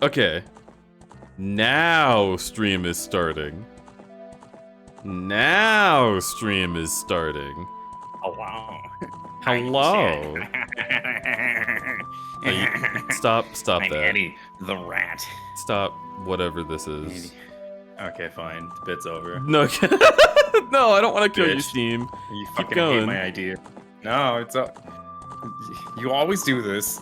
Okay. Now stream is starting. Now stream is starting. Hello. Hello. No, stop I'm that. Eddie the rat. Stop whatever this is. Eddie. Okay, fine. The bit's over. No, no, I don't want to kill you, Bitch. Steam. You Keep fucking hate going. my idea. No, it's a. You always do this.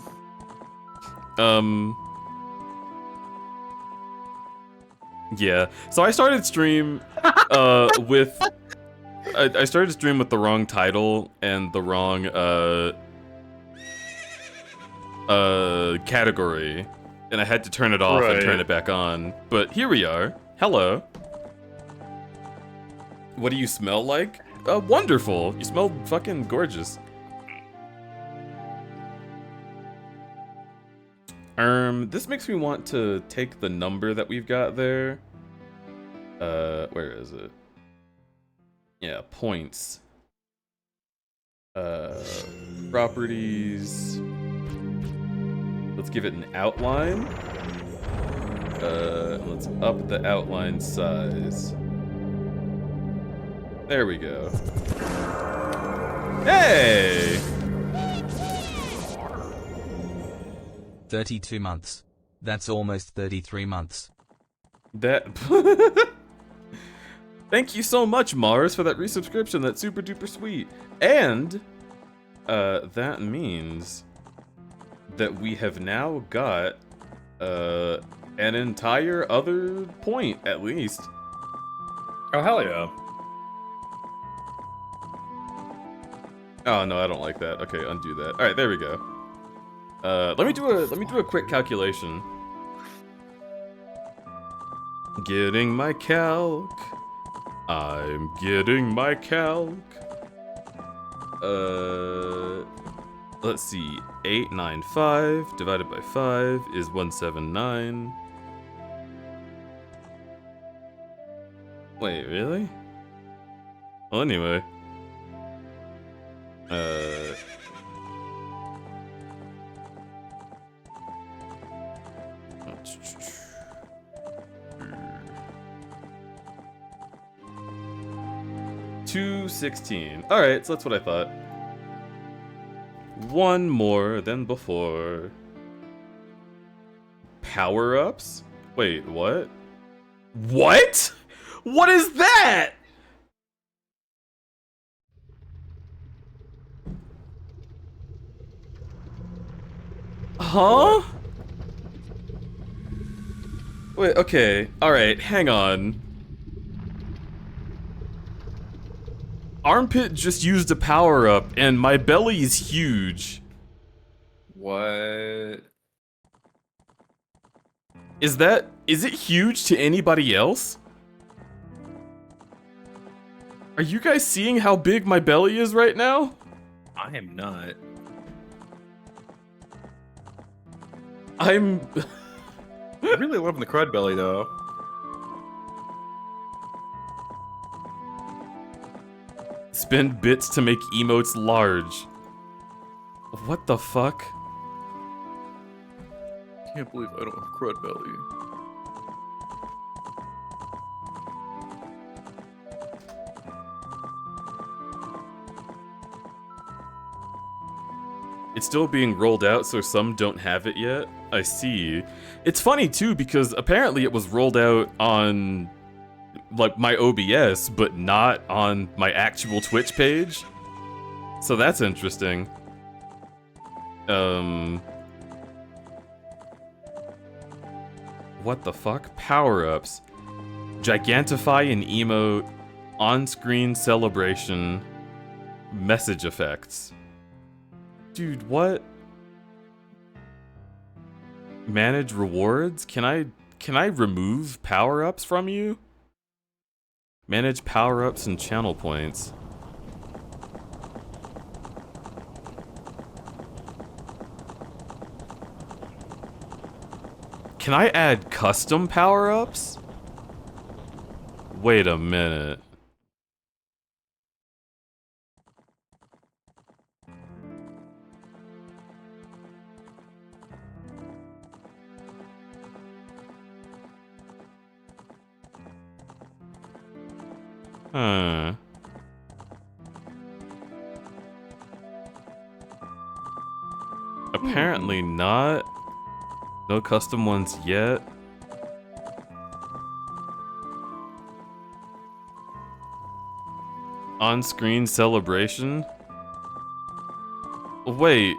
Yeah. So I started stream with I started stream with the wrong title and the wrong category, and I had to turn it off and turn it back on. But here we are. Hello. What do you smell like? Wonderful. You smell fucking gorgeous. This makes me want to take the number that we've got there. Where is it? Yeah, points. Properties. Let's give it an outline. Let's up the outline size. There we go. Hey! 32 months. That's almost 33 months. That... Thank you so much, Mars, for that resubscription. That's super duper sweet. And, that means that we have now got, an entire other point, at least. Oh, hell yeah. Oh, no, I don't like that. Okay, undo that. Alright, there we go. Let me do a quick calculation. Getting my calc. I'm getting my calc. Let's see. 895 divided by 5 is 179. Wait, really? Well, anyway. Uh... 216. Alright, so that's what I thought. One more than before. Power-ups? Wait, what? What? What is that? Huh? Wait, okay. Alright, hang on. Armpit just used a power-up, and my belly is huge. What? Is it huge to anybody else? Are you guys seeing how big my belly is right now? I am not. I'm really loving the crud belly, though. Spend bits to make emotes large. What the fuck? Can't believe I don't have crud belly. It's still being rolled out, so some don't have it yet. I see. It's funny too, because apparently it was rolled out on like my OBS, but not on my actual Twitch page. So that's interesting. What the fuck? Power-ups. Gigantify an emote, on-screen celebration, message effects. Dude, what? Manage rewards? Can I remove power-ups from you? Manage power-ups and channel points. Can I add custom power-ups? Wait a minute. Huh. Apparently not. No custom ones yet. On-screen celebration? Wait.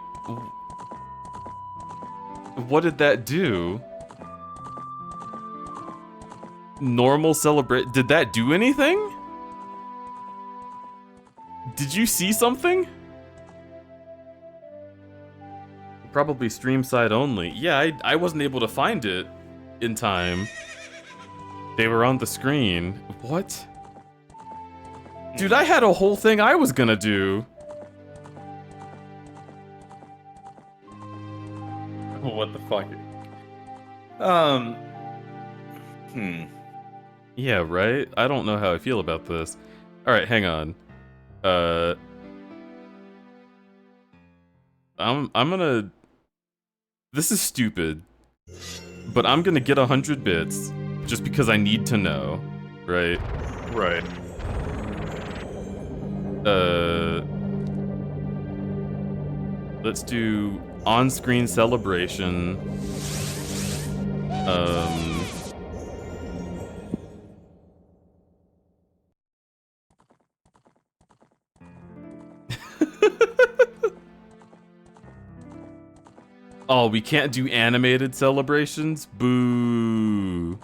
What did that do? Normal celebrate. Did that do anything? Did you see something? Probably stream side only. Yeah, I wasn't able to find it in time. They were on the screen. What? Dude, I had a whole thing I was gonna do. What the fuck? Yeah, right? I don't know how I feel about this. Alright, hang on. I'm gonna... This is stupid. But I'm gonna get 100 bits. Just because I need to know. Right? Right. Let's do on-screen celebration. Oh, we can't do animated celebrations? Boo.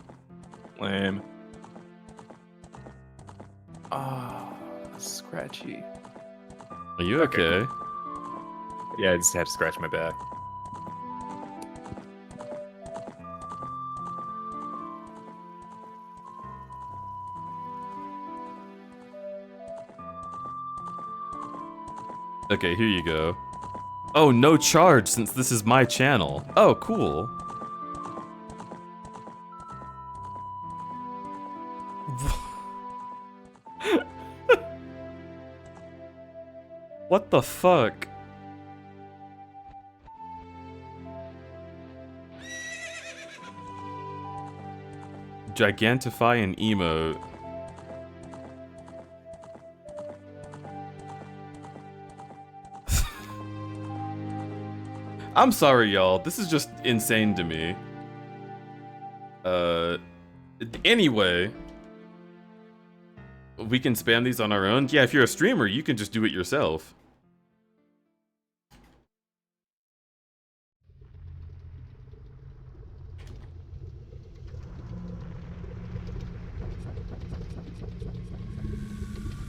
Lame. Ah, scratchy. Are you okay? Yeah, I just had to scratch my back. Okay, here you go. Oh, no charge since this is my channel. Oh, cool. What the fuck? Gigantify an emote. I'm sorry, y'all. This is just insane to me. Anyway. We can spam these on our own? Yeah, if you're a streamer, you can just do it yourself.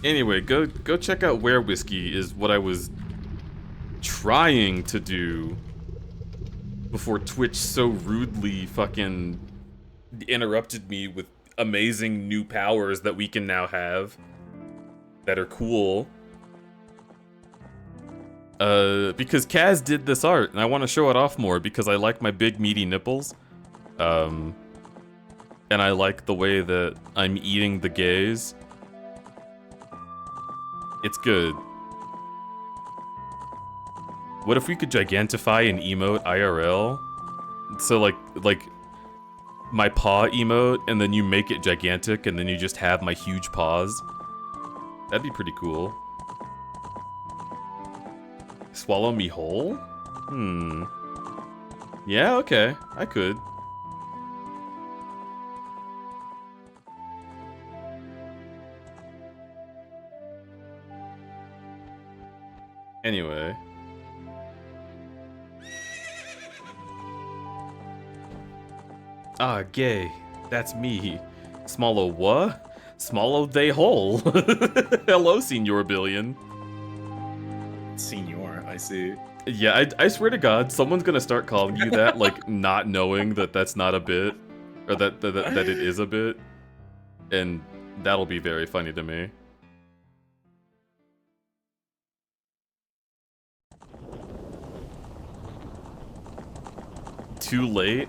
Anyway, go check out Where Whiskey is what I was trying to do before Twitch so rudely fucking interrupted me with amazing new powers that we can now have that are cool. Because Kaz did this art and I want to show it off more because I like my big meaty nipples. And I like the way that I'm eating the gaze. It's good. What if we could gigantify an emote IRL? So like my paw emote, and then you make it gigantic, and then you just have my huge paws. That'd be pretty cool. Swallow me whole? Yeah, okay. I could. Anyway. Ah, gay. That's me. Smallow what? Smallow they hole. Hello, Senior Billion. Senior, I see. Yeah, I swear to God, someone's gonna start calling you that, like, not knowing that that's not a bit. Or that it is a bit. And that'll be very funny to me. Too late?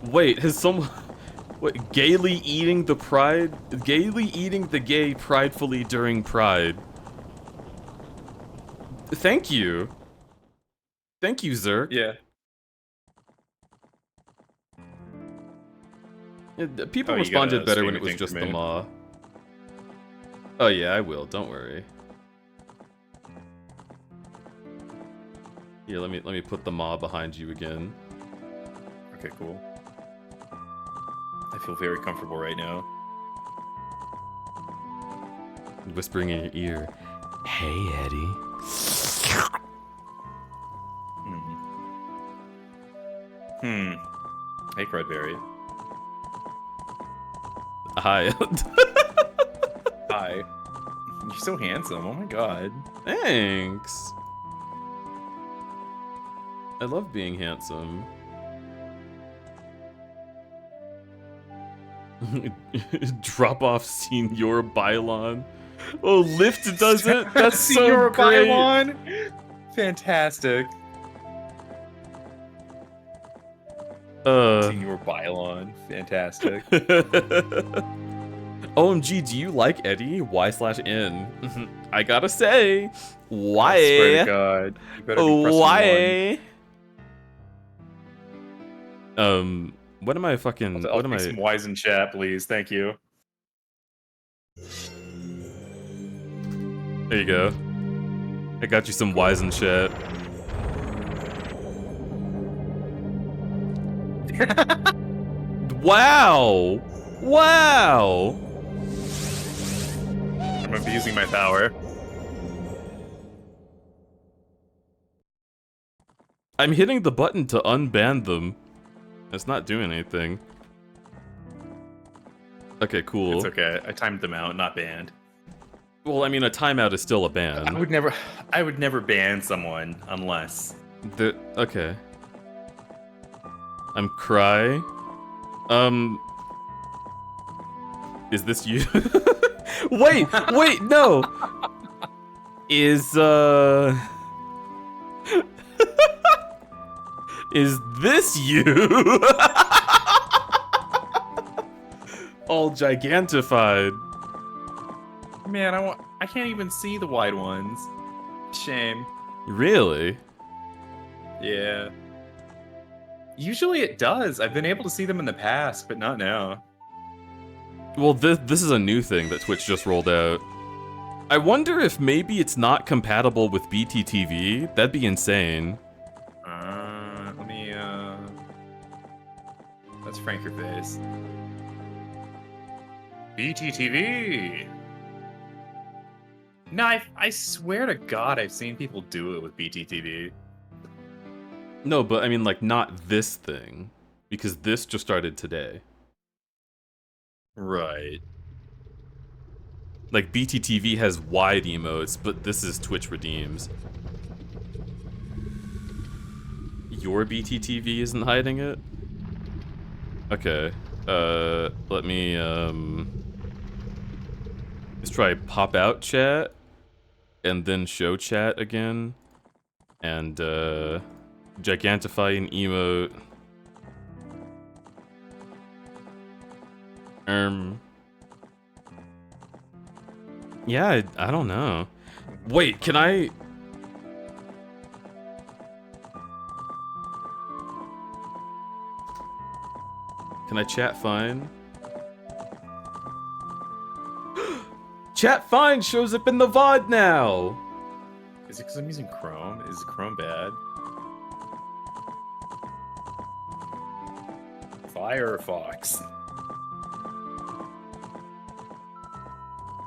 Wait, has someone... What, gaily eating the pride? Gaily eating the gay pridefully during Pride. Thank you. Thank you, Zerk. Yeah. People Oh, you responded gotta better stream when it your was thing just for the me. maw. Oh yeah, I will. Don't worry. Here, let me put the maw behind you again. Okay, cool. I feel very comfortable right now. Whispering in your ear. Hey, Eddie. Hey, crudberry. Hi. Hi. You're so handsome. Oh my god. Thanks. I love being handsome. Drop off Senior Bylon. Oh, Lyft does it? That's so Senior great. Bylon? Fantastic. Senior Bylon. Fantastic. OMG, do you like Eddie? Y/N. I gotta say, why? I swear to God. You better be pressing Why? one. What am I fucking? I'll What am take I? some wise in chat, please. Thank you. There you go. I got you some wise in chat. Wow! Wow! I'm abusing my power. I'm hitting the button to unban them. It's not doing anything. Okay, cool. It's okay. I timed them out, not banned. Well, I mean, a timeout is still a ban. I would never ban someone unless. Okay. I'm cry. Is this you? wait, no. Is is this you? All gigantified. Man, I can't even see the wide ones. Shame. Really? Yeah. Usually it does. I've been able to see them in the past, but not now. Well, this is a new thing that Twitch just rolled out. I wonder if maybe it's not compatible with BTTV. That'd be insane. Let me, let's frank your face. BTTV! No, I swear to God I've seen people do it with BTTV. No, but I mean, like, not this thing. Because this just started today. Right. Like, BTTV has wide emotes, but this is Twitch redeems. Your BTTV isn't hiding it? Okay. Let me, let's try pop out chat, and then show chat again, and, gigantify an emote. Yeah, I don't know. Wait, can I... Can I chat fine? Chat fine shows up in the VOD now! Is it because I'm using Chrome? Is Chrome bad? Firefox.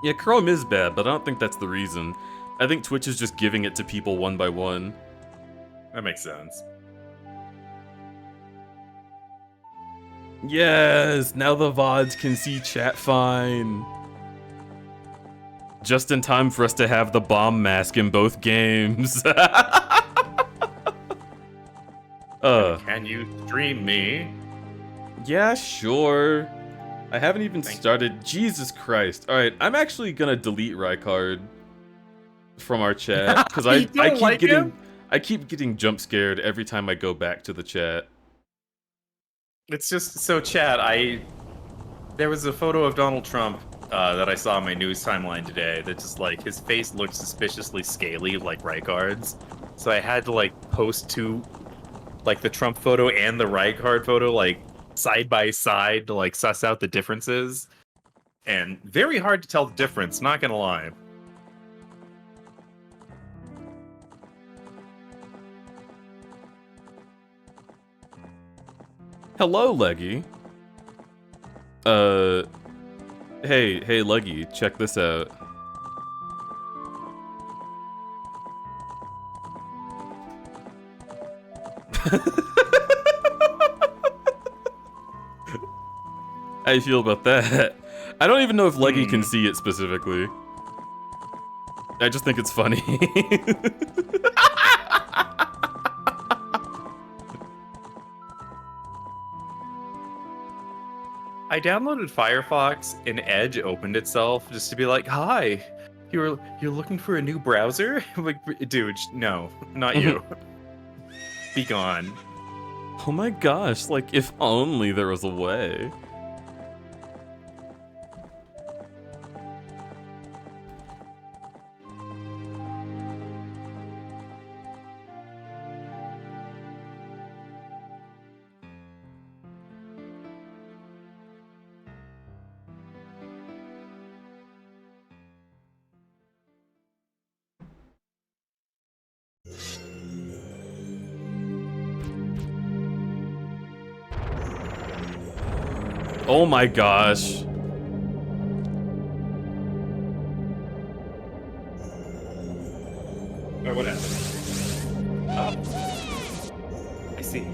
Yeah, Chrome is bad, but I don't think that's the reason. I think Twitch is just giving it to people one by one. That makes sense. Yes, now the VODs can see chat fine. Just in time for us to have the bomb mask in both games. Can you stream me? Yeah, sure. I haven't even started. Jesus Christ. Alright, I'm actually gonna delete Rykard from our chat. Because I keep getting jump scared every time I go back to the chat. It's just so, chat. There was a photo of Donald Trump that I saw on my news timeline today that just, like, his face looked suspiciously scaly, like Rykard's. So I had to, like, post two, like, the Trump photo and the Rykard photo, like, side by side to, like, suss out the differences. and very hard to tell the difference, not gonna lie. Hello, Leggy. Hey, Leggy, check this out. How you feel about that? I don't even know if Leggy can see it specifically. I just think it's funny. I downloaded Firefox and Edge opened itself just to be like, "Hi, you're looking for a new browser?" I'm like, dude, no, not you. Be gone. Oh my gosh, like if only there was a way. Oh my gosh. Or what happened? I see.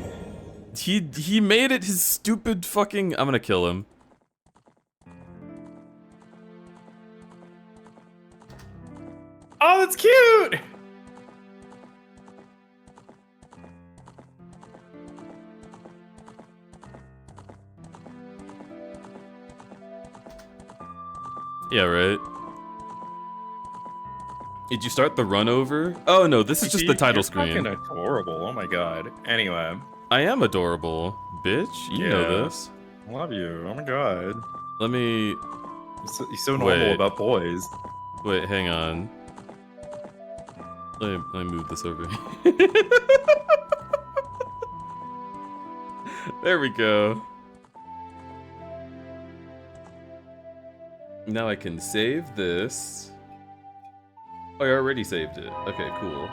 He made it his stupid fucking... I'm gonna kill him. Oh, that's cute! Yeah, right. Did you start the run over? Oh no, this is just the title You're screen. fucking adorable. Oh my god. Anyway, I am adorable, bitch. You know this. love you. Oh my god. Let me... You're so normal Wait. about boys. Wait, hang on. Let me move this over. There we go. Now I can save this. Oh, I already saved it. Okay, cool.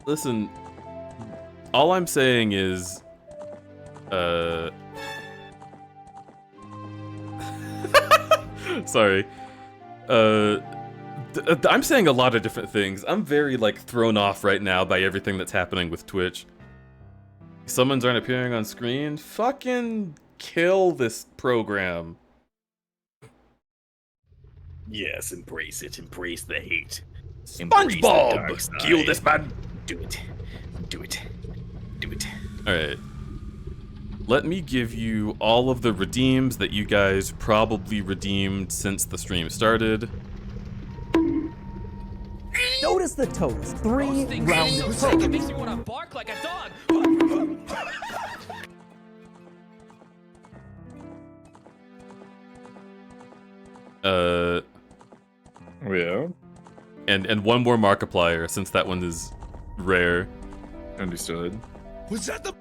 Listen, all I'm saying is, sorry. I'm saying a lot of different things. I'm very, like, thrown off right now by everything that's happening with Twitch. Summons aren't appearing on screen? Fucking kill this program. Yes, embrace it. Embrace the hate. SpongeBob! Kill this man! Do it. Do it. Do it. Alright. Let me give you all of the redeems that you guys probably redeemed since the stream started. Notice the toast. 3 Thing rounded so toast. sick, it makes me want to bark like a dog. Yeah. And one more Markiplier, since that one is rare. Understood. Was that the?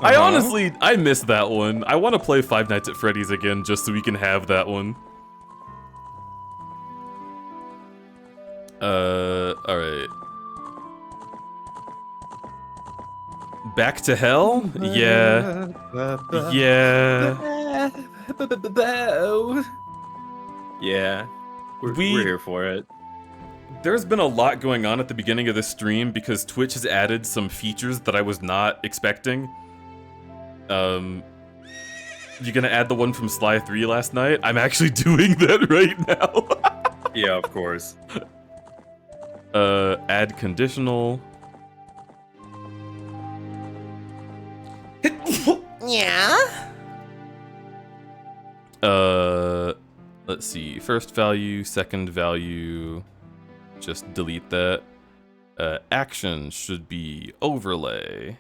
I honestly, I missed that one. I want to play Five Nights at Freddy's again, just so we can have that one. Alright. Back to Hell? Yeah. Yeah. Yeah. We're here for it. There's been a lot going on at the beginning of this stream because Twitch has added some features that I was not expecting. You gonna add the one from Sly 3 last night? I'm actually doing that right now. Yeah, of course. Add conditional. Yeah? Let's see. First value, second value. Just delete that. Action should be overlay.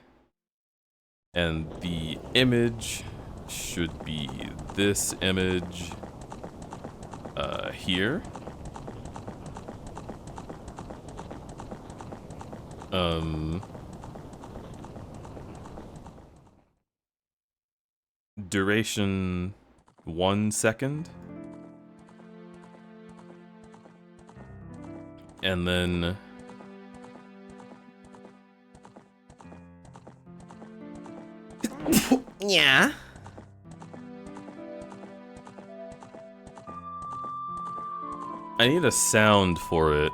And the image should be this image here. duration 1 second. And then Yeah. I need a sound for it.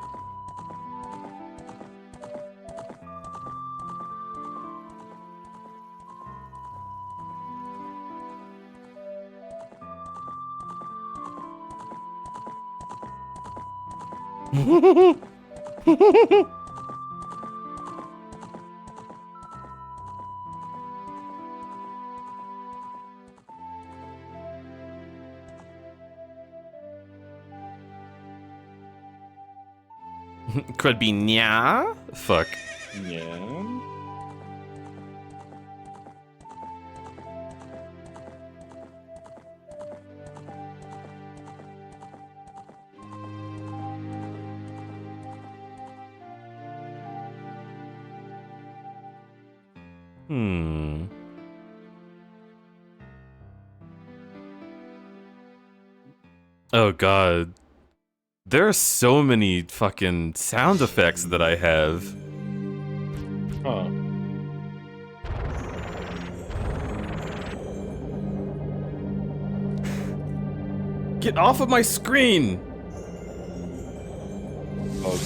Could be nya. Fuck. Yeah. Hmm. Oh god. There are so many fucking sound effects that I have. Huh. Get off of my screen! Oh,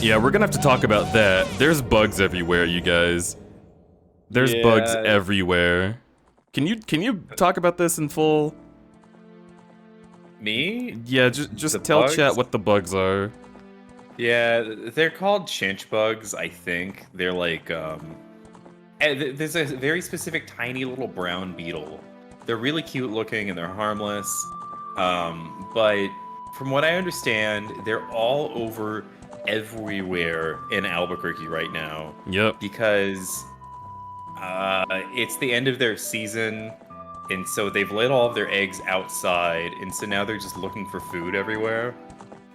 Yeah, we're gonna have to talk about that. There's bugs everywhere, you guys. There's bugs Yeah. everywhere. Can you talk about this in full? me? Yeah, just The tell bugs? chat what the bugs are. Yeah, they're called chinch bugs, I think. They're like, there's a very specific tiny little brown beetle. They're really cute looking and they're harmless. But from what I understand, they're all over everywhere in Albuquerque right now Yep. because it's the end of their season. And so they've laid all of their eggs outside, and so now they're just looking for food everywhere.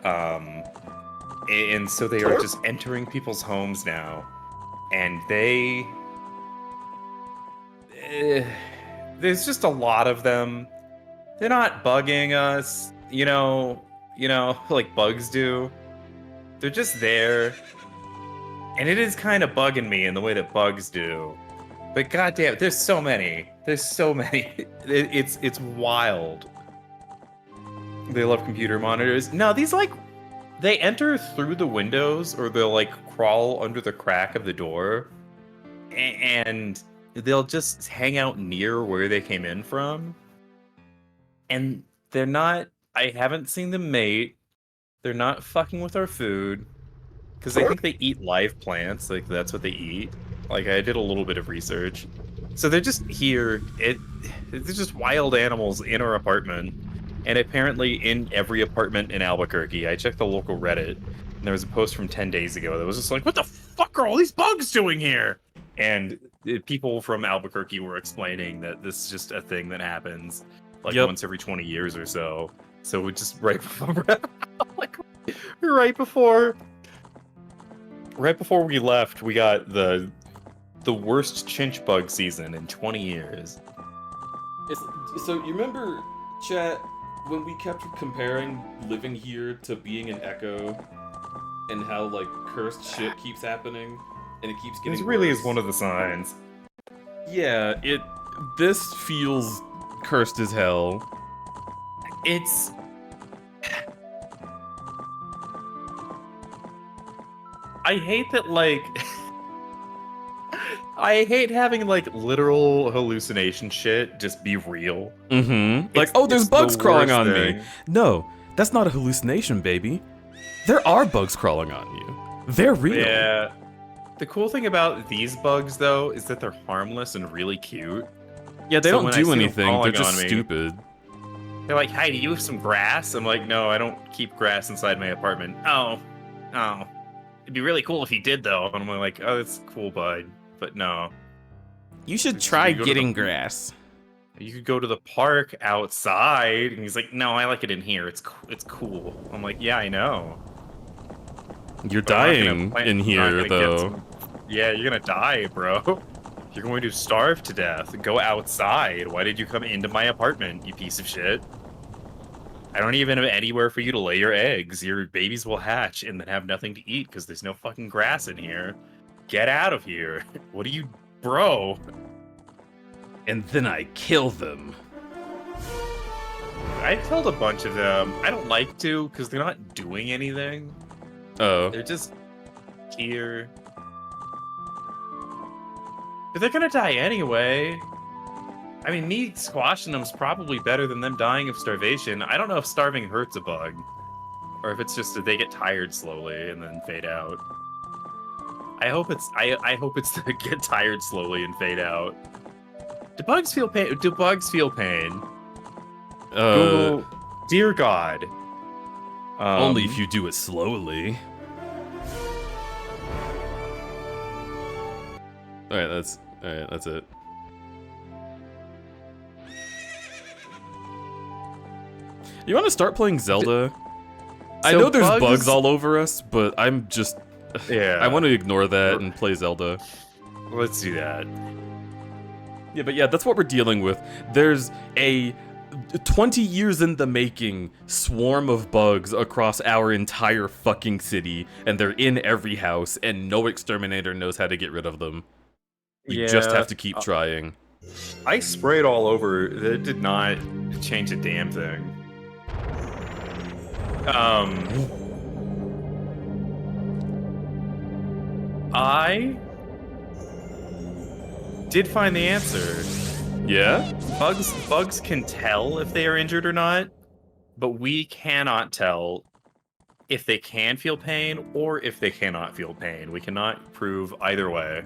And so they are just entering people's homes now, and there's just a lot of them. They're not bugging us, like bugs do. They're just there, and it is kind of bugging me in the way that bugs do. But goddamn, there's so many. There's so many. It's wild. They love computer monitors. No, these they enter through the windows or they'll crawl under the crack of the door, and they'll just hang out near where they came in from. And they're not. I haven't seen them mate. They're not fucking with our food because I think they eat live plants. Like that's what they eat. Like I did a little bit of research. So they're just here. They're just wild animals in our apartment. And apparently in every apartment in Albuquerque, I checked the local Reddit, and there was a post from 10 days ago that was just like, what the fuck are all these bugs doing here? And people from Albuquerque were explaining that this is just a thing that happens once every 20 years or so. So we just right before we left, we got the worst chinch bug season in 20 years. So you remember, chat, when we kept comparing living here to being an echo, and how cursed shit keeps happening, and it keeps getting This really worse? is one of the signs. Yeah, this feels cursed as hell. It's... I hate that, I hate having, literal hallucination shit just be real. Mm-hmm. There's It's bugs the crawling worst on thing. me. No, that's not a hallucination, baby. There are bugs crawling on you. They're real. Yeah. The cool thing about these bugs, though, is that they're harmless and really cute. Yeah, they So don't when I do see them anything. They're crawling just on me- stupid. They're like, "Hi, do you have some grass?" I'm like, "No, I don't keep grass inside my apartment." Oh. It'd be really cool if you did, though. And I'm like, "Oh, that's cool, bud." But no. You should Just- try you go to getting the- grass. You could go to the park outside. And he's like, "No, I like it in here. It's cool." I'm like, "Yeah, I know." You're But I'm not dying gonna in I'm not here, gonna get though. some- Yeah, you're gonna die, bro. You're going to starve to death. Go outside. Why did you come into my apartment, you piece of shit? I don't even have anywhere for you to lay your eggs. Your babies will hatch and then have nothing to eat because there's no fucking grass in here. Get out of here. What are you, bro? And then I kill them. I killed a bunch of them. I don't like to because they're not doing anything. Oh. They're just here. But they're gonna die anyway. I mean, me squashing them is probably better than them dying of starvation. I don't know if starving hurts a bug, or if it's just that they get tired slowly and then fade out. I hope it's to get tired slowly and fade out. Do bugs feel pain? Do bugs feel pain? Google, dear God. Only if you do it slowly. Alright, that's it. You want to start playing Zelda? I know there's bugs all over us, but I'm just... Yeah. I want to ignore that and play Zelda. Let's do that. Yeah, but yeah, that's what we're dealing with. There's a 20 years in the making swarm of bugs across our entire fucking city, and they're in every house, and no exterminator knows how to get rid of them. We just have to keep trying. I sprayed all over. It did not change a damn thing. I did find the answer. Yeah? Bugs can tell if they are injured or not, but we cannot tell if they can feel pain or if they cannot feel pain. We cannot prove either way.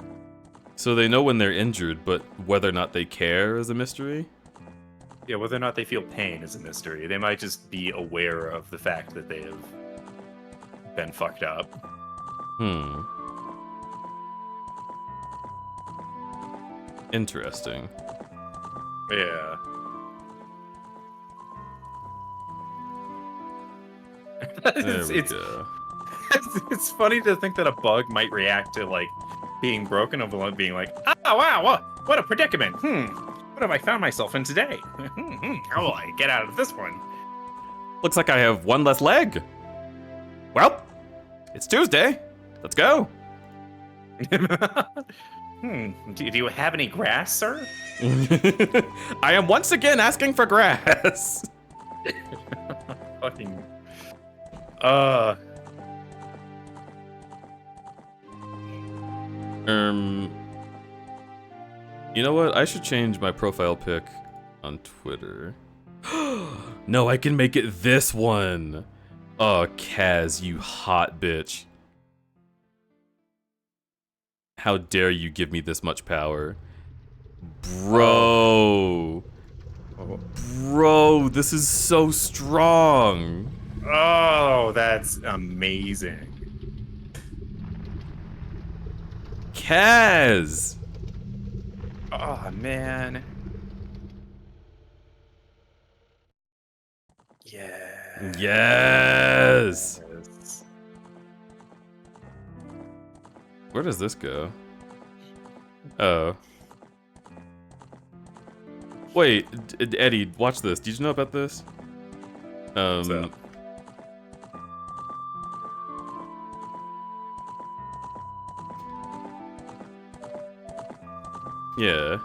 So they know when they're injured, but whether or not they care is a mystery? Yeah, whether or not they feel pain is a mystery. They might just be aware of the fact that they have been fucked up. Interesting. Yeah. There we go. It's funny to think that a bug might react to, like, being broken of being like, oh, wow, what a predicament. What have I found myself in today? How will I get out of this one? Looks like I have one less leg. Well, it's Tuesday. Let's go. Do you have any grass, sir? I am once again asking for grass. Fucking... You know what? I should change my profile pic on Twitter. No, I can make it this one. Oh, Kaz, you hot bitch. How dare you give me this much power? Bro. Bro, this is so strong. Oh, that's amazing. Kaz. Oh, man. Yeah. Yes. Where does this go? Oh. Wait, Eddie, watch this. Did you know about this? What's up? Yeah.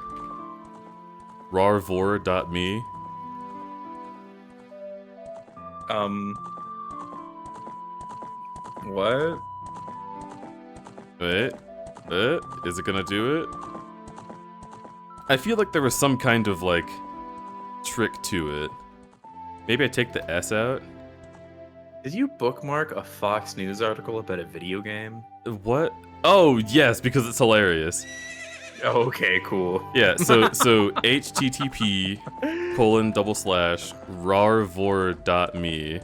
Rarvor.me. What? Wait. Is it gonna do it? I feel like there was some kind of, like, trick to it. Maybe I take the S out? Did you bookmark a Fox News article about a video game? What? Oh, yes, because it's hilarious. Okay, cool. Yeah, so http://rarvor.me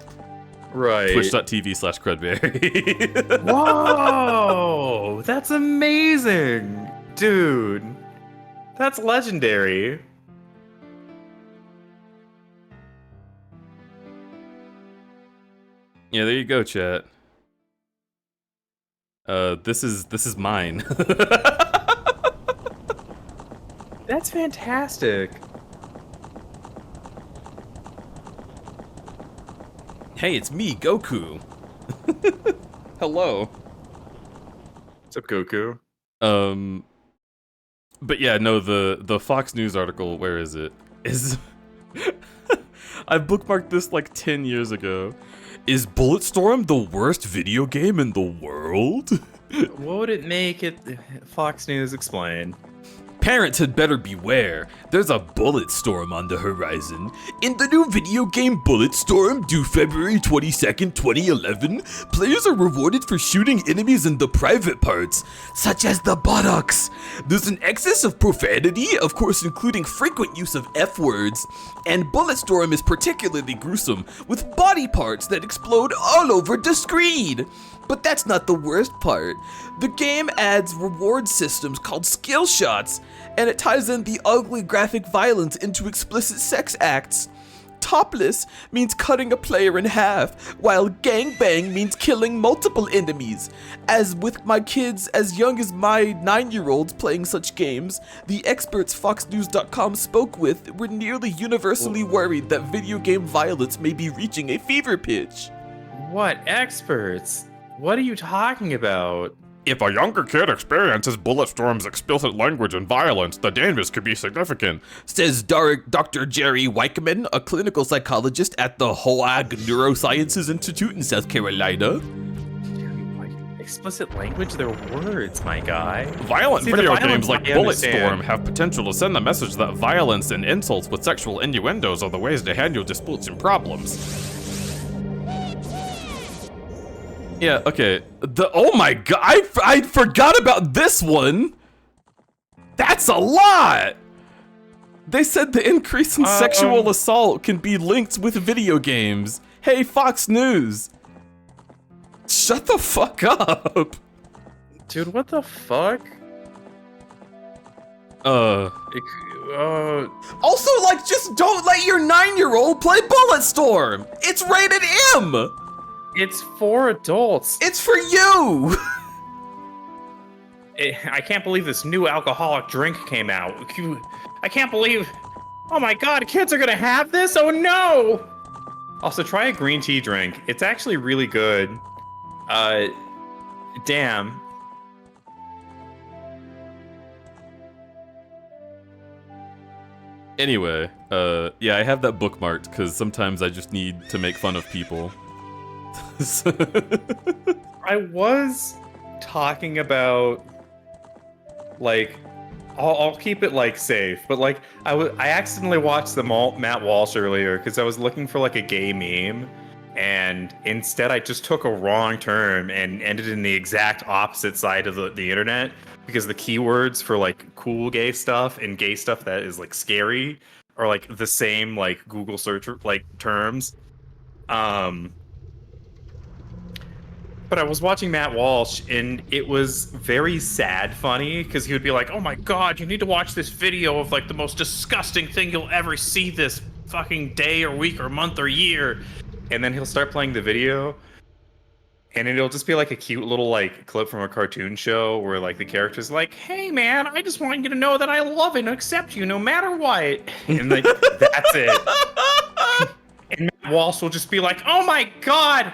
Right. twitch.tv/crudberry. Whoa! That's amazing! Dude. That's legendary. Yeah, there you go, chat. This is mine. That's fantastic. Hey, it's me, Goku. Hello. What's up, Goku? But yeah, no, the Fox News article, where is it? Is I bookmarked this like 10 years ago. Is Bulletstorm the worst video game in the world? What would it make it? Fox News, explain. Parents had better beware. There's a Bulletstorm on the horizon. In the new video game Bulletstorm, due February 22nd, 2011, players are rewarded for shooting enemies in the private parts, such as the buttocks. There's an excess of profanity, of course including frequent use of F-words, and Bulletstorm is particularly gruesome, with body parts that explode all over the screen. But that's not the worst part. The game adds reward systems called skill shots, and it ties in the ugly graphic violence into explicit sex acts. Topless means cutting a player in half, while gangbang means killing multiple enemies. As with my kids as young as my 9-year-olds playing such games, the experts FoxNews.com spoke with were nearly universally worried that video game violence may be reaching a fever pitch. What experts? What are you talking about? If a younger kid experiences Bulletstorm's explicit language and violence, the damage could be significant, says Dr. Jerry Weichman, a clinical psychologist at the Hoag Neurosciences Institute in South Carolina. Explicit language? They're words, my guy. Violent See, the video violence games like I understand. Bulletstorm have potential to send the message that violence and insults with sexual innuendos are the ways to handle disputes and problems. Yeah, okay. Oh my god, I forgot about this one! That's a lot! They said the increase in sexual assault can be linked with video games. Hey, Fox News! Shut the fuck up! Dude, what the fuck? Also, like, just don't let your 9-year-old play Bulletstorm! It's rated M! It's for adults. It's for you! I can't believe this new alcoholic drink came out. I can't believe... Oh my god, kids are gonna have this? Oh no! Also, try a green tea drink. It's actually really good. Damn. Anyway, yeah, I have that bookmarked because sometimes I just need to make fun of people. I was talking about, like, I'll keep it, like, safe, but, like, I accidentally watched the Matt Walsh earlier because I was looking for, like, a gay meme, and instead I just took a wrong turn and ended in the exact opposite side of the internet because the keywords for, like, cool gay stuff and gay stuff that is, like, scary are, like, the same, like, Google search, like, terms. But I was watching Matt Walsh, and it was very sad funny, because he would be like, oh my god, you need to watch this video of, like, the most disgusting thing you'll ever see this fucking day or week or month or year. And then he'll start playing the video, and it'll just be, like, a cute little, like, clip from a cartoon show where, like, the character's like, hey, man, I just want you to know that I love and accept you no matter what. And, like, that's it. And Matt Walsh will just be like, oh my god!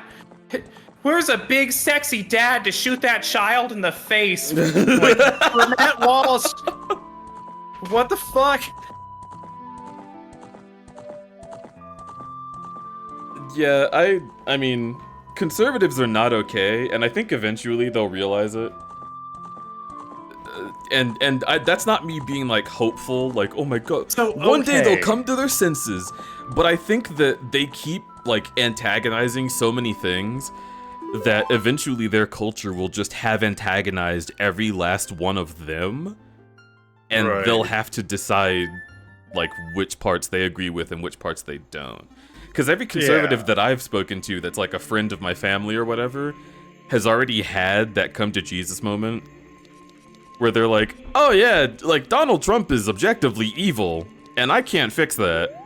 Where's a big, sexy dad to shoot that child in the face? Like, for Matt Walsh. What the fuck? Yeah, I mean, conservatives are not okay, and I think eventually they'll realize it. That's not me being, like, hopeful, like, oh my god, So, one day they'll okay. come to their senses. But I think that they keep, like, antagonizing so many things that eventually their culture will just have antagonized every last one of them, and Right. they'll have to decide, like, which parts they agree with and which parts they don't. Because every conservative Yeah. that I've spoken to that's, like, a friend of my family or whatever has already had that come to Jesus moment where they're like, oh yeah, like, Donald Trump is objectively evil, and I can't fix that.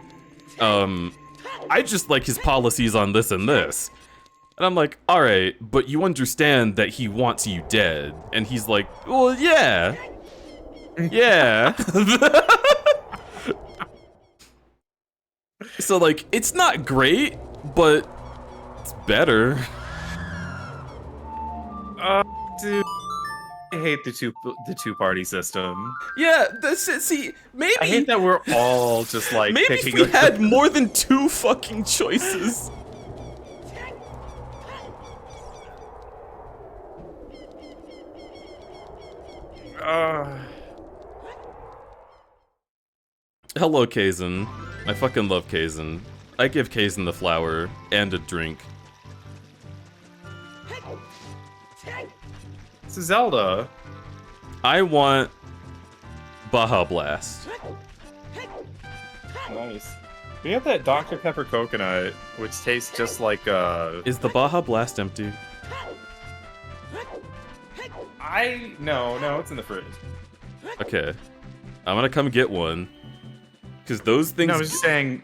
I just like his policies on this and this. And I'm like, alright, but you understand that he wants you dead. And he's like, well, yeah. Yeah. So like, it's not great, but it's better. Dude, I hate the two-party system. Yeah, that's it. See, maybe I hate that we're all just like maybe if picking. we had more than 2 fucking choices. Hello, Kaizen. I fucking love Kaizen. I give Kaizen the flower and a drink. This is Zelda. I want Baja Blast. Nice. We have that Dr. Pepper coconut, which tastes just like Is the Baja Blast empty? No, it's in the fridge. Okay. I'm gonna come get one. Because those things... No, I was just saying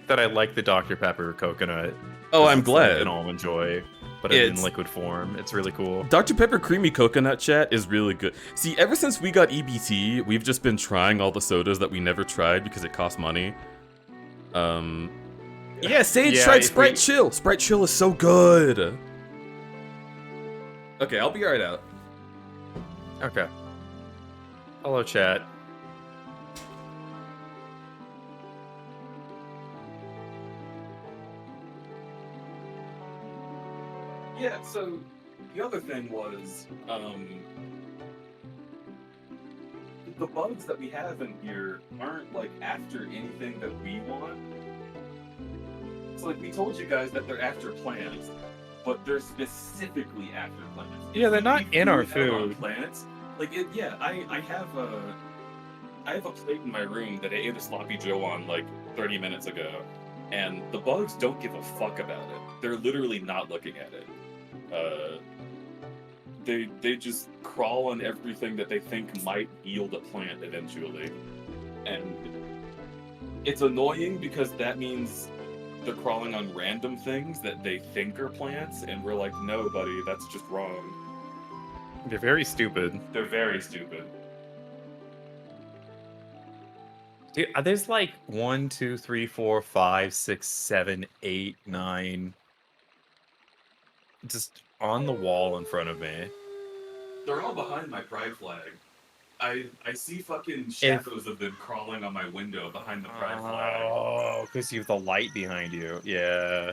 that I like the Dr. Pepper coconut. Oh, I'm It's glad. like an almond joy, but in It's- liquid form. It's really cool. Dr. Pepper Creamy Coconut Chat is really good. See, ever since we got EBT, we've just been trying all the sodas that we never tried because it costs money. Yeah, Sage Yeah, tried if Sprite we- Chill. Sprite Chill is so good. Okay, I'll be right out. Okay. Hello, chat. Yeah, so the other thing was, the bugs that we have in here aren't, like, after anything that we want. So, like, we told you guys that they're after plants, but they're specifically after plants. Yeah, they're not We in our food out on food. Plants. Like, I have a plate in my room that I ate a sloppy Joe on, like, 30 minutes ago, and the bugs don't give a fuck about it. They're literally not looking at it. They just crawl on everything that they think might yield a plant eventually. And it's annoying because that means they're crawling on random things that they think are plants, and we're like, no, buddy, that's just wrong. They're very stupid. They're very stupid. Dude, there's like 1, 2, 3, 4, 5, 6, 7, 8, 9. Just on the wall in front of me. They're all behind my pride flag. I see fucking shadows of them crawling on my window behind the pride flag. Oh, because you have the light behind you. Yeah.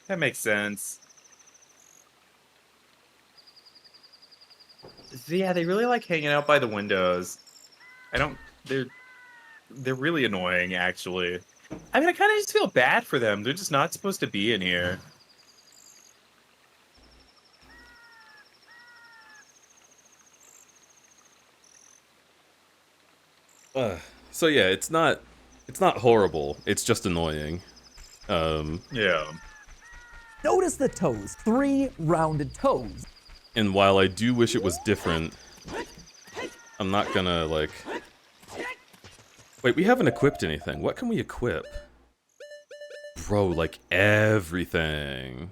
That makes sense. Yeah, they really like hanging out by the windows. They're really annoying, actually. I mean, I kind of just feel bad for them. They're just not supposed to be in here. So yeah, it's not horrible. It's just annoying. Yeah. Notice the toes. 3 rounded toes. And while I do wish it was different, I'm not gonna like. Wait, we haven't equipped anything. What can we equip? Bro, like everything.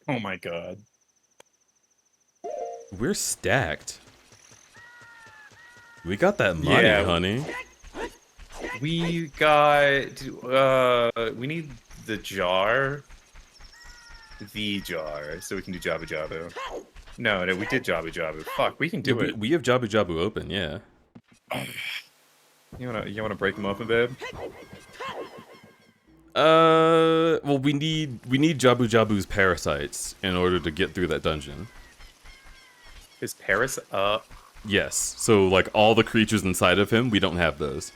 Oh my god. We're stacked. We got that money, Yeah. honey. We got... we need the jar. The jar, so we can do Jabu Jabu. No, we did Jabu Jabu. Fuck, we can do it. We have Jabu Jabu open, yeah. You wanna break them open, babe? Well, we need Jabu Jabu's parasites in order to get through that dungeon. Is Paris up? Yes. So like all the creatures inside of him, we don't have those.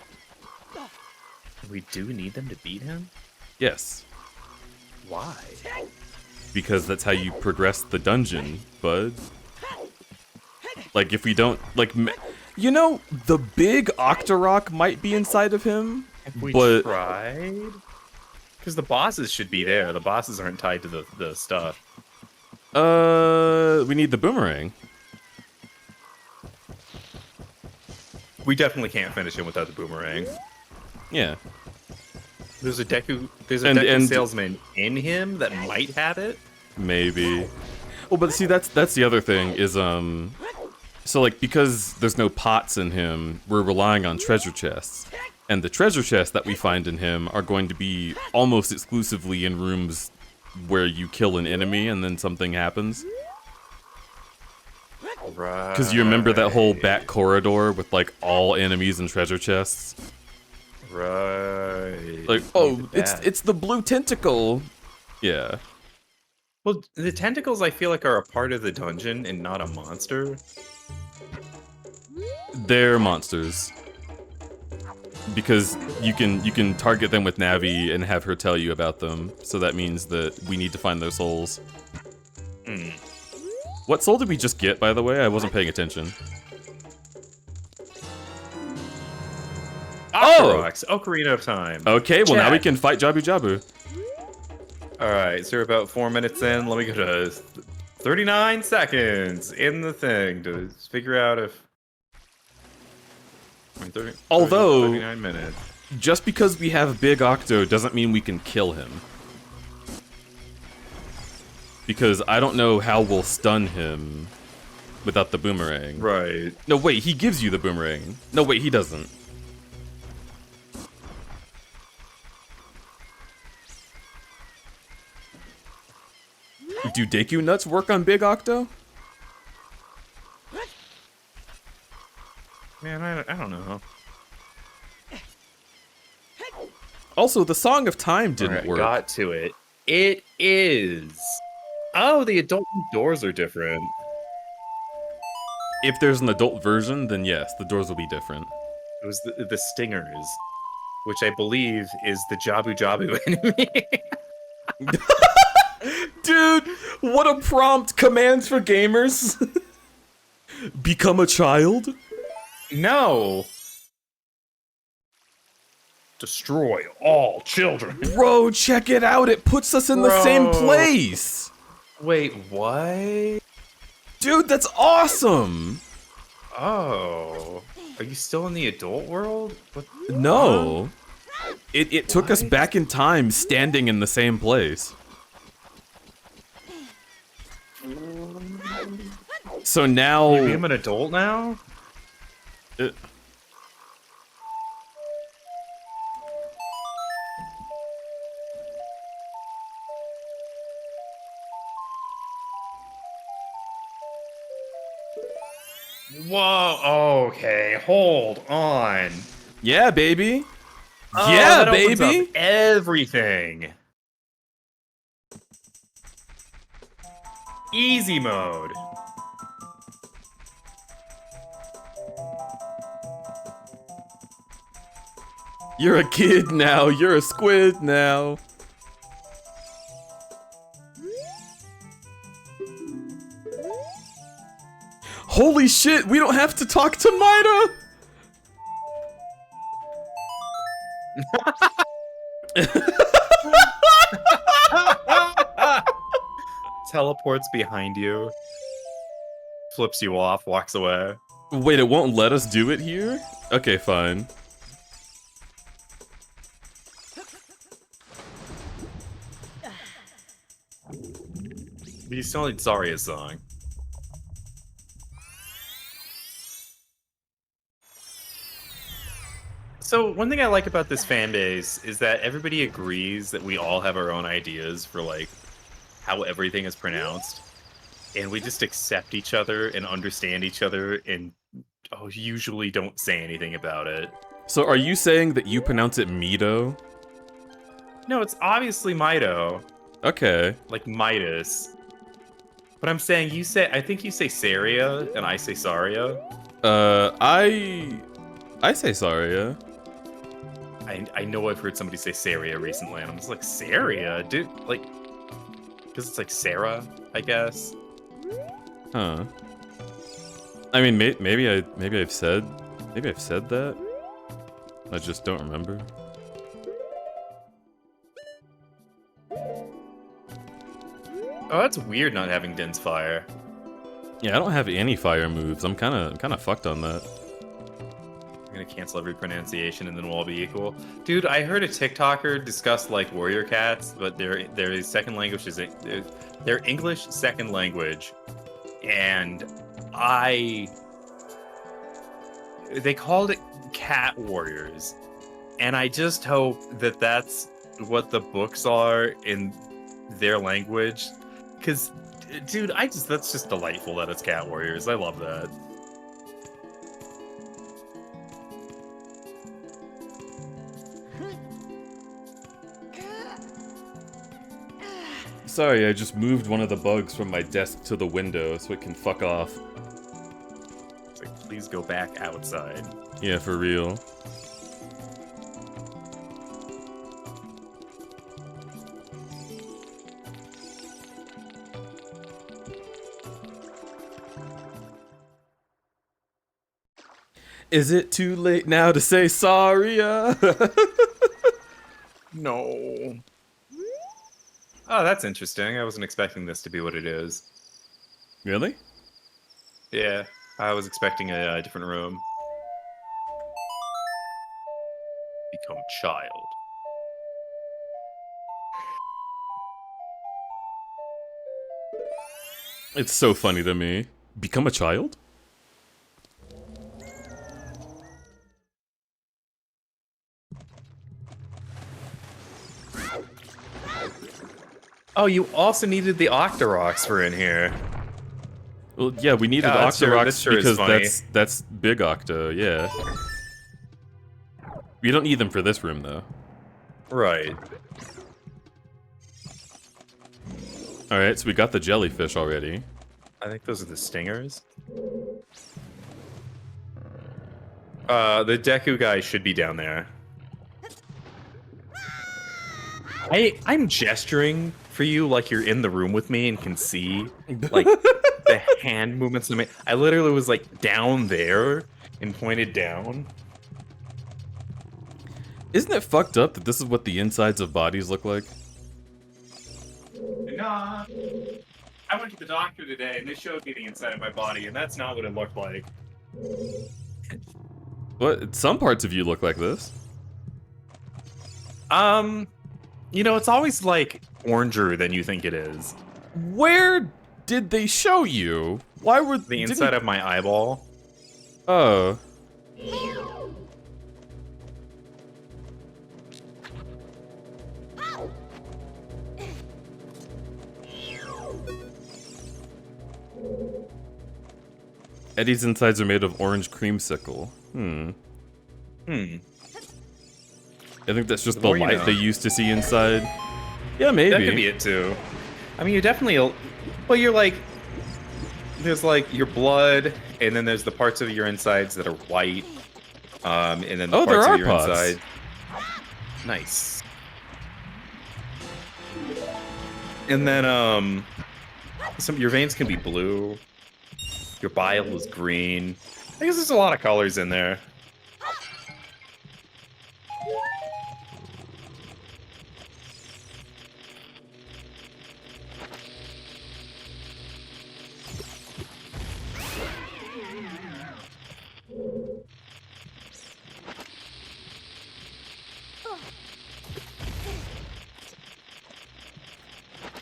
We do need them to beat him? Yes. Why? Because that's how you progress the dungeon, bud. Like if we don't like, you know, the big Octorok might be inside of him, Have we but tried? Because the bosses should be there. The bosses aren't tied to the stuff. we need the boomerang. We definitely can't finish him without the boomerang. Yeah. There's a Deku And- salesman in him that might have it. Maybe. Well, but see, that's the other thing is so like because there's no pots in him, we're relying on treasure chests, and the treasure chests that we find in him are going to be almost exclusively in rooms where you kill an enemy and then something happens. Right. Because you remember that whole back corridor with like all enemies and treasure chests. Right. Like, oh, it's the blue tentacle. Yeah. Well, the tentacles I feel like are a part of the dungeon and not a monster. They're monsters. Because you can target them with Navi and have her tell you about them. So that means that we need to find their souls. Hmm. What soul did we just get, by the way? I wasn't paying attention. Octoroks, Ocarina of Time. Okay, well now we Chat. can fight Jabu Jabu. Alright, so we're about 4 minutes in. Let me go to 39 seconds in the thing to figure out if... 30, Although- 39 minutes. Just because we have Big Octo doesn't mean we can kill him. Because I don't know how we'll stun him without the boomerang. Right. No, wait, he gives you the boomerang. No, wait, he doesn't. Do Deku nuts work on Big Octo? Man, I don't know. Also, the Song of Time didn't Alright, work. got to it. It is. Oh, the adult doors are different. If there's an adult version, then yes, the doors will be different. It was the stingers, which I believe is the Jabu Jabu enemy. Dude, what a prompt! Commands for gamers. Become a child? No. Destroy all children. Bro, check it out. It puts us in the same Bro. place. Wait, what? Dude, that's awesome. Oh. Are you still in the adult world? What? No. It took us back in time standing in the same place. So now... Maybe I'm an adult now? Whoa, okay, hold on. Yeah, baby. Oh, yeah, that opens baby. up everything. Easy mode. You're a kid now. You're a squid now. Holy shit, we don't have to talk to Mida! Teleports behind you. Flips you off, walks away. Wait, it won't let us do it here? Okay, fine. But you still need Zarya's song. So one thing I like about this fan base is that everybody agrees that we all have our own ideas for like how everything is pronounced, and we just accept each other and understand each other and usually don't say anything about it. So are you saying that you pronounce it Mido? No, it's obviously Mido, Okay. like Midas. But I'm saying I think you say Saria and I say Saria. I say Saria. I know I've heard somebody say Saria recently, and I'm just like, Saria? Dude, like, because it's like Sarah, I guess. Huh. I mean, maybe I've said that. I just don't remember. Oh, that's weird not having Din's Fire. Yeah, I don't have any fire moves. I'm kind of fucked on that. I'm gonna cancel every pronunciation and then we'll all be equal. Dude, I heard a TikToker discuss like warrior cats, but their second language is their English second language, and they called it cat warriors, and I just hope that that's what the books are in their language, because, dude, that's just delightful that it's cat warriors. I love that. Sorry, I just moved one of the bugs from my desk to the window so it can fuck off. It's like, please go back outside. Yeah, for real. Is it too late now to say sorry? No. Oh, that's interesting. I wasn't expecting this to be what it is. Really? Yeah, I was expecting a different room. Become child. It's so funny to me. Become a child? Oh, you also needed the Octoroks for in here. Well, yeah, we needed that sure Octoroks is because funny. that's Big Octo, yeah. We don't need them for this room, though. Right. Alright, so we got the jellyfish already. I think those are the stingers. The Deku guy should be down there. I'm gesturing for you like you're in the room with me and can see like the hand movements. I literally was like down there and pointed down. Isn't it fucked up that this is what the insides of bodies look like? Nah. I went to the doctor today and they showed me the inside of my body and that's not what it looked like. What? Some parts of you look like this. You know, it's always like oranger than you think it is. Where did they show you? Why were The inside of my eyeball. Oh. Eddie's insides are made of orange creamsicle. I think that's just the more you light know. they used to see inside. Yeah, maybe. That could be it too. I mean, you definitely. Well, you're like. There's like your blood, and then there's the parts of your insides that are white. And then the Oh, there parts are of your pods. inside. Nice. And then your veins can be blue. Your bile is green. I guess there's a lot of colors in there.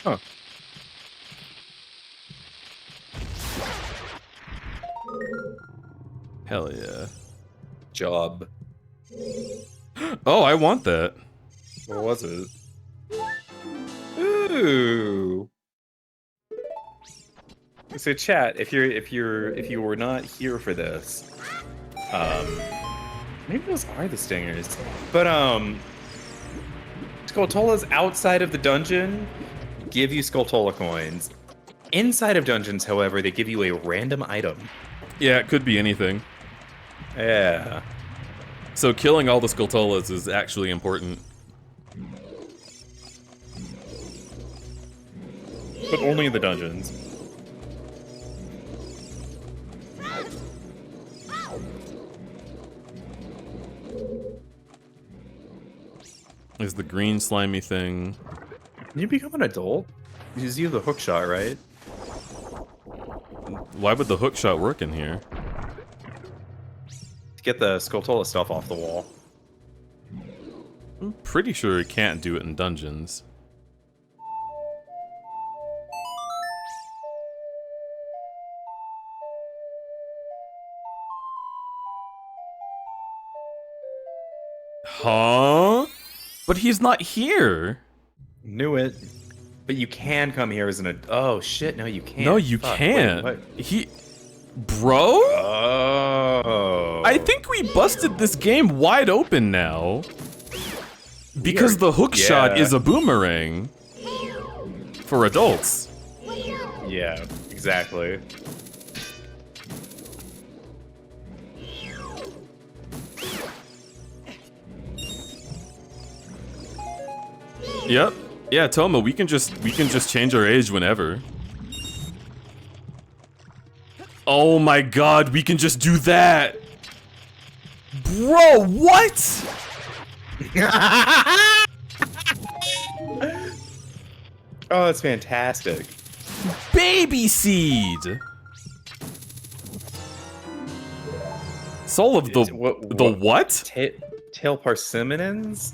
Huh. Hell yeah. Job. Oh, I want that. What was it? Ooh. So chat, if you were not here for this, maybe those are the stingers. But Skulltulas outside of the dungeon give you Skulltula coins. Inside of dungeons, however, they give you a random item. Yeah, it could be anything. Yeah. So killing all the Skulltulas is actually important. But only in the dungeons. Is the green slimy thing. Can you become an adult? Because you have the hook shot, right? Why would the hook shot work in here? To get the Skulltula stuff off the wall. I'm pretty sure it can't do it in dungeons. Huh? But he's not here. Knew it. But you can come here as an oh shit, no you can't. No, you Fuck, can't. wait, Bro? Oh. I think we busted this game wide open now. Because the hook shot is a boomerang. For adults. Yeah, exactly. Yep. Yeah, Toma, we can just change our age whenever. Oh my god, we can just do that! Bro, what?! Oh, that's fantastic. Baby seed! Soul of the... The what? Tail parsimonins?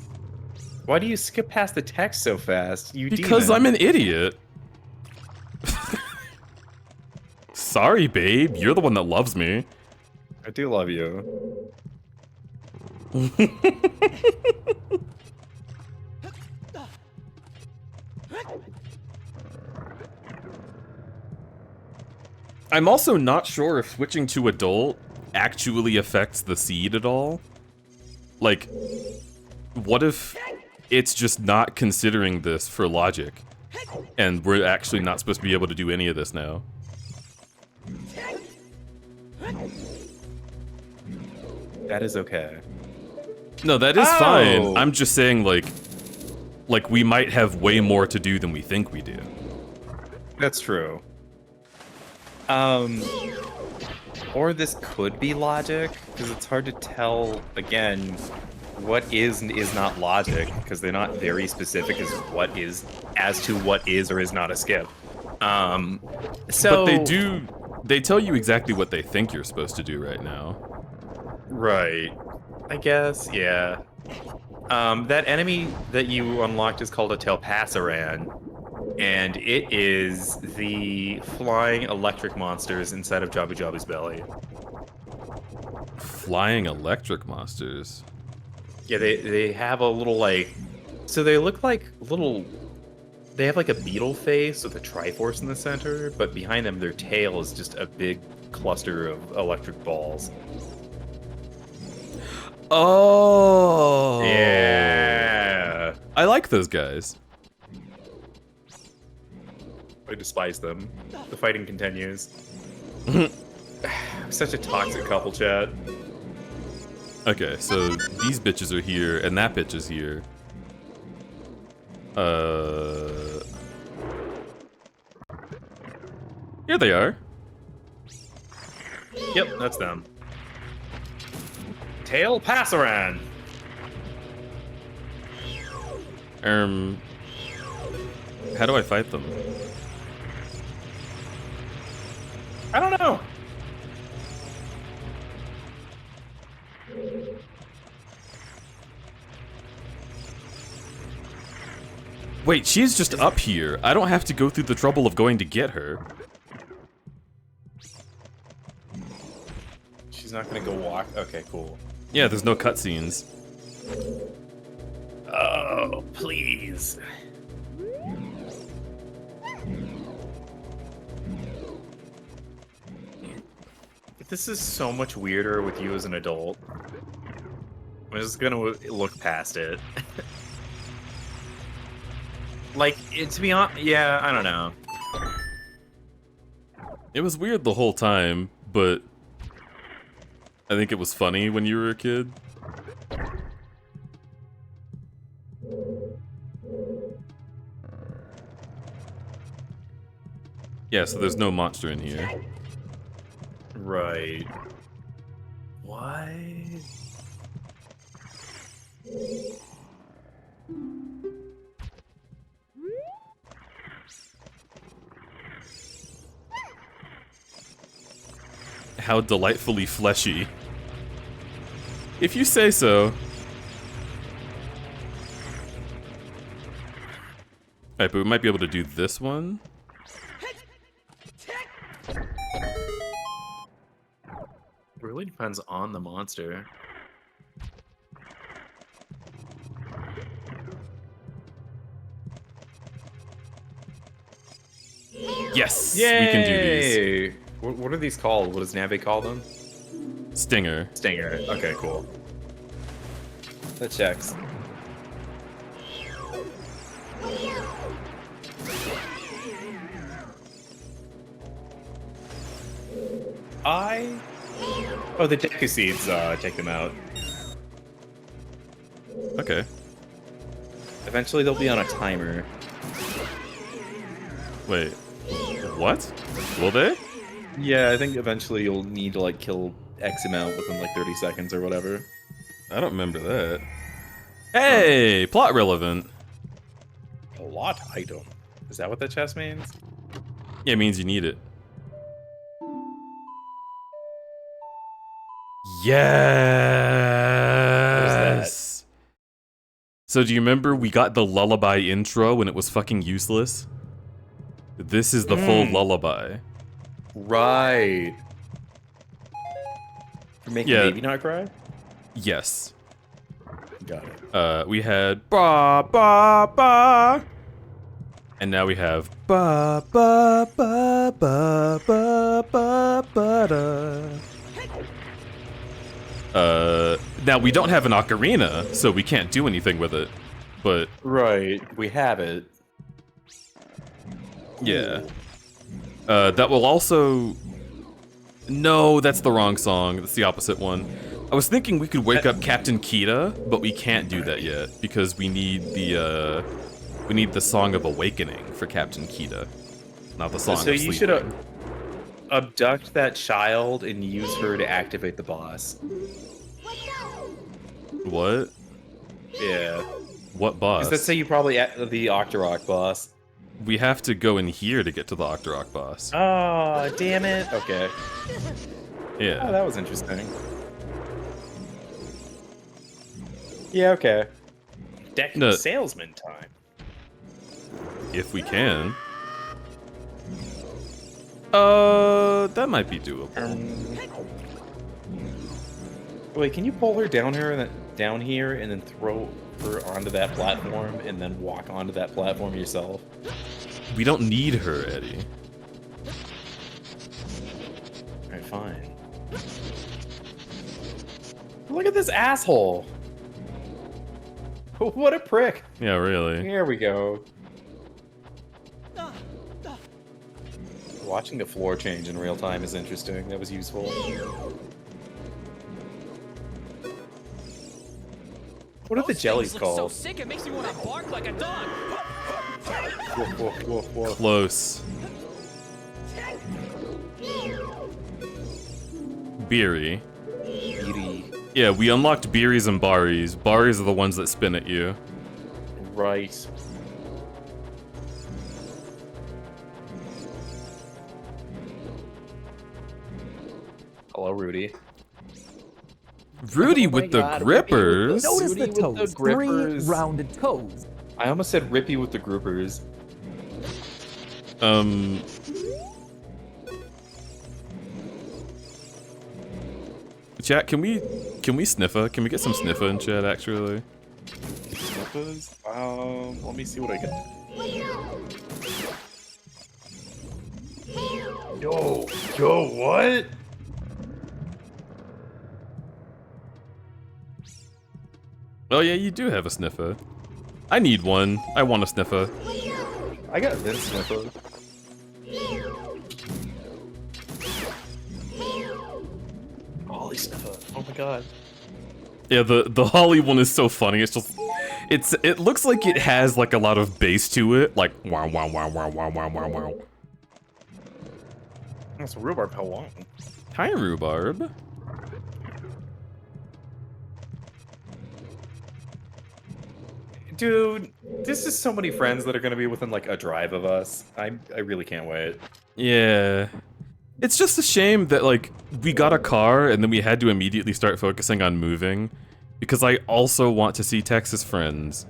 Why do you skip past the text so fast? You Because demon. I'm an idiot. Sorry, babe. You're the one that loves me. I do love you. I'm also not sure if switching to adult actually affects the seed at all. Like, what if it's just not considering this for logic, and we're actually not supposed to be able to do any of this now? That is okay. No, that is fine. I'm just saying, like we might have way more to do than we think we do. That's true. Or this could be logic, because it's hard to tell, again, what is and is not logic, because they're not very specific as to what is or is not a skip. So But they tell you exactly what they think you're supposed to do right now. Right. I guess, yeah. That enemy that you unlocked is called a Telpassaran, and it is the flying electric monsters inside of Jabu Jabu's belly. Flying electric monsters. Yeah, they have a little, like... So they look like little... They have like a beetle face with a Triforce in the center, but behind them, their tail is just a big cluster of electric balls. Oh. Yeah. I like those guys. I despise them. The fighting continues. Such a toxic couple, chat. Okay, so these bitches are here, and that bitch is here. Here they are. Yep, that's them. Tail Passaran. How do I fight them? I don't know. Wait, she's just up here. I don't have to go through the trouble of going to get her. She's not gonna go walk. Okay, cool. Yeah, there's no cutscenes. Oh, please. This is so much weirder with you as an adult. I'm just gonna look past it. Like, to be honest, yeah, I don't know. It was weird the whole time, but I think it was funny when you were a kid. Yeah, so there's no monster in here. Right. What? How delightfully fleshy. If you say so. Alright, but we might be able to do this one. It really depends on the monster. Yes, we can do these. Yay! What are these called? What does Navi call them? Stinger. Stinger. Okay, cool. That checks. Oh, the Deku Seeds, take them out. Okay. Eventually they'll be on a timer. Wait. What? Will they? Yeah, I think eventually you'll need to, like, kill X amount within, like, 30 seconds or whatever. I don't remember that. Hey! Plot relevant. Plot item. Is that what that chest means? Yeah, it means you need it. Yes! So do you remember we got the lullaby intro when it was fucking useless? This is the full lullaby. Right. For making Yeah. baby not cry? Yes. Got it. We had ba ba ba, and now we have ba ba ba ba ba ba ba da. Now we don't have an ocarina, so we can't do anything with it. But Right, we have it. yeah, that will also. No, that's the wrong song. That's the opposite one. I was thinking we could wake up Captain Kita, but we can't do that yet because we need the Song of Awakening for Captain Kita, not the Song So of you Sleeping. should abduct that child and use her to activate the boss. What? Yeah. What boss? Because let's say you probably the Octorok boss. We have to go in here to get to the Octorok boss. Oh, damn it. Okay. Oh, Yeah. that was interesting. Yeah, okay. Deck No. salesman time. If we can. That might be doable. Wait, can you pull her down here and then throw her onto that platform and then walk onto that platform yourself? We don't need her, Eddie. Alright, fine. Look at this asshole! What a prick! Yeah, really. Here we go. Watching the floor change in real time is interesting. That was useful. What are the Those jellies things look called? so sick it makes me want to bark like a dog. Woof, woof, woof, woof. Close. Beery. Beauty. Yeah, we unlocked Beeries and Baris. Baris are the ones that spin at you. Right. Hello, Rudy. Rudy Oh my with the God, grippers. Notice Rudy the with the toes. Three grippers. rounded toes. I almost said Rippy with the groupers. Chat, can we sniffer? Can we get some sniffer in chat actually? Sniffers? Let me see what I get. Yo, what? Oh yeah, you do have a sniffer. I need one. I want a sniffer. I got this sniffer. Holy sniffer. Oh my god. Yeah, the Holly one is so funny. It looks like it has like a lot of bass to it, like wow wow wow wow wow wow wow wow. That's rhubarb. How long? Hi, Rhubarb. Dude, this is so many friends that are gonna be within like a drive of us. I really can't wait. Yeah, It's just a shame that, like, we got a car and then we had to immediately start focusing on moving. Because I also want to see Texas friends.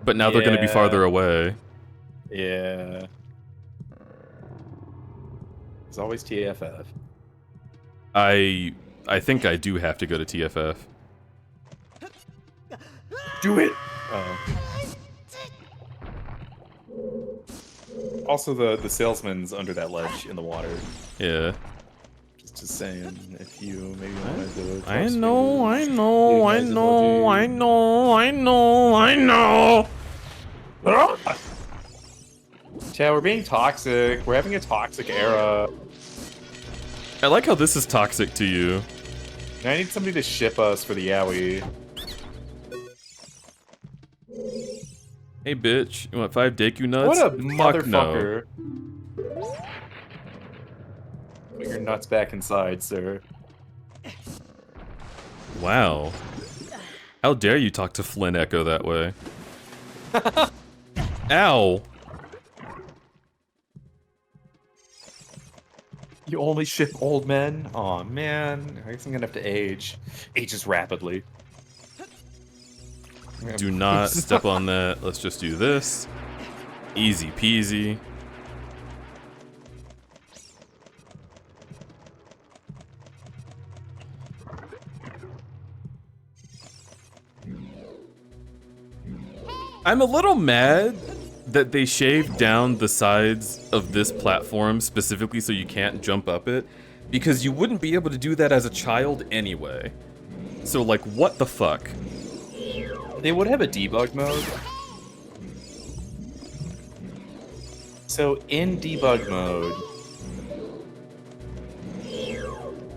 But now they're going to be farther away. Yeah. It's always TFF. I think I do have to go to TFF. Do it! Also, the salesman's under that ledge in the water. Yeah. Just saying, if you maybe wanted to... I know. Chad, we're being toxic. We're having a toxic era. I like how this is toxic to you. I need somebody to ship us for the Yowie. Hey, bitch, you want 5 Deku nuts? What a Fuck motherfucker. Put your nuts back inside, sir. No. Wow. How dare you talk to Flynn Echo that way? Ow. You only ship old men? Aw, man. I guess I'm gonna have to age. Ages rapidly. Do not step on that. Let's just do this. Easy peasy. I'm a little mad that they shaved down the sides of this platform specifically so you can't jump up it, because you wouldn't be able to do that as a child anyway. So, like, what the fuck? They would have a debug mode. So in debug mode,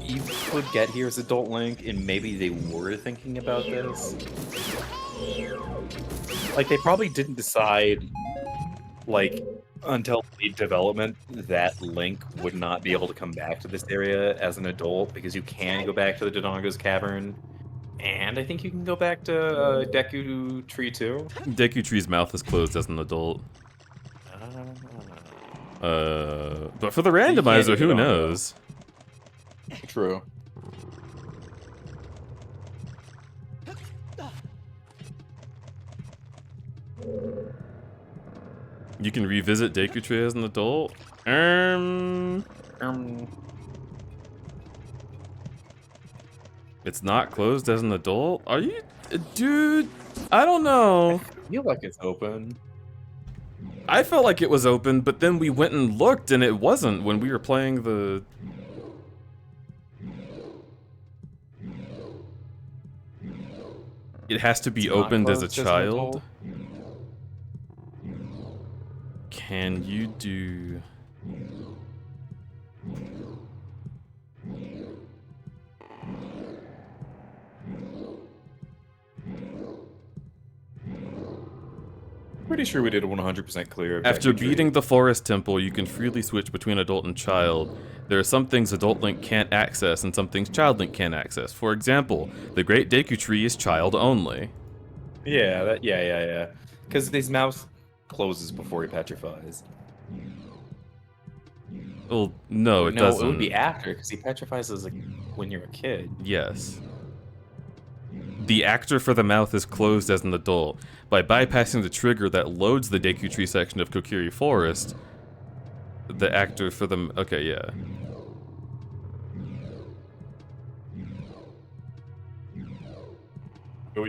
you could get here as Adult Link, and maybe they were thinking about this. Like, they probably didn't decide, like, until late development that Link would not be able to come back to this area as an adult, because you can go back to the Dodongo's Cavern. And I think you can go back to Deku Tree too. Deku Tree's mouth is closed as an adult. But for the randomizer, who knows? True. You can revisit Deku Tree as an adult? It's not closed as an adult? Are you... Dude, I don't know. I feel like it's open. I felt like it was open, but then we went and looked and it wasn't when we were playing the... It has to be opened as a child. Can you do... Pretty sure we did 100% clear. After beating the forest temple, you can freely switch between adult and child. There are some things Adult Link can't access and some things Child Link can't access. For example, the Great Deku Tree is child only. Yeah, yeah. Because his mouth closes before he petrifies. Well, no, it no, doesn't. it would be after, because he petrifies as when you're a kid. Yes. The actor for the mouth is closed as an adult. By bypassing the trigger that loads the Deku Tree section of Kokiri Forest, the actor for the... Okay, yeah.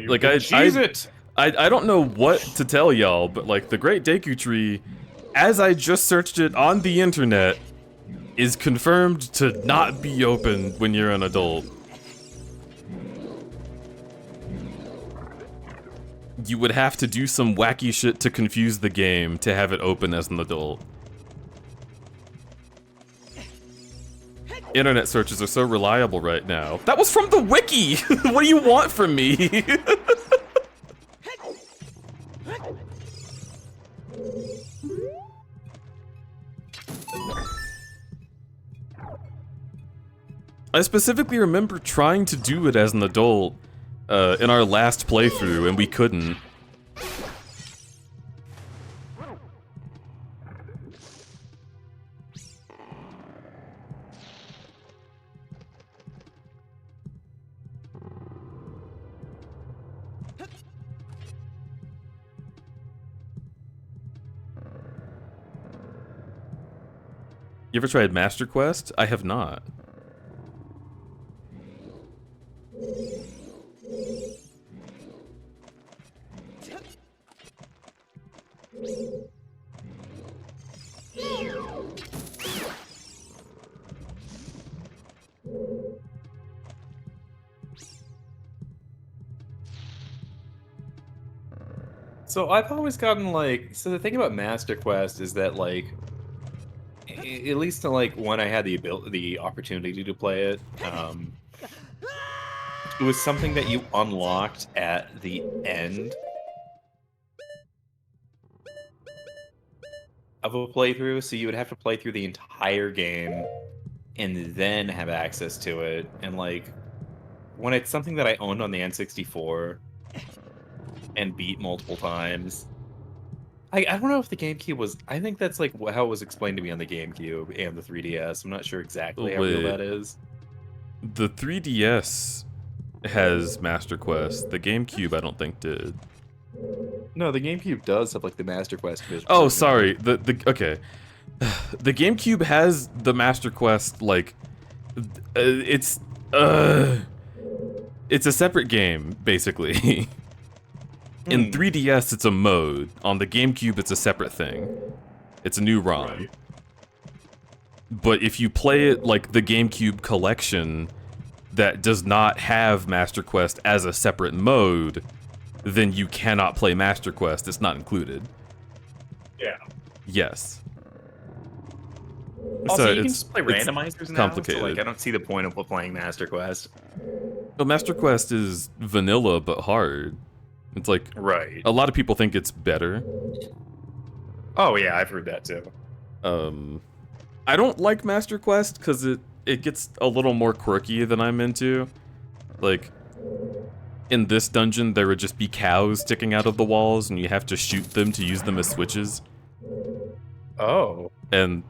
Like, I don't know what to tell y'all, but, like, the Great Deku Tree, as I just searched it on the internet, is confirmed to not be open when you're an adult. You would have to do some wacky shit to confuse the game to have it open as an adult. Internet searches are so reliable right now. That was from the wiki! What do you want from me? I specifically remember trying to do it as an adult in our last playthrough, and we couldn't. You ever tried Master Quest? I have not. So I've always gotten like, so the thing about Master Quest is that like, at least to like when I had the opportunity to play it, it was something that you unlocked at the end of a playthrough. So you would have to play through the entire game and then have access to it. And like, when it's something that I owned on the N64 and beat multiple times. I don't know if the GameCube was... I think that's like how it was explained to me on the GameCube and the 3DS. I'm not sure exactly how real that is. The 3DS has Master Quest. The GameCube I don't think did. No, the GameCube does have like the Master Quest. Oh, sorry. Okay. The GameCube has the Master Quest, like... it's a separate game, basically. In 3DS, it's a mode. On the GameCube, it's a separate thing. It's a new ROM. Right. But if you play it like the GameCube collection that does not have Master Quest as a separate mode, then you cannot play Master Quest. It's not included. Yeah. Yes. Also, so you can just play randomizers now. Complicated. So, like, I don't see the point of playing Master Quest. Well, Master Quest is vanilla but hard. It's like, right. A lot of people think it's better. Oh yeah, I've heard that too. I don't like Master Quest because it gets a little more quirky than I'm into. Like, in this dungeon, there would just be cows sticking out of the walls, and you have to shoot them to use them as switches. Oh. And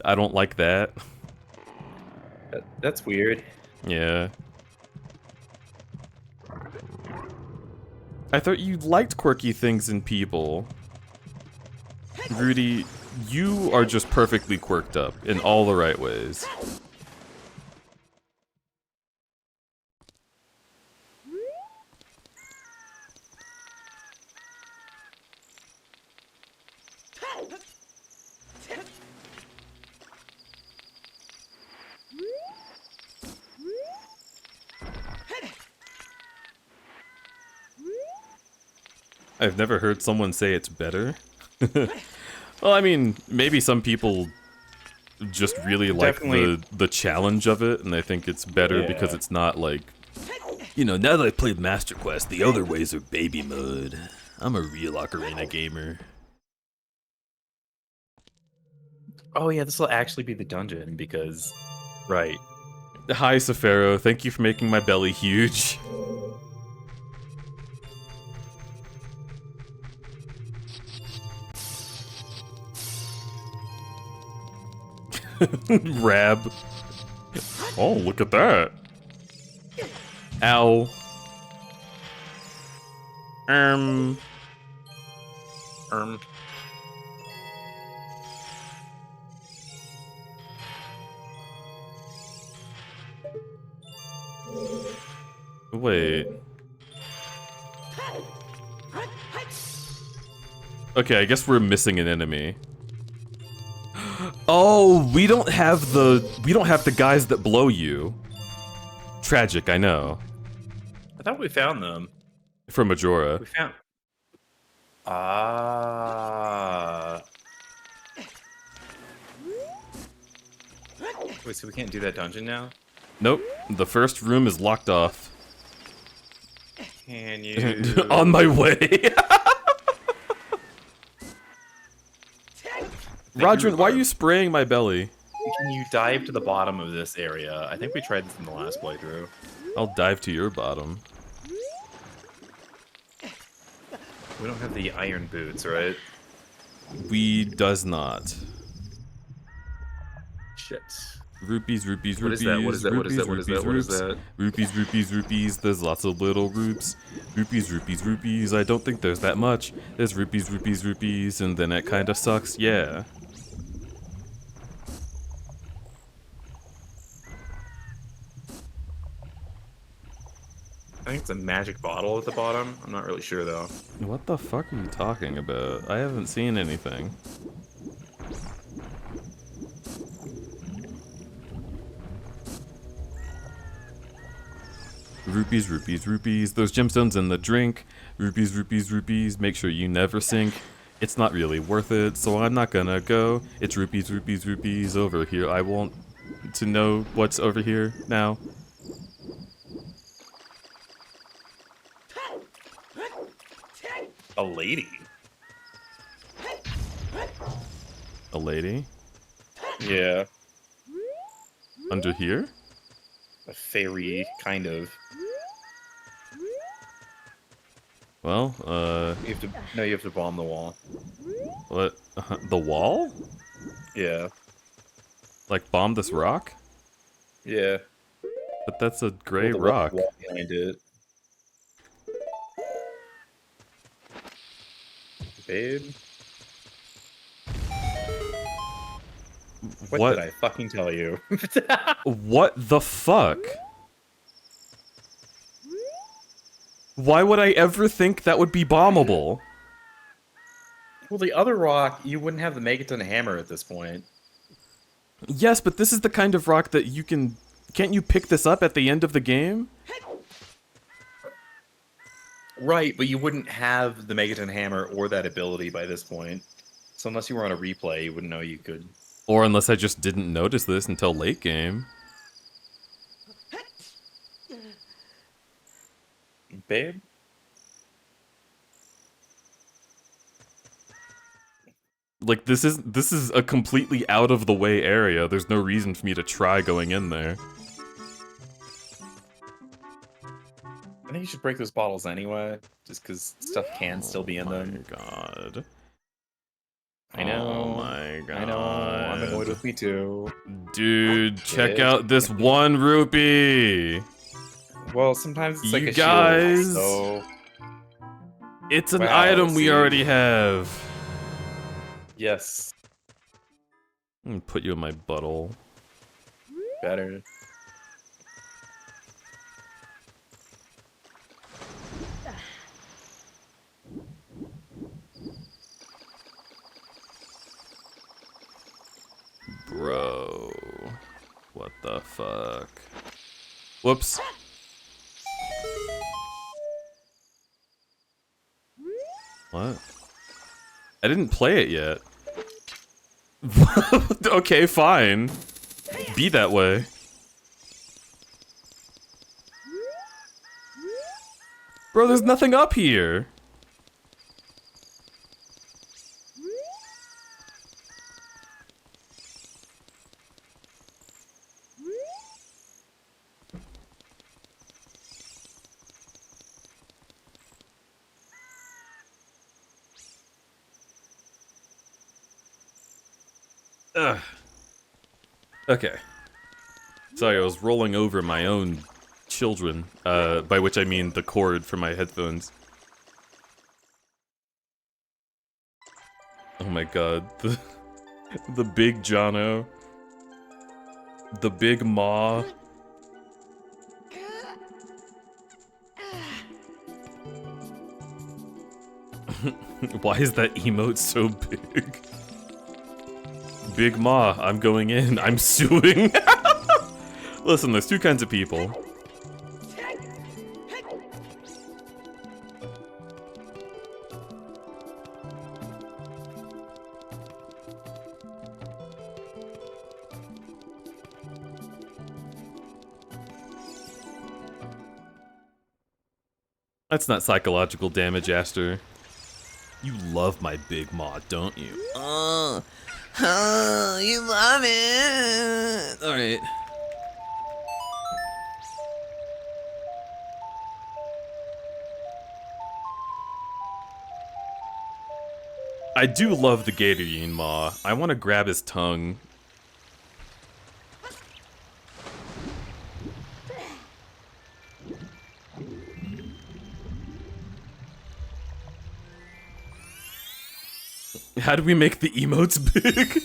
I don't like that. That's weird. Yeah. I thought you liked quirky things in people. Rudy, you are just perfectly quirked up in all the right ways. I've never heard someone say it's better. Well, I mean, maybe some people just really like the challenge of it, and they think it's better because it's not like, you know, now that I played Master Quest, the other ways are baby mode. I'm a real Ocarina gamer. Oh yeah, this will actually be the dungeon because... Right. Hi, Safaro. Thank you for making my belly huge. Rab. Oh, look at that. Ow. Wait. Okay, I guess we're missing an enemy. Oh, we don't have the guys that blow you. Tragic, I know. I thought we found them. From Majora. We found... Ah. Wait, so we can't do that dungeon now? Nope. The first room is locked off. Can you... On my way. Roger, why are you spraying my belly? Can you dive to the bottom of this area? I think we tried this in the last playthrough. I'll dive to your bottom. We don't have the iron boots, right? We does not. Shit. Rupees, rupees, What is rupees. that? What is that? What is that? What is that? What is that? Rupees, rupees, rupees. There's lots of little roops. Rupees, rupees, rupees. I don't think there's that much. There's rupees, rupees, rupees, and then it kind of sucks. Yeah. I think it's a magic bottle at the bottom. I'm not really sure though. What the fuck are you talking about? I haven't seen anything. Rupees, rupees, rupees. Those gemstones in the drink. Rupees, rupees, rupees. Make sure you never sink. It's not really worth it, so I'm not gonna go. It's rupees, rupees, rupees over here. I want to know what's over here now. A lady. A lady? Yeah. Under here? A fairy, kind of. Well, You have to. No, you have to bomb the wall. what? The wall? Yeah. Like bomb this rock? Yeah. But that's a gray The rock. wall behind it. Babe. What did I fucking tell you? What the fuck? Why would I ever think that would be bombable? Well, the other rock, you wouldn't have the Megaton hammer at this point. Yes, but this is the kind of rock that you can... Can't you pick this up at the end of the game? Right, but you wouldn't have the Megaton hammer or that ability by this point. So unless you were on a replay, you wouldn't know you could. Or unless I just didn't notice this until late game. Babe? Like, this is a completely out of the way area. There's no reason for me to try going in there. I think you should break those bottles anyway, just because stuff can still be in them. Oh my god. I know. Oh my god. I know. I'm annoyed with me too. Dude, check Yeah. out this 1 rupee! Well, sometimes it's like You a guys- shield, so... It's an Wow, item we see. already have. Yes, I'm gonna put you in my butthole. better. Bro. What the fuck? Whoops. What? I didn't play it yet. Okay, fine. Be that way. Bro, there's nothing up here. Ugh. Okay. Sorry, I was rolling over my own children, by which I mean the cord for my headphones. Oh my god, the big Jono. The big maw. Why is that emote so big? Big Ma, I'm going in. I'm suing. Listen, there's two kinds of people. That's not psychological damage, Aster. You love my Big Ma, don't you? Oh, you love it. All right. I do love the Gatorine Ma. I want to grab his tongue. How do we make the emotes big?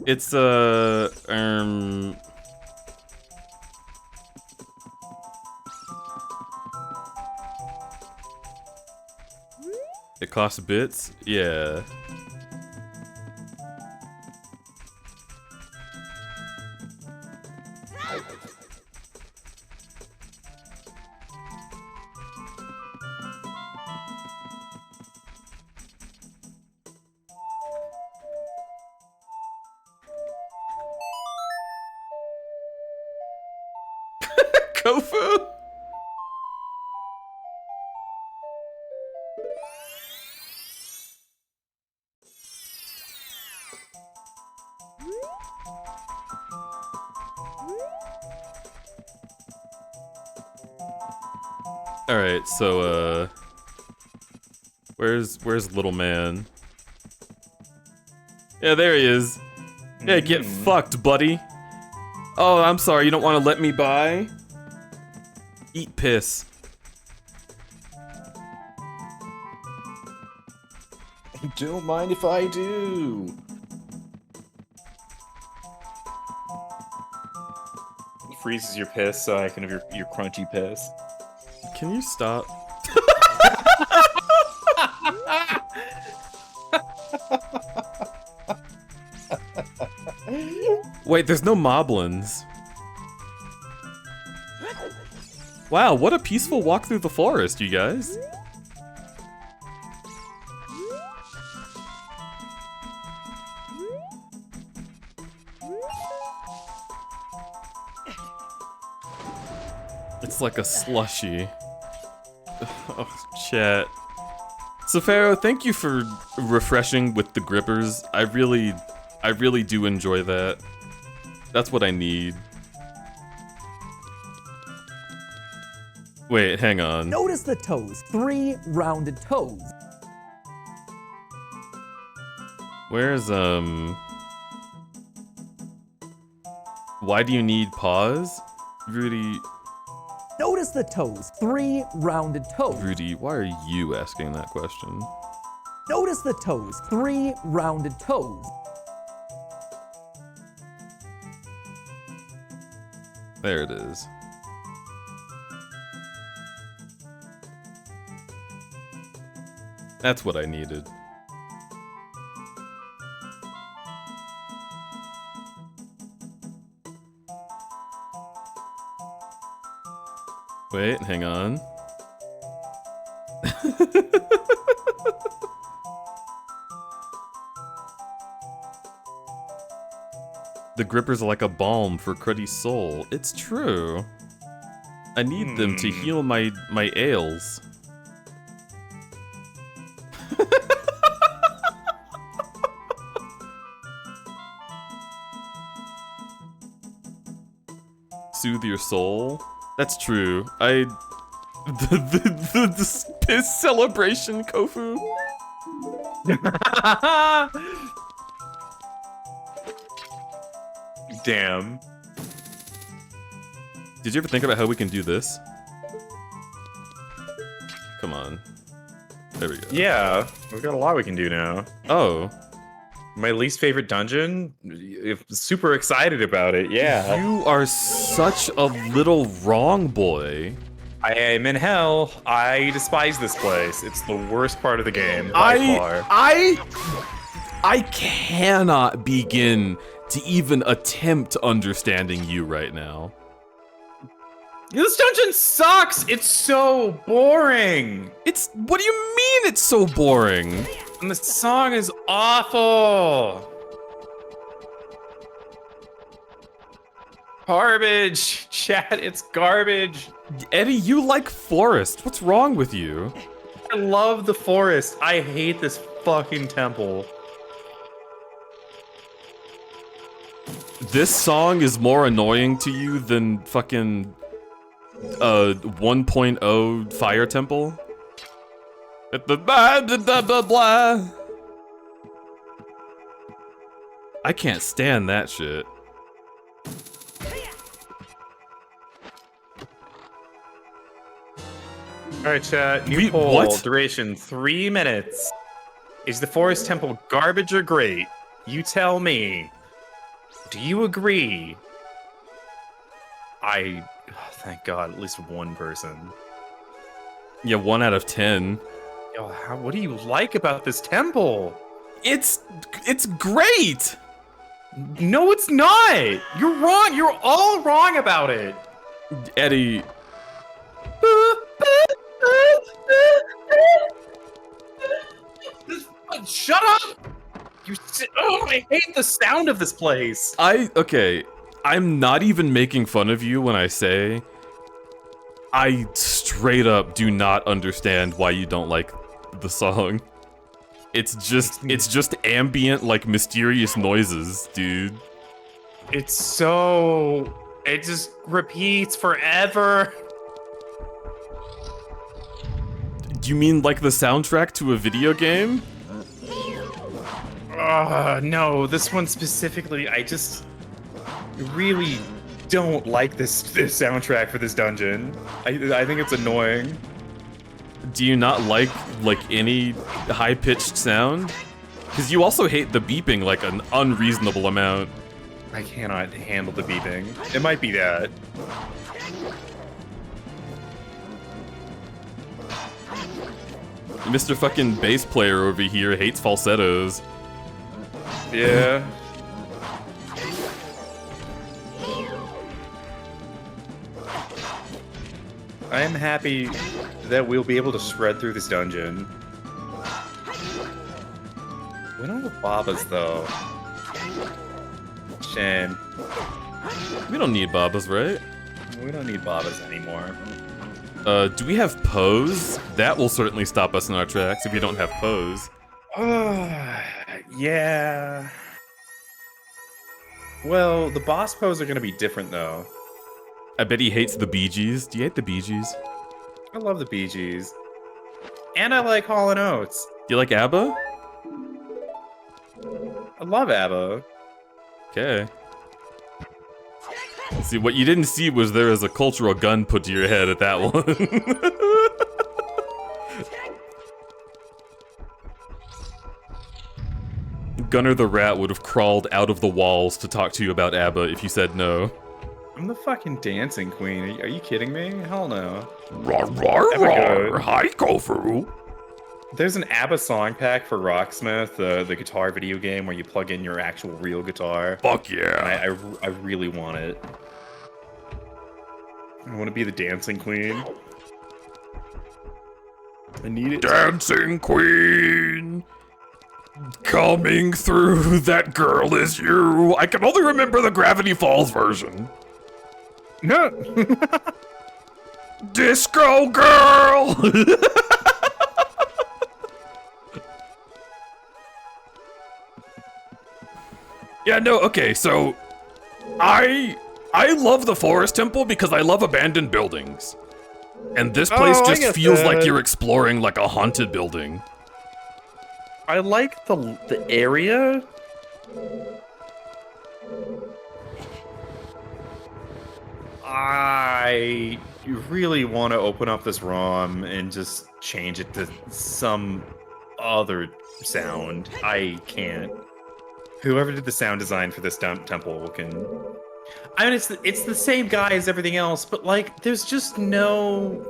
It's It costs bits? Yeah. Kofu? Alright, so, where's little man? Yeah, there he is. Yeah, get fucked, buddy. Oh, I'm sorry, you don't want to let me by? Eat piss. Don't mind if I do. Freezes your piss so I can have your crunchy piss. Can you stop? Wait, there's no moblins. Wow, what a peaceful walk through the forest, you guys. It's like a slushy. Oh, chat. So Pharaoh, thank you for refreshing with the grippers. I really do enjoy that. That's what I need. Wait, hang on. Notice the toes. 3 rounded toes. Where's, why do you need paws? Rudy, Notice the toes. 3 rounded toes. Rudy, why are you asking that question? Notice the toes. 3 rounded toes. There it is. That's what I needed. Wait, hang on. The grippers are like a balm for Cruddy's soul. It's true. I need them to heal my ails. Soothe your soul. That's true. The piss celebration, Kofu. Damn. Did you ever think about how we can do this? Come on. There we go. Yeah, we've got a lot we can do now. Oh. My least favorite dungeon? Super excited about it, yeah. You are such a little wrong boy. I am in hell. I despise this place. It's the worst part of the game by far. I cannot begin to even attempt understanding you right now. This dungeon sucks! It's so boring! What do you mean it's so boring? And the song is awful! Garbage! Chat, it's garbage! Eddie, you like forest. What's wrong with you? I love the forest. I hate this fucking temple. This song is more annoying to you than fucking 1.0 Fire Temple? I can't stand that shit. Alright, chat. New poll. What? Duration 3 minutes. Is the Forest Temple garbage or great? You tell me. Do you agree? Thank God, at least one person. Yeah, 1 out of 10. what do you like about this temple? It's great. No, it's not. You're wrong. You're all wrong about it. Eddie, Shut up. I hate the sound of this place. okay, I'm not even making fun of you when I say I straight up do not understand why you don't like the song. It's just ambient, like, mysterious noises, dude. It just repeats forever. Do you mean like the soundtrack to a video game? No, this one specifically, I just really don't like this soundtrack for this dungeon. I think it's annoying. Do you not like any high-pitched sound? Because you also hate the beeping like an unreasonable amount. I cannot handle the beeping. It might be that. Mr. fucking bass player over here hates falsettos. Yeah. I am happy that we'll be able to spread through this dungeon. We don't have Babas, though. Shame. We don't need Babas, right? We don't need Babas anymore. Do we have pose? That will certainly stop us in our tracks if we don't have pose. Yeah. Well, the boss pose are gonna be different, though. I bet he hates the Bee Gees. Do you hate the Bee Gees? I love the Bee Gees. And I like Hall & Oates. Do you like ABBA? I love ABBA. Okay. See, what you didn't see was there was a cultural gun put to your head at that one. Gunnar the Rat would have crawled out of the walls to talk to you about ABBA if you said no. I'm the fucking dancing queen. Are you kidding me? Hell no. Rawr, rawr, rawr. Hi, Kofu. There's an ABBA song pack for Rocksmith, the guitar video game where you plug in your actual real guitar. Fuck yeah. I really want it. I want to be the dancing queen. I need it. Dancing queen. Coming through, that girl is you. I can only remember the Gravity Falls version. No. Disco girl. Yeah, no, okay, so I love the Forest Temple because I love abandoned buildings. And this place just feels like you're exploring like a haunted building. I like the area. I really want to open up this ROM and just change it to some other sound. I can't. Whoever did the sound design for this temple can... I mean, it's the same guy as everything else, but, like, there's just no...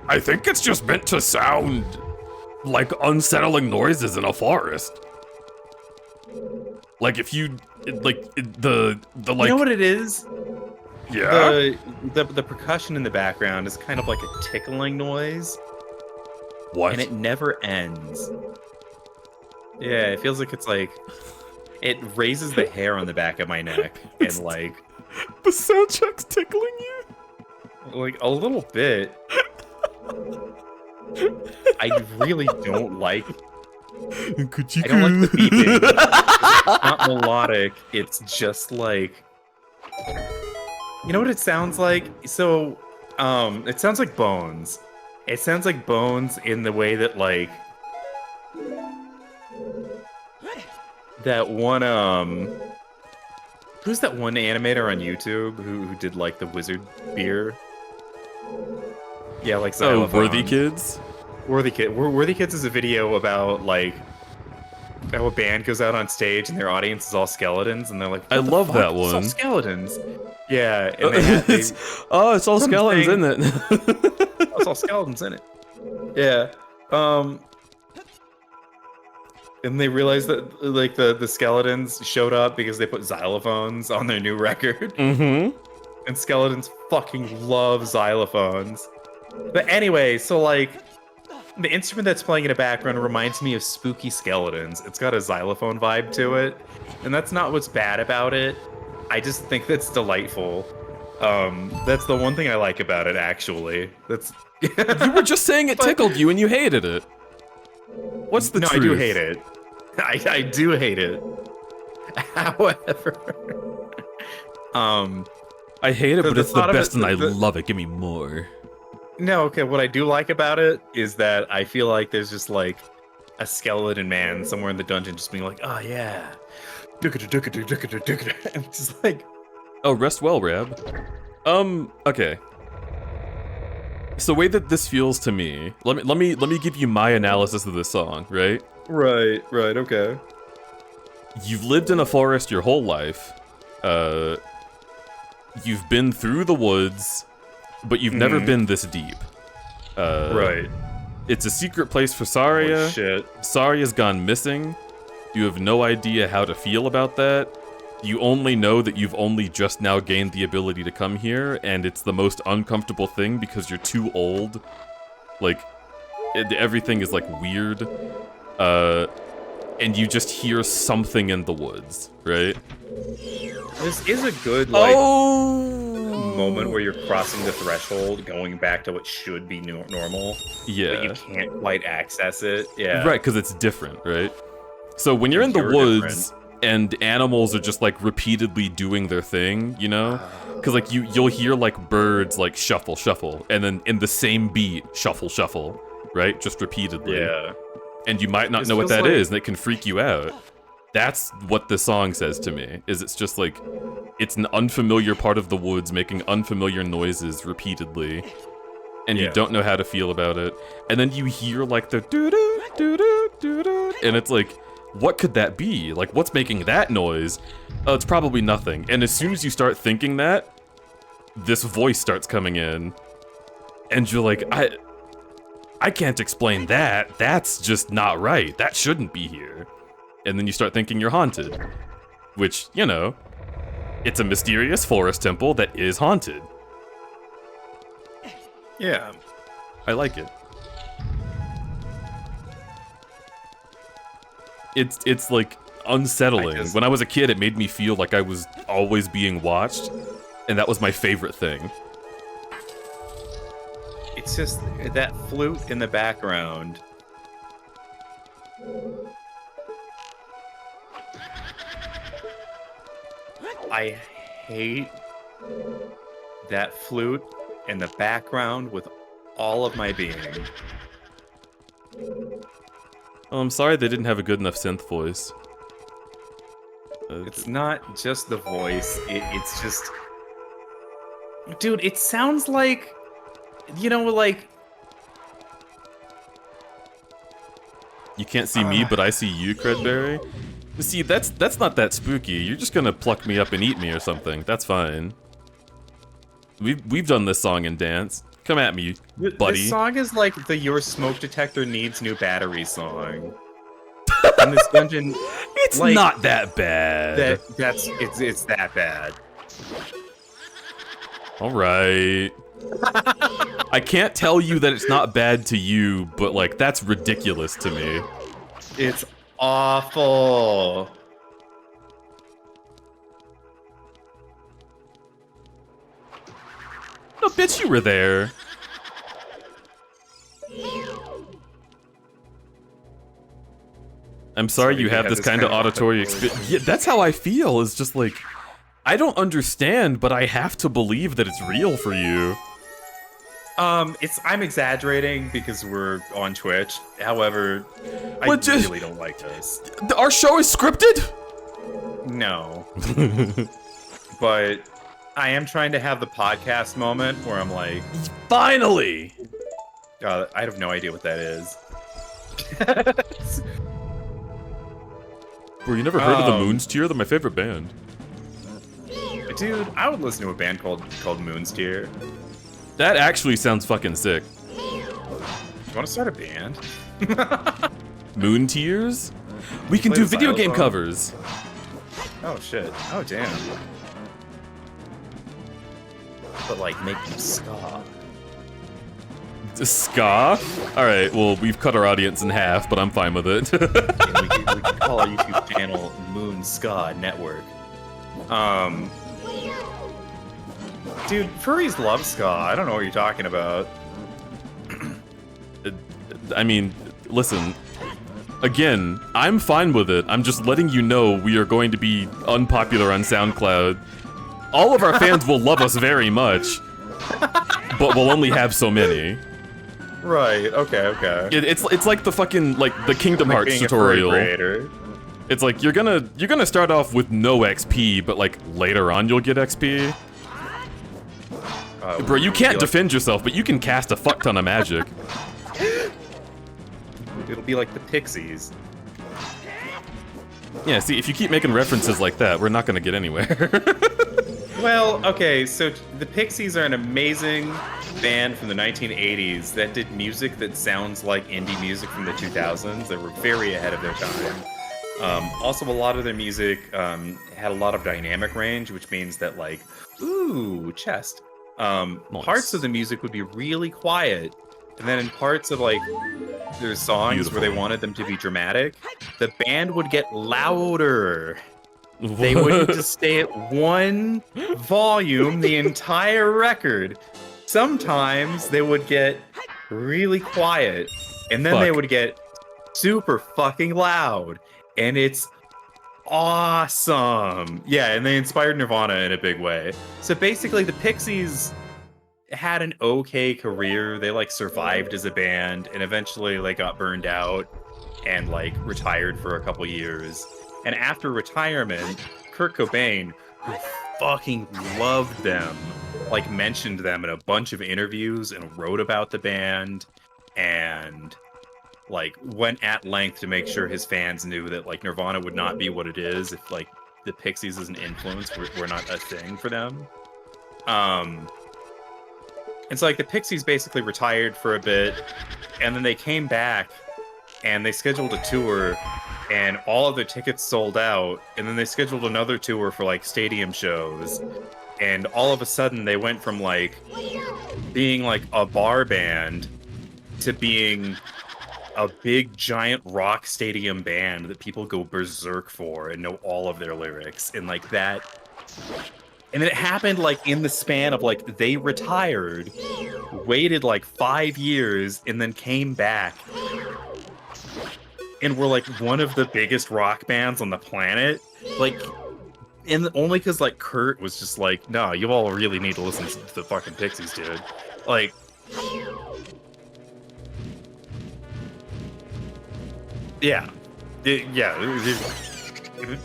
I think it's just meant to sound like unsettling noises in a forest. Like if you like the like. You know what it is? Yeah. The percussion in the background is kind of like a tickling noise. What? And it never ends. Yeah, it feels like it's like it raises the hair on the back of my neck and like the soundtrack's tickling you? Like a little bit. I really don't like I don't like the beeping. It's not melodic. It's just like, you know what it sounds like? So, it sounds like Bones. It sounds like Bones in the way that like that one who's that one animator on YouTube who did like the wizard beer? Yeah, like Xylophone. Worthy Kids? Worthy Kids is a video about like how a band goes out on stage and their audience is all skeletons and they're like, I love that It's all one. skeletons. Yeah, and it's all skeletons, something- isn't it? it's all skeletons in it. Yeah. And they realized that like the skeletons showed up because they put xylophones on their new record. Mm-hmm. And skeletons fucking love xylophones. But anyway, so like the instrument that's playing in the background reminds me of Spooky Skeletons. It's got a xylophone vibe to it. And that's not what's bad about it. I just think that's delightful. That's the one thing I like about it, actually. That's You were just saying it tickled you and you hated it. What's the truth? I do hate it. I do hate it. However, I hate it, but it's the thought of best, it- and I the- love it. Give me more. no, okay. What I do like about it is that I feel like there's just like a skeleton man somewhere in the dungeon, just being like, "Oh yeah, I'm just like, Oh, rest well, Rab. Okay. So the way that this feels to me, let me give you my analysis of this song, right? right, okay, You've lived in a forest your whole life. You've been through the woods, but you've never been this deep. right." It's a secret place for Saria. Oh, shit. Saria's gone missing. You have no idea how to feel about that. You only know that you've only just now gained the ability to come here, and it's the most uncomfortable thing because you're too old. Like, everything is, like, weird. And you just hear something in the woods, right? This is a good like Oh! moment where you're crossing the threshold, going back to what should be normal. Yeah. But you can't quite access it. Yeah. Right, because it's different, right? So when you're in the You're woods and animals are just like repeatedly doing their thing, you know? Because like you'll hear like birds like shuffle, shuffle, and then in the same beat, shuffle, shuffle, right? Just repeatedly. Yeah. And you might not This know what feels that is, like- and it can freak you out. That's what the song says to me, is it's just like, it's an unfamiliar part of the woods making unfamiliar noises repeatedly, and you Yeah. don't know how to feel about it. And then you hear like the doo-doo, doo-doo, doo-doo, and it's like, what could that be? Like, what's making that noise? Oh, it's probably nothing. And as soon as you start thinking that, this voice starts coming in, and you're like, I can't explain that. That's just not right. That shouldn't be here. And then you start thinking you're haunted. Which, you know, it's a mysterious forest temple that is haunted. Yeah. I like it. It's like unsettling. When I was a kid, it made me feel like I was always being watched, and that was my favorite thing. It's just that flute in the background. I hate that flute in the background with all of my being. Oh, I'm sorry they didn't have a good enough synth voice. It's not just the voice, it's just... Dude, it sounds like... You know, like... You can't see me, but I see you, crudberry. See, that's not that spooky. You're just gonna pluck me up and eat me or something. That's fine. We've done this song and dance. Come at me, buddy. This song is like the Your Smoke Detector Needs New Battery song. In this dungeon... It's like, not that bad. It's that bad. All right. I can't tell you that it's not bad to you, but like that's ridiculous to me. It's awful. No, bitch, you were there. I'm sorry you have this kind of auditory experience. Yeah, that's how I feel. Is just like, I don't understand, but I have to believe that it's real for you. I'm exaggerating because we're on Twitch. However, I What, just- really don't like this. Our show is scripted? No. But I am trying to have the podcast moment where I'm like, Finally! I have no idea what that is. Bro, you never heard of the Moons Tier? They're my favorite band. Dude, I would listen to a band called Moonsteer. That actually sounds fucking sick. You want to start a band? Moon Tears? We can play do the video game xylophone? covers. Oh shit. Oh damn. But like make them ska. Ska? Alright, well, we've cut our audience in half, but I'm fine with it. And we could call our YouTube channel Moon Ska Network. Dude, furries love ska. I don't know what you're talking about. I mean, listen. Again, I'm fine with it. I'm just letting you know we are going to be unpopular on SoundCloud. All of our fans will love us very much, but we'll only have so many. Right. Okay. It's like the fucking the Kingdom Like Hearts being a furry tutorial. creator. It's like you're gonna start off with no XP, but like later on you'll get XP. Bro, you can't defend yourself, but you can cast a fuck ton of magic. It'll be like the Pixies. Yeah, see, if you keep making references like that, we're not gonna get anywhere. Well, okay, so the Pixies are an amazing band from the 1980s that did music that sounds like indie music from the 2000s. They were very ahead of their time. Also, a lot of their music had a lot of dynamic range, which means that, like, ooh, chest. Nice. Parts of the music would be really quiet, and then in parts of, like, their songs Beautiful. where they wanted them to be dramatic, the band would get louder. They wouldn't just stay at one volume the entire record. Sometimes they would get really quiet, and then they Fuck. would get super fucking loud. And it's awesome. Yeah, and they inspired Nirvana in a big way. So basically, the Pixies had an okay career. They like survived as a band, and eventually like got burned out and like retired for a couple years. And after retirement, Kurt Cobain, who fucking loved them, like mentioned them in a bunch of interviews and wrote about the band and like went at length to make sure his fans knew that like Nirvana would not be what it is if like the Pixies as an influence were not a thing for them. And so like the Pixies basically retired for a bit, and then they came back and they scheduled a tour, and all of their tickets sold out, and then they scheduled another tour for like stadium shows, and all of a sudden they went from like being like a bar band to being a big giant rock stadium band that people go berserk for and know all of their lyrics, and like that. And it happened like in the span of like they retired, waited like 5 years, and then came back and were like one of the biggest rock bands on the planet. Like, and only because like Kurt was just like, no, you all really need to listen to the fucking Pixies, dude. Like, yeah,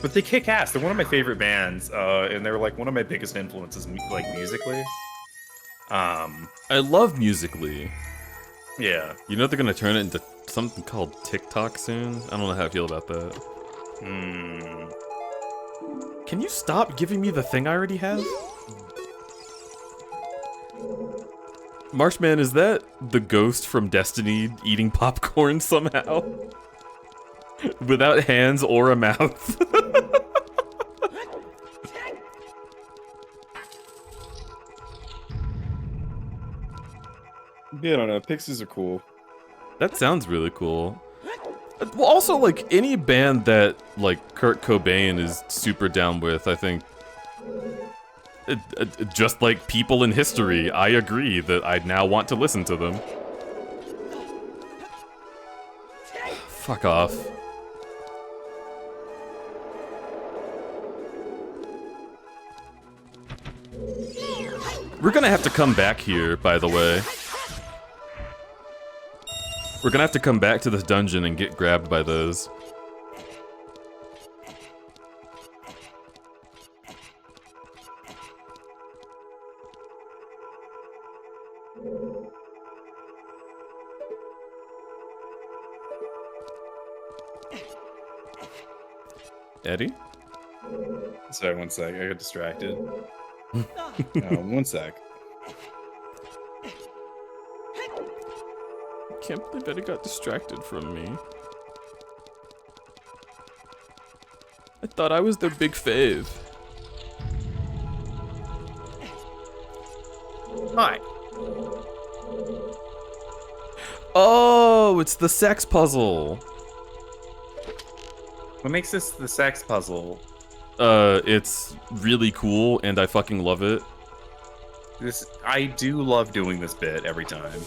but they kick ass. They're one of my favorite bands, and they're like one of my biggest influences, like musically. I love Musically. Yeah. You know they're gonna turn it into something called TikTok soon? I don't know how I feel about that. Can you stop giving me the thing I already have? Marshman, is that the ghost from Destiny eating popcorn somehow? Without hands or a mouth? Yeah, I don't know. Pixies are cool. That sounds really cool. Well, also, like, any band that, like, Kurt Cobain is super down with, I think... just like people in history, I agree that I now want to listen to them. Fuck off. We're gonna have to come back here, by the way. We're gonna have to come back to this dungeon and get grabbed by those. Eddie? Sorry, one sec. I got distracted. One sec. Can't believe that it got distracted from me. I thought I was their big fave. Hi. Oh, it's the sex puzzle. What makes this the sex puzzle? It's really cool, and I fucking love it. I do love doing this bit every time.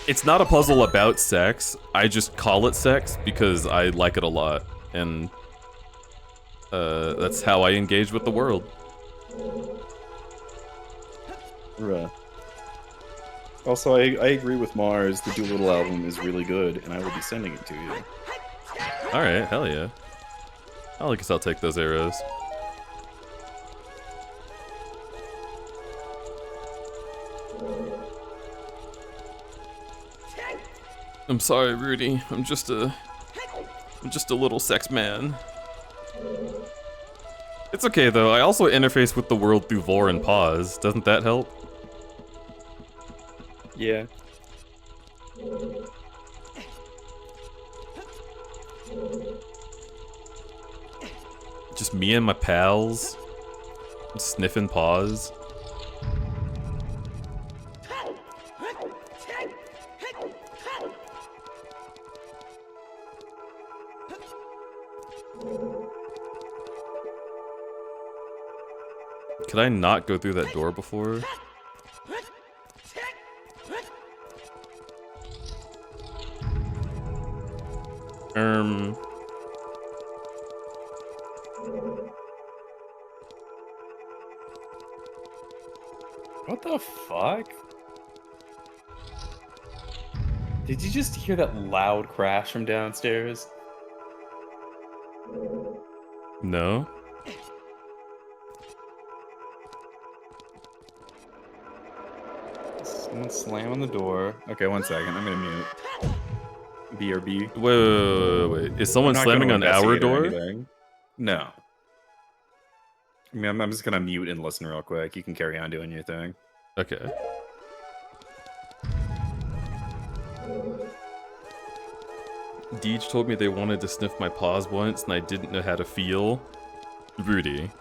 It's not a puzzle about sex. I just call it sex because I like it a lot, and that's how I engage with the world. Bruh. Also, I agree with Mars. The Doolittle album is really good, and I will be sending it to you. All right, hell yeah. I guess I'll take those arrows. I'm sorry, Rudy. I'm just a little sex man. It's okay though. I also interface with the world through vor and pause. Doesn't that help? Yeah. Just me and my pals sniffing paws. Could I not go through that door before? What the fuck? Did you just hear that loud crash from downstairs? No. Someone slam on the door. Okay, one second. I'm gonna mute. BRB. Wait. Is someone I'm not slamming gonna on our investigate or door? anything. No. I mean, I'm just gonna mute and listen real quick. You can carry on doing your thing. Okay. Deej told me they wanted to sniff my paws once and I didn't know how to feel. Rudy.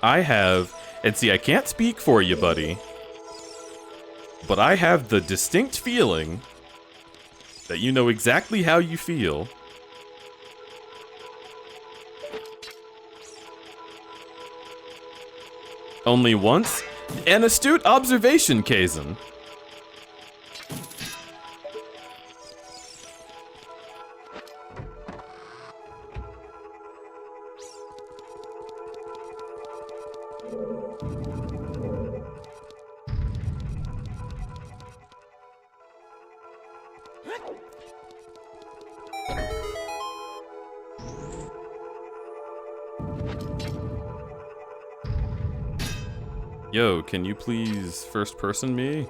I have, and see, I can't speak for you, buddy, but I have the distinct feeling that you know exactly how you feel. Only once? An astute observation, Kazan. Yo, can you please first person me?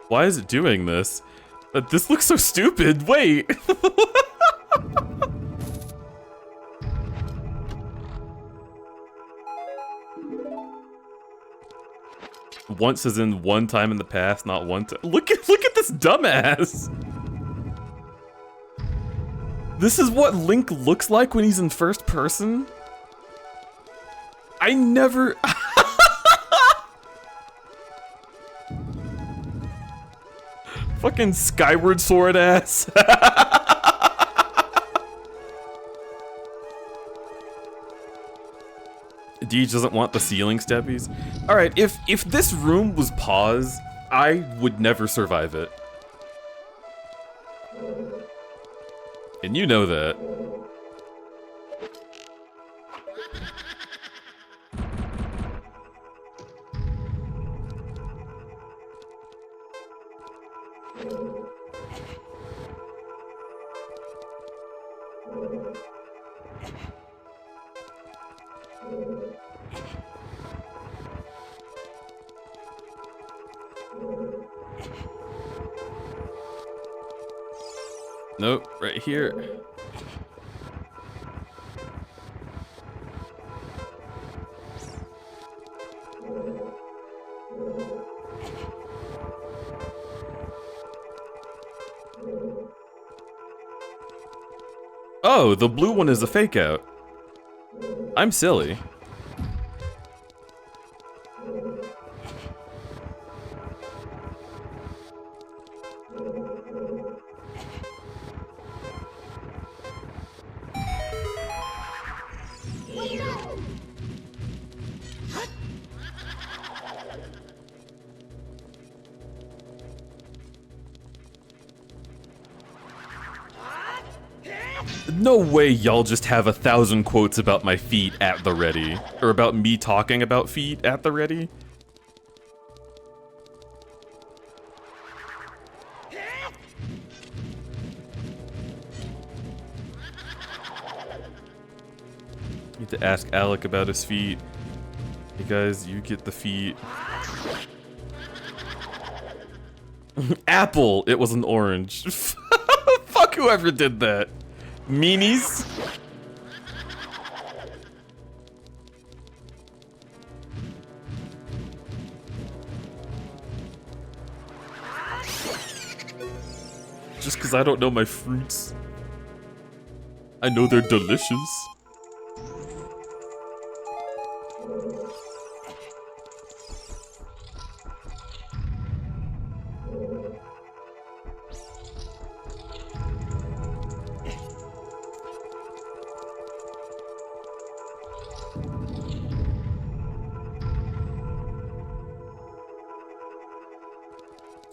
Why is it doing this? This looks so stupid, wait! Once as in one time in the past, not one time. Look at this dumbass! This is what Link looks like when he's in first person? I never... Fucking Skyward Sword ass. Deej doesn't want the ceiling steppies. Alright, if this room was pause, I would never survive it. And you know that. Nope, right here. Oh, the blue one is a fake out. I'm silly. No way y'all just have 1,000 quotes about my feet at the ready. Or about me talking about feet at the ready. Need to ask Alec about his feet. Hey guys, you get the feet. Apple! It was an orange. Fuck whoever did that. Meanies? Just because I don't know my fruits. I know they're delicious.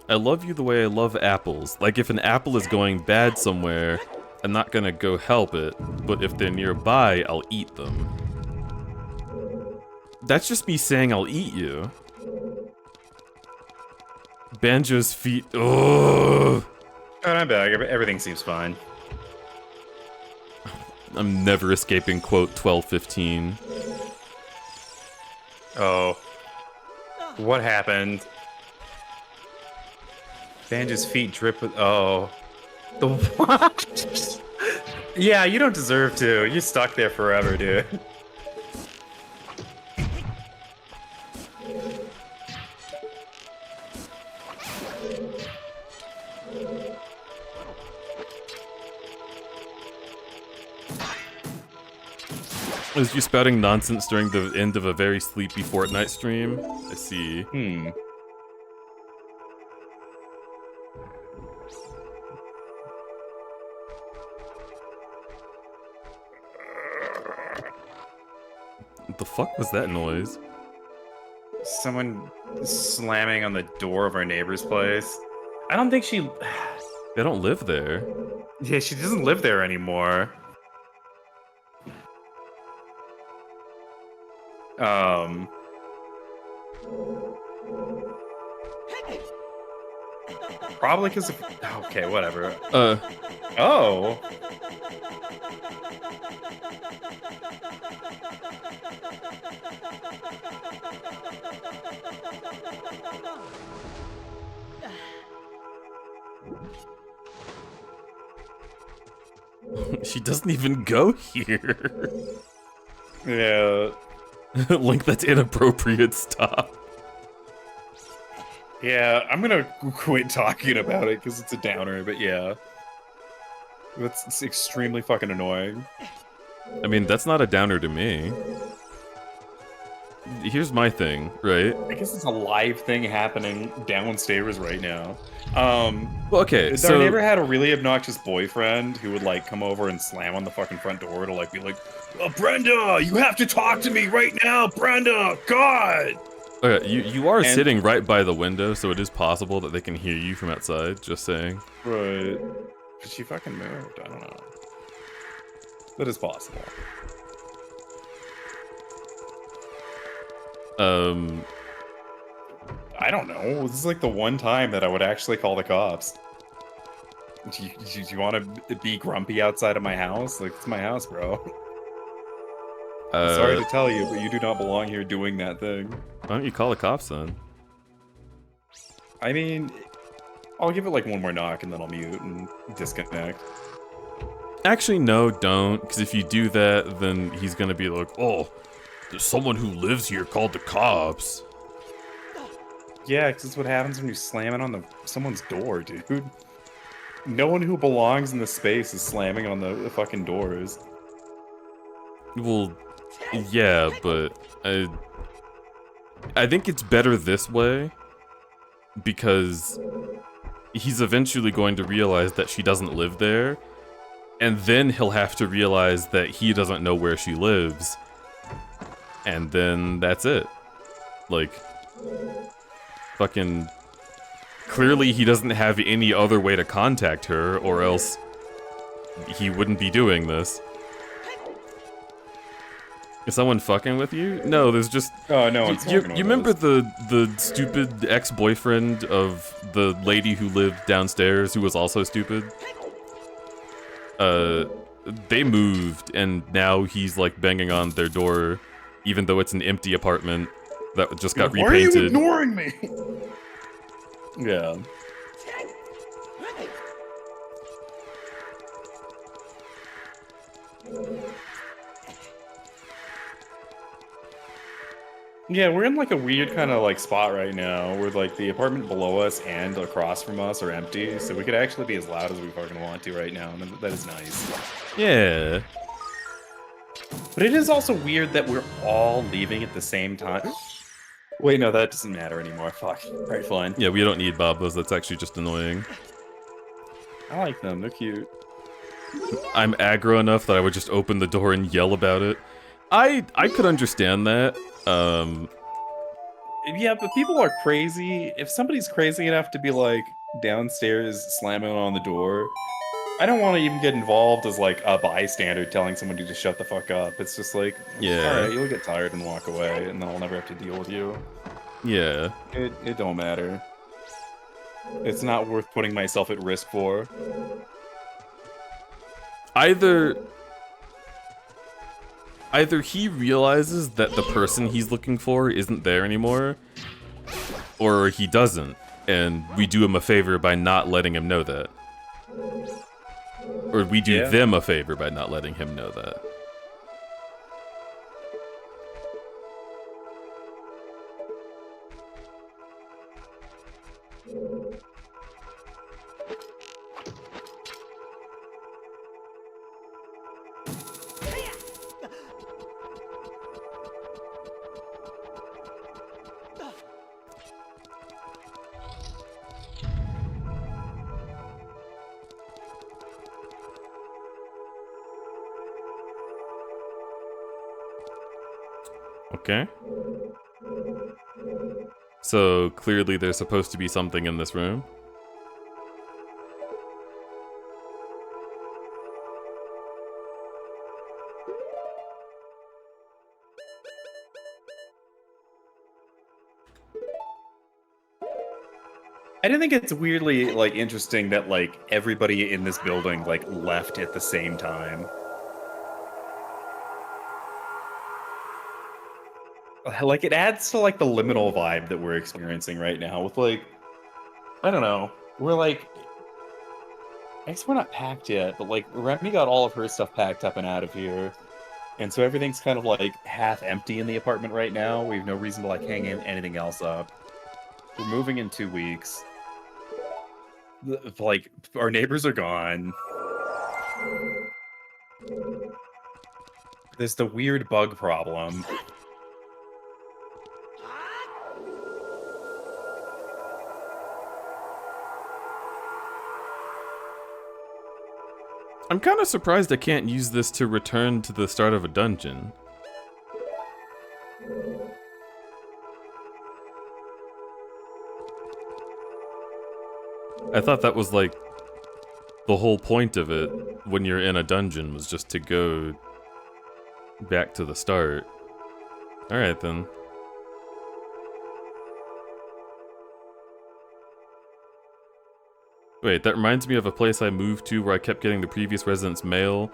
I love you the way I love apples. Like, if an apple is going bad somewhere, I'm not gonna go help it, but if they're nearby, I'll eat them. That's just me saying I'll eat you. Banjo's feet. Ugh. Oh, I'm back. Everything seems fine. I'm never escaping quote 1215. Oh. What happened? Banjo's feet drip with. Oh. The what? Yeah, you don't deserve to. You're stuck there forever, dude. Was you spouting nonsense during the end of a very sleepy Fortnite stream? I see. What the fuck was that noise? Someone slamming on the door of our neighbor's place. I don't think she. They don't live there. Yeah, she doesn't live there anymore. Probably because of. Okay, whatever. Oh. She doesn't even go here. Yeah. Link, that's inappropriate. Stop. Yeah, I'm gonna quit talking about it because it's a downer, but yeah. It's extremely fucking annoying. I mean, that's not a downer to me. Here's my thing, right? I guess it's a live thing happening downstairs right now. Well, okay, our neighbor had a really obnoxious boyfriend who would like come over and slam on the fucking front door to like be like, oh, Brenda, you have to talk to me right now, Brenda, God! Okay, you are sitting right by the window, so it is possible that they can hear you from outside, just saying. Right. But she fucking moved, I don't know. That is possible. I don't know. This is like the one time that I would actually call the cops. Do you want to be grumpy outside of my house? Like, it's my house, bro. Sorry to tell you, but you do not belong here doing that thing. Why don't you call the cops then? I mean, I'll give it like one more knock and then I'll mute and disconnect. Actually, no, don't. Because if you do that, then he's gonna be like, oh, there's someone who lives here called the cops. Yeah, because it's what happens when you slam it on someone's door, dude. No one who belongs in the space is slamming on the fucking doors. Well, yeah, but I think it's better this way because he's eventually going to realize that she doesn't live there, and then he'll have to realize that he doesn't know where she lives, and then that's it. Like, fucking... Clearly he doesn't have any other way to contact her, or else he wouldn't be doing this. Is someone fucking with you? No, there's just... Oh, no one's you fucking with remember us. the stupid ex-boyfriend of the lady who lived downstairs who was also stupid? They moved, and now he's, like, banging on their door, even though it's an empty apartment that just got Why are you repainted. ignoring me? Yeah. Yeah, we're in like a weird kind of like spot right now where like the apartment below us and across from us are empty, so we could actually be as loud as we fucking want to right now, and that is nice. Yeah. But it is also weird that we're all leaving at the same time. Wait, no, that doesn't matter anymore. Fuck. Alright, fine. Yeah, we don't need Babas, that's actually just annoying. I like them, they're cute. I'm aggro enough that I would just open the door and yell about it. I could understand that. Yeah, but people are crazy. If somebody's crazy enough to be like downstairs slamming on the door, I don't want to even get involved as like a bystander telling somebody to shut the fuck up. It's just like, Yeah. alright, you'll get tired and walk away, and then I'll never have to deal with you. Yeah. It don't matter. It's not worth putting myself at risk for. Either he realizes that the person he's looking for isn't there anymore, or he doesn't, and we do him a favor by not letting him know that. Or we do them a favor by not letting him know that. Okay. So, clearly there's supposed to be something in this room. I do think it's weirdly like interesting that like everybody in this building like left at the same time. Like it adds to like the liminal vibe that we're experiencing right now with like, I don't know, we're like, I guess we're not packed yet, but like Remy got all of her stuff packed up and out of here. And so everything's kind of like half empty in the apartment right now. We have no reason to like hang anything else up. We're moving in 2 weeks. Like, our neighbors are gone. There's the weird bug problem. I'm kind of surprised I can't use this to return to the start of a dungeon. I thought that was like the whole point of it when you're in a dungeon was just to go back to the start. Alright then. Wait, that reminds me of a place I moved to where I kept getting the previous resident's mail,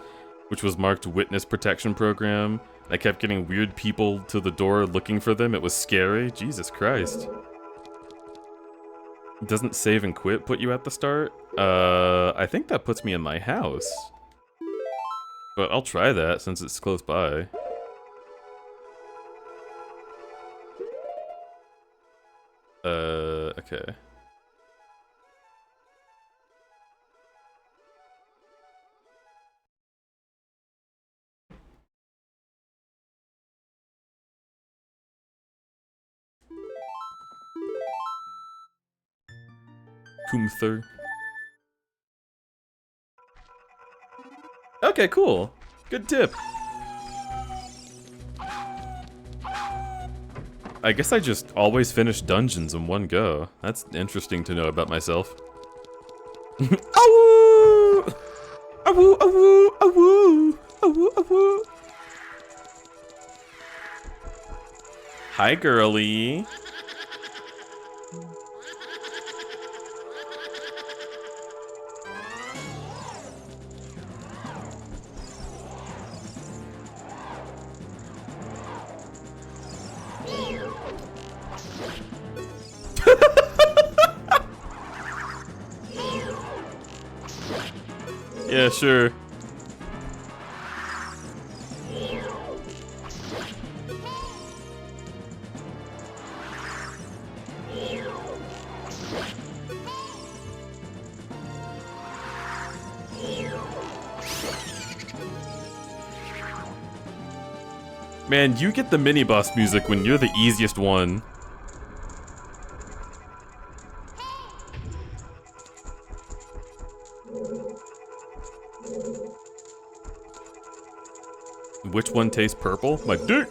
which was marked Witness Protection Program. I kept getting weird people to the door looking for them. It was scary. Jesus Christ. Doesn't save and quit put you at the start? I think that puts me in my house. But I'll try that since it's close by. Okay. Kumther. Okay, cool. Good tip. I guess I just always finish dungeons in one go. That's interesting to know about myself. Awoo! Awoo, awoo, awoo! Awoo, awoo! Hi, girly. Yeah, sure. Man, you get the mini boss music when you're the easiest one. Which one tastes purple? My dick!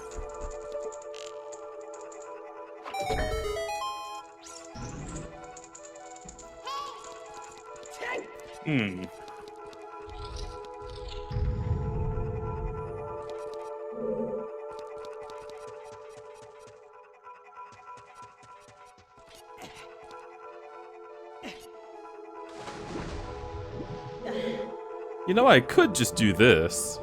Hmm. You know, I could just do this.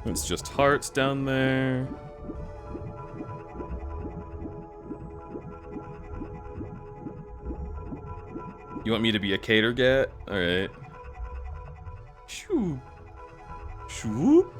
It's just hearts down there. You want me to be a cater gat? Alright. Shoo. Shoo.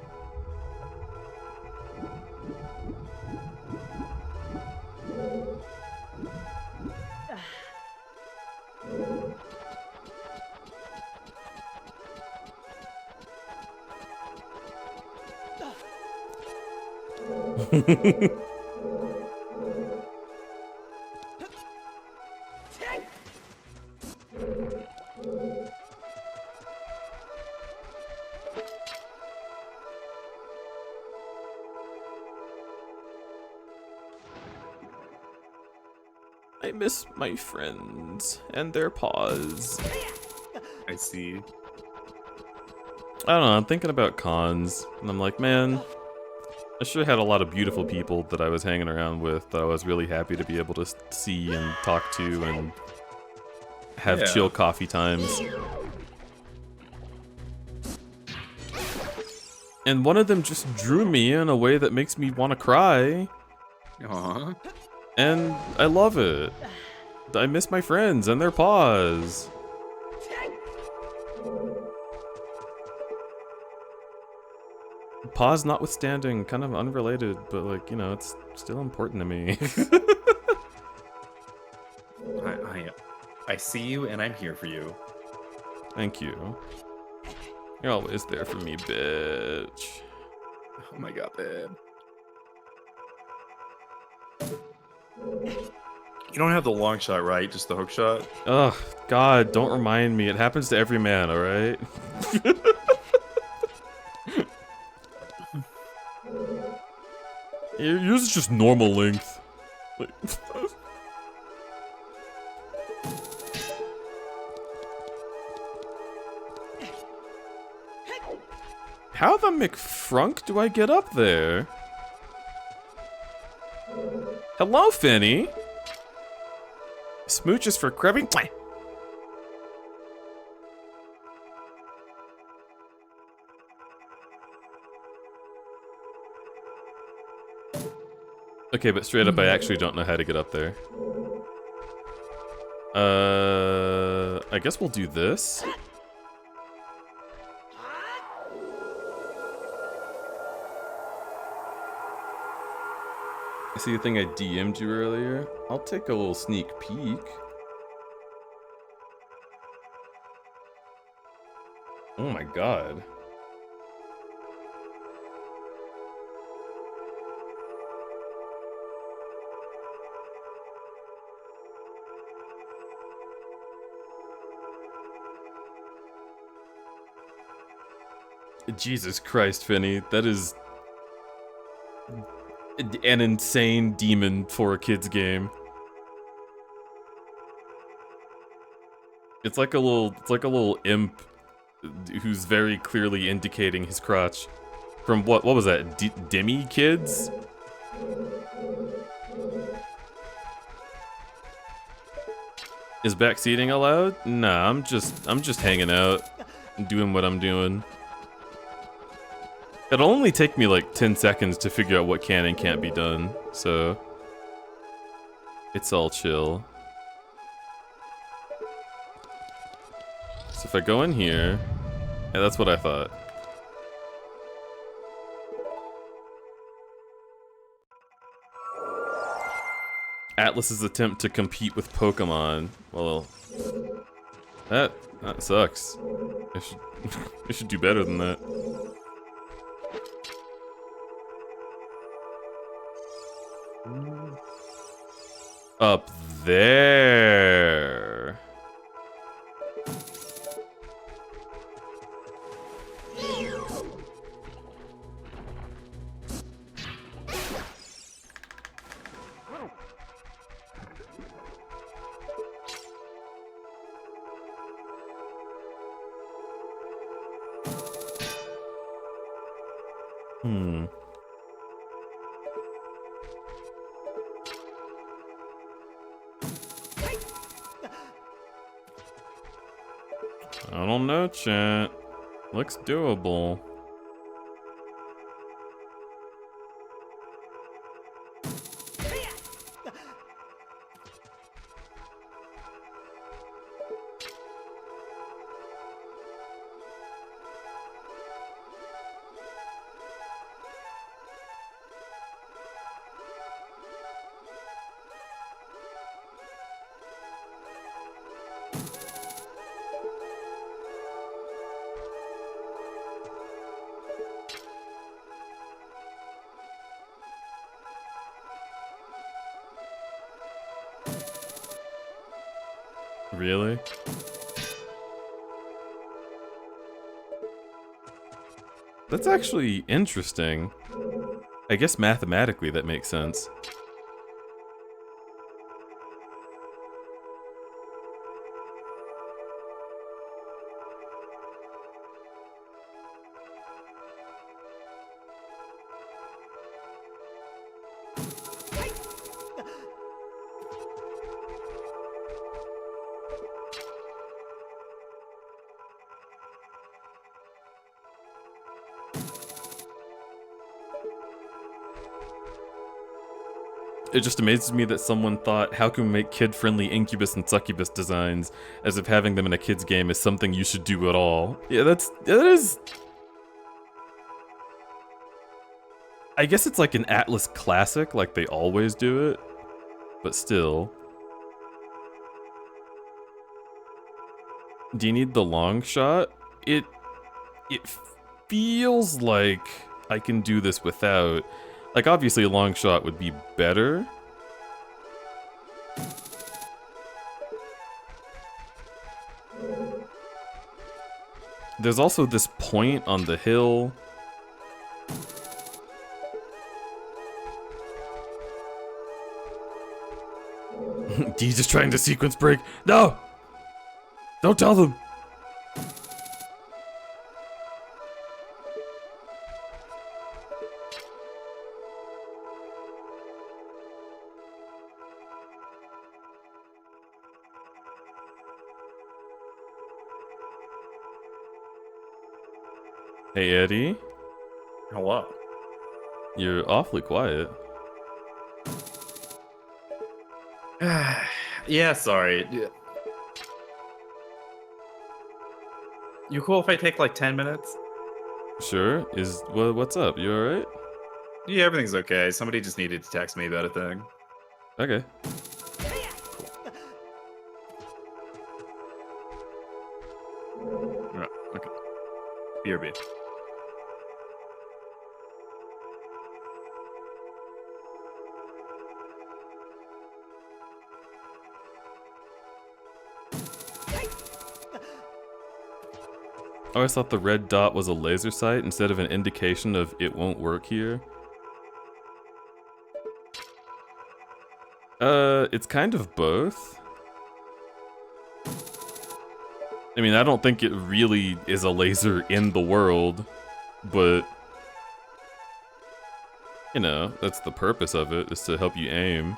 I miss my friends and their paws. I see. I don't know, I'm thinking about cons, and I'm like, man, I sure had a lot of beautiful people that I was hanging around with that I was really happy to be able to see and talk to and have chill coffee times. And one of them just drew me in a way that makes me want to cry. Aww. And I love it. I miss my friends and their paws. Paws notwithstanding, kind of unrelated, but like, you know, it's still important to me. I see you and I'm here for you. Thank you. You're always there for me, bitch. Oh my god, babe. You don't have the long shot, right? Just the hook shot? Ugh, God, don't remind me. It happens to every man, alright? Yours is just normal length. Like, how the McFrunk do I get up there? Hello, Finny. Smooches for crabbing. Okay, but straight up, I actually don't know how to get up there. I guess we'll do this. I see the thing I DM'd you earlier. I'll take a little sneak peek. Oh my god. Jesus Christ, Finny. That is an insane demon for a kid's game. It's like a little imp who's very clearly indicating his crotch. From what was that? Demi Kids? Is backseating allowed? Nah, I'm just hanging out, doing what I'm doing. It'll only take me like 10 seconds to figure out what can and can't be done, so it's all chill. So if I go in here, yeah, that's what I thought. Atlas's attempt to compete with Pokemon. Well, that sucks. I should do better than that. Up there. I don't know, chat. Looks doable. Really? That's actually interesting. I guess mathematically that makes sense. It just amazes me that someone thought, how can we make kid-friendly incubus and succubus designs, as if having them in a kid's game is something you should do at all. Yeah, that is... I guess it's like an Atlas classic, like they always do it, but still. Do you need the long shot? It feels like I can do this without. Like, obviously a long shot would be better. There's also this point on the hill. D's just trying to sequence break. No! Don't tell them! Hey, Eddie. Hello. You're awfully quiet. Yeah, sorry. You cool if I take like 10 minutes? Sure. What's up? You alright? Yeah, everything's okay. Somebody just needed to text me about a thing. Okay. Right, okay. BRB. I always thought the red dot was a laser sight instead of an indication of it won't work here. It's kind of both. I mean, I don't think it really is a laser in the world, but you know, that's the purpose of it, is to help you aim.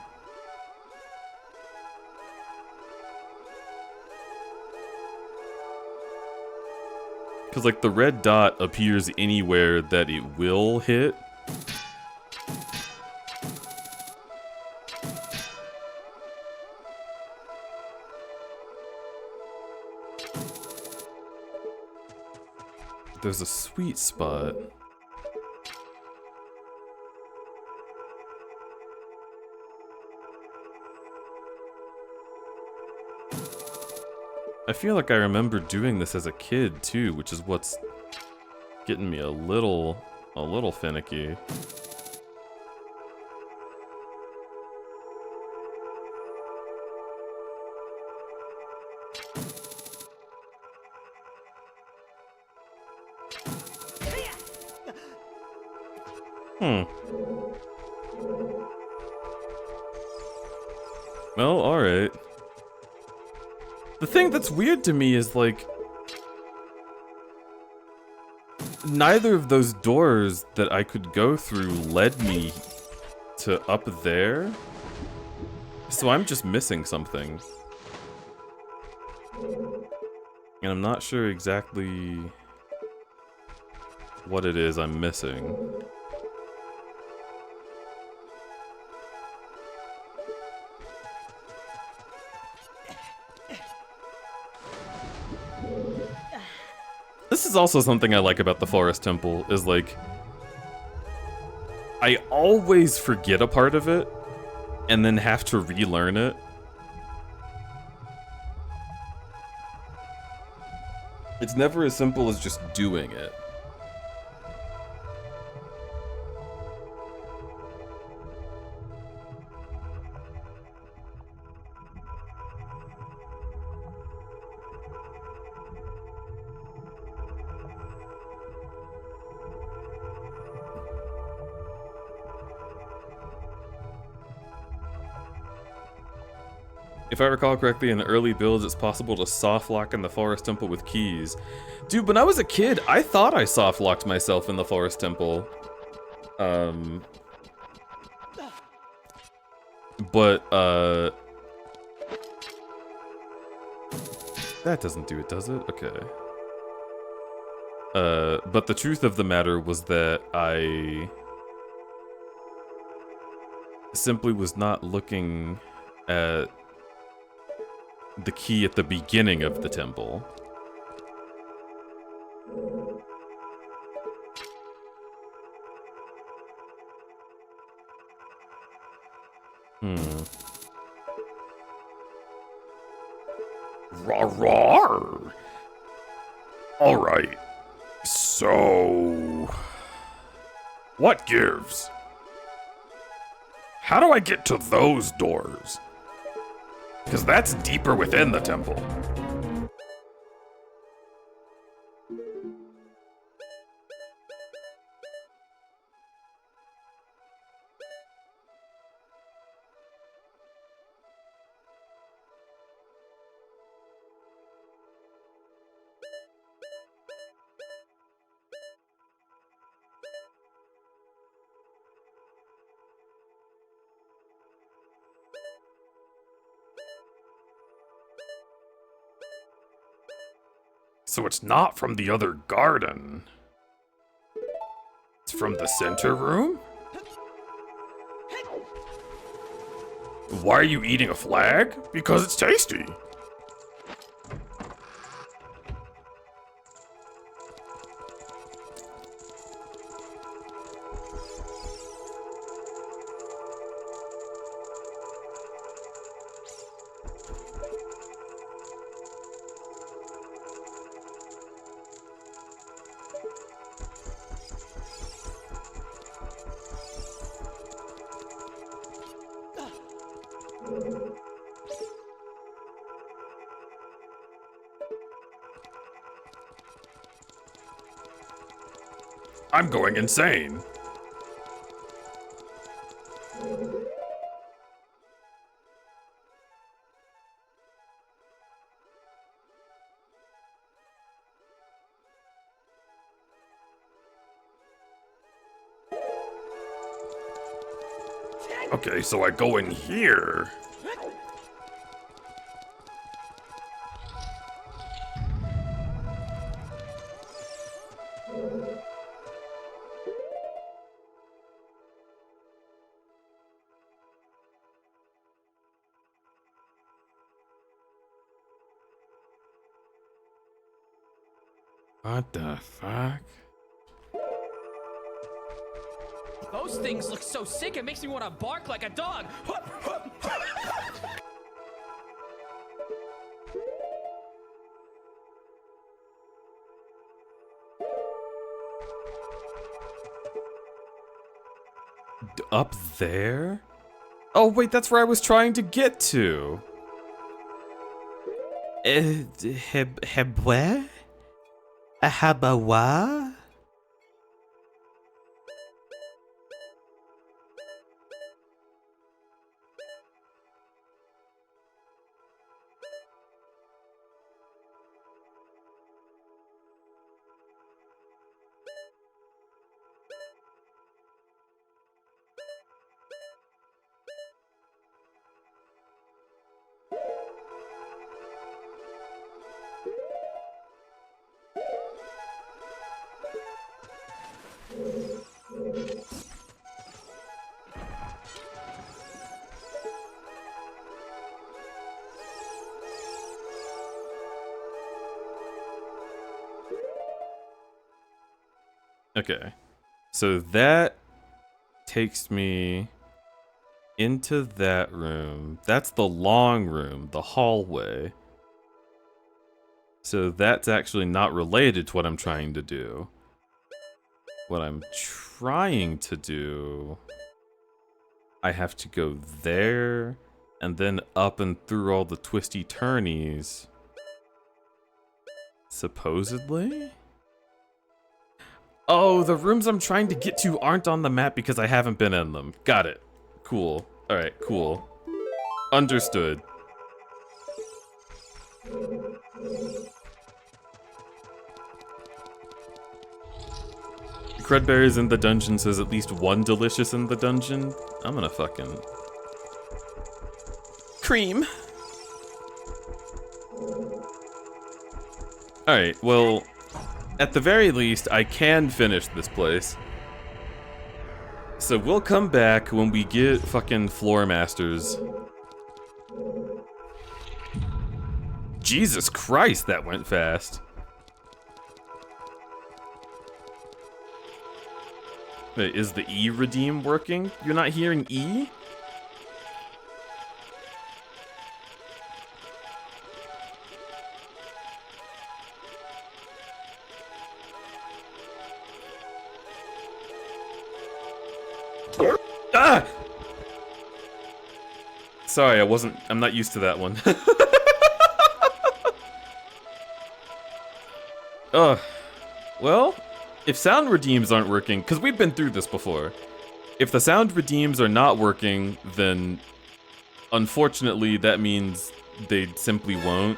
Because, like, the red dot appears anywhere that it will hit. There's a sweet spot. I feel like I remember doing this as a kid too, which is what's getting me a little finicky. Well, alright. The thing that's weird to me is, like, neither of those doors that I could go through led me to up there. So I'm just missing something. And I'm not sure exactly what it is I'm missing. This is also something I like about the Forest Temple, is like, I always forget a part of it, and then have to relearn it. It's never as simple as just doing it. If I recall correctly, in the early builds, it's possible to soft lock in the Forest Temple with keys. Dude, when I was a kid, I thought I soft locked myself in the Forest Temple. That doesn't do it, does it? Okay. But the truth of the matter was that I simply was not looking at the key at the beginning of the temple. Rawr. All right. So, what gives? How do I get to those doors? Because that's deeper within the temple. So it's not from the other garden. It's from the center room? Why are you eating a flag? Because it's tasty. I'm going insane. Okay, so I go in here. What the fuck? Those things look so sick, it makes me want to bark like a dog. Up there? Oh, wait, that's where I was trying to get to. Where? Habawa? Okay, so that takes me into that room. That's the long room, the hallway. So that's actually not related to what I'm trying to do. What I'm trying to do, I have to go there and then up and through all the twisty turnies. Supposedly? Oh, the rooms I'm trying to get to aren't on the map because I haven't been in them. Got it. Cool. Alright, cool. Understood. Crudberry's in the dungeon says at least one delicious in the dungeon. I'm gonna fucking... Cream! Alright, well... At the very least, I can finish this place. So we'll come back when we get fucking floor masters. Jesus Christ, that went fast. Wait, is the E redeem working? You're not hearing E? Ah! Sorry, I'm not used to that one. Well, if sound redeems aren't working, because we've been through this before. If the sound redeems are not working, then unfortunately that means they simply won't.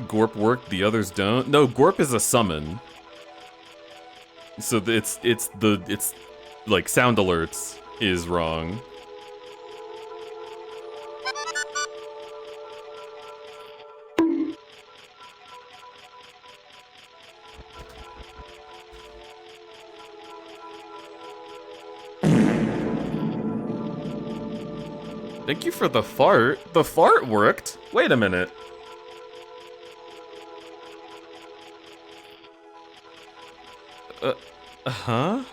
Gorp worked, the others don't. No, Gorp is a summon. So it's like sound alerts is wrong. Thank you for the fart. The fart worked? Wait a minute. Huh?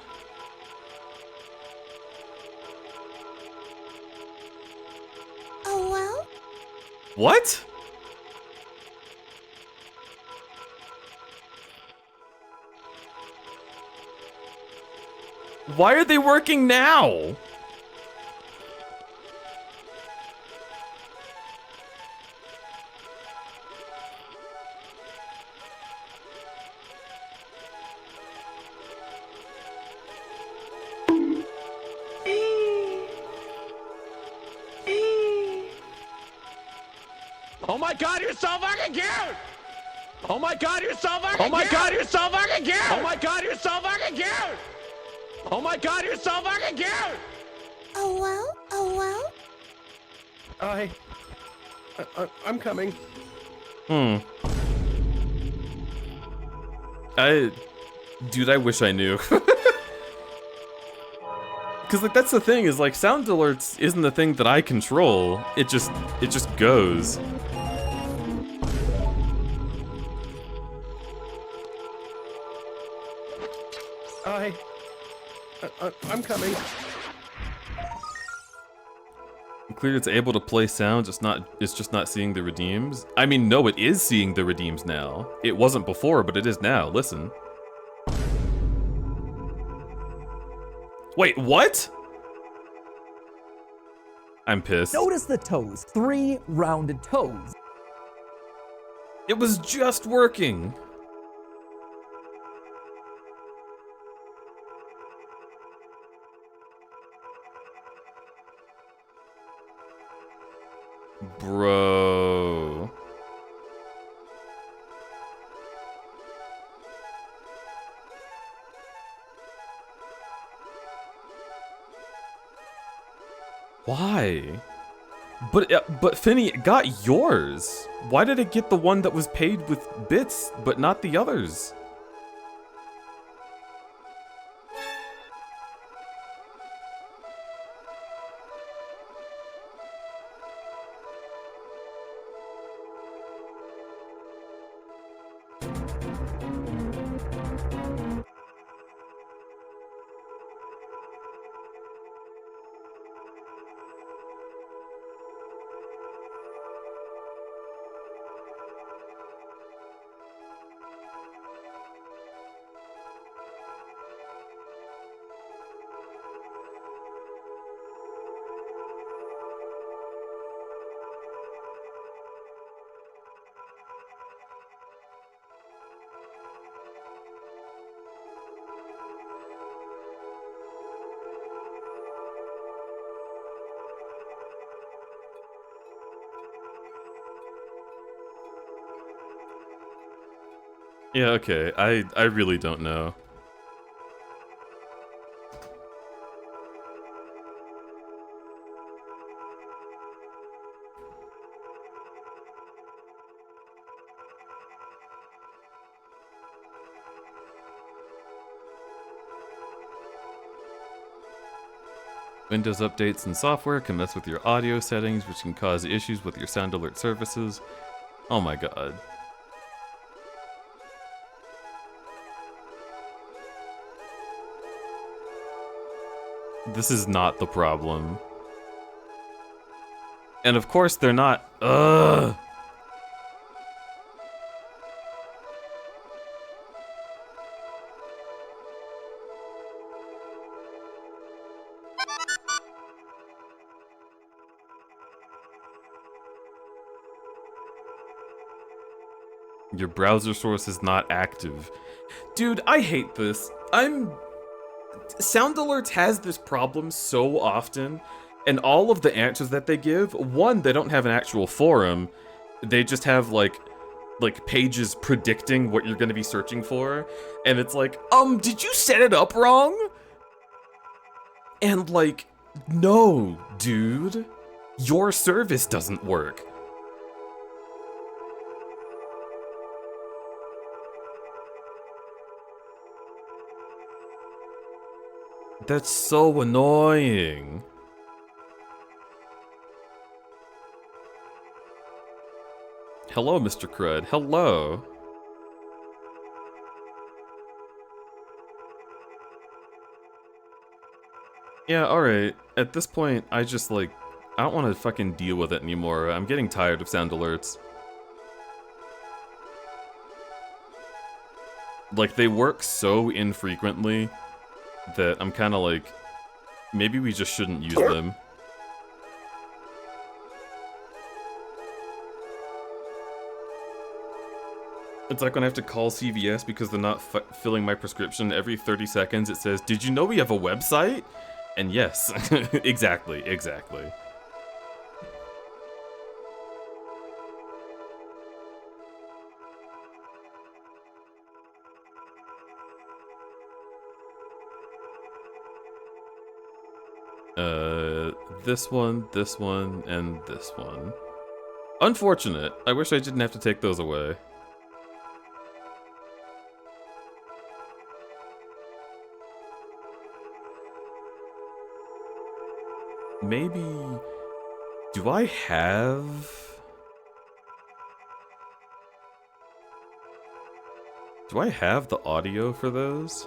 Oh, well? What? Why are they working now? my god, you're so fucking cute! Oh my god, you're so fucking cute! Oh my god, you're so fucking cute! Oh my god, you're so fucking cute! Oh my god, you're so fucking cute! Oh well? Oh well? I'm coming. Dude, I wish I knew. Cause like that's the thing is like sound alerts isn't the thing that I control. It just goes. I'm coming. Clear it's able to play sound, it's just not seeing the redeems. I mean, no, it is seeing the redeems now. It wasn't before, but it is now. Listen. Wait, what? I'm pissed. Notice the toes. 3 rounded toes. It was just working. Bro. Why? But Finny, it got yours. Why did it get the one that was paid with bits, but not the others? Yeah, okay. I really don't know. Windows updates and software can mess with your audio settings, which can cause issues with your sound alert services. Oh my god. This is not the problem. And of course they're not. Ugh. Your browser source is not active. Dude, I hate this. Sound Alerts has this problem so often, and all of the answers that they give, one, they don't have an actual forum. They just have like pages predicting what you're gonna be searching for, and it's like, did you set it up wrong? And like, no, dude. Your service doesn't work. That's so annoying. Hello, Mr. Crud. Hello. Yeah, alright. At this point, I just, like, I don't want to fucking deal with it anymore. I'm getting tired of sound alerts. Like, they work so infrequently that I'm kind of like, maybe we just shouldn't use them. It's like when I have to call CVS because they're not filling my prescription. Every 30 seconds it says, "Did you know we have a website?" And yes, exactly. This one, and this one. Unfortunate. I wish I didn't have to take those away. Maybe... Do I have... Do I have the audio for those?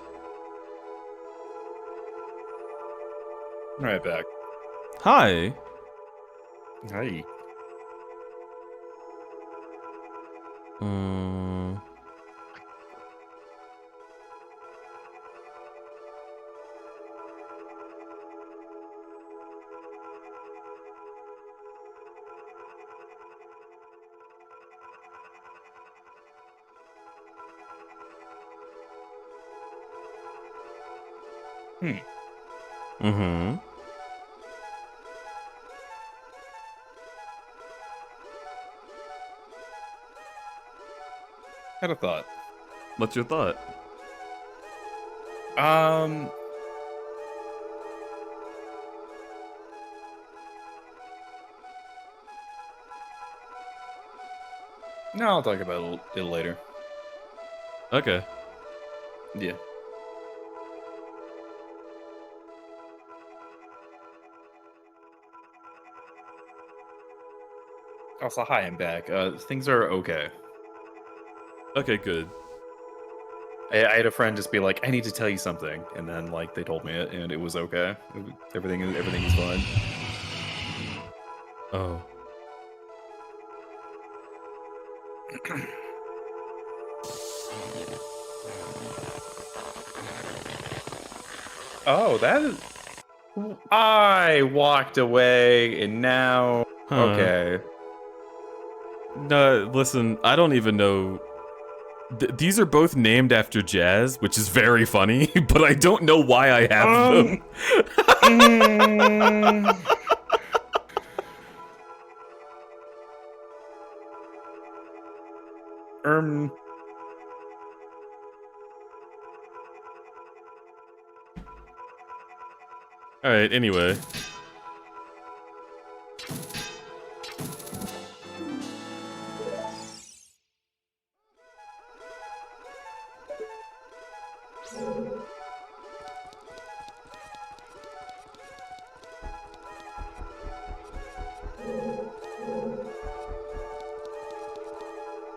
Right back. Hi. Hi. Mm-hmm. Had a thought. What's your thought? No, I'll talk about it later. Okay. Yeah. Also, hi, I'm back. Things are okay. Okay, good. I had a friend just be like, "I need to tell you something," and then like they told me it, and it was okay. Everything is fine. Oh. Oh, that is. I walked away, and now. Huh. Okay. No, listen, I don't even know. These are both named after jazz, which is very funny, but I don't know why I have them. Alright, anyway.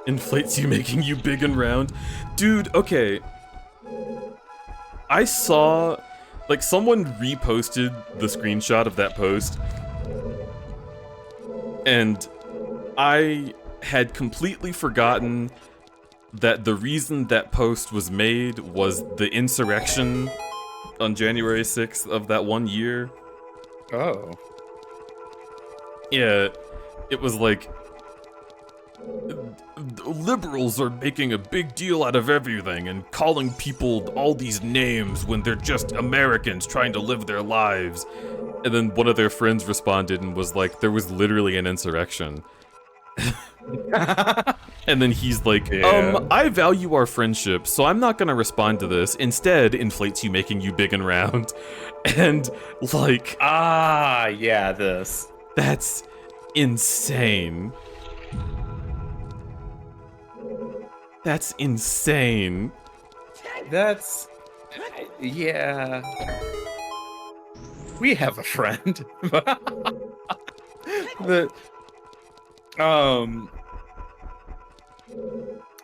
Inflates you, making you big and round. Dude, okay. I saw, like, someone reposted the screenshot of that post, and I had completely forgotten that the reason that post was made was the insurrection on January 6th of that one year. Oh. Yeah, it was like, liberals are making a big deal out of everything and calling people all these names when they're just Americans trying to live their lives. And then one of their friends responded and was like, there was literally an insurrection. And then he's like, I value our friendship, so I'm not gonna respond to this. Instead, inflates you, making you big and round. And, like... yeah, this. That's insane. That's insane. That's... Yeah. We have a friend.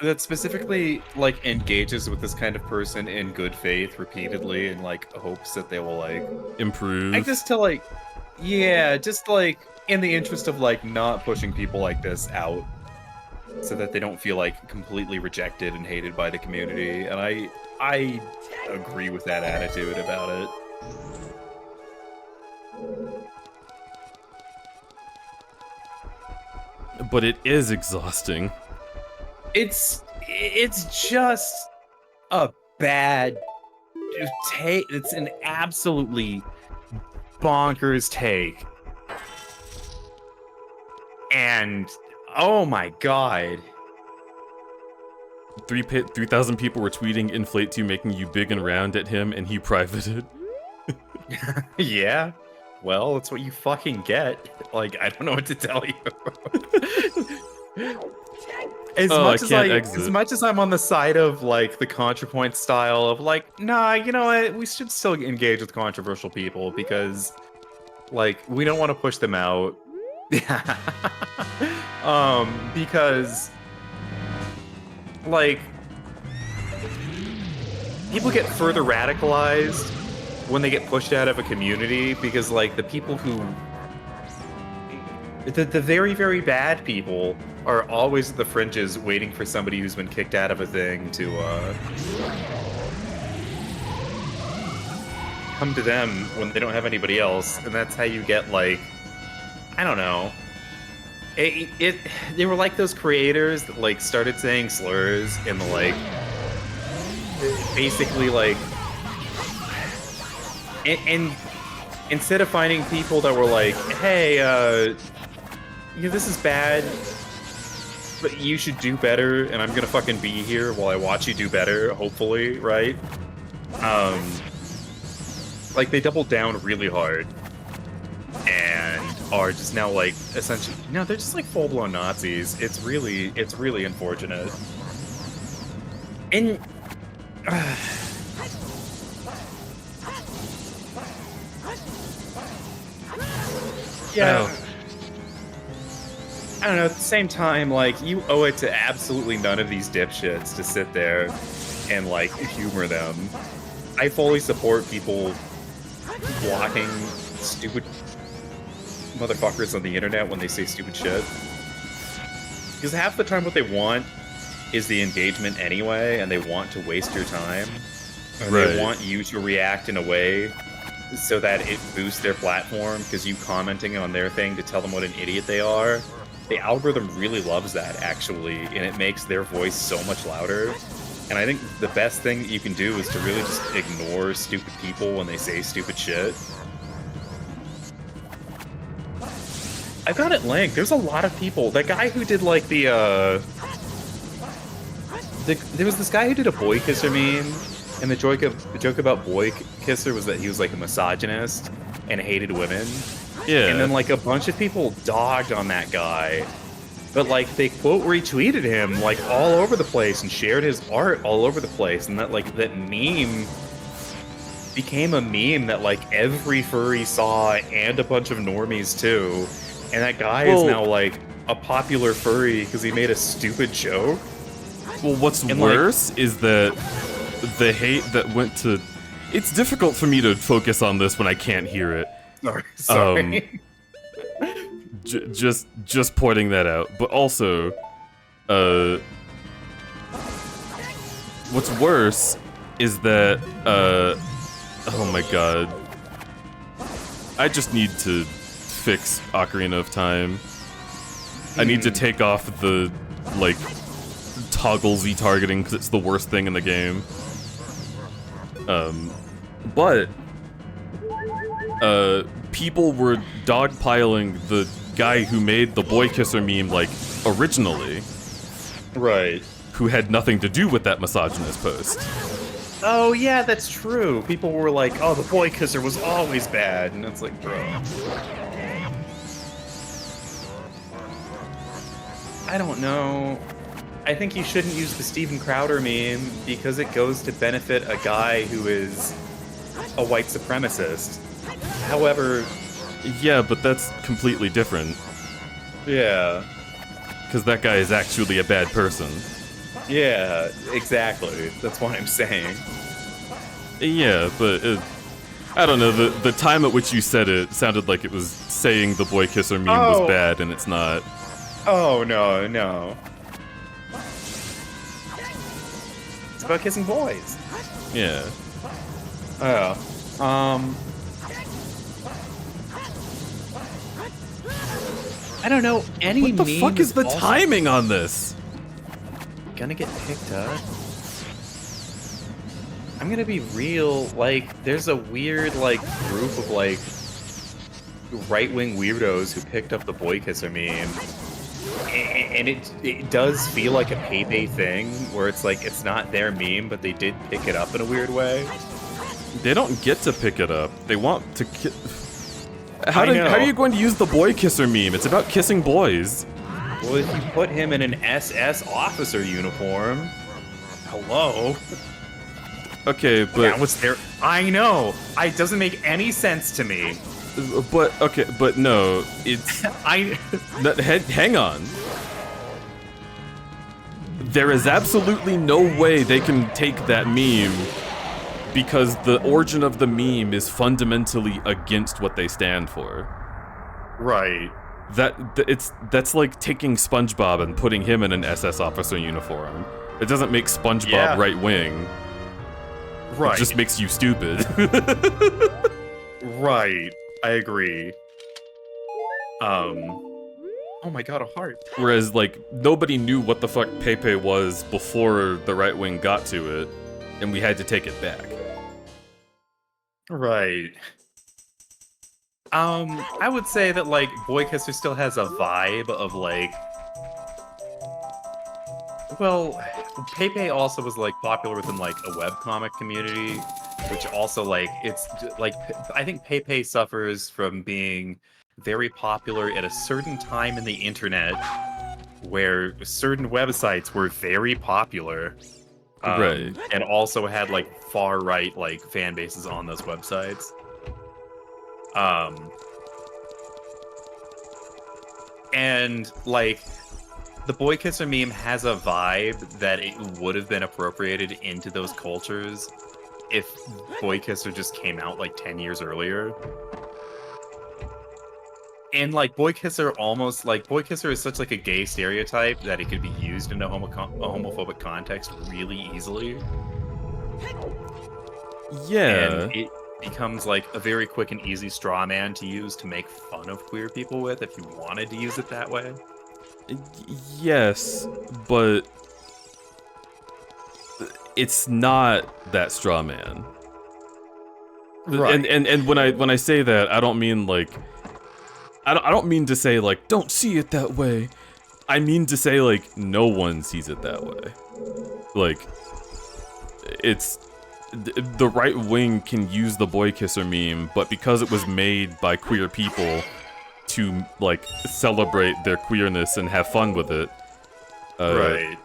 That specifically, like, engages with this kind of person in good faith repeatedly and, like, hopes that they will, like... Improve. I just to, like... Yeah, just, like, in the interest of, like, not pushing people like this out. So that they don't feel, like, completely rejected and hated by the community. And I agree with that attitude about it. But it is exhausting. It's just a bad take. It's an absolutely bonkers take. And oh my god. 3,000 people were tweeting inflates you, making you big and round at him, and he privated. Yeah. well, it's what you fucking get. Like, I don't know what to tell you. As much as I'm on the side of like the ContraPoint style of like, nah, you know what, we should still engage with controversial people because like we don't want to push them out. Because like people get further radicalized when they get pushed out of a community because like the people who the very, very bad people are always at the fringes waiting for somebody who's been kicked out of a thing to come to them when they don't have anybody else, and that's how you get like, I don't know. They were like those creators that like started saying slurs and like basically like and instead of finding people that were like, hey, this is bad, but you should do better, and I'm gonna fucking be here while I watch you do better, hopefully, right? Like, they doubled down really hard, and are just now, like, essentially... No, they're just, like, full-blown Nazis. It's really unfortunate. And... yeah... Oh. I don't know, at the same time, like, you owe it to absolutely none of these dipshits to sit there and, like, humor them. I fully support people blocking stupid motherfuckers on the internet when they say stupid shit. Because half the time what they want is the engagement anyway, and they want to waste your time. And they want you to react in a way so that it boosts their platform, because you commenting on their thing to tell them what an idiot they are. The algorithm really loves that, actually, and it makes their voice so much louder. And I think the best thing that you can do is to really just ignore stupid people when they say stupid shit. I've got it linked. There's a lot of people. That guy who did, like, there was this guy who did a boy kisser meme, and the joke about boy kisser was that he was, like, a misogynist and hated women. Yeah. And then, like, a bunch of people dogged on that guy. But, like, they quote retweeted him, like, all over the place and shared his art all over the place. And that, like, that meme became a meme that, like, every furry saw and a bunch of normies, too. And that guy is now, like, a popular furry because he made a stupid joke. Well, what's worse is that the hate that went to... It's difficult for me to focus on this when I can't hear it. Sorry. Just pointing that out. But also, what's worse is that, oh my god. I just need to fix Ocarina of Time. I need to take off the, like, toggle Z targeting because it's the worst thing in the game. But people were dogpiling the guy who made the boy kisser meme, like, originally. Right. Who had nothing to do with that misogynist post. Oh, yeah, that's true. People were like, oh, the boy kisser was always bad. And it's like, bro. I don't know. I think you shouldn't use the Steven Crowder meme because it goes to benefit a guy who is a white supremacist. However... Yeah, but that's completely different. Yeah. Because that guy is actually a bad person. Yeah, exactly. That's what I'm saying. Yeah, but I don't know, the time at which you said it sounded like it was saying the boy kisser meme was bad, and it's not. Oh, no, no. It's about kissing boys. Yeah. Oh. I don't know, any meme. What the fuck is the timing on this? Gonna get picked up. I'm gonna be real, like, there's a weird, like, group of, like, right-wing weirdos who picked up the boy kisser meme. And it does feel like a payday thing, where it's like, it's not their meme, but they did pick it up in a weird way. They don't get to pick it up. They want to How I know. are you going to use the boy kisser meme? It's about kissing boys. Well, if you put him in an SS officer uniform, hello. Okay, but That was there. I know. It doesn't make any sense to me. but no, it's hang on. There is absolutely no way they can take that meme because the origin of the meme is fundamentally against what they stand for. Right. That's like taking SpongeBob and putting him in an SS officer uniform. It doesn't make SpongeBob Yeah. right wing. Right. It just makes you stupid. Right. I agree. Oh my god, a heart. Whereas, like, nobody knew what the fuck Pepe was before the right wing got to it, and we had to take it back. Right. I would say that, like, Boy Kisser still has a vibe of, like... Well, Pepe also was, like, popular within, like, a webcomic community, which also, like, it's, like, I think Pepe suffers from being very popular at a certain time in the internet where certain websites were very popular. Right. And also had, like, far-right, like, fan bases on those websites. And, like, the Boy Kisser meme has a vibe that it would have been appropriated into those cultures if Boy Kisser just came out, like, 10 years earlier. And, like, Boy Kisser almost, like, Boy Kisser is such, like, a gay stereotype that it could be used in a homophobic context really easily. Yeah. And it becomes, like, a very quick and easy straw man to use to make fun of queer people with if you wanted to use it that way. Yes, but it's not that straw man. Right. And when I say that, I don't mean like I don't mean to say like don't see it that way. I mean to say like no one sees it that way. Like it's the right wing can use the boy kisser meme, but because it was made by queer people to like celebrate their queerness and have fun with it, Right.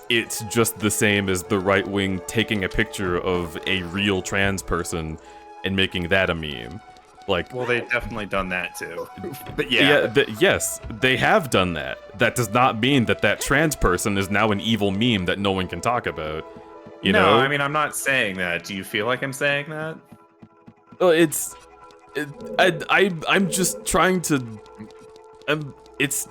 it's just the same as the right wing taking a picture of a real trans person and making that a meme. Like, Well, they've definitely done that too. But yeah. yes, they have done that. That does not mean that that trans person is now an evil meme that no one can talk about. You no, know? I mean, I'm not saying that. Do you feel like I'm saying that? Well, I'm just trying to. It's.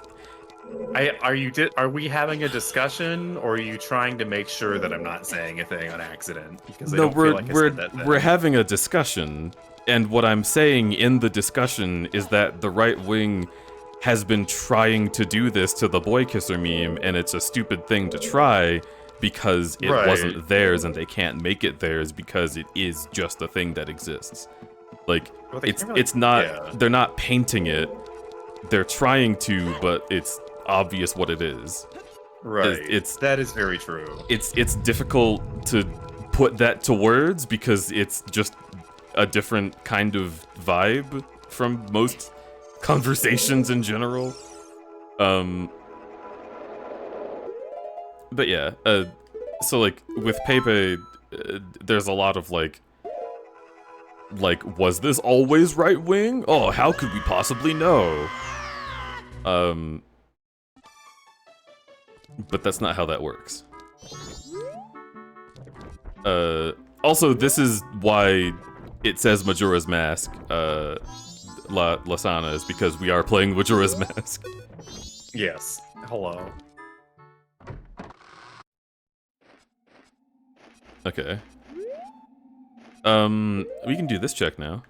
Are we having a discussion, or are you trying to make sure that I'm not saying a thing on accident? Because I don't feel like I said that thing. We're having a discussion, and what I'm saying in the discussion is that the right wing has been trying to do this to the boy kisser meme, and it's a stupid thing to try because it wasn't theirs, and they can't make it theirs because it is just a thing that exists. Like, Well, it's not. They're not painting it. They're trying to, but it's obvious what it is. Right. It's that is very true. It's difficult to put that to words because it's just a different kind of vibe from most conversations in general. But yeah, so like with Pepe, there's a lot of like, was this always right wing? Oh, how could we possibly know? But that's not how that works. Also, this is why it says Majora's Mask, Lasana, is because we are playing Majora's Mask. Yes. Hello. Okay. We can do this check now.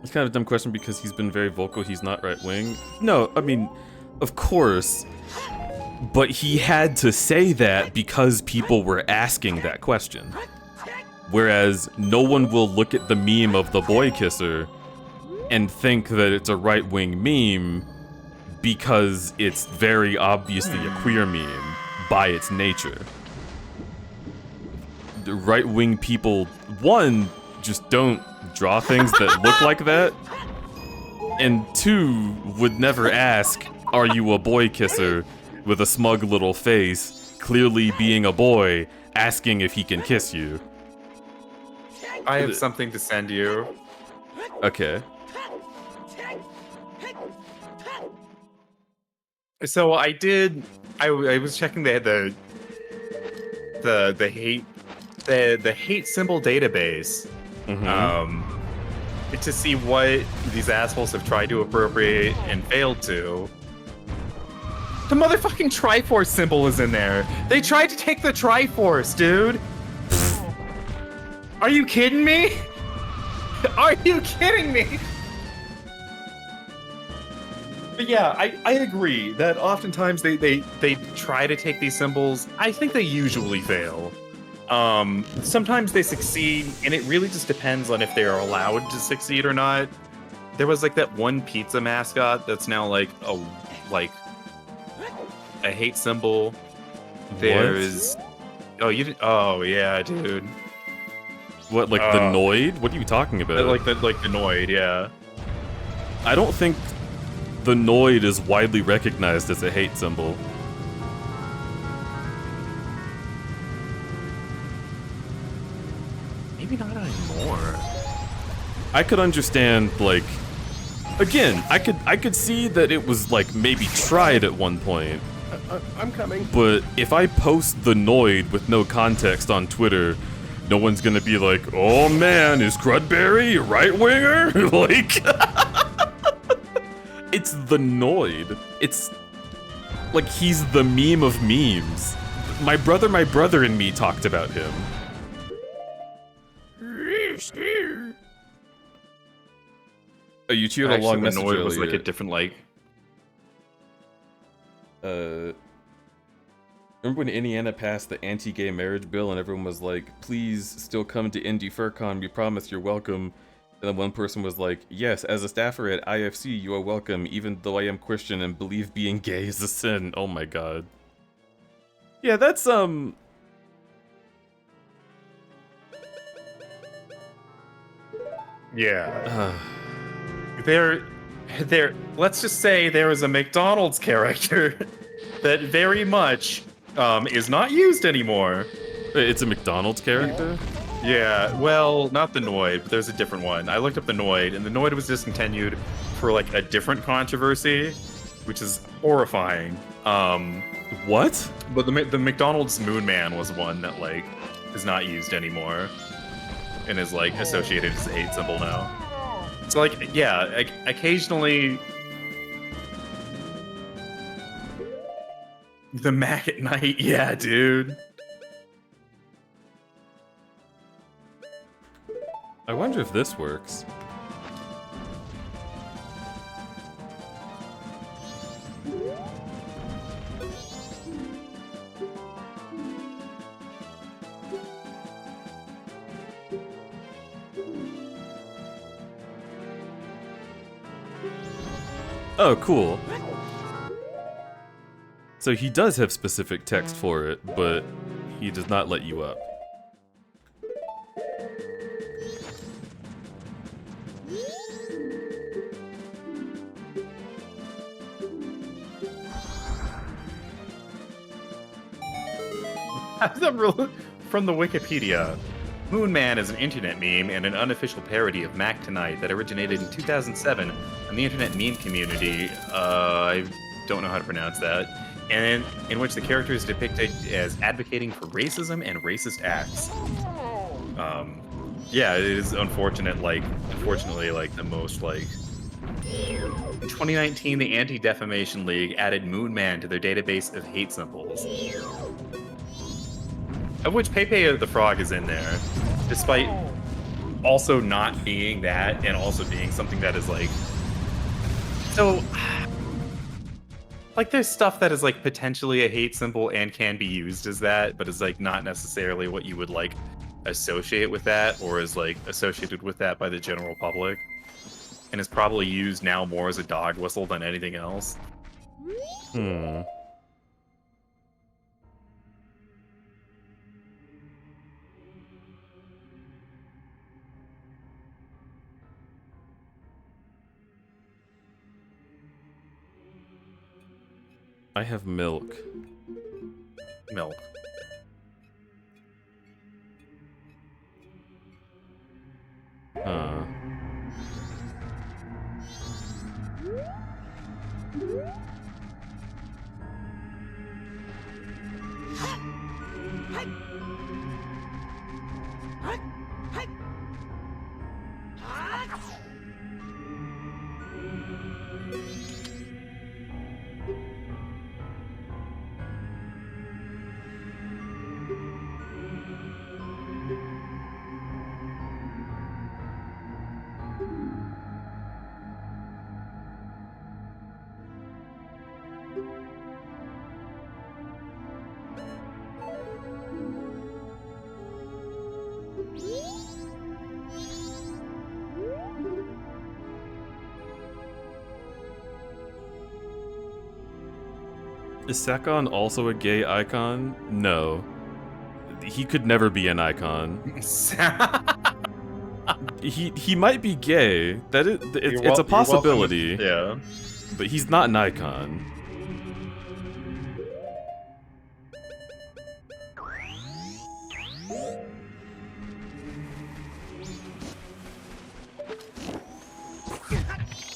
It's kind of a dumb question because he's been very vocal he's not right-wing. No, I mean, of course, But he had to say that because people were asking that question. Whereas no one will look at the meme of the boy kisser and think that it's a right-wing meme because it's very obviously a queer meme by its nature. The right-wing people, one, just don't draw things that look like that, and two, would never ask, are you a boy kisser, with a smug little face, clearly being a boy, asking if he can kiss you. I have something to send you. Okay. So I was checking the hate symbol database to see what these assholes have tried to appropriate and failed to. The motherfucking Triforce symbol is in there. They tried to take the Triforce, dude. Are you kidding me? Are you kidding me? But yeah, I agree that oftentimes they try to take these symbols. I think they usually fail. Sometimes they succeed, and it really just depends on if they're allowed to succeed or not. There was like that one pizza mascot that's now like a hate symbol. There's oh yeah, dude. What, like the Noid? What are you talking about? Like the Noid, yeah. I don't think the Noid is widely recognized as a hate symbol. Maybe not anymore. I could understand, like, again, I could see that it was like maybe tried at one point. I'm coming. But if I post the Noid with no context on Twitter, no one's gonna be like, oh man, is crudberry a right-winger? Like, it's the Noid. It's like he's the meme of memes. My brother and me talked about him. Oh, you cheered a long message earlier. Was like earlier. a different like. Remember when Indiana passed the anti-gay marriage bill and everyone was like, please still come to Indy FurCon, we promise you're welcome. And then one person was like, yes, as a staffer at IFC, you are welcome, even though I am Christian and believe being gay is a sin. Oh my god. Yeah, that's, Yeah. Let's just say there is a McDonald's character that very much is not used anymore. It's a McDonald's character? Yeah, well, not the Noid, but there's a different one. I looked up the Noid, and the Noid was discontinued for like a different controversy, which is horrifying. What? But the McDonald's Moon Man was one that like is not used anymore, and is like associated as a hate symbol now. So like, yeah, occasionally the Mac at night, yeah, dude. I wonder if this works. Oh, cool. So he does have specific text for it, but he does not let you up. From the Wikipedia, Moon Man is an internet meme and an unofficial parody of Mac Tonight that originated in 2007 on the internet meme community. I don't know how to pronounce that. And in which the character is depicted as advocating for racism and racist acts. Yeah, it is unfortunately, like the most like. In 2019, the Anti-Defamation League added Moon Man to their database of hate symbols. Of which Pepe the Frog is in there, despite also not being that and also being something that is like... So, Like, there's stuff that is like potentially a hate symbol and can be used as that, but is like not necessarily what you would like associate with that, or is like associated with that by the general public, and is probably used now more as a dog whistle than anything else. Hmm. I have milk. Milk. Huh. Is Sakon also a gay icon? No. He could never be an icon. He might be gay. That is, it's a possibility. Yeah. But he's not an icon.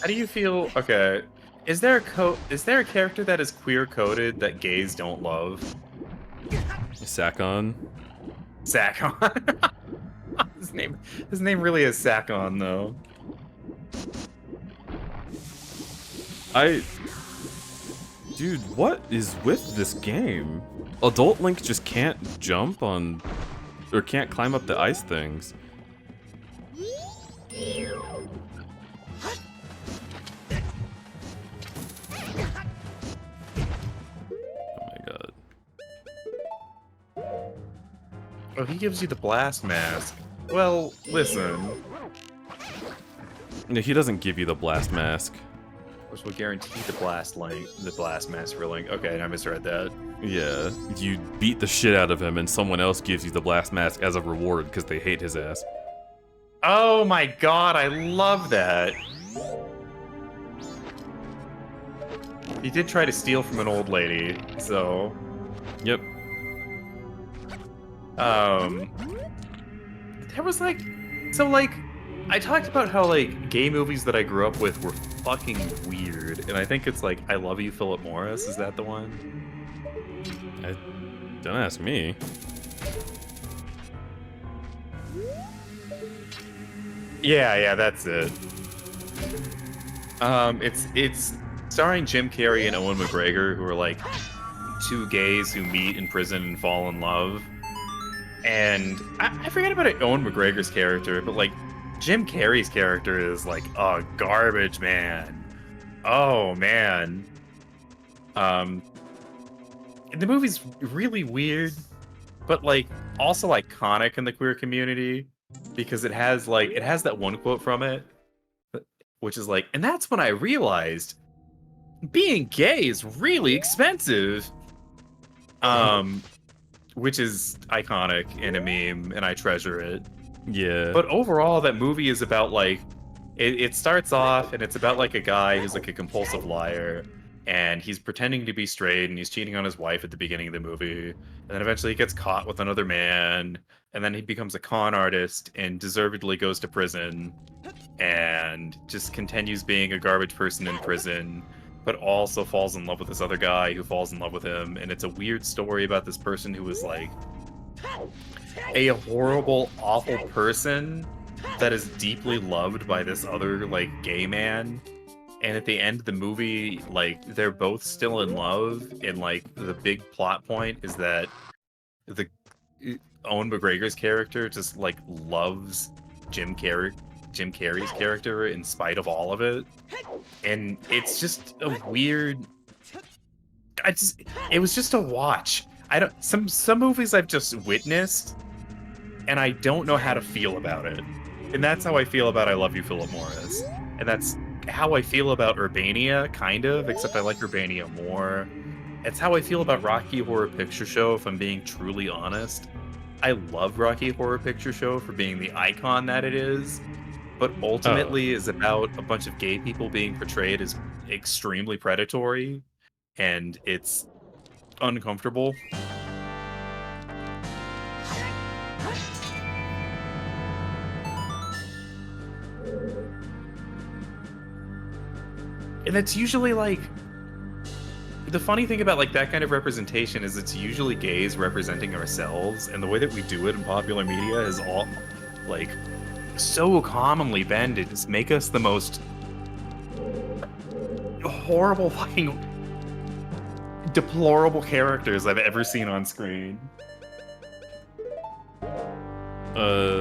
How do you feel? Okay, is there a character that is queer coded that gays don't love? Sakon. Sakon. His name really is Sakon though. Dude, what is with this game? Adult Link just can't jump on, or can't climb up the ice things. Oh my god. Oh, he gives you the blast mask. Well, listen. No, he doesn't give you the blast mask. Which will guarantee the blast mask for Link. Okay, I misread that. Yeah, you beat the shit out of him and someone else gives you the blast mask as a reward because they hate his ass. Oh my god, I love that. He did try to steal from an old lady, so... Yep. There was like... So like, I talked about how like gay movies that I grew up with were fucking weird, and I think it's like I Love You, Philip Morris. Is that the one? Don't ask me. Yeah, that's it. It's starring Jim Carrey and Owen McGregor, who are like two gays who meet in prison and fall in love. And I forget about Owen McGregor's character, but like Jim Carrey's character is like a garbage man. Oh man. The movie's really weird, but like also iconic in the queer community because it has that one quote from it, which is like, and that's when I realized being gay is really expensive. Which is iconic in a meme, and I treasure it. Yeah. But overall, that movie is about like, it starts off and it's about like a guy who's like a compulsive liar, and he's pretending to be straight and he's cheating on his wife at the beginning of the movie, and then eventually he gets caught with another man, and then he becomes a con artist and deservedly goes to prison, and just continues being a garbage person in prison, but also falls in love with this other guy who falls in love with him, and it's a weird story about this person who is like a horrible, awful person that is deeply loved by this other like gay man. And at the end of the movie, like they're both still in love, and like the big plot point is that the Owen McGregor's character just like loves Jim Carrey's character in spite of all of it. And it's just a weird it was just a watch. I don't some movies I've just witnessed, and I don't know how to feel about it. And that's how I feel about I Love You, Philip Morris. And that's how I feel about Urbania, kind of, except I like Urbania more. It's how I feel about Rocky Horror Picture Show, if I'm being truly honest. I love Rocky Horror Picture Show for being the icon that it is, but ultimately is about a bunch of gay people being portrayed as extremely predatory, and it's uncomfortable. And it's usually like, the funny thing about like that kind of representation is it's usually gays representing ourselves, and the way that we do it in popular media is all like so commonly been to just make us the most horrible fucking deplorable characters I've ever seen on screen.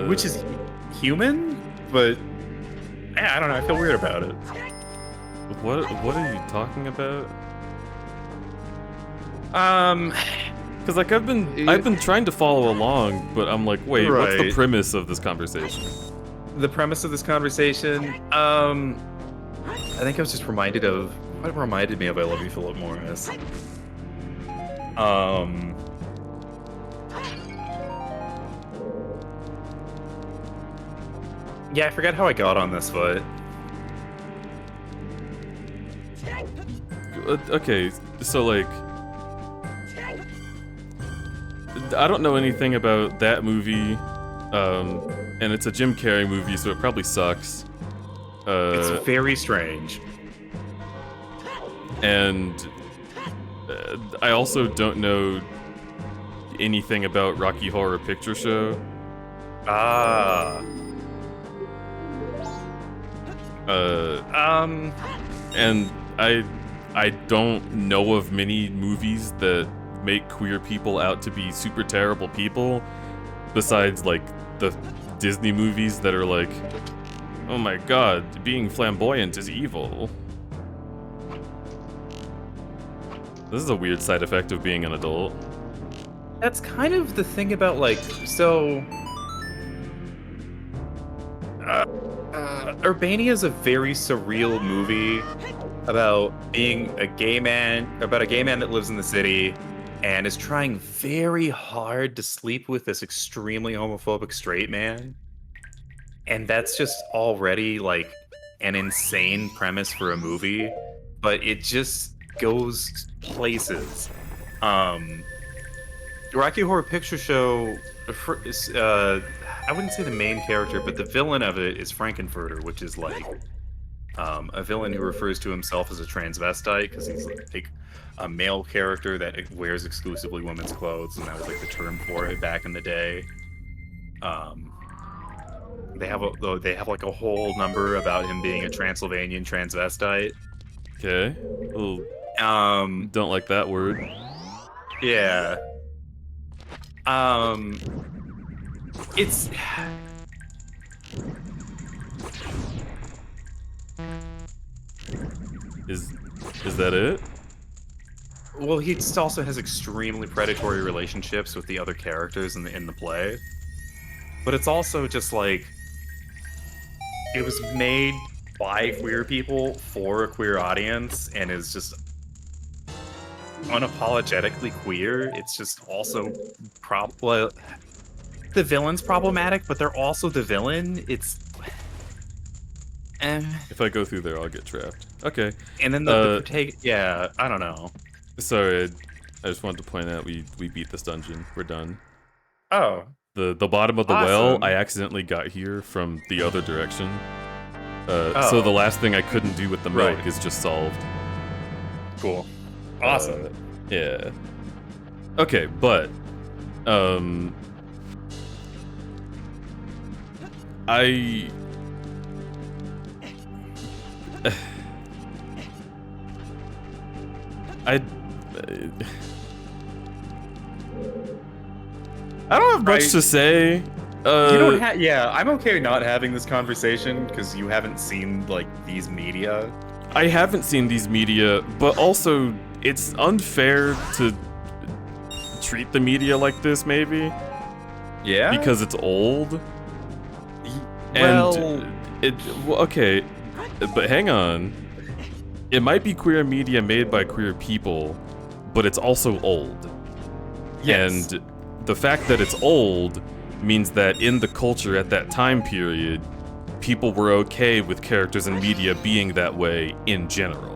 Which is human, but I don't know, I feel weird about it. What are you talking about? Because like I've been trying to follow along, but I'm like, wait, what's the premise of this conversation? The premise of this conversation, I think I was just reminded of what reminded me of I Love You, Philip Morris. Yeah, I forgot how I got on this foot. Okay, so like, I don't know anything about that movie, and it's a Jim Carrey movie, so it probably sucks. It's very strange. And I also don't know anything about Rocky Horror Picture Show. And I don't know of many movies that make queer people out to be super terrible people, besides like the Disney movies that are like, oh my god, being flamboyant is evil. This is a weird side effect of being an adult. That's kind of the thing about like, so Urbania is a very surreal movie about being a gay man, about a gay man that lives in the city and is trying very hard to sleep with this extremely homophobic straight man. And that's just already like an insane premise for a movie, but it just goes places. Rocky Horror Picture Show, I wouldn't say the main character, but the villain of it is Frankenfurter, which is like a villain who refers to himself as a transvestite because he's like a male character that wears exclusively women's clothes, and that was like the term for it back in the day. They have like a whole number about him being a Transylvanian transvestite. Okay. Don't like that word. Yeah. It's Is that it? well, he just also has extremely predatory relationships with the other characters in the play. But it's also just like it was made by queer people for a queer audience and is just unapologetically queer. It's just also the villain's problematic, but they're also the villain. It's If I go through there, I'll get trapped. Okay. And then the yeah, I don't know. Sorry, I just wanted to point out we beat this dungeon. We're done. Oh. The bottom of the well, I accidentally got here from the other direction. So the last thing I couldn't do with the milk is just solved. Cool. Awesome. Yeah. Okay, but I don't have much to say. You don't have. Yeah, I'm okay not having this conversation because you haven't seen like these media. I haven't seen these media, but also it's unfair to treat the media like this, maybe. Yeah. Because it's old. Well, And okay, but hang on. It might be queer media made by queer people, but it's also old. yes. And the fact that it's old means that in the culture at that time period, people were okay with characters in media being that way in general.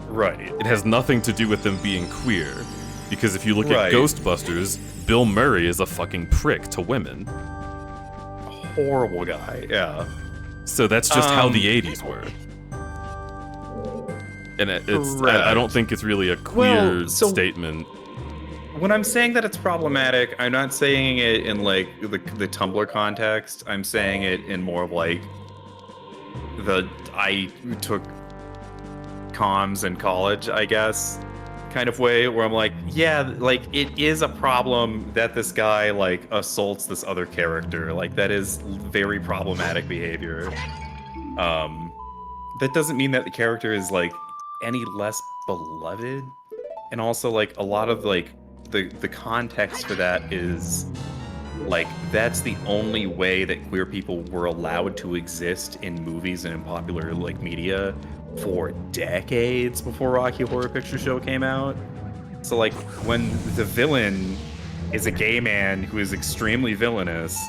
right. It has nothing to do with them being queer. Because if you look Right. at Ghostbusters, Bill Murray is a fucking prick to women. Horrible guy. Yeah. So that's just how the 80s were. And I don't think it's really a queer Well, so- statement. When I'm saying that it's problematic, I'm not saying it in like the Tumblr context. I'm saying it in more of like I took comms in college, I guess, kind of way, where I'm like, yeah, like it is a problem that this guy like assaults this other character. Like that is very problematic behavior. That doesn't mean that the character is like any less beloved. And also like a lot of like the context for that is like that's the only way that queer people were allowed to exist in movies and in popular like media for decades before Rocky Horror Picture Show came out. So like when the villain is a gay man who is extremely villainous,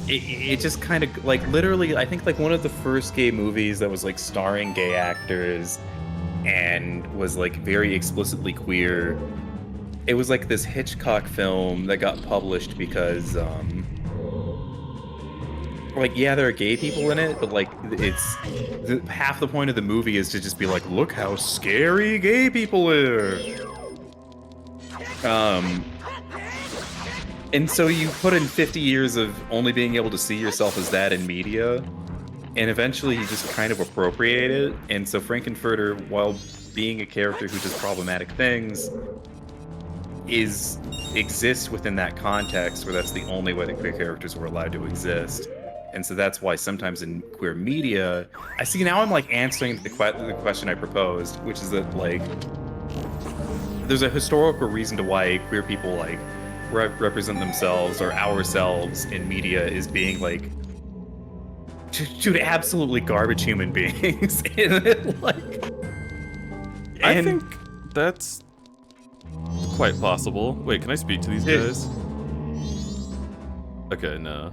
it just kind of like literally I think like one of the first gay movies that was like starring gay actors and was like very explicitly queer, it was like this Hitchcock film that got published because like yeah, there are gay people in it, but like it's half the point of the movie is to just be like, look how scary gay people are. And so you put in 50 years of only being able to see yourself as that in media, and eventually you just kind of appropriate it. And so Frankenfurter, while being a character who does problematic things, exists within that context where that's the only way that queer characters were allowed to exist. And so that's why sometimes in queer media, I see now I'm like answering the question I proposed, which is that like there's a historical reason to why queer people like represent themselves or ourselves in media is being like dude, absolutely garbage human beings. I think that's quite possible. Wait, can I speak to these guys? Okay, no.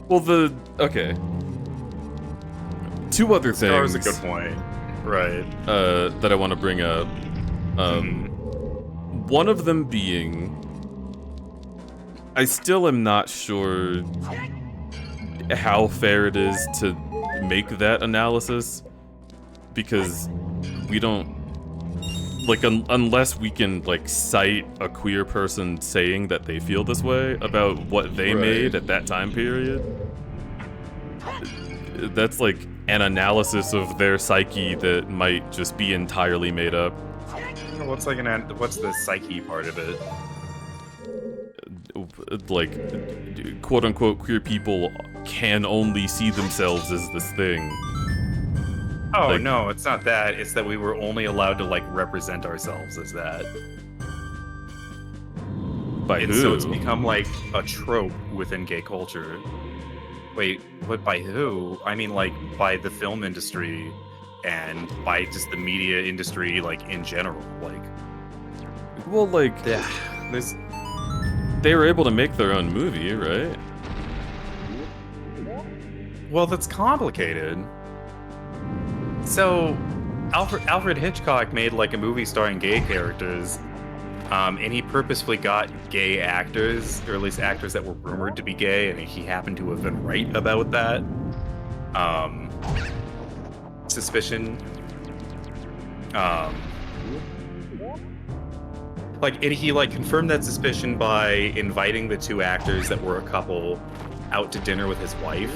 Well, okay. Two other things. That was a good point. Right. That I want to bring up. One of them being, I still am not sure how fair it is to make that analysis, because we don't, like, unless we can, like, cite a queer person saying that they feel this way about what they made at that time period. That's, like, an analysis of their psyche that might just be entirely made up. What's the psyche part of it? Like, quote-unquote queer people can only see themselves as this thing. Oh, Like- no, it's not that. It's that we were only allowed to, like, represent ourselves as that. By And who? so it's become, like, a trope within gay culture. Wait, what, by who? I mean, like, by the film industry and by just the media industry, like, in general. Like, Well, like, there's... they were able to make their own movie, right? Well, that's complicated. So, Alfred Hitchcock made, like, a movie starring gay characters, and he purposefully got gay actors, or at least actors that were rumored to be gay, and he happened to have been right about that. Suspicion. He confirmed that suspicion by inviting the two actors that were a couple out to dinner with his wife.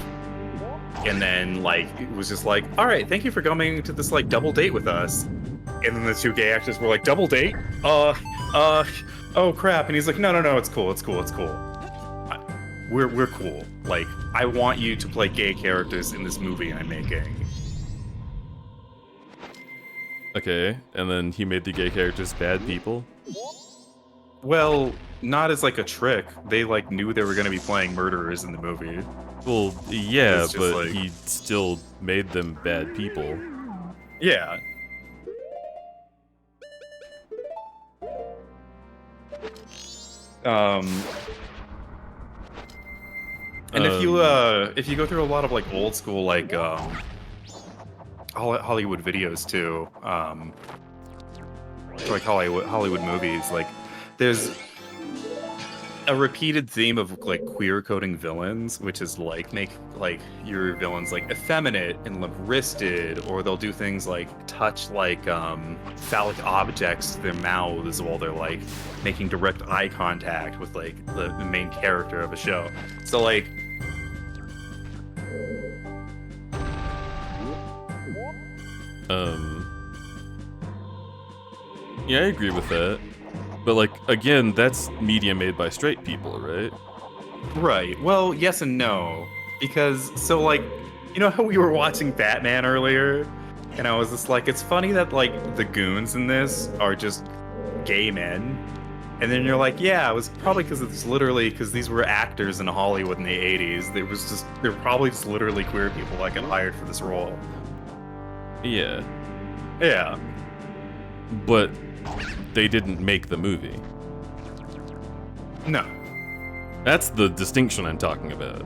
And then, like, it was just like, all right, thank you for coming to this, like, double date with us. And then the two gay actors were like, double date? Oh crap. And he's like, no, it's cool. We're cool. Like, I want you to play gay characters in this movie I'm making. Okay, and then he made the gay characters bad people? Well, not as like a trick. They like knew they were gonna be playing murderers in the movie. Well, yeah, It's just but like- he still made them bad people. Yeah. And if you go through a lot of like old school like Hollywood videos too, like Hollywood movies, like there's a repeated theme of like queer coding villains, which is like make like your villains like effeminate and limp-wristed, or they'll do things like touch like phallic objects to their mouths while they're like making direct eye contact with like the main character of a show. So like yeah, I agree with that. But like, again, that's media made by straight people, right? Right. Well, yes and no. Because, so like, you know how we were watching Batman earlier? And I was just like, it's funny that like the goons in this are just gay men. And then you're like, yeah, it was probably because it's literally because these were actors in Hollywood in the 80s. They're probably just literally queer people that got hired for this role. Yeah. Yeah. But they didn't make the movie. No. That's the distinction I'm talking about.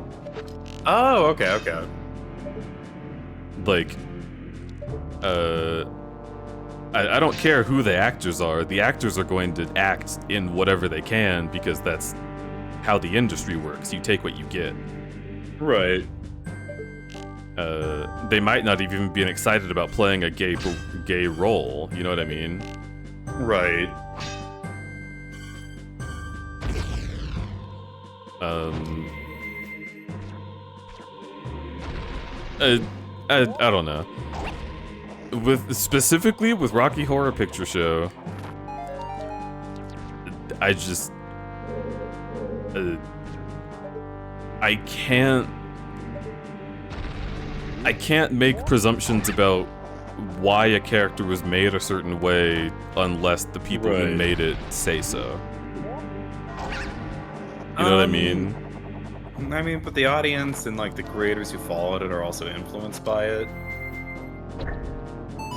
Oh, okay. Like, I don't care who the actors are. The actors are going to act in whatever they can because that's how the industry works. You take what you get. Right. They might not even be excited about playing a gay role. You know what I mean? Right. I don't know. Specifically with Rocky Horror Picture Show, I just I can't make presumptions about why a character was made a certain way unless the people who Right. made it say so. You know what I mean? I mean, but the audience and like the creators who followed it are also influenced by it.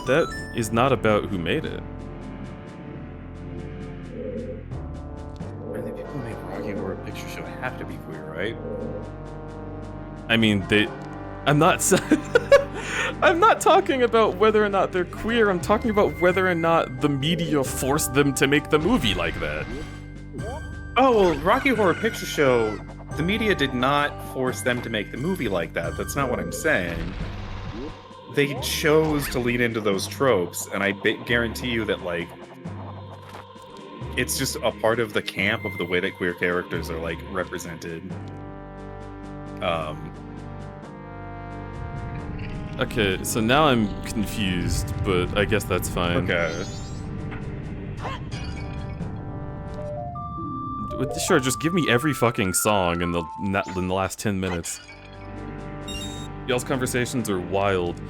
That is not about who made it. I think people who make Rocky Horror Picture Show have to be queer, right? I mean, I'm not I'm not talking about whether or not they're queer. I'm talking about whether or not the media forced them to make the movie like that. Oh, well, Rocky Horror Picture Show, the media did not force them to make the movie like that. That's not what I'm saying. They chose to lean into those tropes, and I guarantee you that, like, it's just a part of the camp of the way that queer characters are, like, represented. Okay, so now I'm confused, but I guess that's fine. Okay. Sure, just give me every fucking song in the last 10 minutes. Y'all's conversations are wild.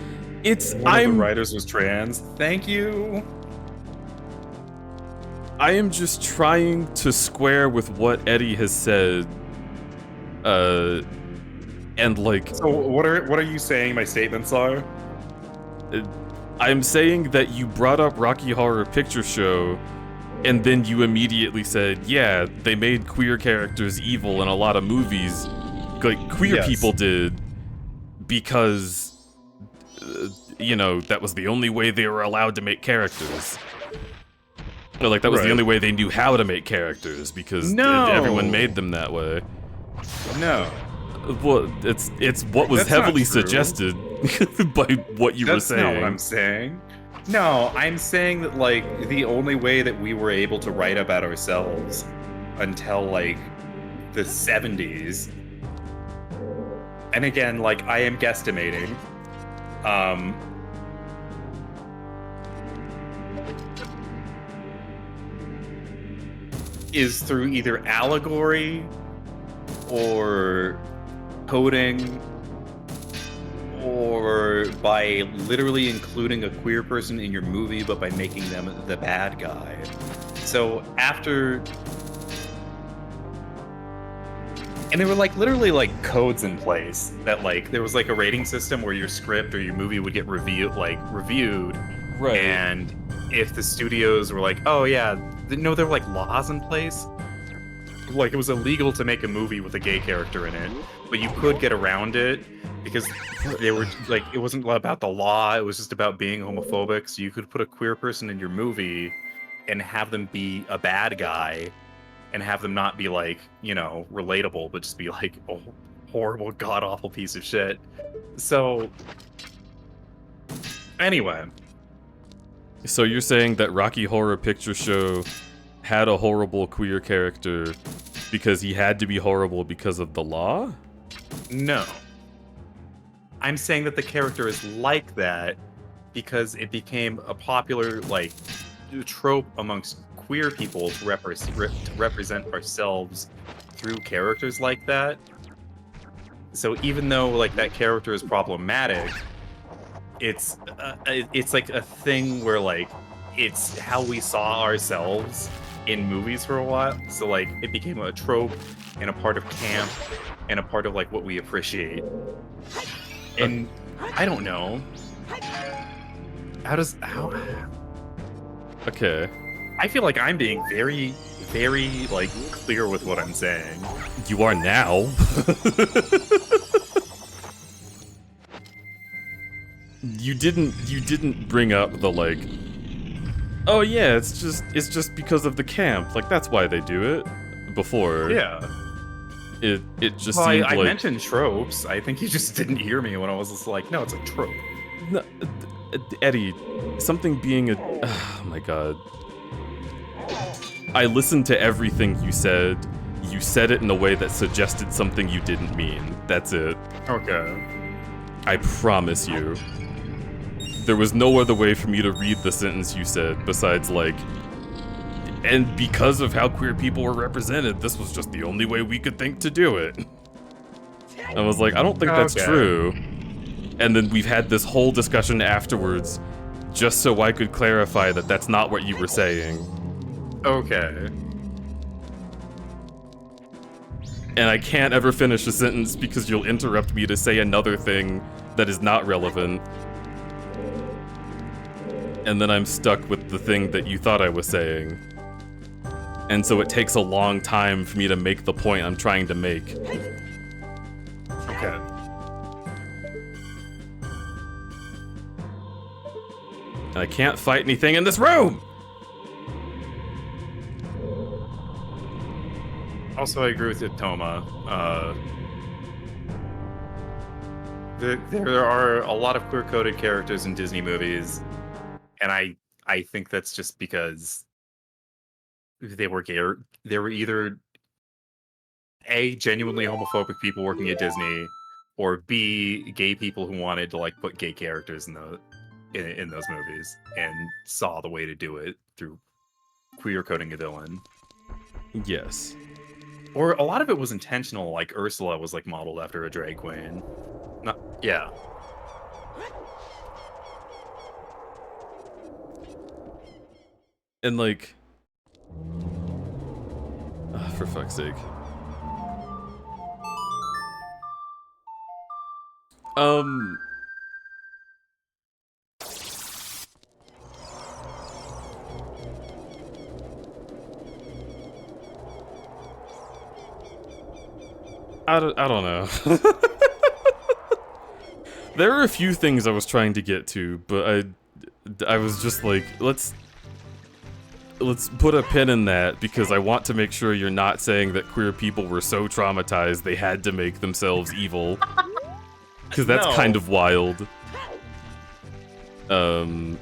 One of the writers was trans. Thank you. I am just trying to square with what Eddie has said. And like, So what are you saying my statements are? I'm saying that you brought up Rocky Horror Picture Show, and then you immediately said, yeah, they made queer characters evil in a lot of movies, like queer Yes. people did, because, you know, that was the only way they were allowed to make characters. Or like, that was the Right. only way they knew how to make characters, because No. everyone made them that way. No. Well, it's what was That's not heavily true. suggested by what you were That's saying. not what I'm saying. No, I'm saying that, like, the only way that we were able to write about ourselves until, like, the 70s, and again, like, I am guesstimating, is through either allegory or coding or by literally including a queer person in your movie, but by making them the bad guy. So after... And there were like literally like codes in place that like there was like a rating system where your script or your movie would get reviewed. Right. And if the studios were like, oh yeah, no, there were like laws in place. Like it was illegal to make a movie with a gay character in it, but you could get around it because they were like, it wasn't about the law, it was just about being homophobic. So you could put a queer person in your movie and have them be a bad guy and have them not be like, you know, relatable, but just be like a horrible, god-awful piece of shit. So anyway. So you're saying that Rocky Horror Picture Show had a horrible queer character because he had to be horrible because of the law? No. I'm saying that the character is like that because it became a popular, like, trope amongst queer people to represent ourselves through characters like that. So even though, like, that character is problematic, it's like a thing where, like, it's how we saw ourselves in movies for a while. So, like, it became a trope and a part of camp and a part of, like, what we appreciate. And I don't know. How? Okay. I feel like I'm being very, very, like, clear with what I'm saying. You are now. You didn't bring up the, like, oh yeah, it's just because of the camp. Like, that's why they do it before. Yeah. It just well, seemed I like... mentioned tropes. I think you just didn't hear me when I was just like, no, it's a trope. No, Eddie, something being a... Oh my god. I listened to everything you said. You said it in a way that suggested something you didn't mean. That's it. Okay. I promise you. There was no other way for me to read the sentence you said besides, like, and because of how queer people were represented, this was just the only way we could think to do it. I was like, I don't think that's true. And then we've had this whole discussion afterwards just so I could clarify that that's not what you were saying. Okay. And I can't ever finish a sentence because you'll interrupt me to say another thing that is not relevant. And then I'm stuck with the thing that you thought I was saying. And so it takes a long time for me to make the point I'm trying to make. Okay. And I can't fight anything in this room! Also, I agree with it, Toma. There are a lot of queer-coded characters in Disney movies, and I think that's just because they were gay. They were either A, genuinely homophobic people working at Disney, or B, gay people who wanted to, like, put gay characters in those movies and saw the way to do it through queer coding a villain. Yes. Or a lot of it was intentional, like Ursula was like modeled after a drag queen. Yeah. And like... for fuck's sake. I don't know. There are a few things I was trying to get to, but I was just like, let's put a pin in that because I want to make sure you're not saying that queer people were so traumatized they had to make themselves evil. Because that's kind of wild. It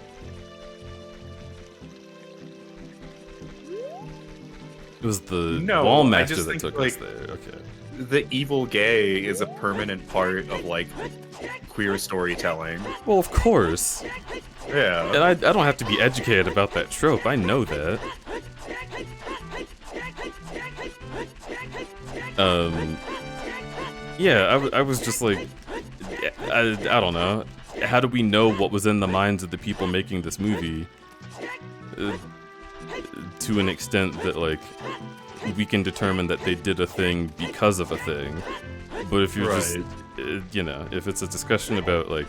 was the wall master that took us there. Okay. The evil gay is a permanent part of, like, queer storytelling. Well, of course. Yeah. And I don't have to be educated about that trope. I know that. Yeah, I was just like, I don't know. How do we know what was in the minds of the people making this movie? To an extent that, like, we can determine that they did a thing because of a thing. But if you're just, you know, if it's a discussion about, like,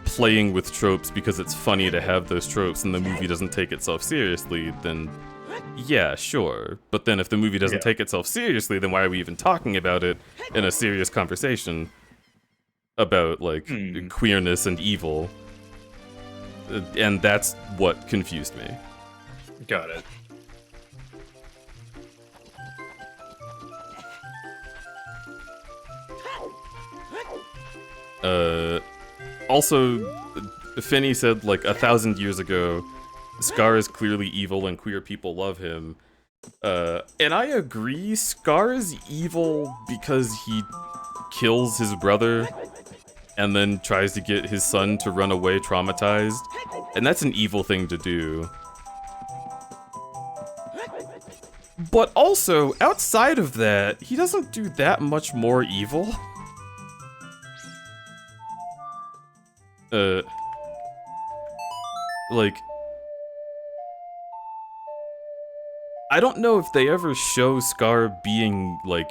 playing with tropes because it's funny to have those tropes and the movie doesn't take itself seriously, then yeah, sure. But then if the movie doesn't take itself seriously, then why are we even talking about it in a serious conversation about, like, queerness and evil? And that's what confused me. Got it. Also, Finney said, like, 1,000 years ago, Scar is clearly evil and queer people love him. And I agree, Scar is evil because he kills his brother and then tries to get his son to run away traumatized. And that's an evil thing to do. But also, outside of that, he doesn't do that much more evil. Like, I don't know if they ever show Scar being, like,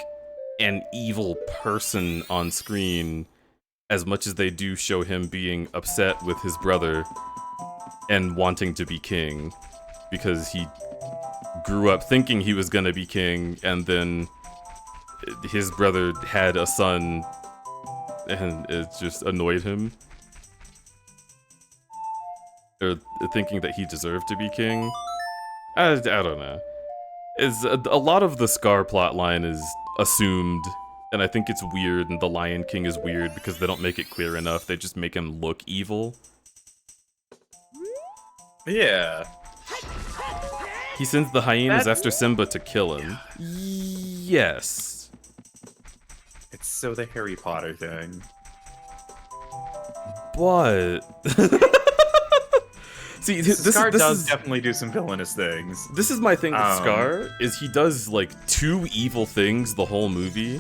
an evil person on screen as much as they do show him being upset with his brother and wanting to be king, because he grew up thinking he was gonna be king, and then his brother had a son, and it just annoyed him. Or thinking that he deserved to be king. I don't know. A lot of the Scar plotline is assumed, and I think it's weird, and the Lion King is weird because they don't make it clear enough. They just make him look evil. Yeah. He sends the hyenas after Simba to kill him. Yes. It's so the Harry Potter thing. But... See, Scar does definitely do some villainous things. This is my thing with Scar, is he does, like, 2 evil things the whole movie.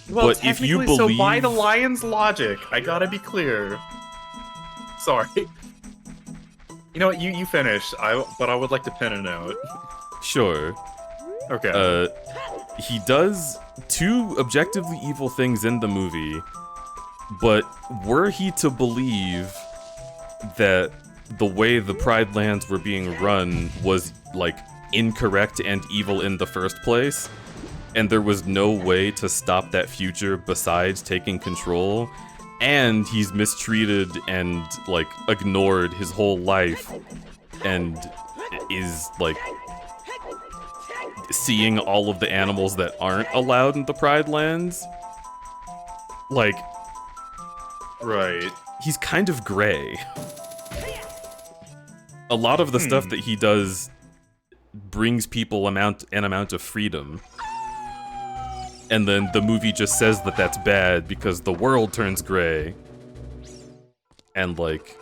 Well, but if you believe... so by the lion's logic, I gotta be clear. Sorry. You know what, you finish, but I would like to pin a note. Sure. Okay. He does 2 objectively evil things in the movie, but were he to believe that the way the Pride Lands were being run was, like, incorrect and evil in the first place, and there was no way to stop that future besides taking control, and he's mistreated and, like, ignored his whole life, and is, like, seeing all of the animals that aren't allowed in the Pride Lands. Like... Right. He's kind of gray. A lot of the stuff that he does brings people an amount of freedom. And then the movie just says that that's bad because the world turns gray. And, like...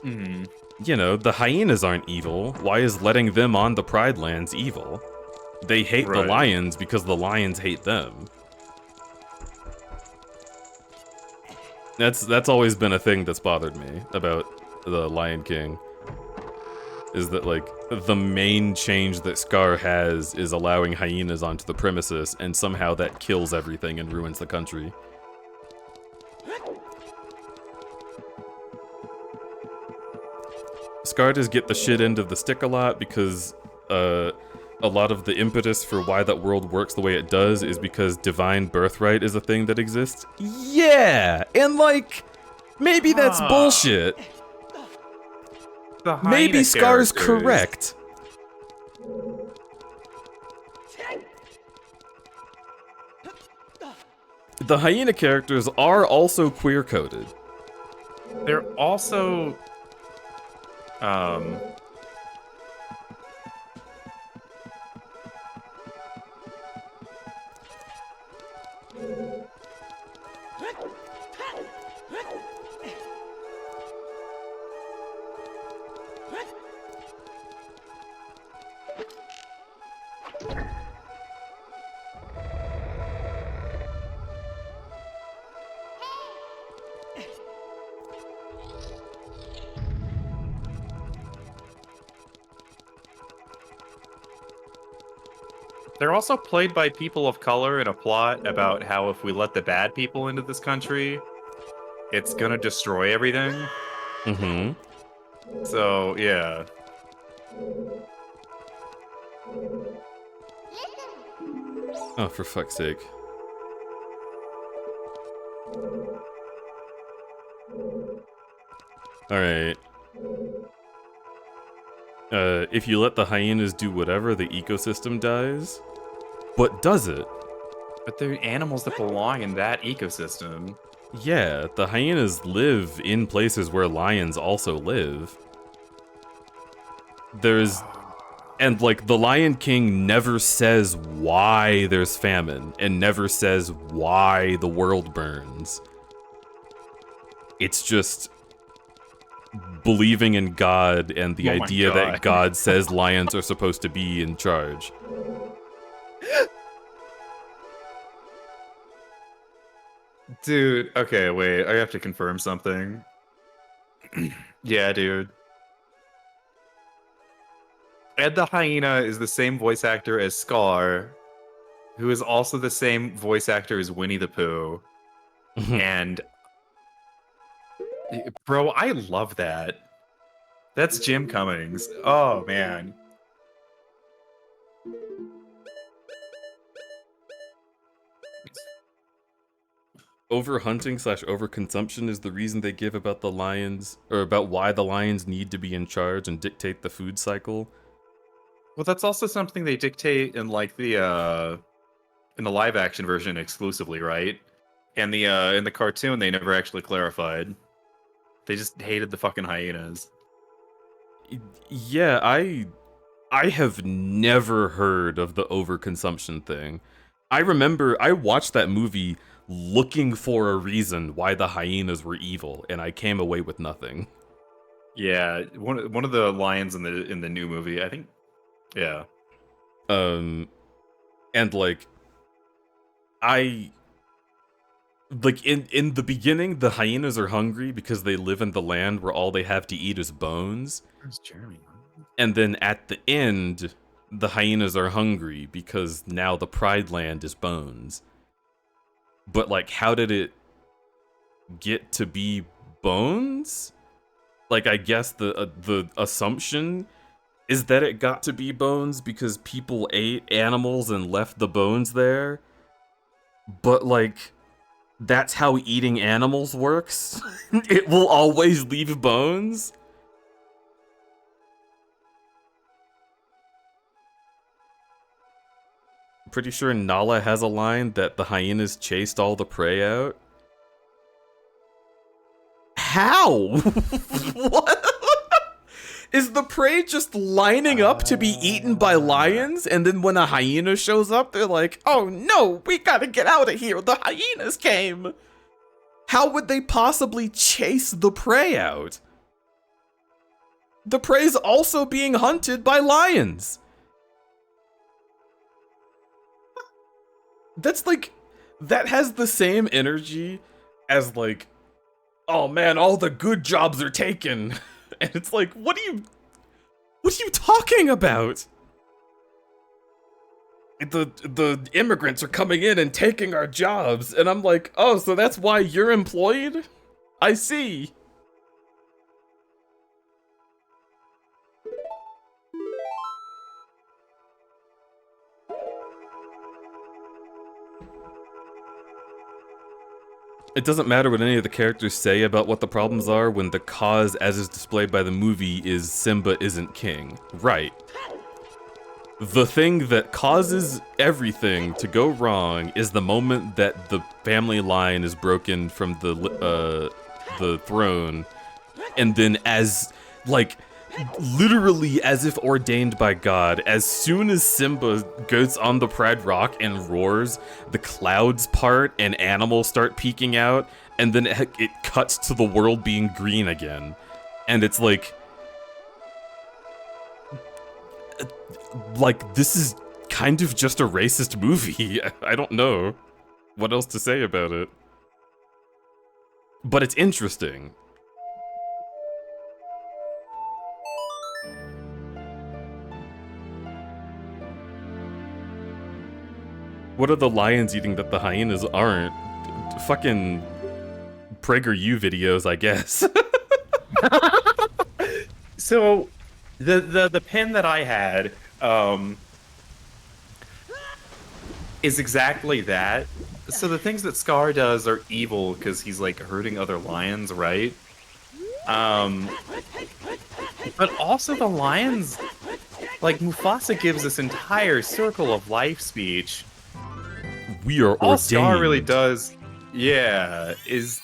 You know, the hyenas aren't evil. Why is letting them on the Pride Lands evil? They hate the lions because the lions hate them. That's always been a thing that's bothered me about the Lion King. Is that, like, the main change that Scar has is allowing hyenas onto the premises, and somehow that kills everything and ruins the country. Scar does get the shit end of the stick a lot because, a lot of the impetus for why that world works the way it does is because divine birthright is a thing that exists. Yeah! And, like, maybe that's bullshit. Maybe Scar's correct. The hyena characters are also queer-coded. They're also... They're also played by people of color in a plot about how if we let the bad people into this country, it's gonna destroy everything. Mm-hmm. So, yeah. Oh, for fuck's sake. Alright. If you let the hyenas do whatever, the ecosystem dies. But does it? But they're animals that belong in that ecosystem. Yeah, the hyenas live in places where lions also live. There's... And, like, the Lion King never says why there's famine, and never says why the world burns. It's just believing in God and the Oh my idea God. that God says lions are supposed to be in charge. Dude, okay, wait, I have to confirm something. Yeah, dude. Ed the Hyena is the same voice actor as Scar, who is also the same voice actor as Winnie the Pooh. And bro, I love that. That's Jim Cummings. Oh man. Overhunting / overconsumption is the reason they give about the lions, or about why the lions need to be in charge and dictate the food cycle. Well, that's also something they dictate in the live action version exclusively, right? And in the cartoon they never actually clarified. They just hated the fucking hyenas. Yeah, I have never heard of the overconsumption thing. I remember I watched that movie looking for a reason why the hyenas were evil, and I came away with nothing. Yeah, one of the lions in the new movie, I think. Yeah. And like I like in the beginning the hyenas are hungry because they live in the land where all they have to eat is bones. Where's Jeremy? And then at the end the hyenas are hungry because now the Pride Land is bones. But like how did it get to be bones? Like I guess the assumption is that it got to be bones because people ate animals and left the bones there. But like that's how eating animals works. It will always leave bones. Pretty sure Nala has a line that the hyenas chased all the prey out. How? What? Is the prey just lining up to be eaten by lions, and then when a hyena shows up, they're like, oh no, we gotta get out of here, the hyenas came! How would they possibly chase the prey out? The prey's also being hunted by lions! That's like, that has the same energy as like, oh man, all the good jobs are taken. And it's like, what are you talking about? The immigrants are coming in and taking our jobs, and I'm like, oh, so that's why you're employed? I see. It doesn't matter what any of the characters say about what the problems are when the cause as is displayed by the movie is Simba isn't king. Right. The thing that causes everything to go wrong is the moment that the family line is broken from the throne, and then as, like, literally as if ordained by God, as soon as Simba goes on the Pride Rock and roars, the clouds part and animals start peeking out, and then it cuts to the world being green again. And it's like, this is kind of just a racist movie. I don't know what else to say about it. But it's interesting. What are the lions eating that the hyenas aren't? Fucking PragerU videos, I guess. So, the pin that I had is exactly that. So the things that Scar does are evil because he's like hurting other lions, right? But also the lions, like Mufasa gives this entire circle of life speech. We are All ordained. Scar really does, yeah, is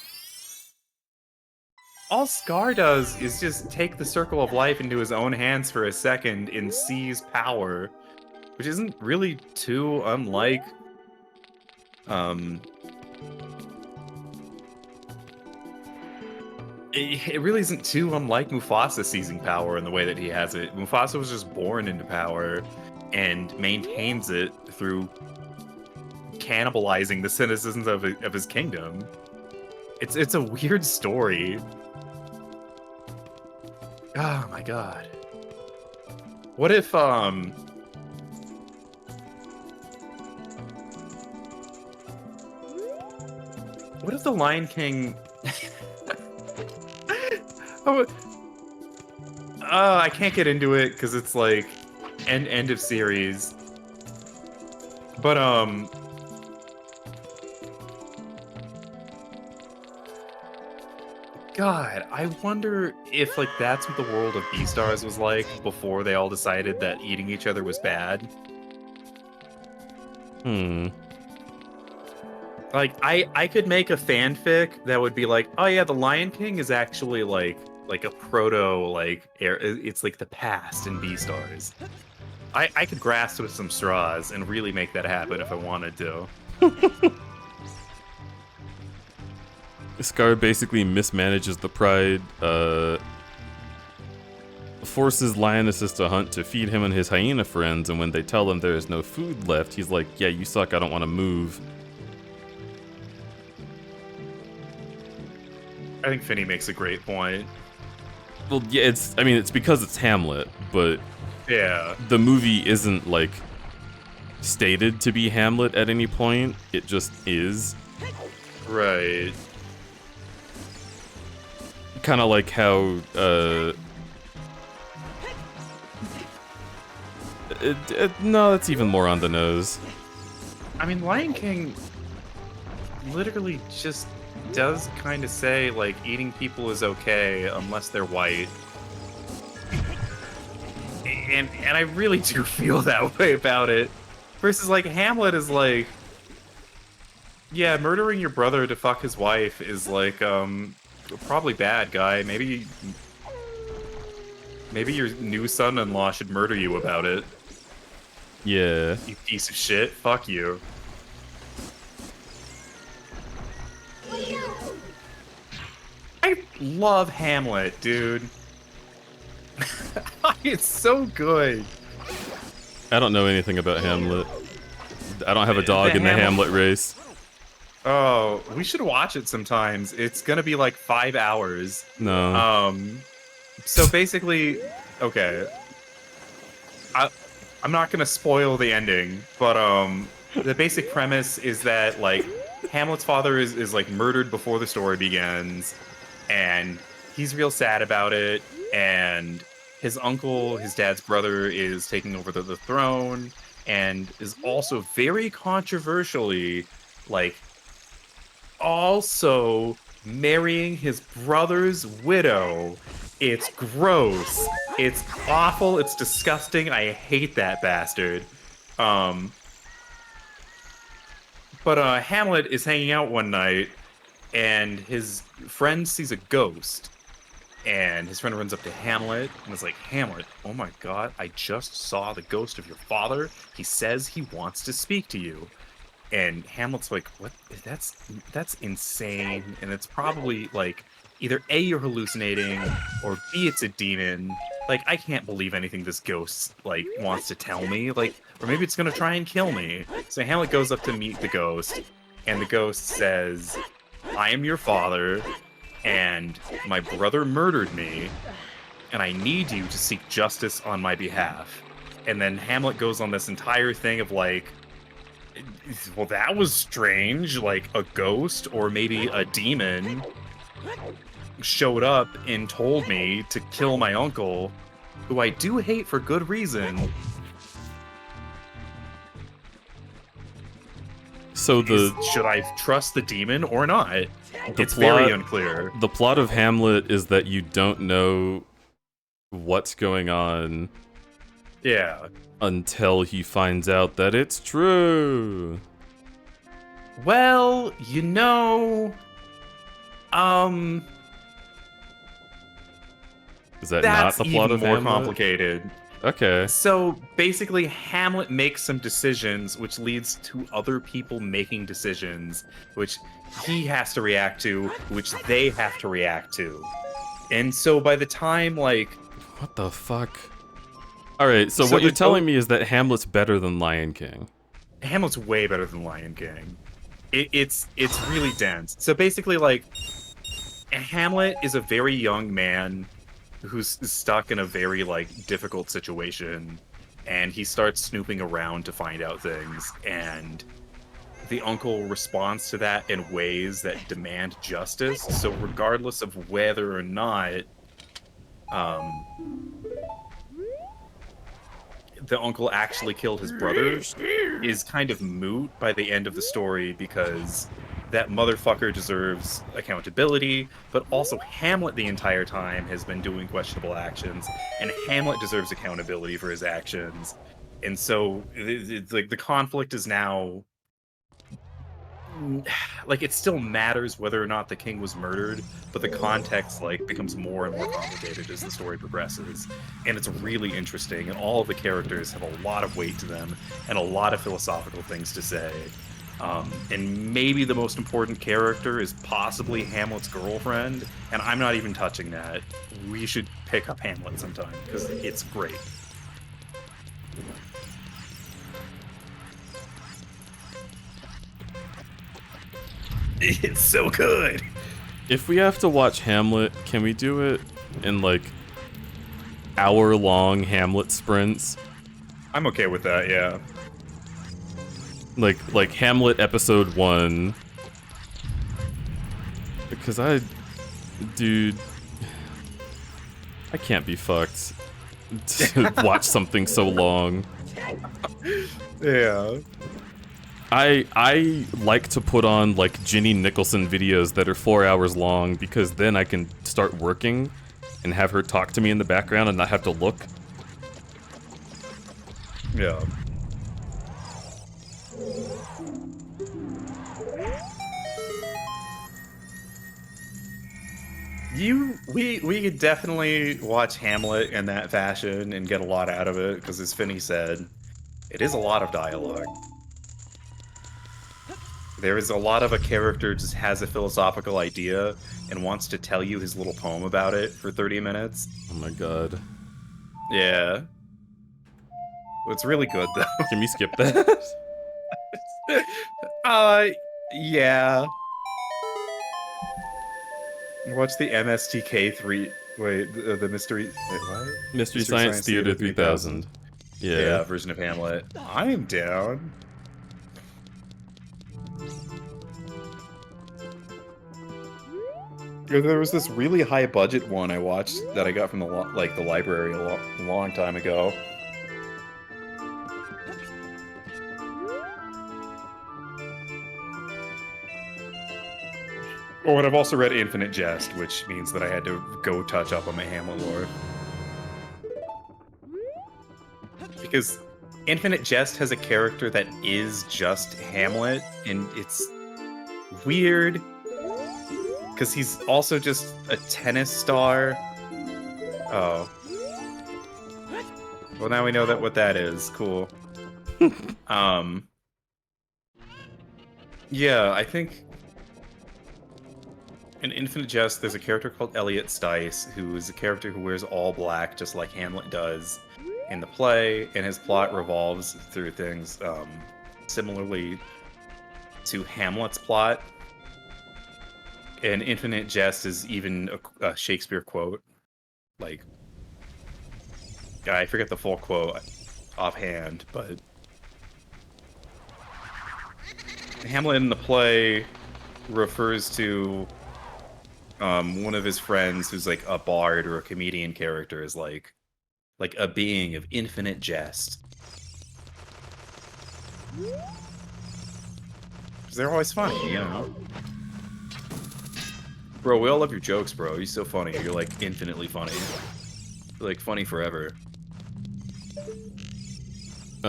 all Scar does is just take the circle of life into his own hands for a second and seize power, which isn't really too unlike it really isn't too unlike Mufasa seizing power in the way that he has it. Mufasa was just born into power and maintains it through cannibalizing the citizens of his kingdom. It's a weird story. Oh my god. What if what if the Lion King I can't get into it because it's like end of series. But God, I wonder if like that's what the world of Beastars was like before they all decided that eating each other was bad. Like I could make a fanfic that would be like, oh yeah, the Lion King is actually like a proto it's like the past in Beastars. I could grasp with some straws and really make that happen if I wanted to. Scar basically mismanages the pride, forces lionesses to hunt to feed him and his hyena friends, and when they tell him there is no food left, he's like, yeah, you suck, I don't want to move. I think Finney makes a great point. Well, yeah, it's because it's Hamlet, but Yeah. the movie isn't, like, stated to be Hamlet at any point, it just is. Right. Kind of like how, no, that's even more on the nose. I mean, Lion King literally just does kind of say, like, eating people is okay unless they're white. And I really do feel that way about it. Versus, like, Hamlet is like, yeah, murdering your brother to fuck his wife is, like, probably bad, guy. Maybe your new son-in-law should murder you about it. Yeah. You piece of shit. Fuck you. I love Hamlet, dude. It's so good. I don't know anything about Hamlet. I don't have a dog in the Hamlet race. Oh, we should watch it sometimes. It's gonna be like 5 hours. No. So basically, okay. I'm not gonna spoil the ending, but the basic premise is that like Hamlet's father is like murdered before the story begins, and he's real sad about it, and his uncle, his dad's brother, is taking over the throne, and is also very controversially like also marrying his brother's widow. It's gross. It's awful. It's disgusting. I hate that bastard. But Hamlet is hanging out one night, and his friend sees a ghost. And his friend runs up to Hamlet and is like, Hamlet, oh my god, I just saw the ghost of your father. He says he wants to speak to you. And Hamlet's like, what? That's insane. And it's probably like either A, you're hallucinating, or B, it's a demon. Like, I can't believe anything this ghost like wants to tell me. Like, or maybe it's gonna try and kill me. So Hamlet goes up to meet the ghost, and the ghost says, I am your father, and my brother murdered me, and I need you to seek justice on my behalf. And then Hamlet goes on this entire thing of like Well, that was strange. Like a ghost or maybe a demon showed up and told me to kill my uncle, who I do hate for good reason. So Should I trust the demon or not? It's plot- very unclear. the plot of Hamlet is that you don't know what's going on Yeah. until he finds out that it's true. Well, Is that that's not the plot even of more Hamlet? complicated. Okay. So basically, Hamlet makes some decisions, which leads to other people making decisions, which he has to react to, which they have to react to. And so by the time, like... What the fuck? Alright, so So what you're the telling me is that Hamlet's better than Lion King. Hamlet's way better than Lion King. It's really dense. So basically, like, Hamlet is a very young man who's stuck in a very, like, difficult situation, and he starts snooping around to find out things, and the uncle responds to that in ways that demand justice. So regardless of whether or not the uncle actually killed his brother is kind of moot by the end of the story, because that motherfucker deserves accountability, but also Hamlet the entire time has been doing questionable actions, and Hamlet deserves accountability for his actions. And so it's like the conflict is now, like, it still matters whether or not the king was murdered, but the context, like, becomes more and more complicated as the story progresses. And it's really interesting, and all of the characters have a lot of weight to them and a lot of philosophical things to say. And maybe the most important character is possibly Hamlet's girlfriend, and I'm not even touching that. We should pick up Hamlet sometime, because it's great. It's so good! If we have to watch Hamlet, can we do it in, like, hour-long Hamlet sprints? I'm okay with that, yeah. Like Hamlet episode 1. Because dude, I can't be fucked to watch something so long. Yeah. I like to put on, like, Ginny Nicholson videos that are 4 hours long, because then I can start working and have her talk to me in the background and not have to look. Yeah. We could definitely watch Hamlet in that fashion and get a lot out of it, because as Finney said, it is a lot of dialogue. There is a lot of a character just has a philosophical idea and wants to tell you his little poem about it for 30 minutes. Oh my god. Yeah. It's really good, though. Can we skip that? Yeah. Watch the MSTK3... Wait, the Mystery... Wait, what? Mystery Science Theater 3000. Yeah, version of Hamlet. I am down. There was this really high budget one I watched that I got from the library a long time ago. Oh, and I've also read Infinite Jest, which means that I had to go touch up on my Hamlet lore. Because Infinite Jest has a character that is just Hamlet, and it's weird. Because he's also just a tennis star. Oh. Well, now we know what that is. Cool. Yeah, I think in Infinite Jest, there's a character called Elliot Stice, who is a character who wears all black, just like Hamlet does in the play, and his plot revolves through things similarly to Hamlet's plot. And Infinite Jest is even a Shakespeare quote. Like, I forget the full quote offhand, but Hamlet in the play refers to one of his friends who's like a bard or a comedian character is like a being of infinite jest. 'Cause they're always funny, you know. Bro, we all love your jokes, bro. You're so funny. You're like infinitely funny. You're like funny forever. I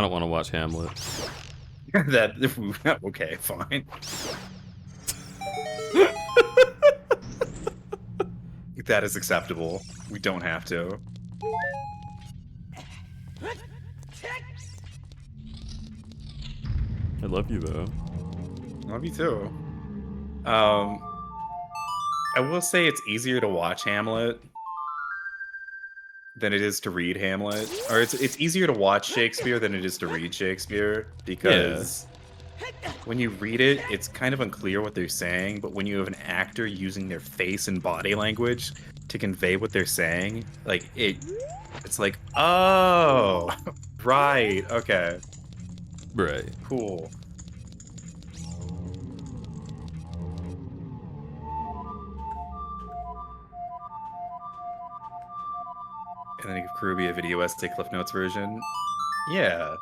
don't want to watch Hamlet. That okay, fine. That is acceptable. We don't have to. I love you though. Love you too. I will say it's easier to watch Hamlet than it is to read Hamlet. Or it's easier to watch Shakespeare than it is to read Shakespeare because when you read it, it's kind of unclear what they're saying, but when you have an actor using their face and body language to convey what they're saying, like it's like, oh, right, okay. Right. Cool. And then give Kirby a video essay Cliff Notes version. Yeah.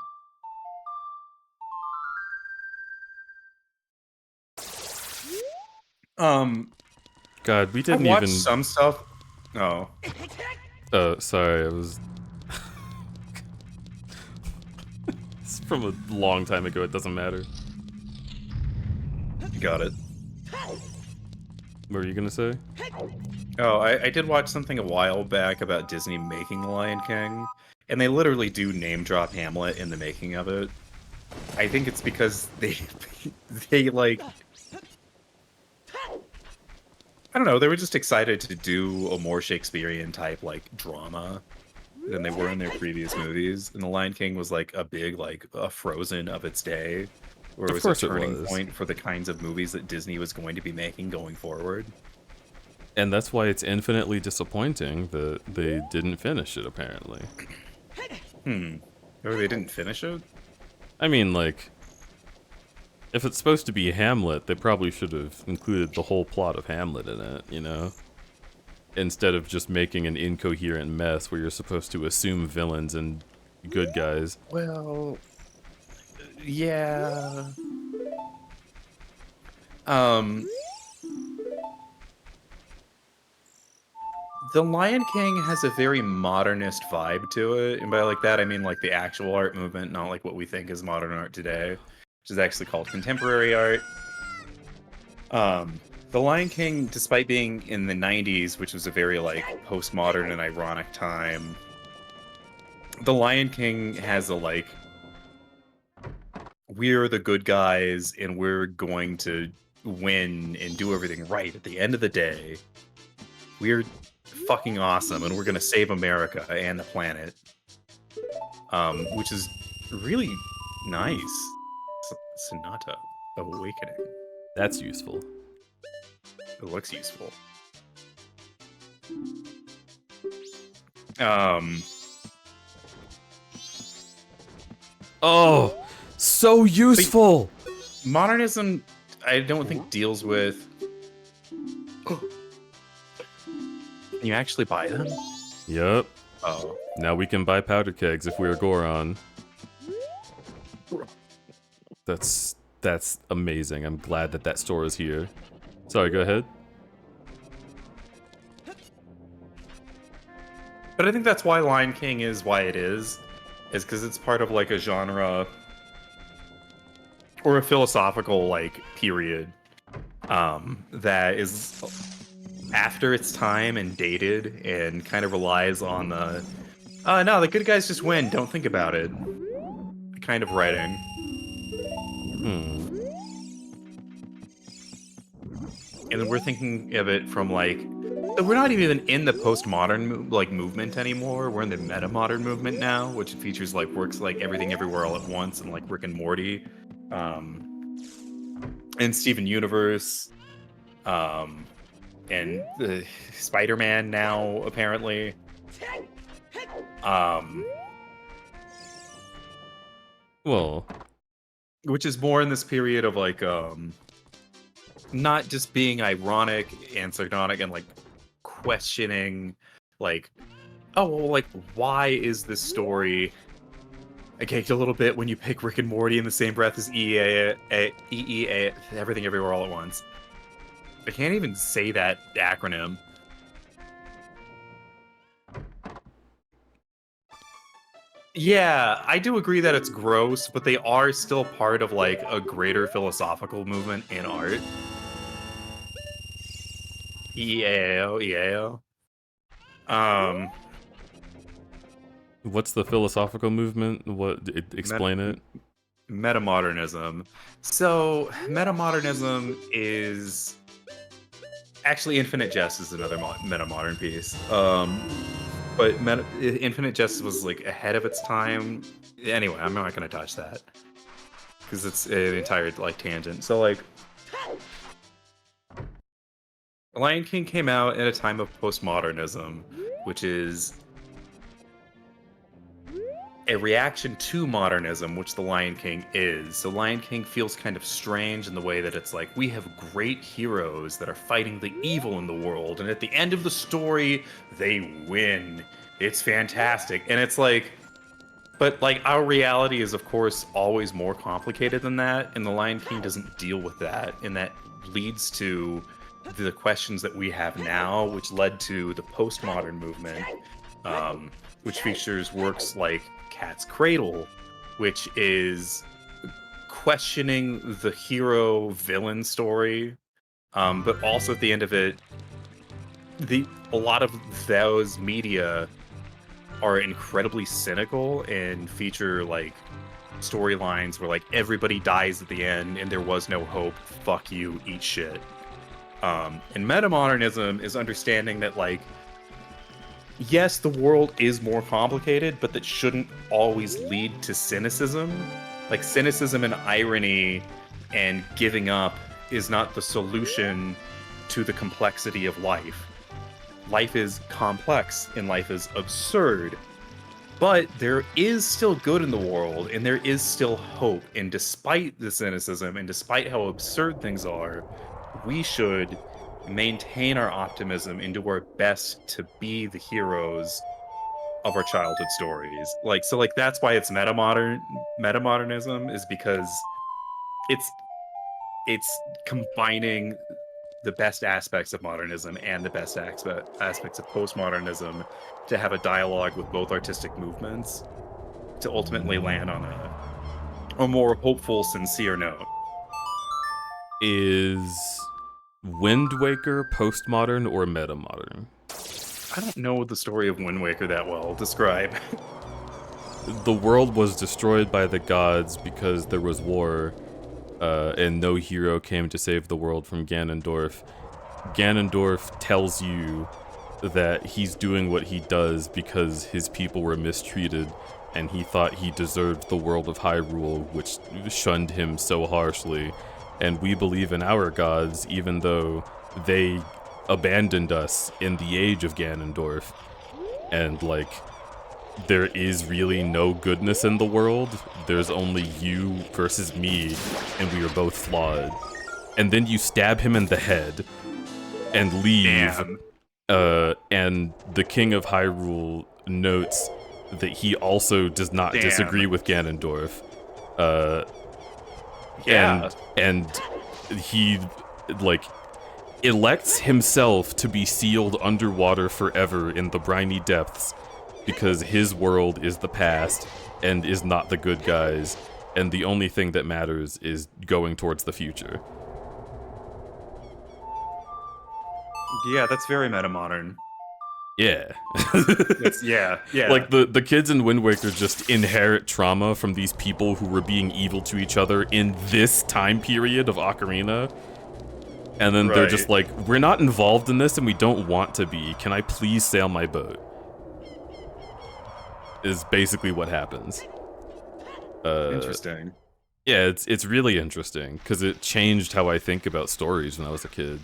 God, we I've didn't watched even. some stuff. Oh. Oh, sorry, I was. It's from a long time ago. It doesn't matter. Got it. What were you gonna say? Oh, I did watch something a while back about Disney making The Lion King, and they literally do name drop Hamlet in the making of it. I think it's because they like, I don't know, they were just excited to do a more Shakespearean type like drama than they were in their previous movies. And The Lion King was like a big like a Frozen of its day, where it was a turning point for the kinds of movies that Disney was going to be making going forward. And that's why it's infinitely disappointing that they didn't finish it, apparently. Or they didn't finish it? I mean, like, if it's supposed to be Hamlet, they probably should have included the whole plot of Hamlet in it, you know? Instead of just making an incoherent mess where you're supposed to assume villains and good guys. Well, yeah. The Lion King has a very modernist vibe to it, and by like that I mean like the actual art movement, not like what we think is modern art today, which is actually called contemporary art. The Lion King, despite being in the 90s, which was a very like postmodern and ironic time, The Lion King has a like, we're the good guys and we're going to win and do everything right at the end of the day. We're fucking awesome and we're gonna save America and the planet. Which is really nice. Sonata of Awakening. That's useful. It looks useful. Oh, so useful! Modernism, I don't think deals with... Can you actually buy them? Yep. Oh. Now we can buy powder kegs if we're Goron. That's amazing. I'm glad that that store is here. Sorry, go ahead. But I think that's why Lion King is why it is because it's part of like a genre or a philosophical like period that is after its time and dated and kind of relies on the no, the good guys just win, don't think about it kind of writing. And then we're thinking of it from like, we're not even in the postmodern like movement anymore. We're in the meta modern movement now, which features like works like Everything Everywhere All at Once and like Rick and Morty, and Steven Universe, and Spider-Man now apparently. Well, which is more in this period of like not just being ironic and sardonic and like questioning like, oh well, like why is this story I caked a little bit when you pick Rick and Morty in the same breath as EEA, Everything Everywhere All at Once. I can't even say that acronym. Yeah, I do agree that it's gross, but they are still part of like a greater philosophical movement in art. EAO. what's the philosophical movement? Explain it. Metamodernism. So, metamodernism is actually Infinite Jest is another metamodern piece. But Infinite Jest was like ahead of its time. Anyway, I'm not going to touch that because it's an entire like tangent. So like, Lion King came out at a time of postmodernism, which is a reaction to modernism, which The Lion King is. The Lion King feels kind of strange in the way that it's like, we have great heroes that are fighting the evil in the world, and at the end of the story, they win. It's fantastic. And it's like, but like, our reality is, of course, always more complicated than that, and The Lion King doesn't deal with that, and that leads to the questions that we have now, which led to the postmodern movement, which features works like Cat's Cradle, which is questioning the hero-villain story, but also at the end of it, a lot of those media are incredibly cynical and feature like storylines where like everybody dies at the end and there was no hope. Fuck you, eat shit. And metamodernism is understanding that like, yes, the world is more complicated, but that shouldn't always lead to cynicism. Like, cynicism and irony and giving up is not the solution to the complexity of life. Life is complex and life is absurd. But there is still good in the world, and there is still hope. And despite the cynicism, and despite how absurd things are, we should maintain our optimism and do our best to be the heroes of our childhood stories. Like, so like that's why it's metamodernism, is because it's combining the best aspects of modernism and the best aspects of postmodernism to have a dialogue with both artistic movements to ultimately land on a more hopeful, sincere note. Is Wind Waker postmodern or metamodern? I don't know the story of Wind Waker that well. Describe. The world was destroyed by the gods because there was war, and no hero came to save the world from Ganondorf. Ganondorf tells you that he's doing what he does because his people were mistreated, and he thought he deserved the world of Hyrule, which shunned him so harshly. And we believe in our gods, even though they abandoned us in the age of Ganondorf. And, like, there is really no goodness in the world. There's only you versus me, and we are both flawed. And then you stab him in the head and leave. Damn. And the King of Hyrule notes that he also does not disagree with Ganondorf. Yeah. And he, like, elects himself to be sealed underwater forever in the briny depths because his world is the past and is not the good guys, and the only thing that matters is going towards the future. Yeah, that's very metamodern. Yeah. Yeah. Like, the kids in Wind Waker just inherit trauma from these people who were being evil to each other in this time period of Ocarina. And then they're just like, we're not involved in this and we don't want to be. Can I please sail my boat? Is basically what happens. Interesting. Yeah, it's really interesting because it changed how I think about stories when I was a kid.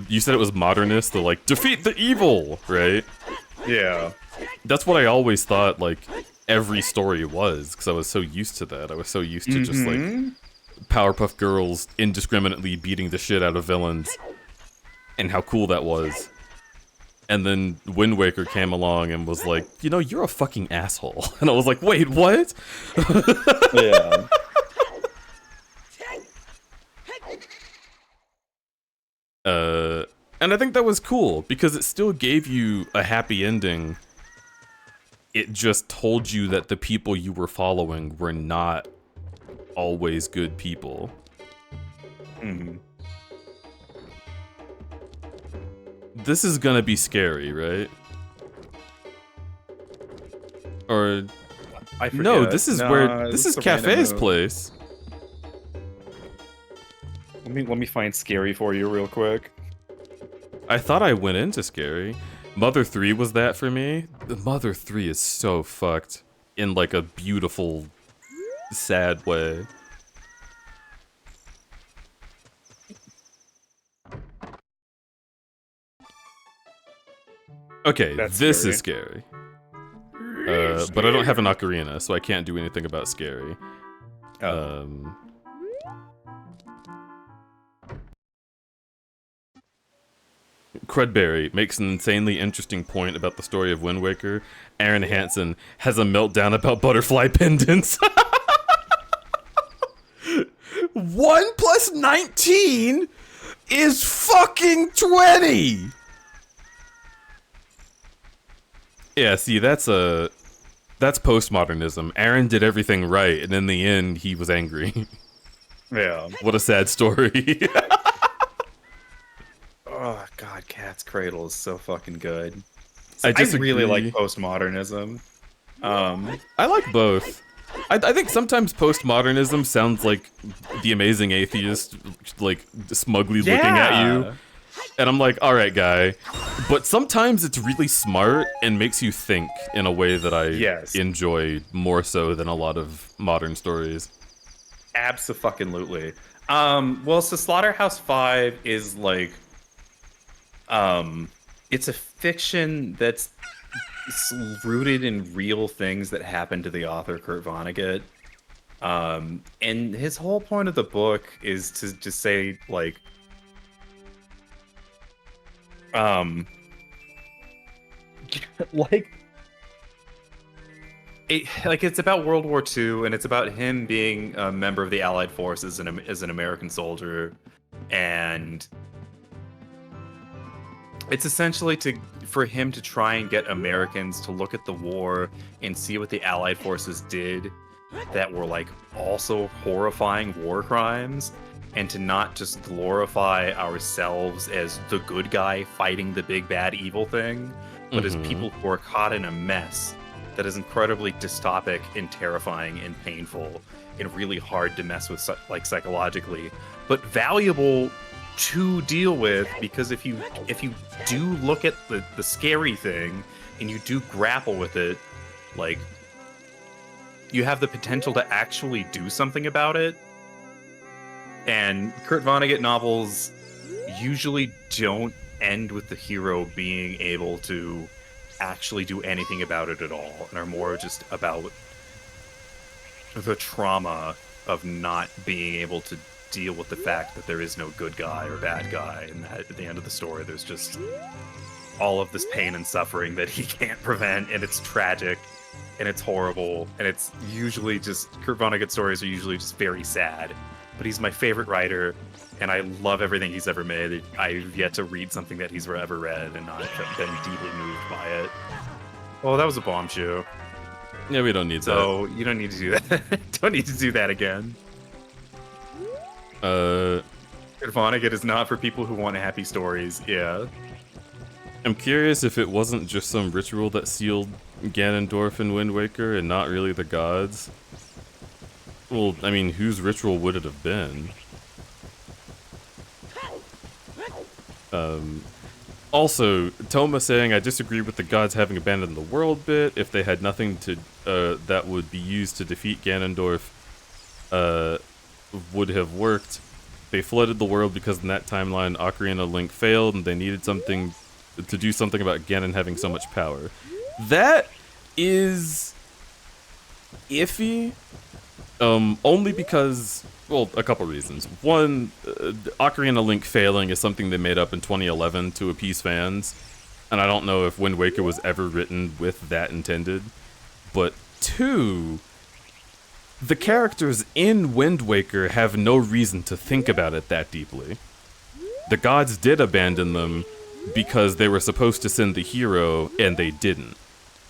You said it was modernist, the like, defeat the evil, right? Yeah. That's what I always thought, like, every story was, because I was so used to that. I was so used to just, like, Powerpuff Girls indiscriminately beating the shit out of villains, and how cool that was. And then Wind Waker came along and was like, you know, you're a fucking asshole. And I was like, wait, what? Yeah. And I think that was cool, because it still gave you a happy ending. It just told you that the people you were following were not always good people. Mhm. This is gonna be scary, right? Or I forget. no, this is where this is a random Cafe's move. place. Let me find Scary for you real quick. I thought I went into Scary. Mother 3 was that for me. The Mother 3 is so fucked in like a beautiful, sad way. Okay, That's this is scary. But I don't have an ocarina, so I can't do anything about Scary. Crudberry makes an insanely interesting point about the story of Wind Waker. Aaron Hansen has a meltdown about butterfly pendants. 1 + 19 is fucking 20! Yeah, see, that's postmodernism. Aaron did everything right, and in the end, he was angry. Yeah. What a sad story. Oh god, Cat's Cradle is so fucking good. I I disagree. really like postmodernism. I like both. I think sometimes postmodernism sounds like the amazing atheist, like, smugly looking at you. And I'm like, alright, guy. But sometimes it's really smart and makes you think in a way that I enjoy more so than a lot of modern stories. Abso-fucking-lutely. Well, so Slaughterhouse 5 is like, it's a fiction that's rooted in real things that happened to the author Kurt Vonnegut. And his whole point of the book is to just say, like, it's about World War II, and it's about him being a member of the Allied forces and as an American soldier, and it's essentially for him to try and get Americans to look at the war and see what the Allied forces did that were like also horrifying war crimes, and to not just glorify ourselves as the good guy fighting the big bad evil thing, but as people who are caught in a mess that is incredibly dystopic and terrifying and painful and really hard to mess with, like, psychologically, but valuable to deal with, because if you do look at the scary thing and you do grapple with it, like, you have the potential to actually do something about it. And Kurt Vonnegut novels usually don't end with the hero being able to actually do anything about it at all, and are more just about the trauma of not being able to deal with the fact that there is no good guy or bad guy, and that at the end of the story there's just all of this pain and suffering that he can't prevent, and it's tragic and it's horrible, and it's usually just, Kurt Vonnegut stories are usually just very sad. But he's my favorite writer, and I love everything he's ever made. I've yet to read something that he's ever read and not been deeply moved by it. Oh, that was a bomb shoe. Yeah, we don't need that. So you don't need to do that. Don't need to do that again. Kurt Vonnegut is not for people who want happy stories. Yeah. I'm curious if it wasn't just some ritual that sealed Ganondorf and Wind Waker and not really the gods. Well, I mean, whose ritual would it have been? Also, Toma saying, I disagree with the gods having abandoned the world bit. If they had nothing to that would be used to defeat Ganondorf, would have worked. They flooded the world because in that timeline, Ocarina Link failed, and they needed something to do something about Ganon having so much power. That is iffy. Only because, well, a couple reasons. One, Ocarina Link failing is something they made up in 2011 to appease fans, and I don't know if Wind Waker was ever written with that intended. But two, the characters in Wind Waker have no reason to think about it that deeply. The gods did abandon them because they were supposed to send the hero, and they didn't.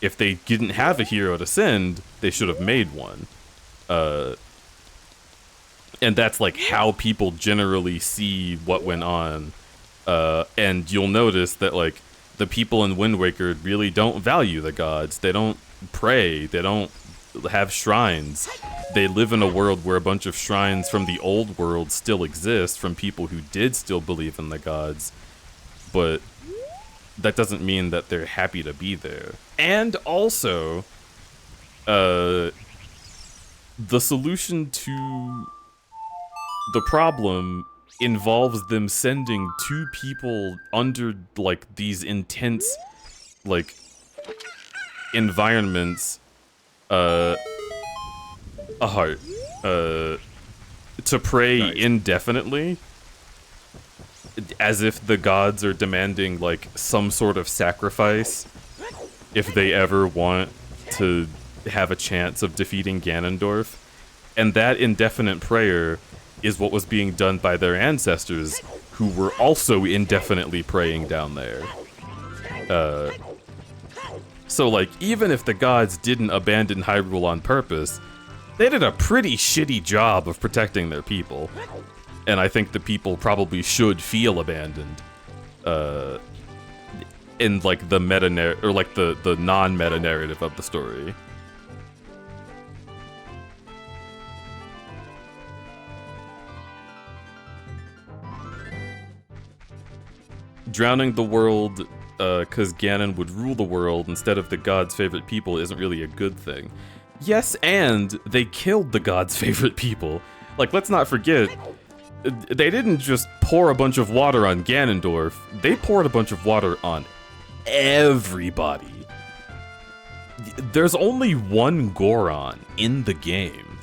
If they didn't have a hero to send, they should have made one. And that's like how people generally see what went on. And you'll notice that like the people in Wind Waker really don't value the gods. They don't pray. They don't have shrines. They live in a world where a bunch of shrines from the old world still exist from people who did still believe in the gods. But that doesn't mean that they're happy to be there. And also, the solution to the problem involves them sending two people under, like, these intense, like, environments, a heart, to pray indefinitely, as if the gods are demanding, like, some sort of sacrifice if they ever want to have a chance of defeating Ganondorf. And that indefinite prayer is what was being done by their ancestors, who were also indefinitely praying down there. So, like, even if the gods didn't abandon Hyrule on purpose, they did a pretty shitty job of protecting their people. And I think the people probably should feel abandoned. In, like, the meta-narrative, or, like, the non-meta narrative of the story. Drowning the world, because Ganon would rule the world instead of the god's favorite people isn't really a good thing. Yes, and they killed the god's favorite people. Like, let's not forget, they didn't just pour a bunch of water on Ganondorf, they poured a bunch of water on everybody. There's only one Goron in the game.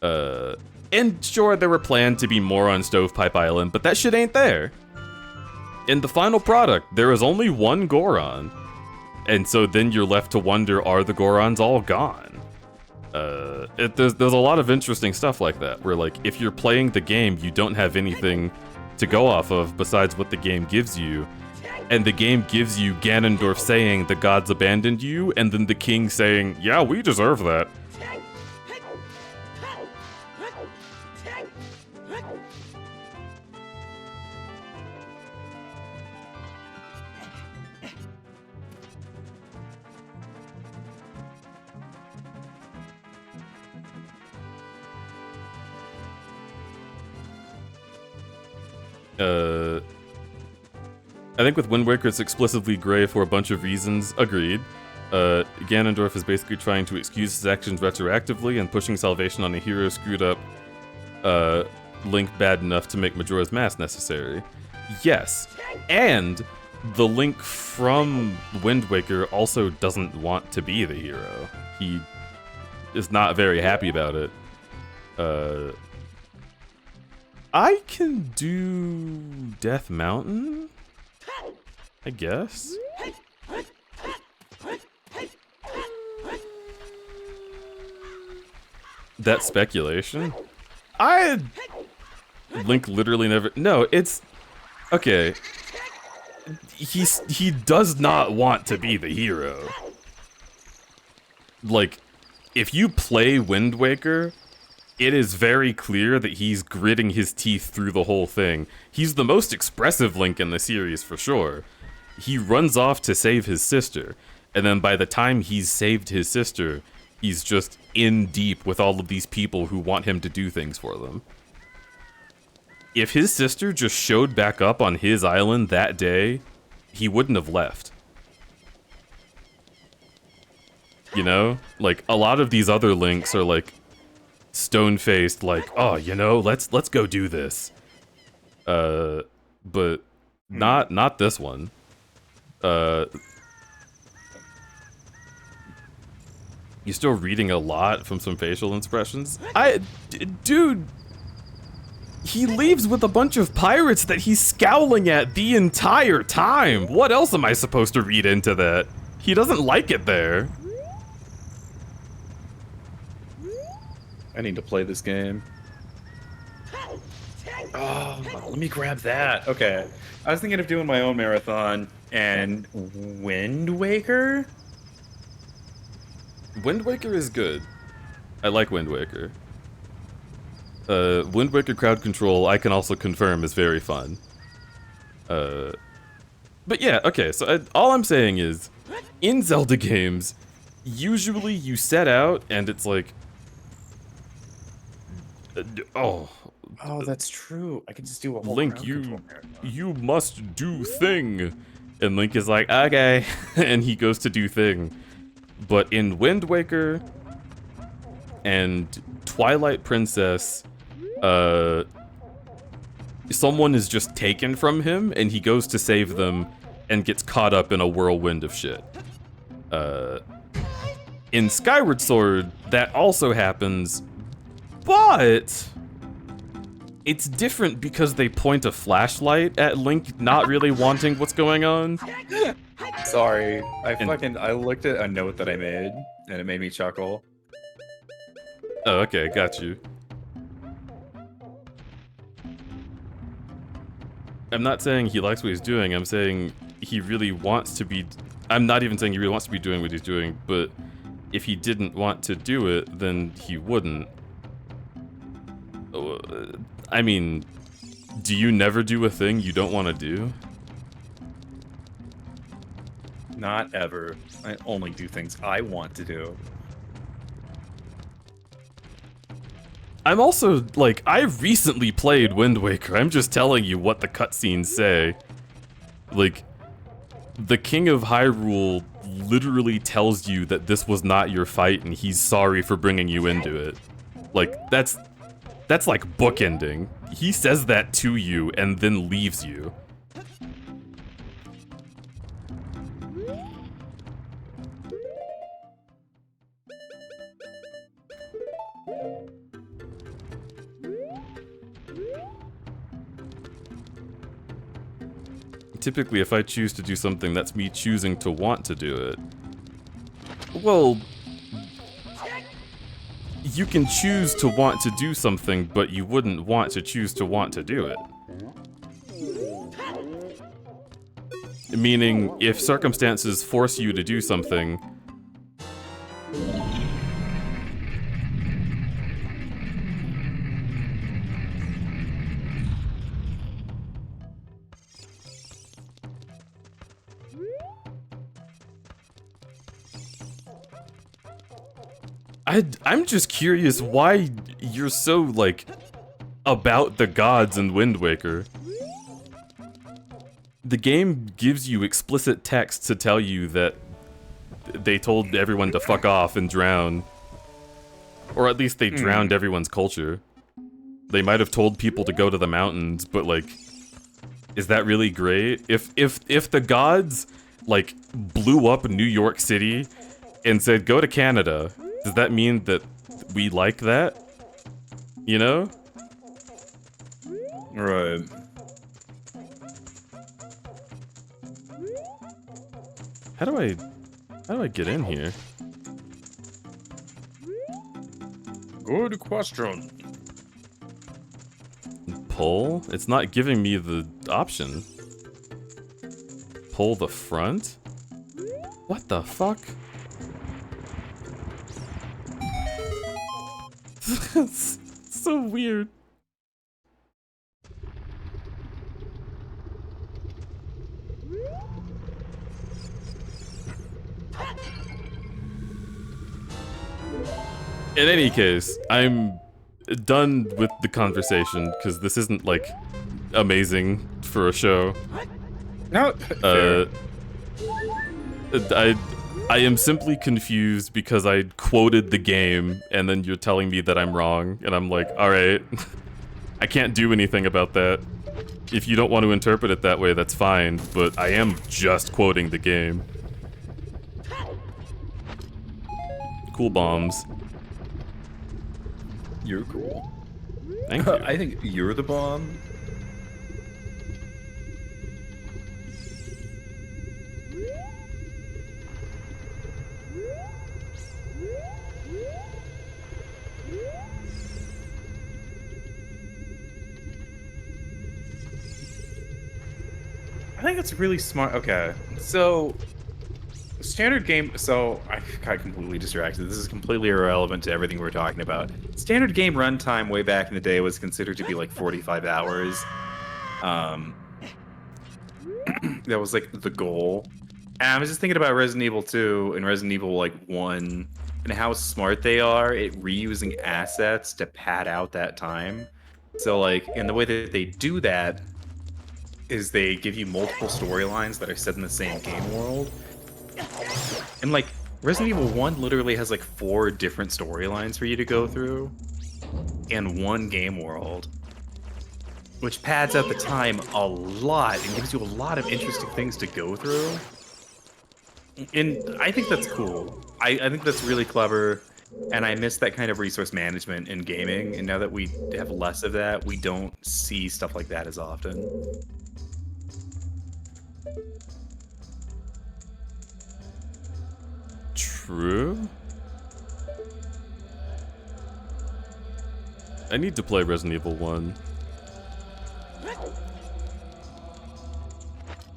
And sure, there were planned to be more on Stovepipe Island, but that shit ain't there. In the final product, there is only one Goron. And so then you're left to wonder, are the Gorons all gone? There's a lot of interesting stuff like that, where like, if you're playing the game, you don't have anything to go off of besides what the game gives you. And the game gives you Ganondorf saying the gods abandoned you, and then the king saying, yeah, we deserve that. I think with Wind Waker it's explicitly gray for a bunch of reasons. Agreed. Ganondorf is basically trying to excuse his actions retroactively and pushing salvation on a hero screwed up Link bad enough to make Majora's Mask necessary. Yes, and the Link from Wind Waker also doesn't want to be the hero. He is not very happy about it. I can do Death Mountain, I guess. That's speculation. Link literally never. No, it's okay. He does not want to be the hero. Like, if you play Wind Waker, it is very clear that he's gritting his teeth through the whole thing. He's the most expressive Link in the series, for sure. He runs off to save his sister, and then by the time he's saved his sister, he's just in deep with all of these people who want him to do things for them. If his sister just showed back up on his island that day, he wouldn't have left. You know? Like, a lot of these other Links are like, stone-faced, like, oh, you know, let's go do this. But not this one. You're still reading a lot from some facial expressions? Dude, he leaves with a bunch of pirates that he's scowling at the entire time. What else am I supposed to read into that? He doesn't like it there. I need to play this game. Oh, let me grab that. Okay. I was thinking of doing my own marathon and Wind Waker? Wind Waker is good. I like Wind Waker. Wind Waker crowd control, I can also confirm, is very fun. But yeah, okay, so all I'm saying is, in Zelda games, usually you set out and it's like, oh, that's true. I can just do a whole Link, crowd control marathon. you must do thing. And Link is like, okay, and he goes to do thing. But in Wind Waker and Twilight Princess, someone is just taken from him, and he goes to save them and gets caught up in a whirlwind of shit. In Skyward Sword, that also happens, but it's different because they point a flashlight at Link not really wanting what's going on. Sorry. I looked at a note that I made, and it made me chuckle. Oh, okay, got you. I'm not saying he likes what he's doing, I'm saying he really wants to be... I'm not even saying he really wants to be doing what he's doing, but if he didn't want to do it, then he wouldn't. I mean, do you never do a thing you don't want to do? Not ever. I only do things I want to do. I'm also, like, I recently played Wind Waker. I'm just telling you what the cutscenes say. Like, the King of Hyrule literally tells you that this was not your fight and he's sorry for bringing you into it. Like, that's like bookending. He says that to you and then leaves you. Typically, if I choose to do something, that's me choosing to want to do it. Well, you can choose to want to do something, but you wouldn't want to choose to want to do it. Meaning, if circumstances force you to do something, I'm just curious why you're so, like, about the gods in Wind Waker. The game gives you explicit text to tell you that they told everyone to fuck off and drown. Or at least they drowned everyone's culture. They might have told people to go to the mountains, but, like, is that really great? If the gods, like, blew up New York City and said, go to Canada, does that mean that we like that? You know? Right. How do I get in here? Good question. Pull? It's not giving me the option. Pull the front? What the fuck? It's so weird. In any case, I'm done with the conversation because this isn't, like, amazing for a show. No. I am simply confused because I quoted the game and then you're telling me that I'm wrong, and I'm like, alright, I can't do anything about that. If you don't want to interpret it that way, that's fine, but I am just quoting the game. cool bombs. You're cool. Thank you. I think you're the bomb. I think it's really smart. Okay, so standard game. So I got completely distracted. This is completely irrelevant to everything we're talking about. Standard game runtime way back in the day was considered to be like 45 hours. That was like the goal. And I was just thinking about Resident Evil 2 and Resident Evil like 1 and how smart they are at reusing assets to pad out that time. So like, and the way that they do that is they give you multiple storylines that are set in the same game world. And like Resident Evil 1 literally has like 4 different storylines for you to go through in one game world, which pads out the time a lot and gives you a lot of interesting things to go through. And I think that's cool. I think that's really clever, and I miss that kind of resource management in gaming, and now that we have less of that, we don't see stuff like that as often. True. I need to play Resident Evil 1.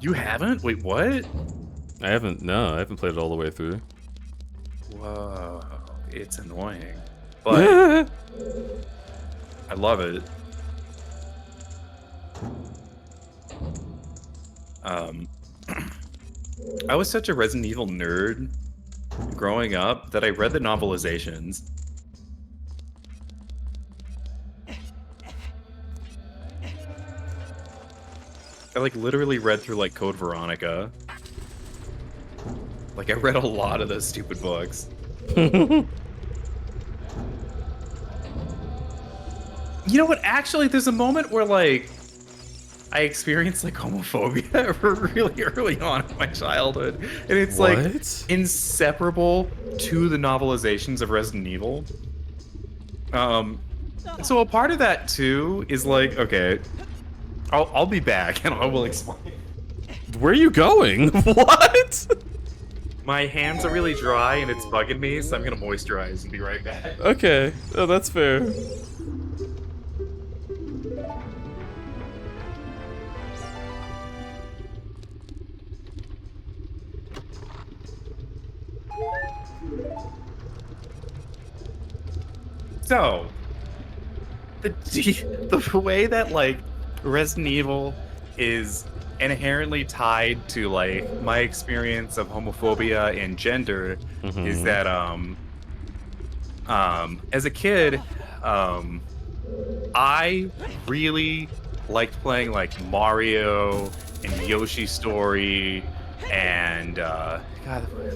You haven't? Wait, what? I haven't played it all the way through. Whoa, it's annoying. But I love it. I was such a Resident Evil nerd growing up that I read the novelizations. I like literally read through like Code Veronica. Like I read a lot of those stupid books. You know what? Actually, there's a moment where like I experienced like homophobia really early on in my childhood, and it's like inseparable to the novelizations of Resident Evil. So a part of that too is like, okay, I'll be back and I will explain. Where are you going? What? My hands are really dry and it's bugging me, so I'm gonna moisturize and be right back. Okay, oh, that's fair. So, the way that like Resident Evil is inherently tied to like my experience of homophobia and gender is that as a kid I really liked playing like Mario and Yoshi Story and God,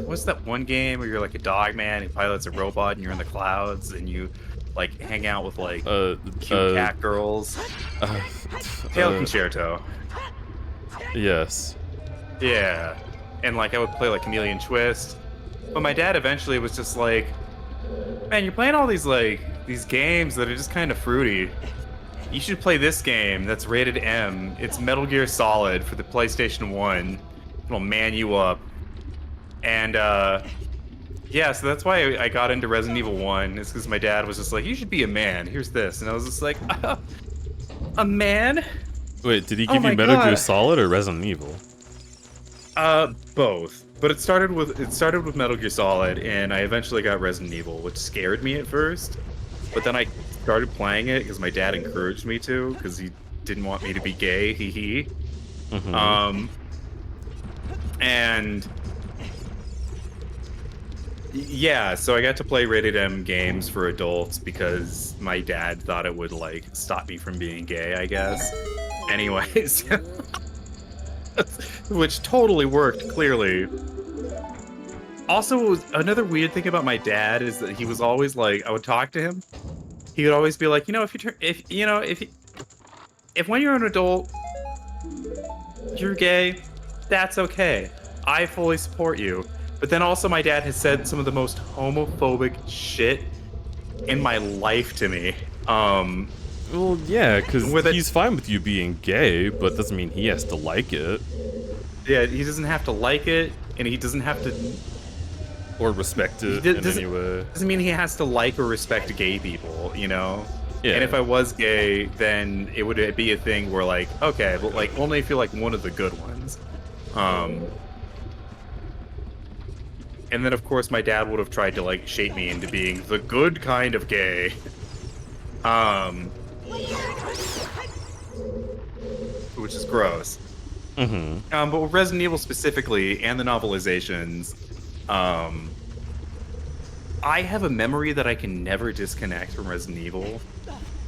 what's that one game where you're like a dog man who pilots a robot and you're in the clouds and you like hang out with like cute cat girls? Tail Concerto. Yes. Yeah. And like I would play like Chameleon Twist. But my dad eventually was just like, man, you're playing all these like these games that are just kind of fruity. You should play this game that's rated M. It's Metal Gear Solid for the PlayStation 1. It'll man you up. And yeah, so that's why I got into Resident Evil 1. It's because my dad was just like, you should be a man. Here's this. And I was just like, a man? Wait, did he give you Metal Gear Solid or Resident Evil? Both. But it started with Metal Gear Solid, and I eventually got Resident Evil, which scared me at first. But then I started playing it because my dad encouraged me to, because he didn't want me to be gay, hee hee. And yeah, so I got to play rated M games for adults because my dad thought it would like stop me from being gay, I guess. Anyways, which totally worked, clearly. Also, another weird thing about my dad is that he was always like, I would talk to him, he would always be like, you know, if when you're an adult, you're gay, that's okay. I fully support you. But then also my dad has said some of the most homophobic shit in my life to me. Well, yeah, because With it- he's fine with you being gay, but doesn't mean he has to like it. Yeah, he doesn't have to like it, and he doesn't have to. Or respect He it d- in doesn't, any way. doesn't mean he has to like or respect gay people, you know? Yeah. And if I was gay, then it would be a thing where, like, okay, but, like, only if you're, like, one of the good ones. And then, of course, my dad would have tried to, like, shape me into being the good kind of gay. Which is gross. But with Resident Evil specifically, and the novelizations, I have a memory that I can never disconnect from Resident Evil,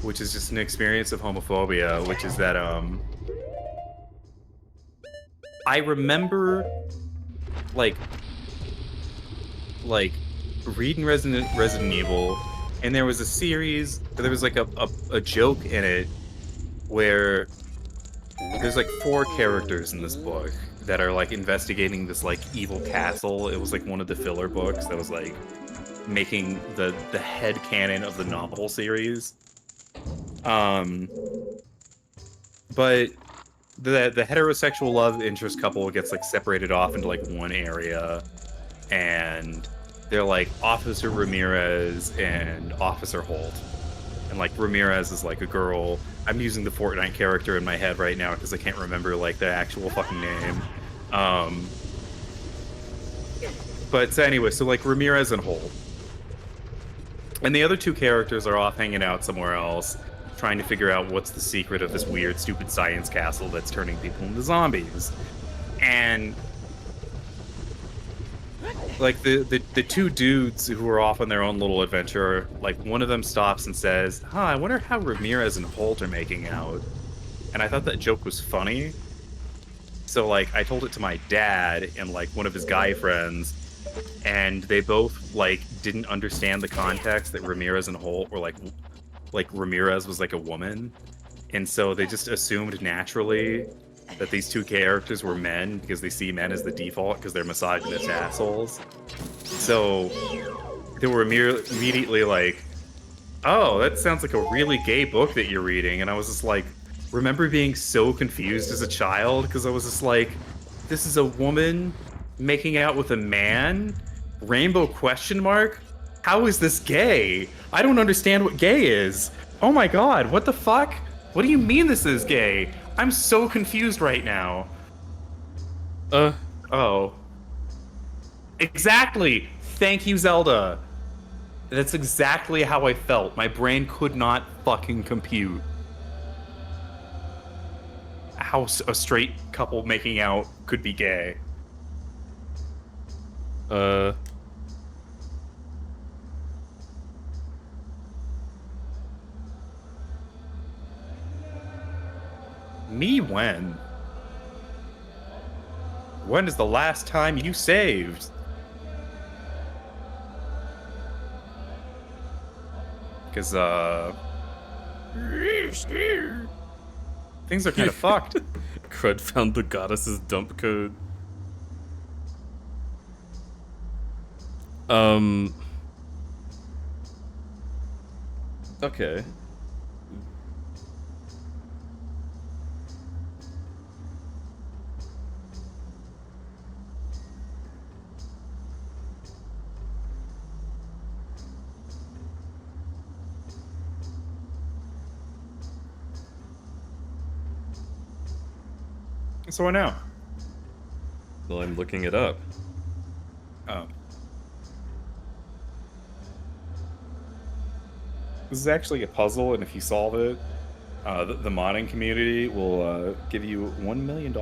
which is just an experience of homophobia, which is that, I remember, like reading Resident Evil, and there was a series, there was, like, a joke in it where there's, like, 4 characters in this book that are, like, investigating this, like, evil castle. It was, like, one of the filler books that was, like, making the head canon of the novel series. But the heterosexual love interest couple gets, like, separated off into, like, one area, and they're, like, Officer Ramirez and Officer Holt. And, like, Ramirez is, like, a girl. I'm using the Fortnite character in my head right now because I can't remember, like, the actual fucking name. But so anyway, so, like, Ramirez and Holt. And the other 2 characters are off hanging out somewhere else, trying to figure out what's the secret of this weird, stupid science castle that's turning people into zombies. And, like, the 2 dudes who are off on their own little adventure, like, one of them stops and says, I wonder how Ramirez and Holt are making out. And I thought that joke was funny. So, like, I told it to my dad and, like, one of his guy friends, and they both, like, didn't understand the context that Ramirez and Holt were, like Ramirez was, like, a woman. And so they just assumed naturally that these 2 characters were men because they see men as the default because they're misogynist assholes. So they were immediately like, oh, that sounds like a really gay book that you're reading. And I was just like, remember being so confused as a child because I was just like, this is a woman making out with a man? Rainbow question mark? How is this gay? I don't understand what gay is. Oh my god, what the fuck? What do you mean this is gay? I'm so confused right now. Oh. Exactly! Thank you, Zelda! That's exactly how I felt. My brain could not fucking compute how a straight couple making out could be gay. Me when? When is the last time you saved? Because, things are kind of fucked. Crud found the goddess's dump code. Okay. So what now? Well, I'm looking it up. Oh. This is actually a puzzle, and if you solve it, the modding community will give you $1 million.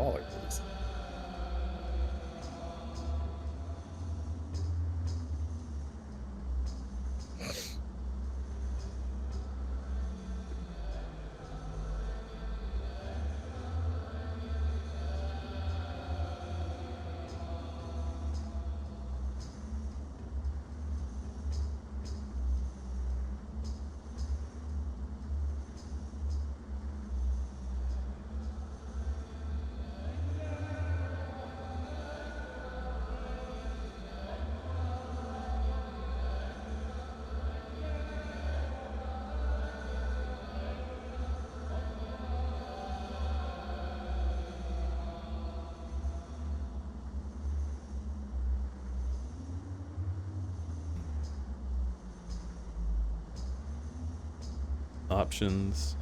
Options.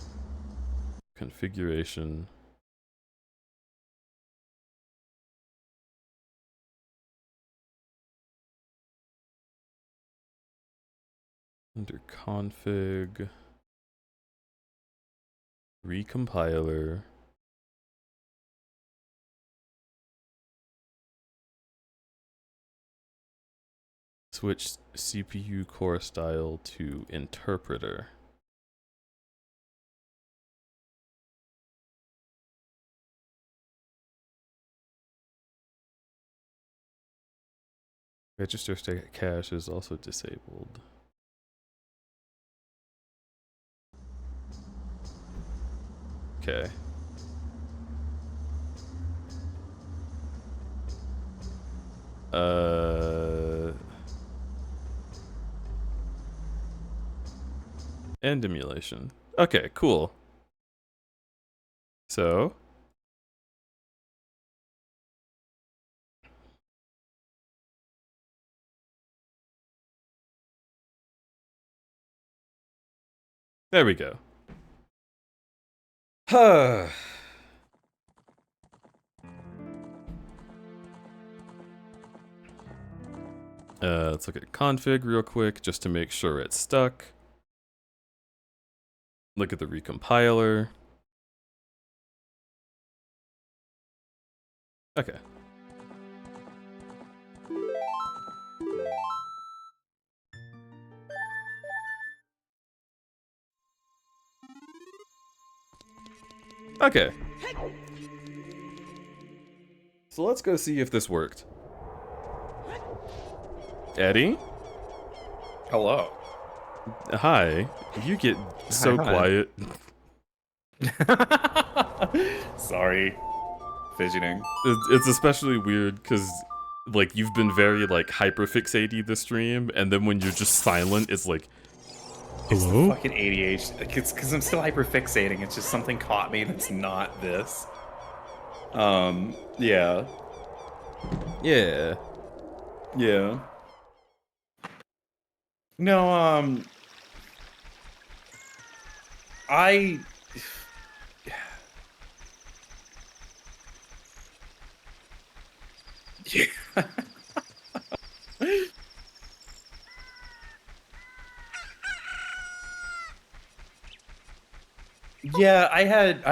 Configuration. Under config. Recompiler. Switch CPU core style to interpreter. Register state cache is also disabled. Okay. And emulation. Okay, cool. So there we go. Let's look at config real quick just to make sure it's stuck. Look at the recompiler. Okay. Okay. So let's go see if this worked. Eddie? Hello. Hi. You get so Hi. quiet. Sorry. Fidgeting. It's especially weird because, like, you've been very, like, hyperfixating the stream, and then when you're just silent, it's like, It's the hello? fucking ADHD. Like, it's because I'm still hyperfixating. It's just something caught me that's not this. Yeah. Yeah. Yeah. No, I... Yeah. Yeah, I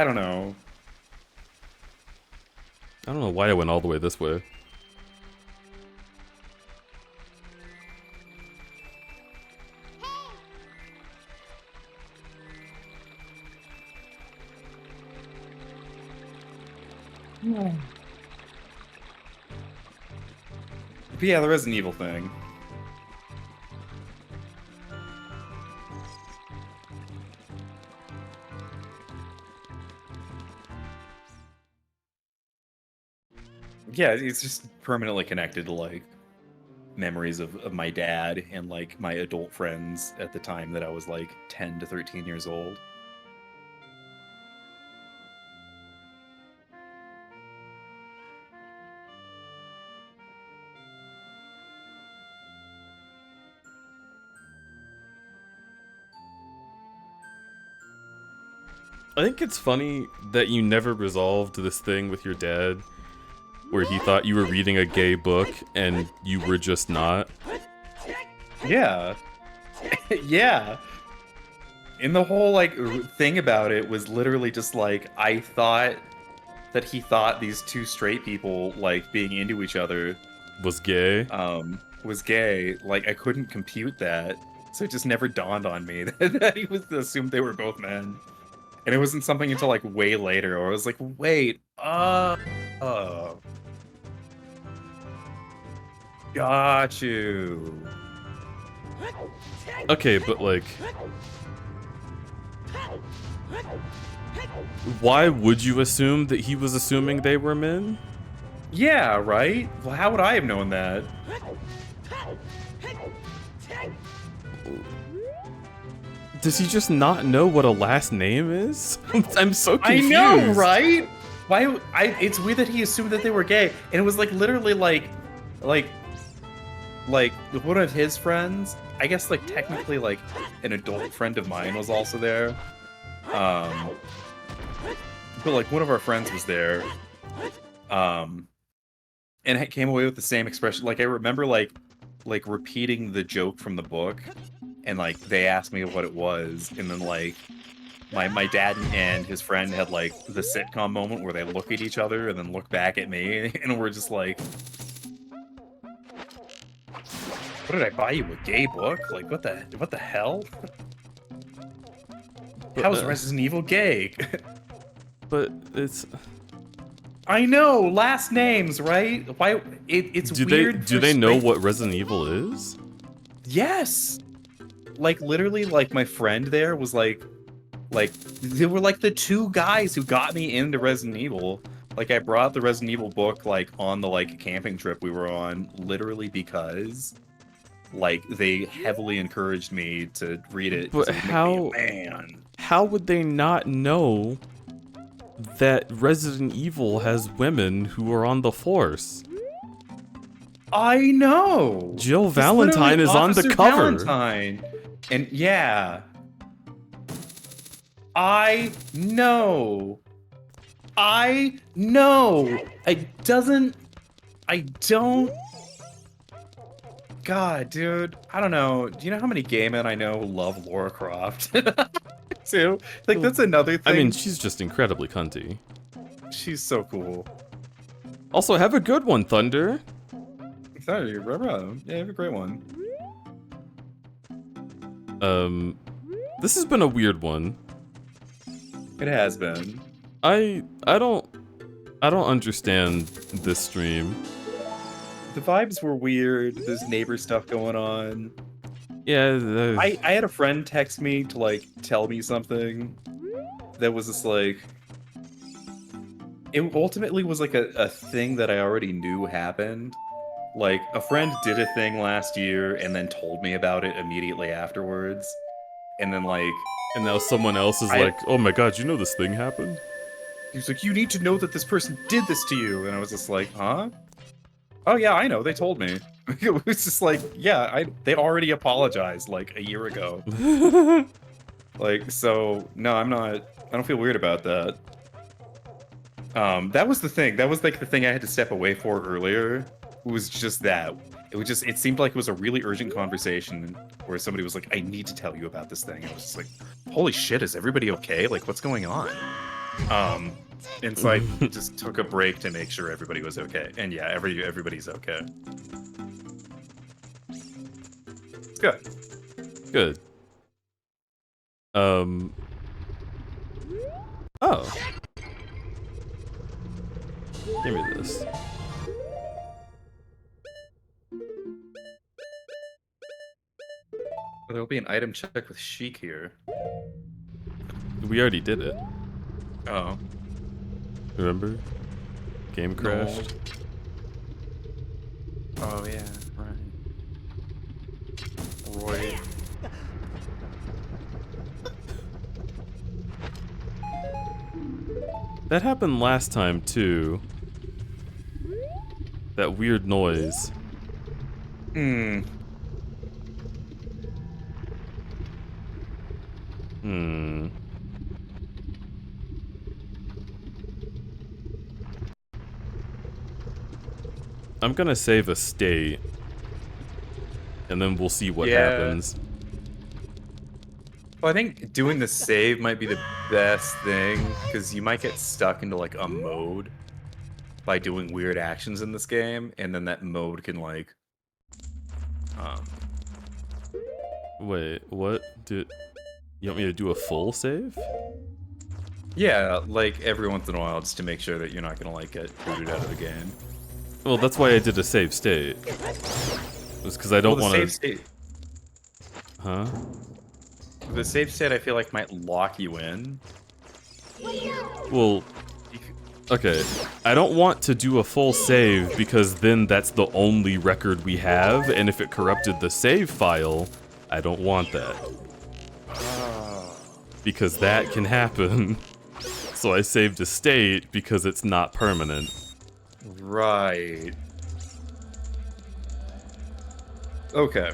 don't know. I don't know why I went all the way this way. But yeah, there is an evil thing. Yeah, it's just permanently connected to, like, memories of my dad and, like, my adult friends at the time that I was, like, 10 to 13 years old. I think it's funny that you never resolved this thing with your dad where he thought you were reading a gay book and you were just not. Yeah. Yeah. And the whole, like, thing about it was literally just, like, I thought that he thought these two straight people, like, being into each other Was gay. was gay. Like, I couldn't compute that. So it just never dawned on me that he was assumed they were both men. And it wasn't something until, like, way later where I was like, wait, got you. Okay, but like, why would you assume that he was assuming they were men? Yeah, right? Well, how would I have known that? Does he just not know what a last name is? I'm so I confused. know, right? Why? It's weird that he assumed that they were gay, and it was like literally like like one of his friends, I guess like technically like an adult friend of mine was also there. But like one of our friends was there. And it came away with the same expression. Like I remember like repeating the joke from the book, and like they asked me what it was, and then like my dad and his friend had like the sitcom moment where they look at each other and then look back at me, and we're just like, "What did I buy you, a gay book? Like what the hell? How's Resident Evil gay?" But it's... I know, last names, right? Why it's weird. Do they know what Resident Evil is? Yes. Like literally, like my friend there was like they were like the two guys who got me into Resident Evil. Like I brought the Resident Evil book like on the like camping trip we were on, literally because like they heavily encouraged me to read it. But how would they not know that Resident Evil has women who are on the force? I know. Jill Valentine is on the cover. Valentine. And yeah. I know. I don't. God, dude. I don't know. Do you know how many gay men I know who love Lara Croft? Too? Like, that's another thing. I mean, she's just incredibly cunty. She's so cool. Also, have a good one, Thunder. Sorry, bro. Yeah, have a great one. This has been a weird one. It has been. I don't understand this stream. The vibes were weird. There's neighbor stuff going on. Yeah, I had a friend text me to like tell me something that was just like, it ultimately was like a thing that I already knew happened. Like a friend did a thing last year and then told me about it immediately afterwards, and then like, and now someone else is like, oh my god, you know this thing happened? He's like, you need to know that this person did this to you, and I was just like, huh? Oh yeah, I know, they told me. It was just like, yeah, they already apologized like a year ago. Like, so no, I don't feel weird about that. That was the thing. That was like the thing I had to step away for earlier. It was just that. It seemed like it was a really urgent conversation where somebody was like, I need to tell you about this thing. And I was just like, holy shit, is everybody okay? Like, what's going on? And so I just took a break to make sure everybody was okay. And yeah, everybody's okay. It's good. Good. Oh. Give me this. There'll be an item check with Sheik here. We already did it. Oh. Remember? Game crashed. No. Oh yeah, right. Roy. That happened last time too. That weird noise. Hmm. I'm gonna save a state, and then we'll see what happens. Well, I think doing the save might be the best thing, because you might get stuck into like a mode by doing weird actions in this game, and then that mode can like Wait, what? You want me to do a full save? yeah, like every once in a while, just to make sure that you're not gonna like get booted out of the game. Well, that's why I did a save state. It was because I don't want to. Save state. Huh? The save state, I feel like, might lock you in. Well, okay. I don't want to do a full save because then that's the only record we have, and if it corrupted the save file, I don't want that. Because that can happen. So I saved a state because it's not permanent. Right. Okay.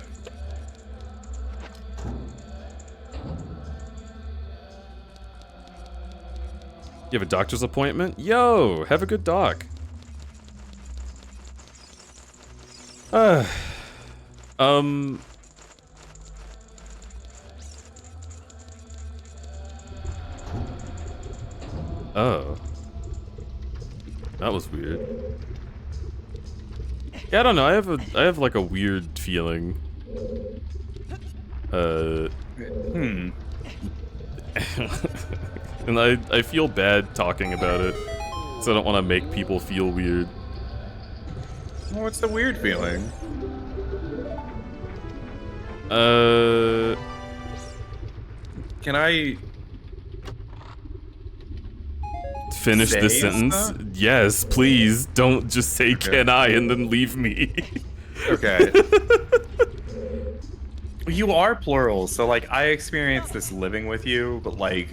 You have a doctor's appointment? Yo, have a good doc. Um. Oh. That was weird. Yeah, I don't know. I have like a weird feeling. And I feel bad talking about it, so I don't want to make people feel weird. Well, what's the weird feeling? Can I finish say this sentence? stuff? Yes, please. Don't just say Okay. "can I" and then leave me. Okay. You are plural, so like I experience this living with you, but like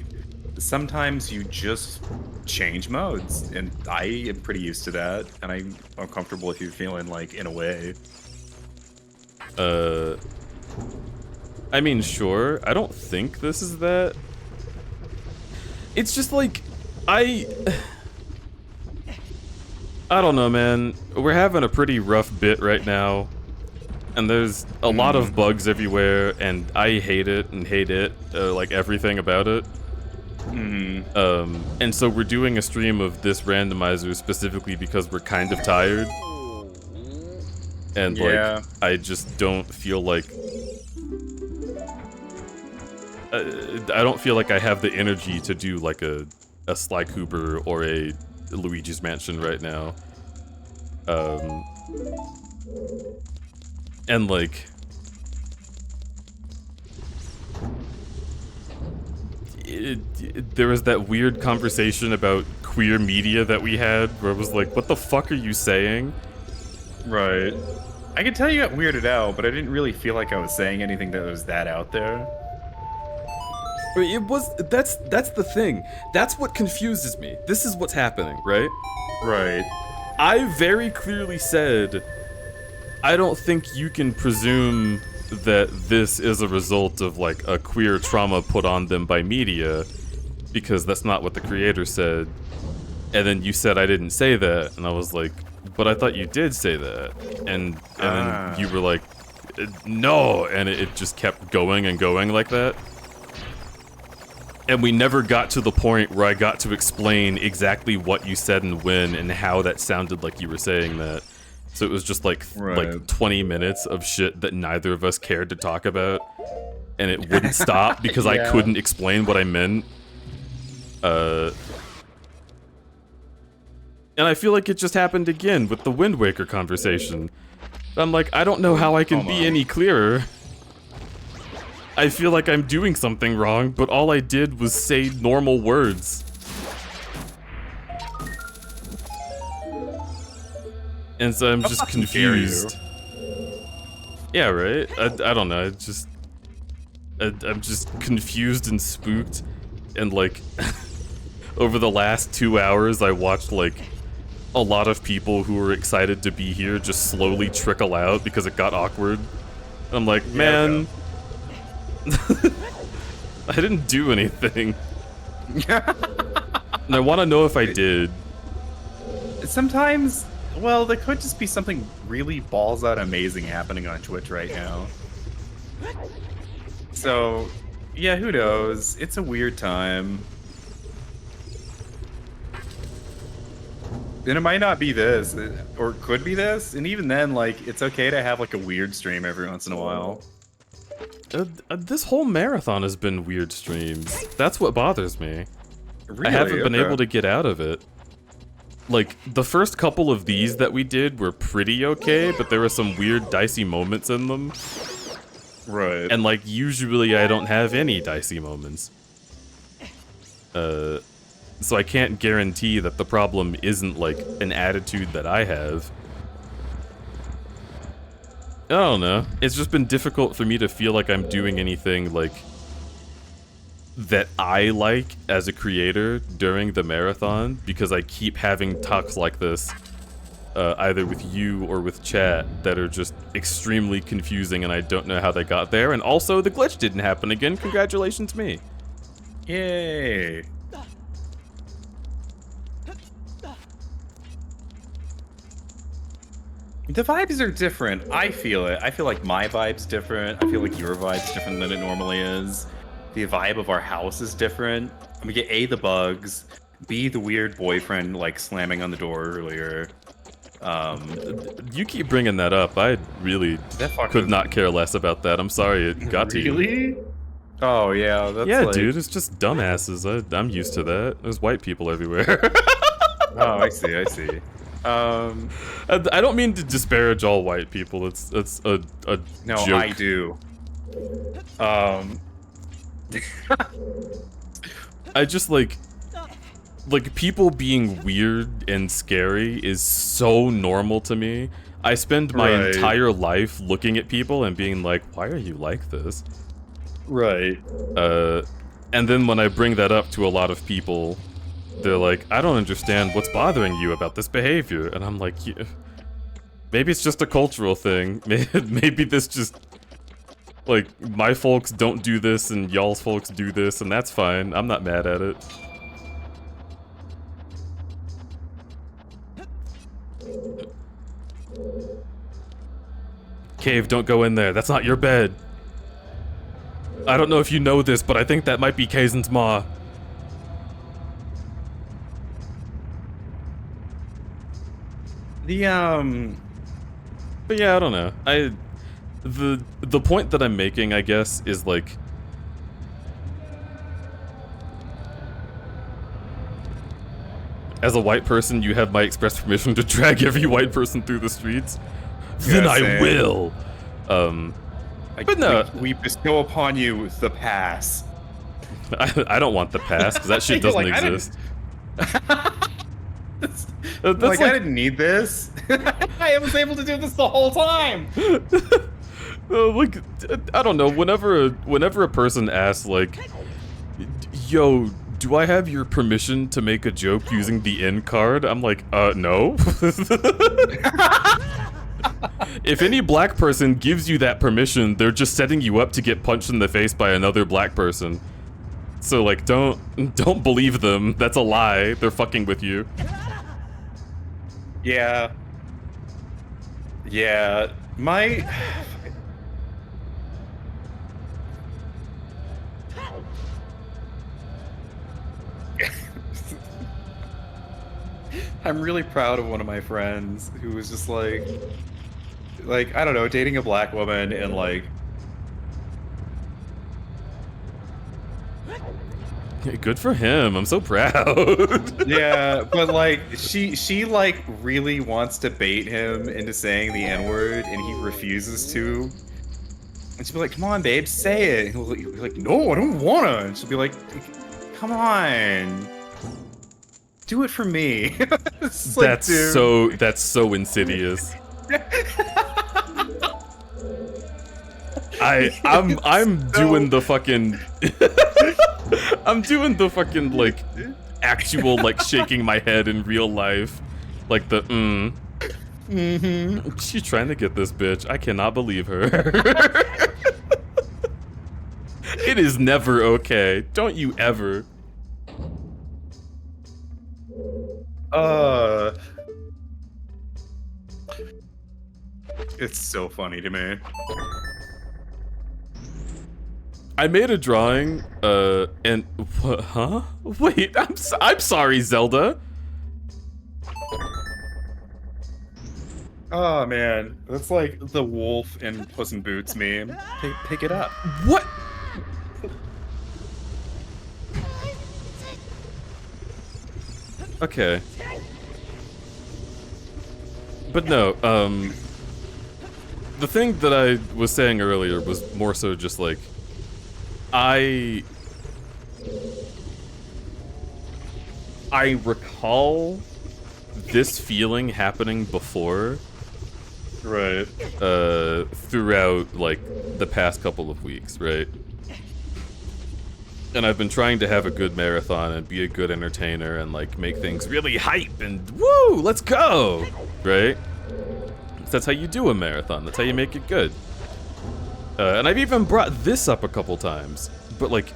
sometimes you just change modes, and I am pretty used to that, and I'm uncomfortable with you feeling like in a way. I mean, sure. I don't think this is that. It's just like, I don't know, man. We're having a pretty rough bit right now. And there's a lot of bugs everywhere, and I hate it, like everything about it. And so we're doing a stream of this randomizer specifically because we're kind of tired. And like, I just don't feel like... I don't feel like I have the energy to do like a Sly Cooper or a Luigi's Mansion right now. And like, there was that weird conversation about queer media that we had where it was like, what the fuck are you saying? Right. I can tell you got weirded out, but I didn't really feel like I was saying anything that was that out there. It was, that's the thing. That's what confuses me. This is what's happening, right? Right. I very clearly said, I don't think you can presume that this is a result of like a queer trauma put on them by media, because that's not what the creator said. And then you said I didn't say that, and I was like, but I thought you did say that. And then you were like, no, and it just kept going and going like that. And we never got to the point where I got to explain exactly what you said and when and how that sounded like you were saying that. So it was just like like 20 minutes of shit that neither of us cared to talk about, and it wouldn't stop because I couldn't explain what I meant. And I feel like it just happened again with the Wind Waker conversation. I'm like, I don't know how I can be any clearer. I feel like I'm doing something wrong, but all I did was say normal words. And so I'm just confused. Yeah, right? I don't know, I'm just confused and spooked. And like, over the last 2 hours, I watched like a lot of people who were excited to be here just slowly trickle out because it got awkward. I'm like, man, I didn't do anything. And I want to know if I did. Sometimes, well, there could just be something really balls out amazing happening on Twitch right now. So, yeah, who knows? It's a weird time. And it might not be this, or it could be this, and even then, like, it's okay to have, like, a weird stream every once in a while. This whole marathon has been weird streams. That's what bothers me. Really? I haven't been able to get out of it. Like, the first couple of these that we did were pretty okay, but there were some weird dicey moments in them. Right. And like, usually I don't have any dicey moments. So I can't guarantee that the problem isn't like an attitude that I have. I don't know. It's just been difficult for me to feel like I'm doing anything like that I like as a creator during the marathon because I keep having talks like this either with you or with chat, that are just extremely confusing, and I don't know how they got there. And also, the glitch didn't happen again. Congratulations, me. Yay. The vibes are different. I feel it. I feel like my vibe's different. I feel like your vibe's different than it normally is. The vibe of our house is different. We get A, the bugs, B, the weird boyfriend like slamming on the door earlier. You keep bringing that up. I really could not care less about that. I'm sorry it got to you. Really? Oh yeah, that's Yeah, like... dude, it's just dumbasses. I'm used to that. There's white people everywhere. Oh, I see, I see. I don't mean to disparage all white people. It's a No, joke. I do. I just like people being weird and scary is so normal to me. I spend my entire life looking at people and being like, why are you like this? Right. And then when I bring that up to a lot of people, they're like, I don't understand what's bothering you about this behavior. And I'm like, yeah, maybe it's just a cultural thing. Maybe this just, like, my folks don't do this and y'all's folks do this, and that's fine. I'm not mad at it. Cave, don't go in there. That's not your bed. I don't know if you know this, but I think that might be Kaizen's ma. But yeah, I don't know. The point that I'm making, I guess, is like, as a white person, you have my express permission to drag every white person through the streets. Then Yeah, I same. will. But no, we bestow upon you the pass. I don't want the pass because that shit You're doesn't like, I exist. That's like I didn't need this. I was able to do this the whole time. Like, I don't know. Whenever a person asks, like, "Yo, do I have your permission to make a joke using the end card?" I'm like, no. If any black person gives you that permission, they're just setting you up to get punched in the face by another black person. So, like, don't believe them. That's a lie. They're fucking with you. Yeah. Yeah. I'm really proud of one of my friends who was just like, I don't know, dating a black woman and like, Good for him. I'm so proud. yeah, but like she like really wants to bait him into saying the N-word and he refuses to. And she'll be like, "Come on, babe, say it." He'll be like, "No, I don't wanna." And she'll be like, "Come on, do it for me." It's like, dude. That's so insidious. I'm doing the fucking I'm doing the fucking like actual like shaking my head in real life, like the She's trying to get this bitch. I cannot believe her. It is never okay. Don't you ever. It's so funny to me. I made a drawing, and huh? Wait, I'm sorry, Zelda. Oh man, that's like the wolf in Puss in Boots meme. Pick it up. What? Okay. But no, the thing that I was saying earlier was more so just like, I recall this feeling happening before. Right. Throughout, like, the past couple of weeks, right? And I've been trying to have a good marathon and be a good entertainer and, like, make things really hype and woo, let's go! right? That's how you do a marathon. That's how you make it good. And I've even brought this up a couple times, but like,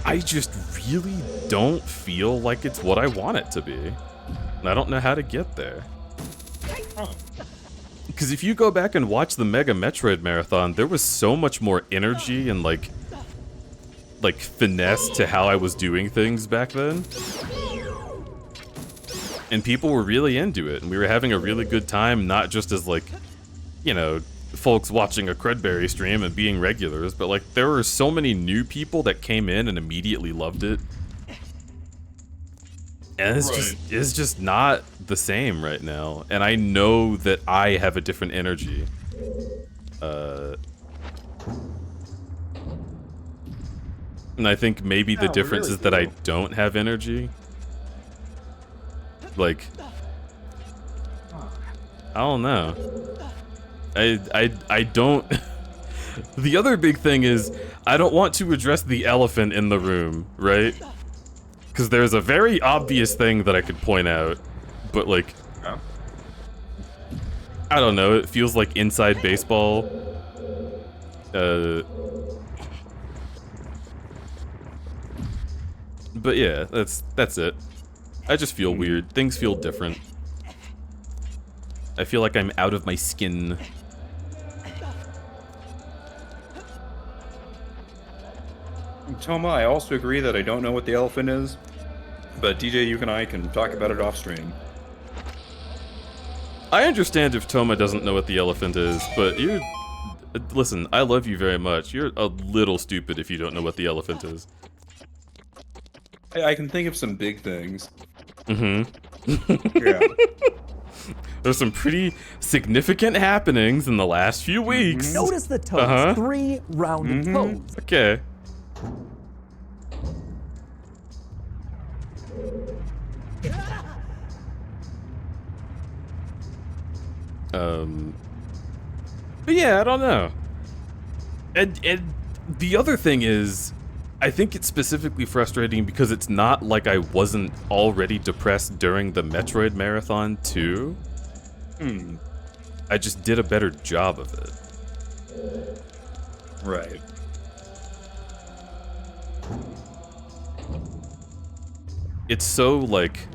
I just really don't feel like it's what I want it to be. And I don't know how to get there. Because if you go back and watch the Mega Metroid Marathon, there was so much more energy and like finesse to how I was doing things back then. And people were really into it, and we were having a really good time, not just as like, you know, folks watching a crudberry stream and being regulars, but like there were so many new people that came in and immediately loved it. And it's just not the same right now. And I know that I have a different energy. And I think maybe the difference is that I don't have energy. Like, I don't know. I don't... The other big thing is, I don't want to address the elephant in the room, right? Because there's a very obvious thing that I could point out, but like... I don't know, it feels like inside baseball. But yeah, that's it. I just feel weird. Things feel different. I feel like I'm out of my skin. Toma, I also agree that I don't know what the elephant is, but DJ, you and I can talk about it off stream. I understand if Toma doesn't know what the elephant is, but you... Listen, I love you very much. You're a little stupid if you don't know what the elephant is. I can think of some big things. Mm-hmm. Yeah. There's some pretty significant happenings in the last few weeks. Notice the toes. 3 rounded toes. Okay. But yeah, I don't know. And the other thing is, I think it's specifically frustrating because it's not like I wasn't already depressed during the Metroid Marathon too. I just did a better job of it. Right. It's so like...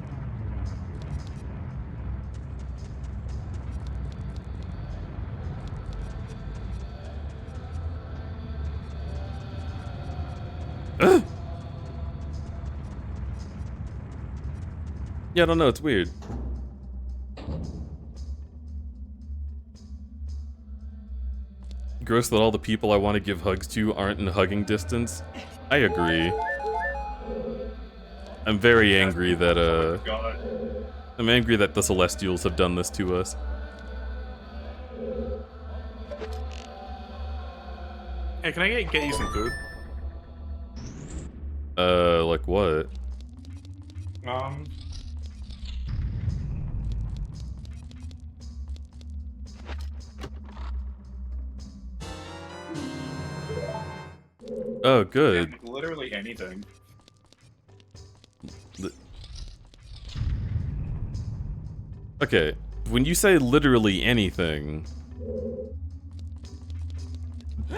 Yeah, I don't know, it's weird. Gross that all the people I want to give hugs to aren't in hugging distance. I agree. I'm very angry that, I'm angry that the Celestials have done this to us. Hey, can I get you some food? Like what? Oh, good. Literally anything. Okay, when you say literally anything,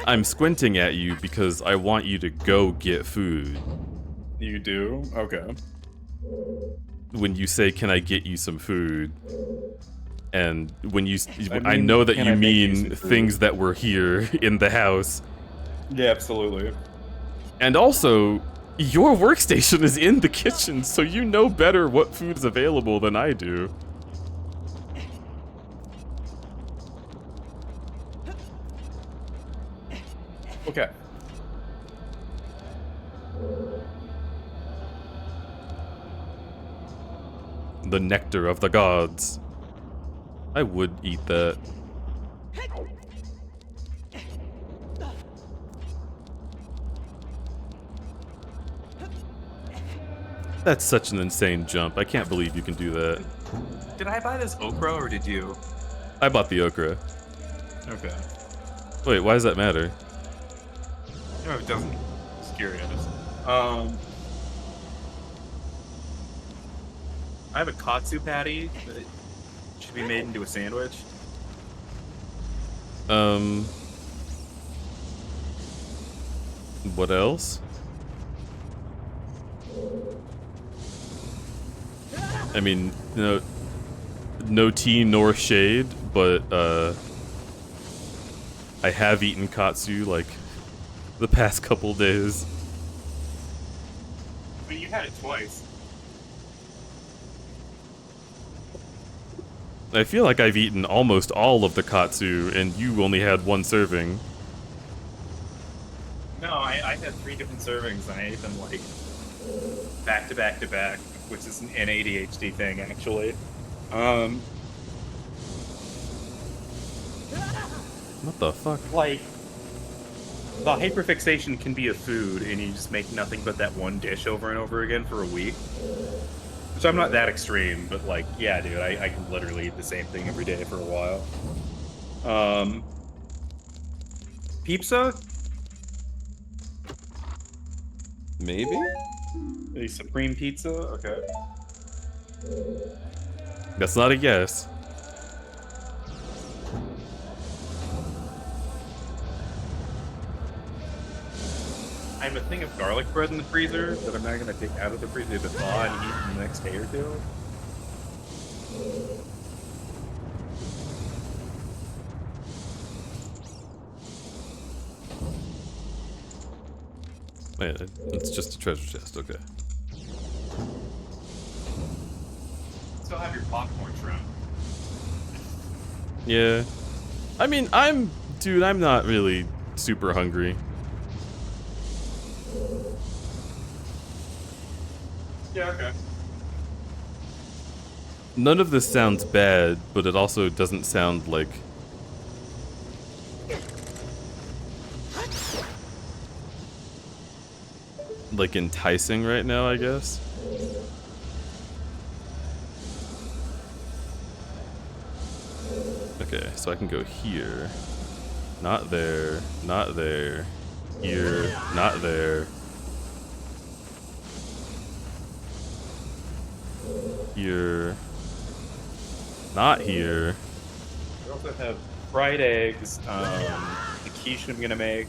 I'm squinting at you because I want you to go get food. You do? Okay. When you say, can I get you some food? And when you, I mean, know that can you I make you mean some food? things that were here in the house. Yeah, absolutely. And also, your workstation is in the kitchen, so you know better what food is available than I do. Okay. The nectar of the gods. I would eat that. That's such an insane jump. I can't believe you can do that. Did I buy this okra or did you? I bought the okra. Okay. Wait, why does that matter? No, it doesn't. Just curious. I have a katsu patty, should be made into a sandwich. What else? I mean, no tea nor shade, but I have eaten katsu like the past couple days. But you had it twice. I feel like I've eaten almost all of the katsu, and you only had one serving. No, I had 3 different servings, and I ate them like back to back to back, which is an ADHD thing, actually. What the fuck? Like, the hyperfixation can be a food, and you just make nothing but that one dish over and over again for a week. Which I'm not that extreme, but like, yeah, dude, I can literally eat the same thing every day for a while. Pizza? Maybe? A supreme pizza? Okay. That's not a yes. I have a thing of garlic bread in the freezer that I'm not going to take out of the freezer to thaw and eat in the next day or two. Wait, it's just a treasure chest, okay. Still have your popcorn shrimp. Yeah. I mean, dude, I'm not really super hungry. Yeah, okay. None of this sounds bad, but it also doesn't sound like... like enticing right now, I guess. Okay, so I can go here. Not there, not there. Here, not there. Here. Not here. We also have fried eggs, the quiche I'm gonna make,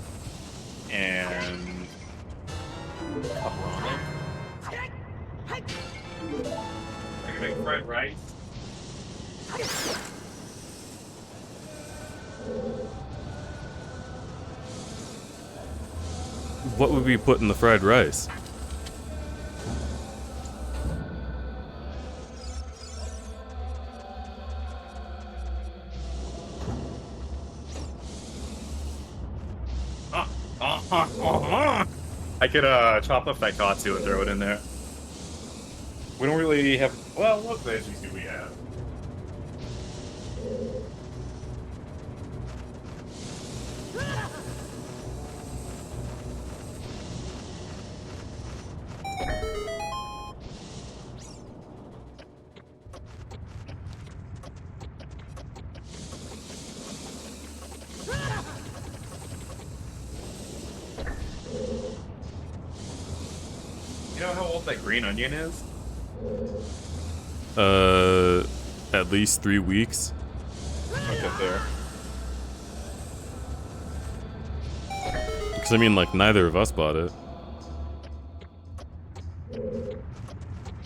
and a ramen. I can make fried rice. What would we put in the fried rice? I could chop up that katsu and throw it in there. We don't really have. Well, what veggies do we have? You know how old that green onion is? At least 3 weeks. Okay, there. Because I mean, like, neither of us bought it.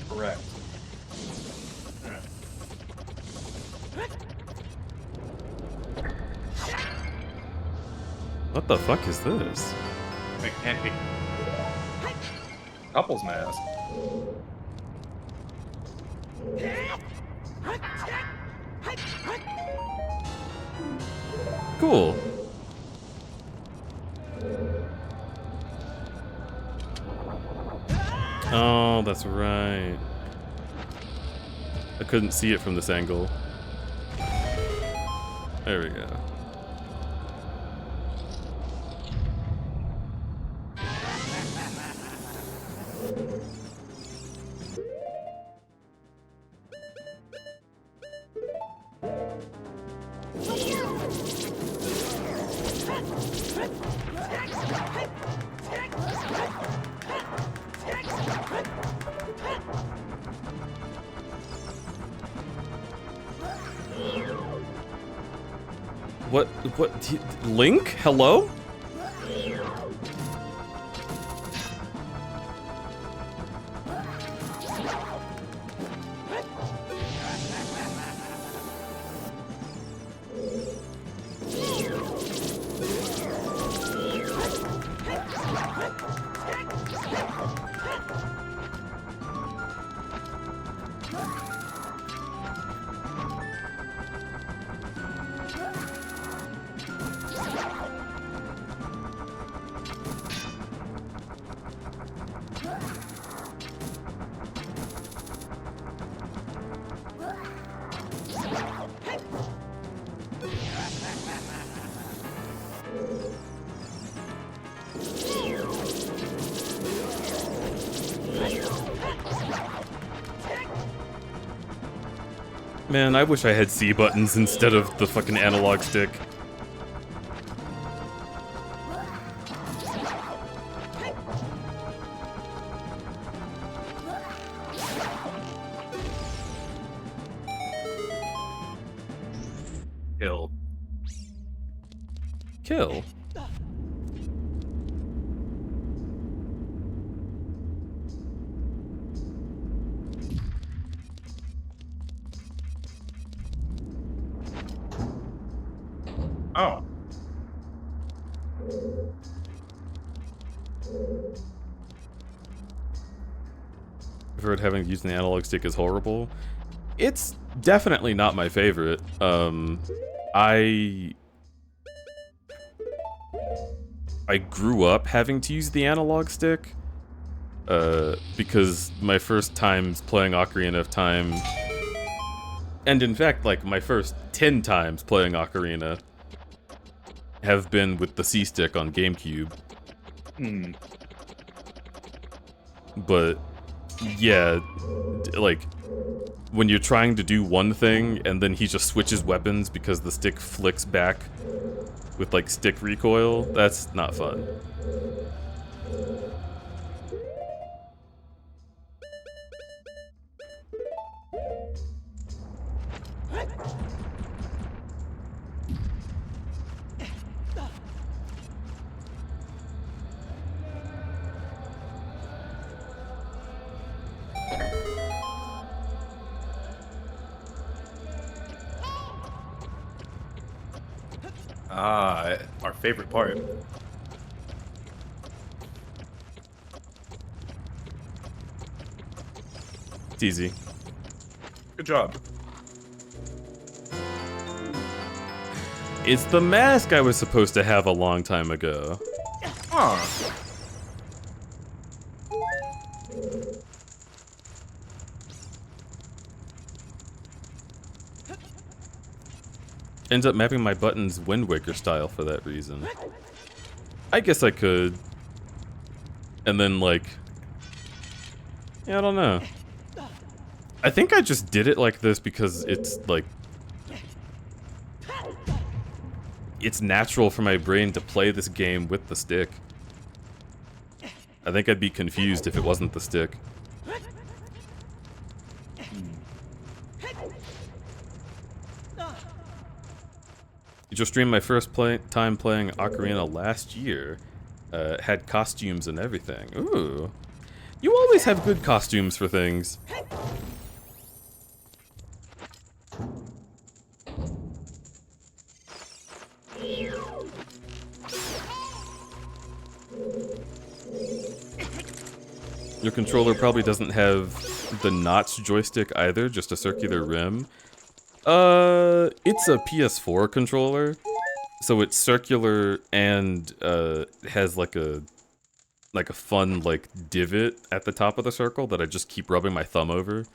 Correct. What the fuck is this? Mechanic. Couples mask. Cool. Oh, that's right. I couldn't see it from this angle. There we go. What, Link? Hello? Man, I wish I had C buttons instead of the fucking analog stick. Kill. Kill? Oh. I've heard having used an analog stick is horrible. It's definitely not my favorite. I grew up having to use the analog stick because my first times playing Ocarina of Time, and in fact, like my first 10 times playing Ocarina, have been with the C stick on GameCube. Hmm. But yeah, like when you're trying to do one thing and then he just switches weapons because the stick flicks back with like stick recoil, that's not fun. Ah, our favorite part. It's easy. Good job. It's the mask I was supposed to have a long time ago. Huh. Ends up mapping my buttons Wind Waker style for that reason. I guess I could. And then, like... yeah, I don't know. I think I just did it like this because it's, like... it's natural for my brain to play this game with the stick. I think I'd be confused if it wasn't the stick. You just streamed my first time playing Ocarina last year. Had costumes and everything. Ooh. You always have good costumes for things. Your controller probably doesn't have the notch joystick either, just a circular rim. It's a PS4 controller, so it's circular and has like a fun like divot at the top of the circle that I just keep rubbing my thumb over.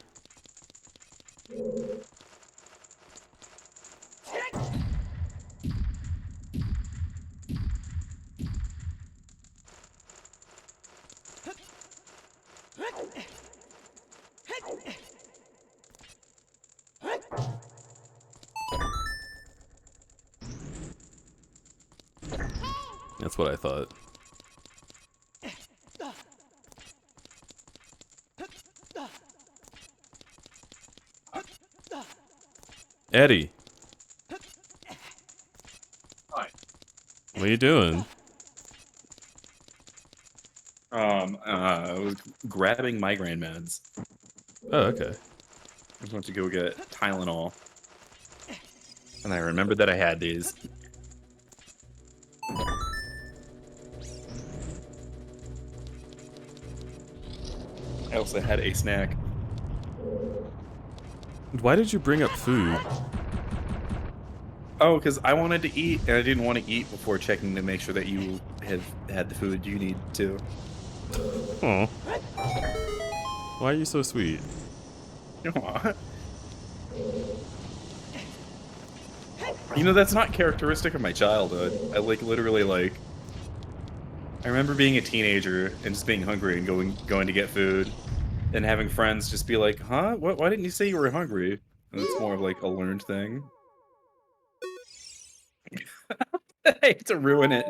That's what I thought. Eddie. What are you doing? I was grabbing migraine meds. Oh, okay. I just went to go get Tylenol. And I remembered that I had these. I also had a snack. Why did you bring up food? Oh, because I wanted to eat, and I didn't want to eat before checking to make sure that you have had the food you need to. Oh. Why are you so sweet? Aw. You know, that's not characteristic of my childhood. I literally I remember being a teenager and just being hungry and going to get food, and having friends just be like, "Huh? Why didn't you say you were hungry?" And it's more of like a learned thing. I hate to ruin it.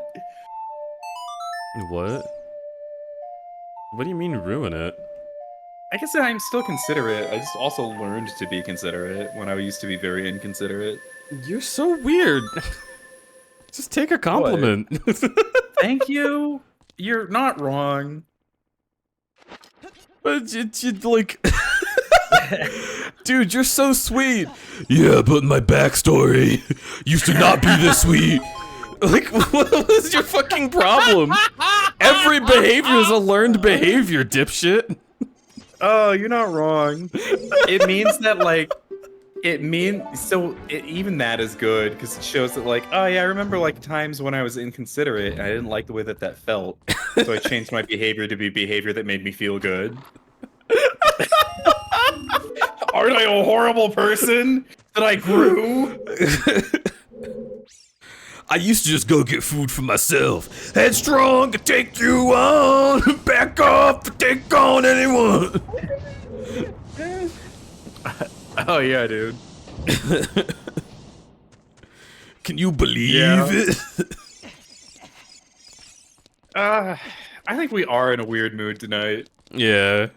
What? What do you mean ruin it? I guess I'm still considerate. I just also learned to be considerate when I used to be very inconsiderate. You're so weird. Just take a compliment. Thank you. You're not wrong. But you like... Dude, you're so sweet. Yeah, but my backstory used to not be this sweet. Like, what was your fucking problem? Every behavior is a learned behavior, dipshit. Oh, you're not wrong. It means that, like, even that is good, because it shows that, like, oh yeah, I remember, like, times when I was inconsiderate, and I didn't like the way that felt, so I changed my behavior to be behavior that made me feel good. Aren't I a horrible person? That I grew? I used to just go get food for myself. Headstrong to take you on. Back off to take on anyone. Oh yeah, dude. Can you believe it? I think we are in a weird mood tonight. Yeah.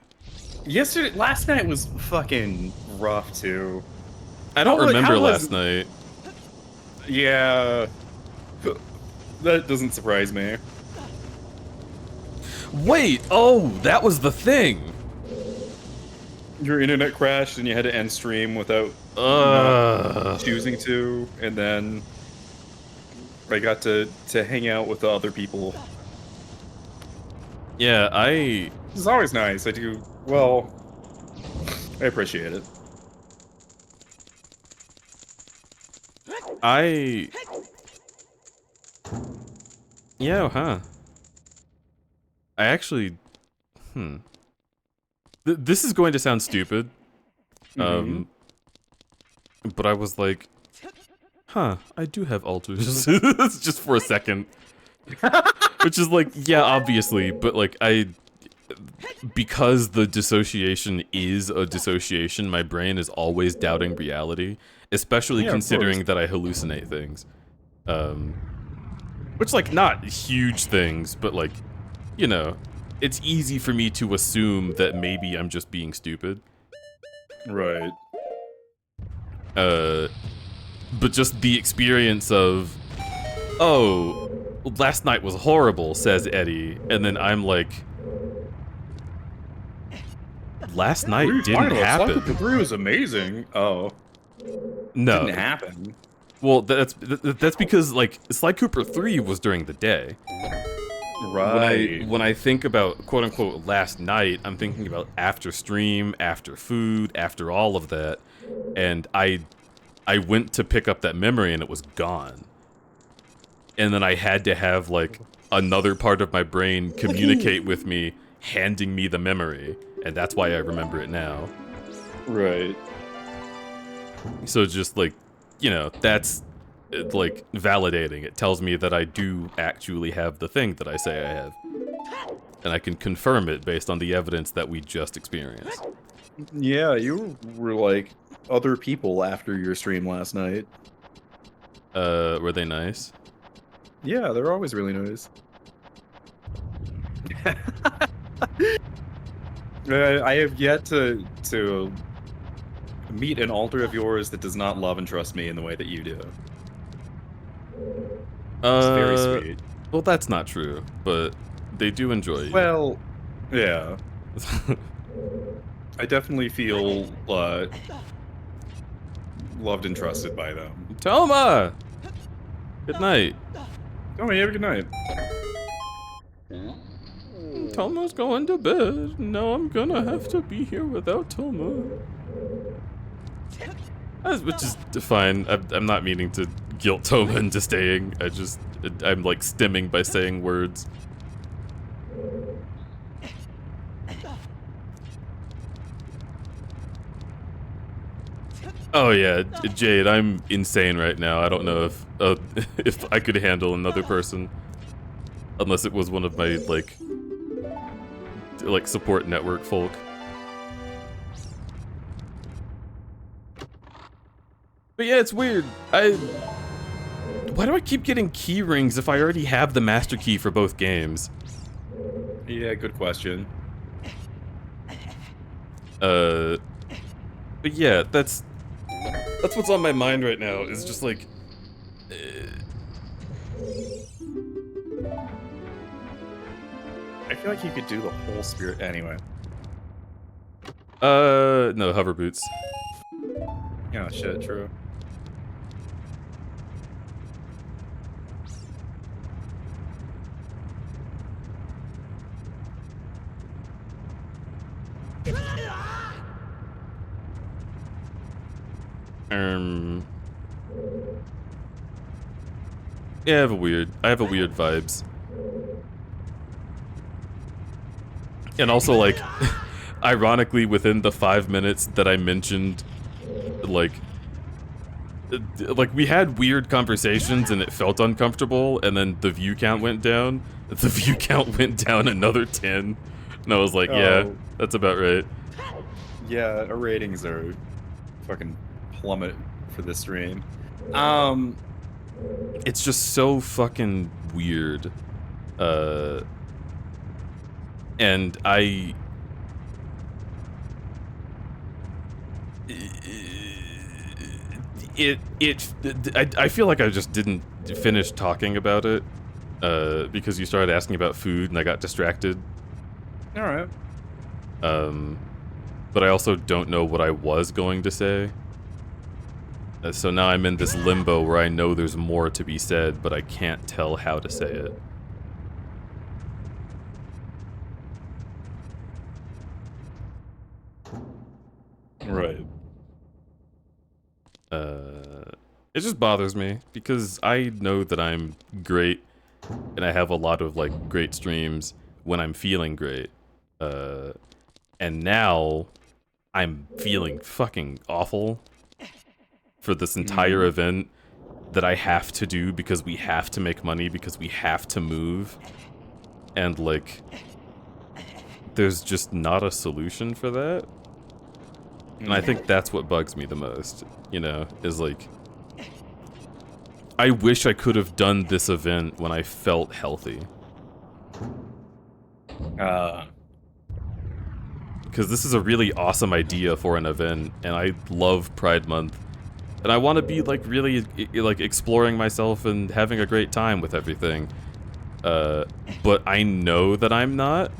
Last night was fucking rough too. I don't remember how was- last night. Yeah. That doesn't surprise me. Wait, oh, that was the thing. Your internet crashed and you had to end stream without choosing to, and then I got to hang out with the other people. Yeah, It's always nice. I do. Well, I appreciate it. Yeah, huh. I actually... This is going to sound stupid. But I was like... Huh, I do have alters. Just for a second. Which is like, yeah, obviously, but like, because the dissociation is a dissociation, my brain is always doubting reality. Especially considering that I hallucinate things. Which, like, not huge things, but, like, you know, it's easy for me to assume that maybe I'm just being stupid. Right. But just the experience of, oh, last night was horrible, says Eddie, and then I'm like, last night didn't happen. Slide 3 was amazing. Oh. No. Didn't happen. Well, that's because, like, Sly Cooper 3 was during the day. Right. When I think about quote-unquote last night, I'm thinking about after stream, after food, after all of that, and I went to pick up that memory and it was gone. And then I had to have, like, another part of my brain communicate with me, handing me the memory, and that's why I remember it now. Right. So just, like, you know, that's, like, validating. It tells me that I do actually have the thing that I say I have. And I can confirm it based on the evidence that we just experienced. Yeah, you were like other people after your stream last night. Were they nice? Yeah, they're always really nice. I have yet to meet an alter of yours that does not love and trust me in the way that you do. It's very sweet. Well, that's not true, but they do enjoy you. Well, yeah. I definitely feel loved and trusted by them. Toma! Good night. Oh, you have a good night. Toma's going to bed. Now I'm gonna have to be here without Toma. Which is fine. I'm not meaning to guilt Toma into staying. I'm like stimming by saying words. Oh yeah, Jade, I'm insane right now. I don't know if I could handle another person, unless it was one of my like support network folk. But yeah, it's weird. Why do I keep getting key rings if I already have the master key for both games? Yeah, good question. But yeah, that's what's on my mind right now. Is just like, I feel like you could do the whole spirit anyway. no, hover boots. Yeah, shit, true. Yeah, I have a weird vibes. And also, like, ironically, within the 5 minutes that I mentioned, like, we had weird conversations and it felt uncomfortable, and then the view count went down. The view count went down another 10. And I was like, yeah, Oh. that's about right. Yeah, our ratings are fucking plummet for this stream. It's just so fucking weird. And I feel like I just didn't finish talking about it because you started asking about food and I got distracted. All right. But I also don't know what I was going to say. So now I'm in this limbo where I know there's more to be said, but I can't tell how to say it. Right. It just bothers me because I know that I'm great and I have a lot of like great streams when I'm feeling great. And now I'm feeling fucking awful for this entire event that I have to do because we have to make money, because we have to move. And like, there's just not a solution for that. And I think that's what bugs me the most, you know, is like, I wish I could have done this event when I felt healthy. Because this is a really awesome idea for an event, and I love Pride Month. And I want to be, like, really, like, exploring myself and having a great time with everything. But I know that I'm not.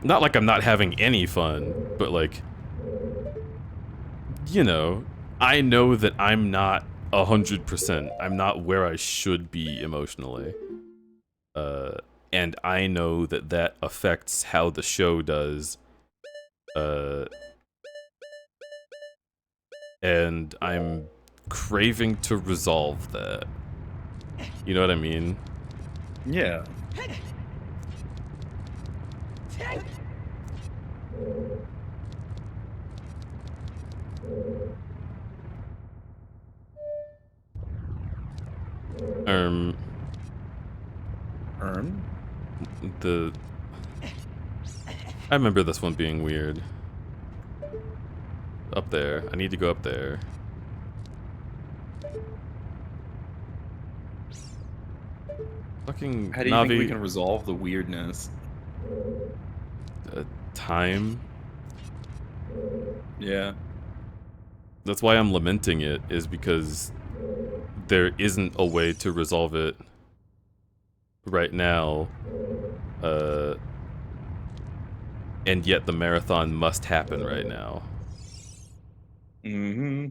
Not like I'm not having any fun, but, like, you know, I know that I'm not 100%. I'm not where I should be emotionally. And I know that that affects how the show does. And I'm craving to resolve that. You know what I mean? Yeah. I remember this one being weird. Up there. I need to go up there. Fucking How do you Navi. think we can resolve the weirdness? Time. Yeah. That's why I'm lamenting it, is because there isn't a way to resolve it right now, and yet the marathon must happen right now. Mm-hmm.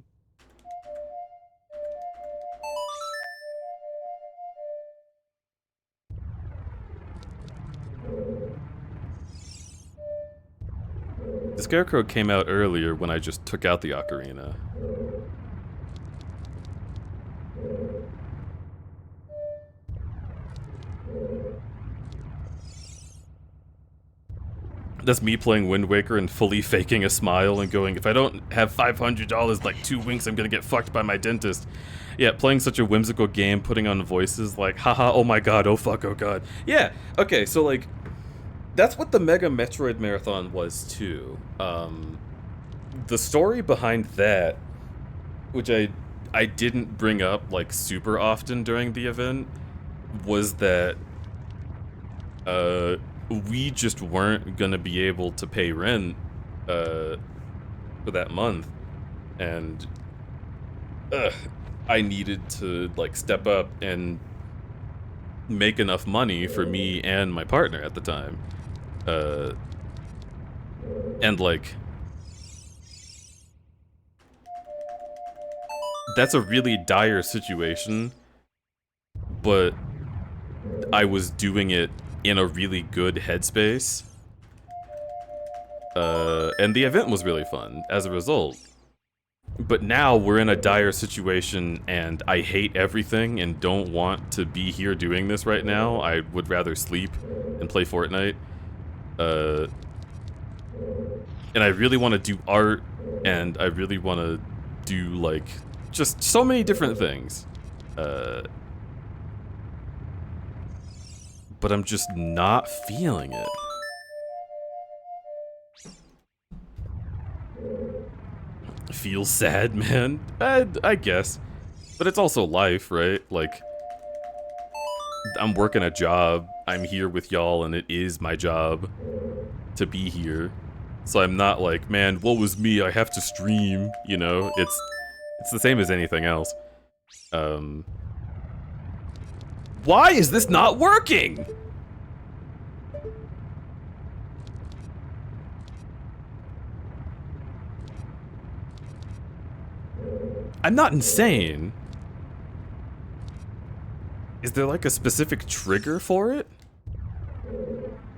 The Scarecrow came out earlier when I just took out the ocarina. That's me playing Wind Waker and fully faking a smile and going, if I don't have $500 like 2 weeks, I'm gonna get fucked by my dentist. Yeah, playing such a whimsical game, putting on voices like, haha, oh my god, oh fuck, oh god. Yeah, okay, so like, that's what the Mega Metroid Marathon was too. The story behind that, which I didn't bring up like super often during the event, was that we just weren't gonna be able to pay rent for that month, and I needed to like step up and make enough money for me and my partner at the time, and like that's a really dire situation, but I was doing it in a really good headspace. And the event was really fun as a result. But now we're in a dire situation and I hate everything and don't want to be here doing this right now. I would rather sleep and play Fortnite. And I really want to do art, and I really want to do like just so many different things. But I'm just not feeling it. Feel sad, man? I guess. But it's also life, right? Like, I'm working a job, I'm here with y'all, and it is my job to be here. So I'm not like, man, woe is me, I have to stream, you know? It's the same as anything else. Why is this not working? I'm not insane. Is there like a specific trigger for it?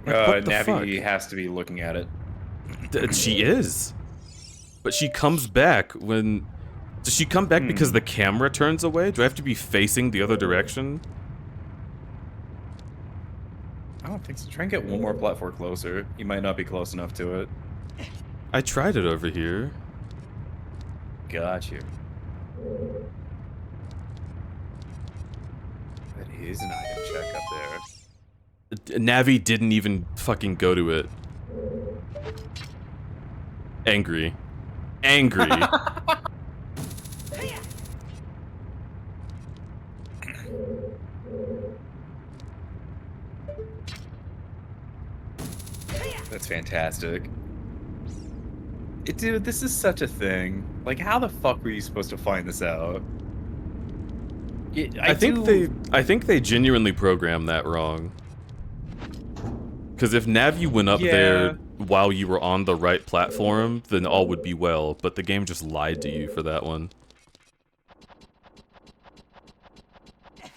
Like, what the Navi fuck? has to be looking at it. She is. But she comes back when... Does she come back because the camera turns away? Do I have to be facing the other direction? I don't think so. Try and get one more platform closer. You might not be close enough to it. I tried it over here. Got you. That is an item check up there. Navi didn't even fucking go to it. Angry. Angry. That's fantastic. Dude, this is such a thing. Like, how the fuck were you supposed to find this out? I think they genuinely programmed that wrong. Because if Navi went up there while you were on the right platform, then all would be well, but the game just lied to you for that one.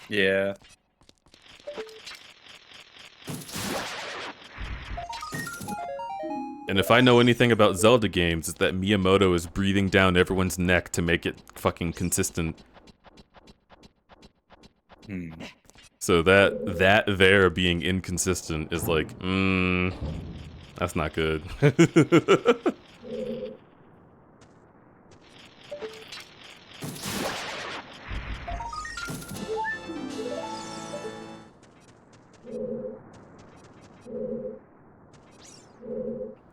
Yeah. And if I know anything about Zelda games, it's that Miyamoto is breathing down everyone's neck to make it fucking consistent. So that there being inconsistent is like, that's not good.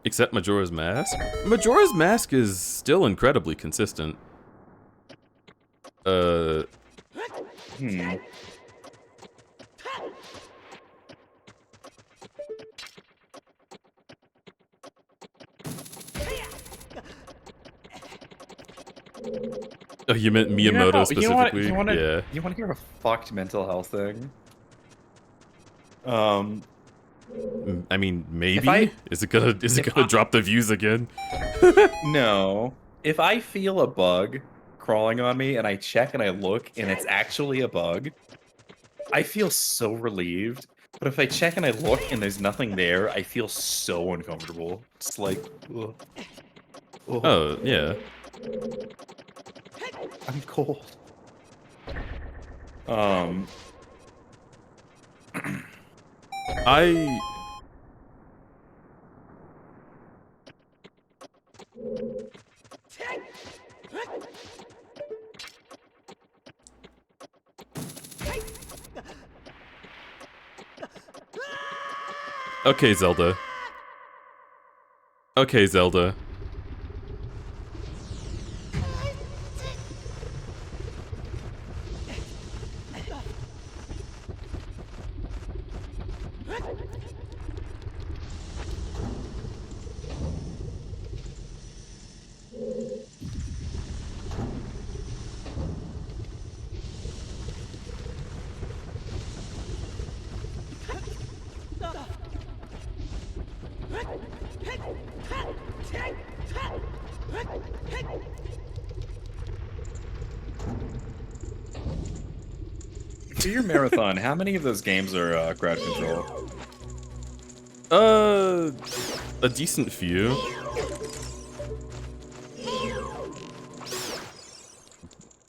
Except Majora's Mask? Majora's Mask is still incredibly consistent. Oh, you meant Miyamoto You know, specifically? You want Yeah. to hear a fucked mental health thing? I mean, maybe. I- Is it gonna drop the views again? No. If I feel a bug crawling on me and I check and I look and it's actually a bug, I feel so relieved. But if I check and I look and there's nothing there, I feel so uncomfortable. Just like, ugh. Ugh. Oh, yeah. I'm cold. I Okay, Zelda. Okay, Zelda. For your marathon, how many of those games are crowd control? A decent few.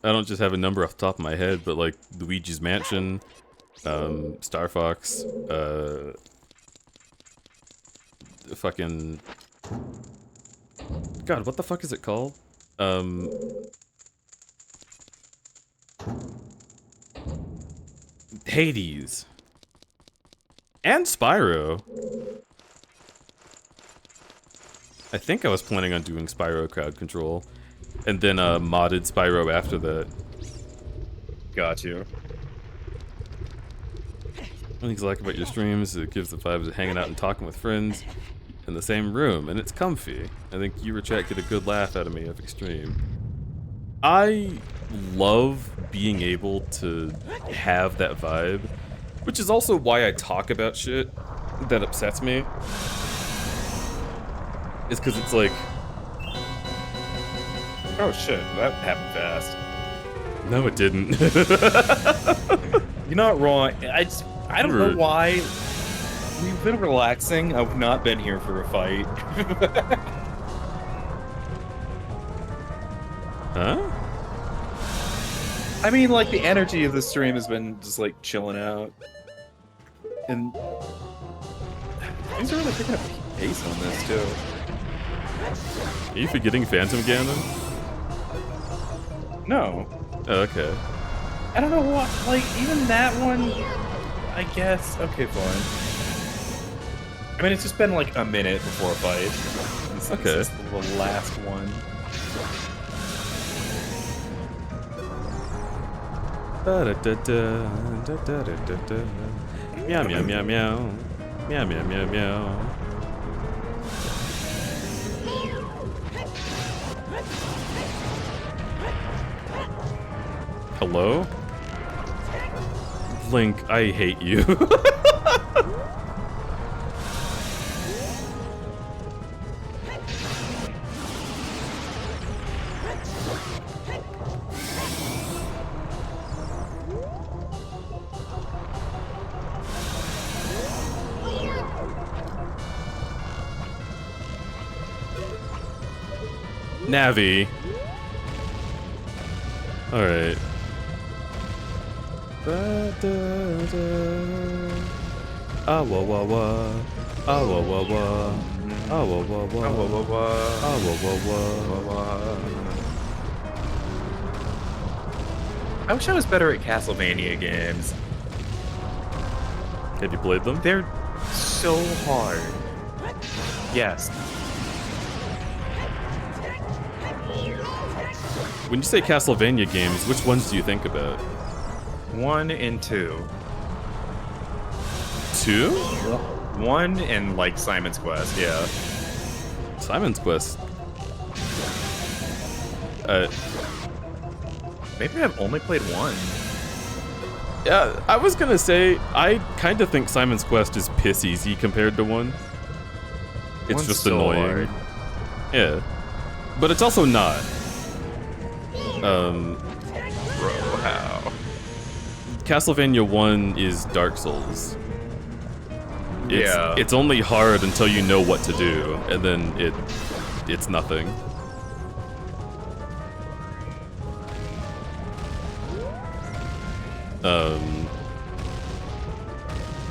I don't just have a number off the top of my head, but like Luigi's Mansion, Star Fox, fucking... God, what the fuck is it called? Hades. And Spyro. I think I was planning on doing Spyro crowd control. And then modded Spyro after that. Got you. One thing I like about your streams, it gives the vibes of hanging out and talking with friends in the same room, and it's comfy. I think you retracted a good laugh out of me of Extreme. I love being able to have that vibe, which is also why I talk about shit that upsets me. It's because it's like... Oh shit, that happened fast. No, it didn't. You're not wrong. I don't know why. We've been relaxing. I've not been here for a fight. Huh? I mean, like, the energy of the stream has been just, like, chilling out. And... things are really picking up pace on this, too. Are you forgetting Phantom Ganon? No. Oh, okay. I don't know what, like, even that one, I guess. Okay, fine. I mean, it's just been, like, a minute before a fight. This is the last one. Meow meow meow meow. Meow meow meow meow. Hello? Link, I hate you. Navi. Alright. Ah wah wah wah. Ah wah wah wah. Ah wah wah wah. Ah wah wah wah. Ah wah wah wah. I wish I was better at Castlevania games. Have you played them? They're so hard. Yes. When you say Castlevania games, which ones do you think about? 1 and 2. 2? 1 and, like, Simon's Quest, yeah. Simon's Quest. Maybe I've only played one. Yeah, I was gonna say, I kind of think Simon's Quest is piss easy compared to 1. It's One's just so annoying. hard. Yeah. But it's also not. Bro, how? Castlevania 1 is Dark Souls. Yeah. It's only hard until you know what to do, and then it's nothing.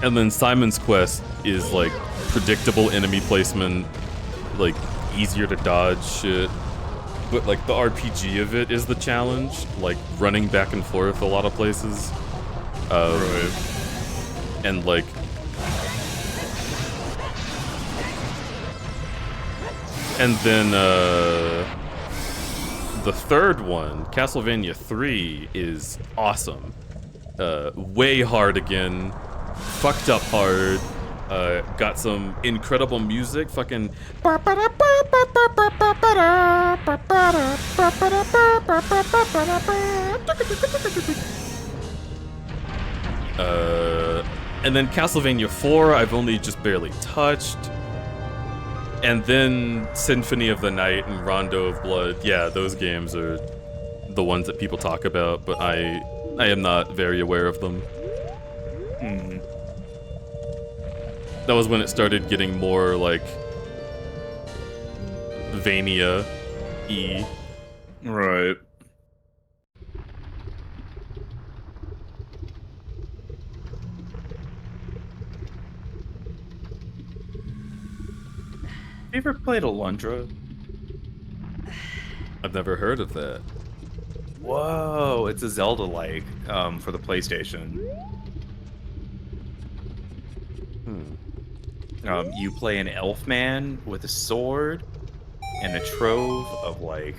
And then Simon's Quest is like predictable enemy placement, like easier to dodge shit. But like the RPG of it is the challenge, like running back and forth a lot of places. Right. And like and then the third one, Castlevania 3, is awesome. Way hard again. Fucked up hard. Got some incredible music. Fucking. And then Castlevania 4, I've only just barely touched. And then Symphony of the Night and Rondo of Blood. Yeah, those games are the ones that people talk about, but I am not very aware of them. That was when it started getting more like Vania-y. Right. You ever played Alundra? I've never heard of that. Whoa, it's a Zelda-like for the PlayStation. You play an elf man with a sword and a trove of like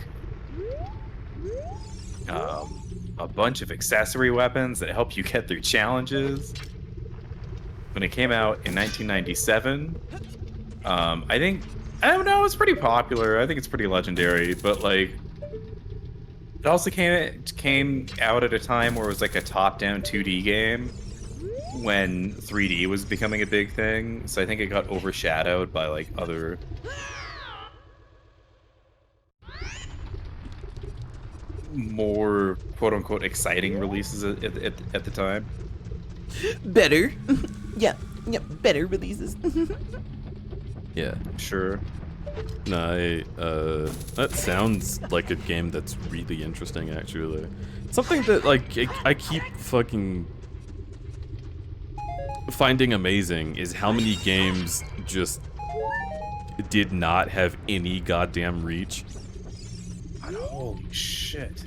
a bunch of accessory weapons that help you get through challenges. When it came out in 1997, I think, I don't know, it's pretty popular. I think it's pretty legendary, but like it also came out at a time where it was like a top-down 2D game when 3D was becoming a big thing. So I think it got overshadowed by like other more quote-unquote exciting releases at the time. Better. Yeah, better releases. Yeah. Sure. No, that sounds like a game that's really interesting, actually. Something that, like, I keep fucking finding amazing is how many games just did not have any goddamn reach. Holy shit.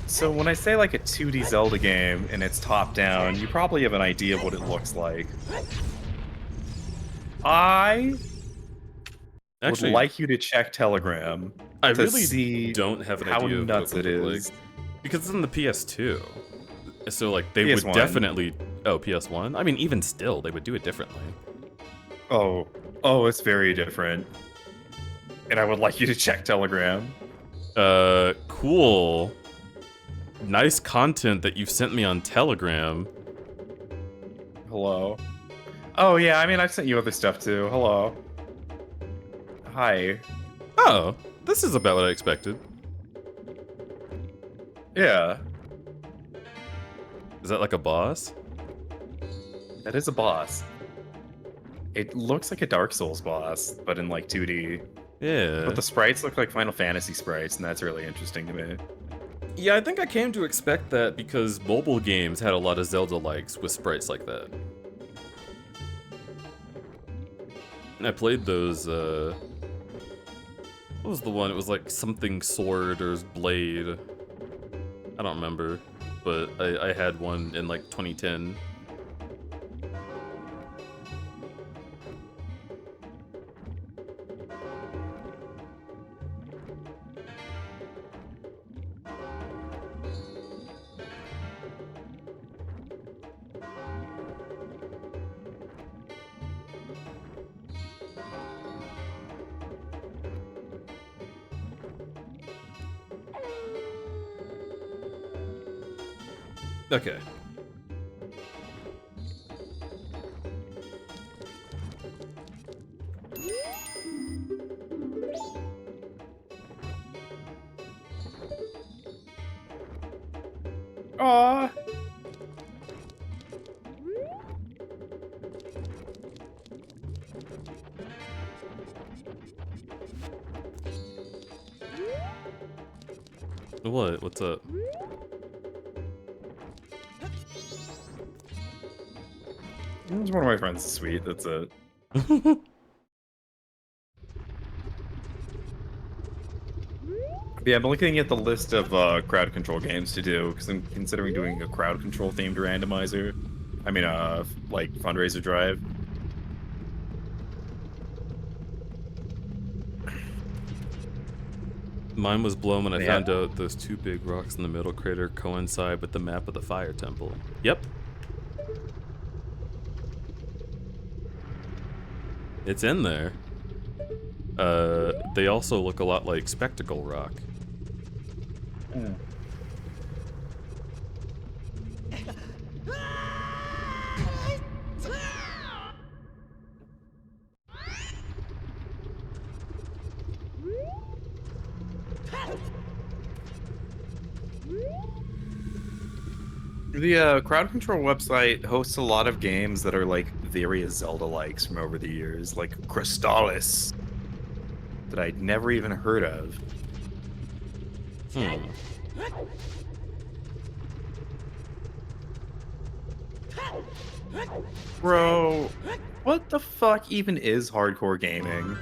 So when I say like a 2D Zelda game and it's top-down, you probably have an idea of what it looks like. I Actually, would like you to check Telegram I to really see don't have an how idea of nuts what it would look is. like. Because it's in the PS2. So, like, they PS1. would definitely... Oh, PS1? I mean, even still, they would do it differently. Oh, it's very different. And I would like you to check Telegram. Cool. Nice content that you've sent me on Telegram. Hello. Oh yeah, I mean I've sent you other stuff too. Hello. Hi. Oh, this is about what I expected. Yeah. Is that like a boss? That is a boss. It looks like a Dark Souls boss, but in like 2D. Yeah. But the sprites look like Final Fantasy sprites, and that's really interesting to me. Yeah, I think I came to expect that because mobile games had a lot of Zelda-likes with sprites like that. I played those, what was the one? It was like something sword or blade. I don't remember, but I had one in like 2010. Okay. Aw. What? What's up? One of my friends is sweet. That's it. Yeah, I'm looking at the list of crowd control games to do because I'm considering doing a crowd control themed randomizer. I mean, like fundraiser drive. Mine was blown when I Yeah. found out those two big rocks in the middle crater coincide with the map of the fire temple. Yep. It's in there. They also look a lot like Spectacle Rock. The crowd control website hosts a lot of games that are like various Zelda-likes from over the years, like Crystallis, that I'd never even heard of. Bro, what the fuck even is hardcore gaming?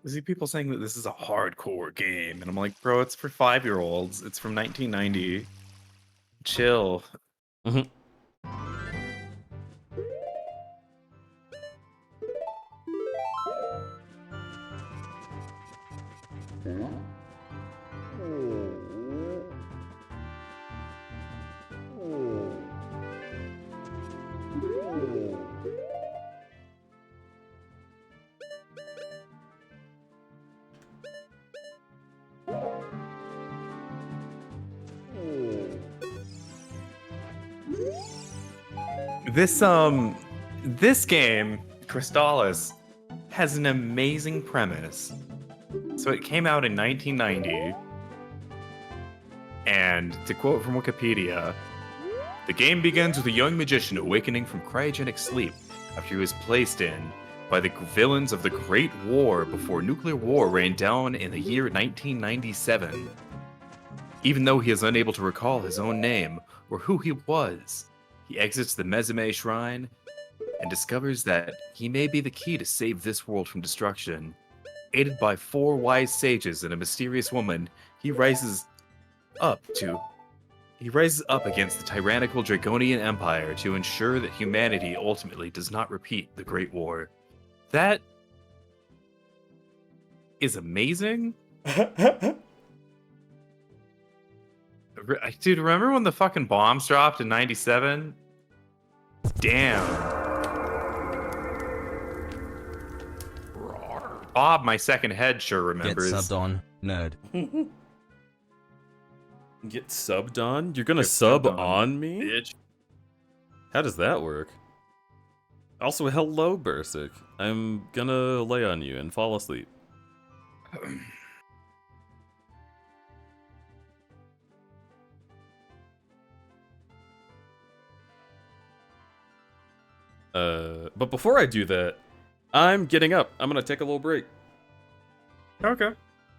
I see people saying that this is a hardcore game, and I'm like, bro, it's for 5-year-olds. It's from 1990. Chill. Mhm. This game, Crystallis, has an amazing premise. So it came out in 1990, and to quote from Wikipedia, the game begins with a young magician awakening from cryogenic sleep after he was placed in by the villains of the Great War before nuclear war rained down in the year 1997. Even though he is unable to recall his own name or who he was, he exits the Mezume Shrine and discovers that he may be the key to save this world from destruction. Aided by 4 wise sages and a mysterious woman, he rises up against the tyrannical Draconian Empire to ensure that humanity ultimately does not repeat the Great War. That is amazing. Dude, remember when the fucking bombs dropped in 97? Damn. Bob, my second head, sure Get remembers. subbed on, nerd. Get subbed on? You're gonna Get sub subbed on me? Bitch. How does that work? Also, hello, Bursic. I'm gonna lay on you and fall asleep. But before I do that, I'm getting up. I'm gonna take a little break. Okay.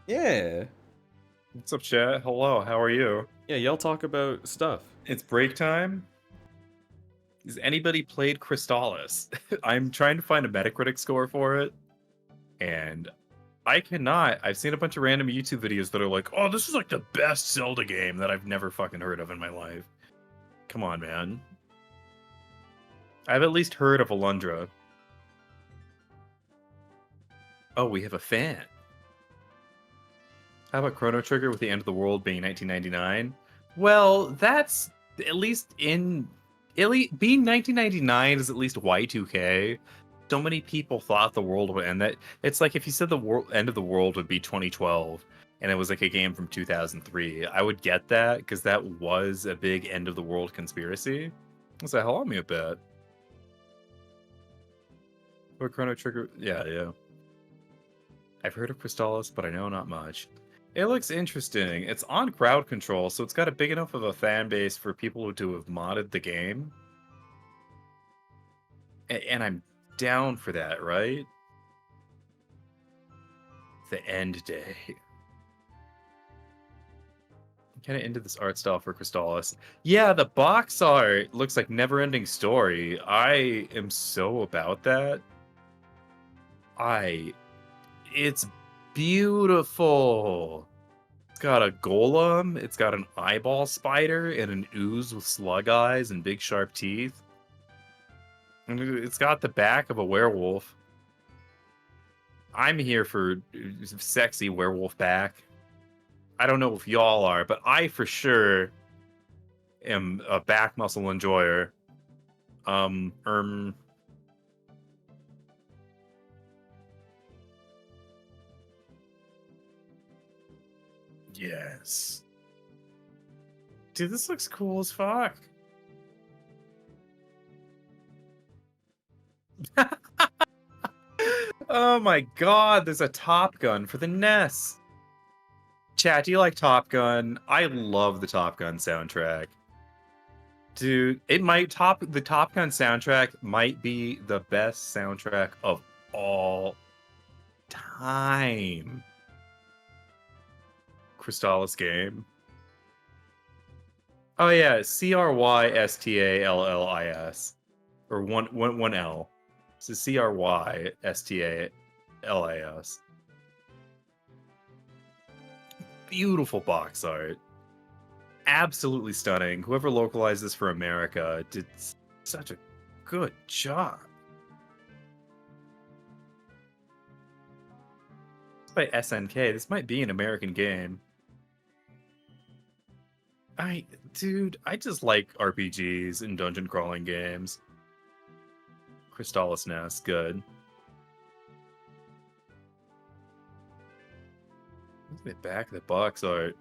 Yeah. What's up, chat? Hello, how are you? Yeah, y'all talk about stuff. It's break time. Has anybody played Crystallis? I'm trying to find a Metacritic score for it, and I cannot. I've seen a bunch of random YouTube videos that are like, oh, this is like the best Zelda game that I've never fucking heard of in my life. Come on, man. I've at least heard of Alundra. Oh, we have a fan. How about Chrono Trigger with the end of the world being 1999? Well, that's at least in being 1999 is at least Y2K. So many people thought the world would end. That it's like if you said the end of the world would be 2012, and it was like a game from 2003, I would get that because that was a big end of the world conspiracy. So help me a bit. What Chrono Trigger? Yeah. I've heard of Crystallis, but I know not much. It looks interesting. It's on crowd control, so it's got a big enough of a fan base for people to have modded the game. And I'm down for that, right? The end day. I'm kind of into this art style for Crystallis. Yeah, the box art looks like Never-Ending Story. I am so about that. It's beautiful. It's got a golem, it's got an eyeball spider, and an ooze with slug eyes and big sharp teeth. And it's got the back of a werewolf. I'm here for sexy werewolf back. I don't know if y'all are, but I for sure am a back muscle enjoyer. Yes. Dude, this looks cool as fuck. Oh my god, there's a Top Gun for the NES. Chat, do you like Top Gun? I love the Top Gun soundtrack. Dude, the Top Gun soundtrack might be the best soundtrack of all time. Crystallis game. Oh yeah, Crystallis. Or one L. So Crystallis. Beautiful box art. Absolutely stunning. Whoever localized this for America did such a good job. It's by SNK. This might be an American game. Dude, I just like RPGs and dungeon crawling games. Crystallis Nest, good. Look at the back of the box art.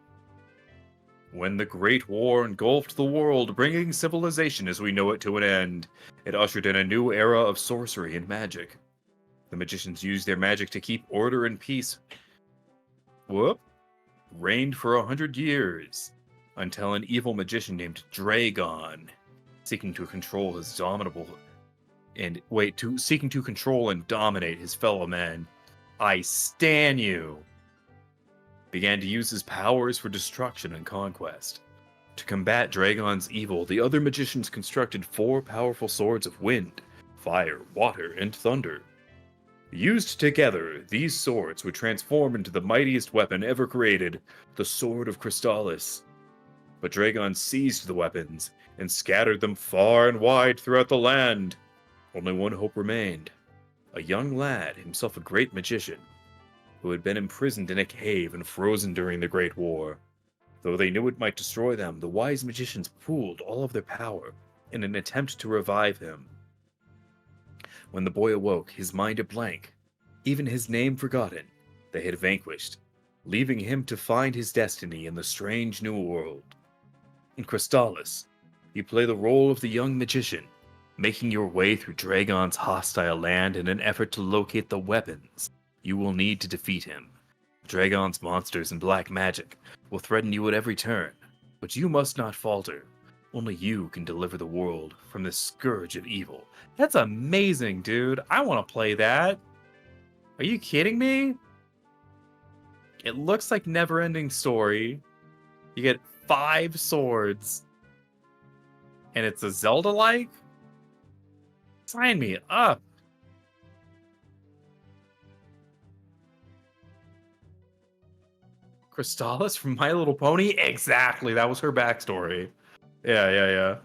When the Great War engulfed the world, bringing civilization as we know it to an end, it ushered in a new era of sorcery and magic. The magicians used their magic to keep order and peace. Reigned for 100 years, until an evil magician named Dragon, seeking to control and dominate his fellow men, I stan you, began to use his powers for destruction and conquest. To combat Dragon's evil, the other magicians constructed 4 powerful swords of wind, fire, water, and thunder. Used together, these swords would transform into the mightiest weapon ever created, the Sword of Crystallis. But Dragon seized the weapons and scattered them far and wide throughout the land. Only one hope remained. A young lad, himself a great magician, who had been imprisoned in a cave and frozen during the Great War. Though they knew it might destroy them, the wise magicians pooled all of their power in an attempt to revive him. When the boy awoke, his mind a blank, even his name forgotten, they had vanquished, leaving him to find his destiny in the strange new world. In Crystallis, you play the role of the young magician, making your way through Dragon's hostile land in an effort to locate the weapons you will need to defeat him. Dragon's monsters and black magic will threaten you at every turn, but you must not falter. Only you can deliver the world from this scourge of evil. That's amazing, dude. I want to play that. Are you kidding me? It looks like Never-Ending Story. You get 5 swords. And it's a Zelda-like? Sign me up. Crystallis from My Little Pony? Exactly. That was her backstory. Yeah.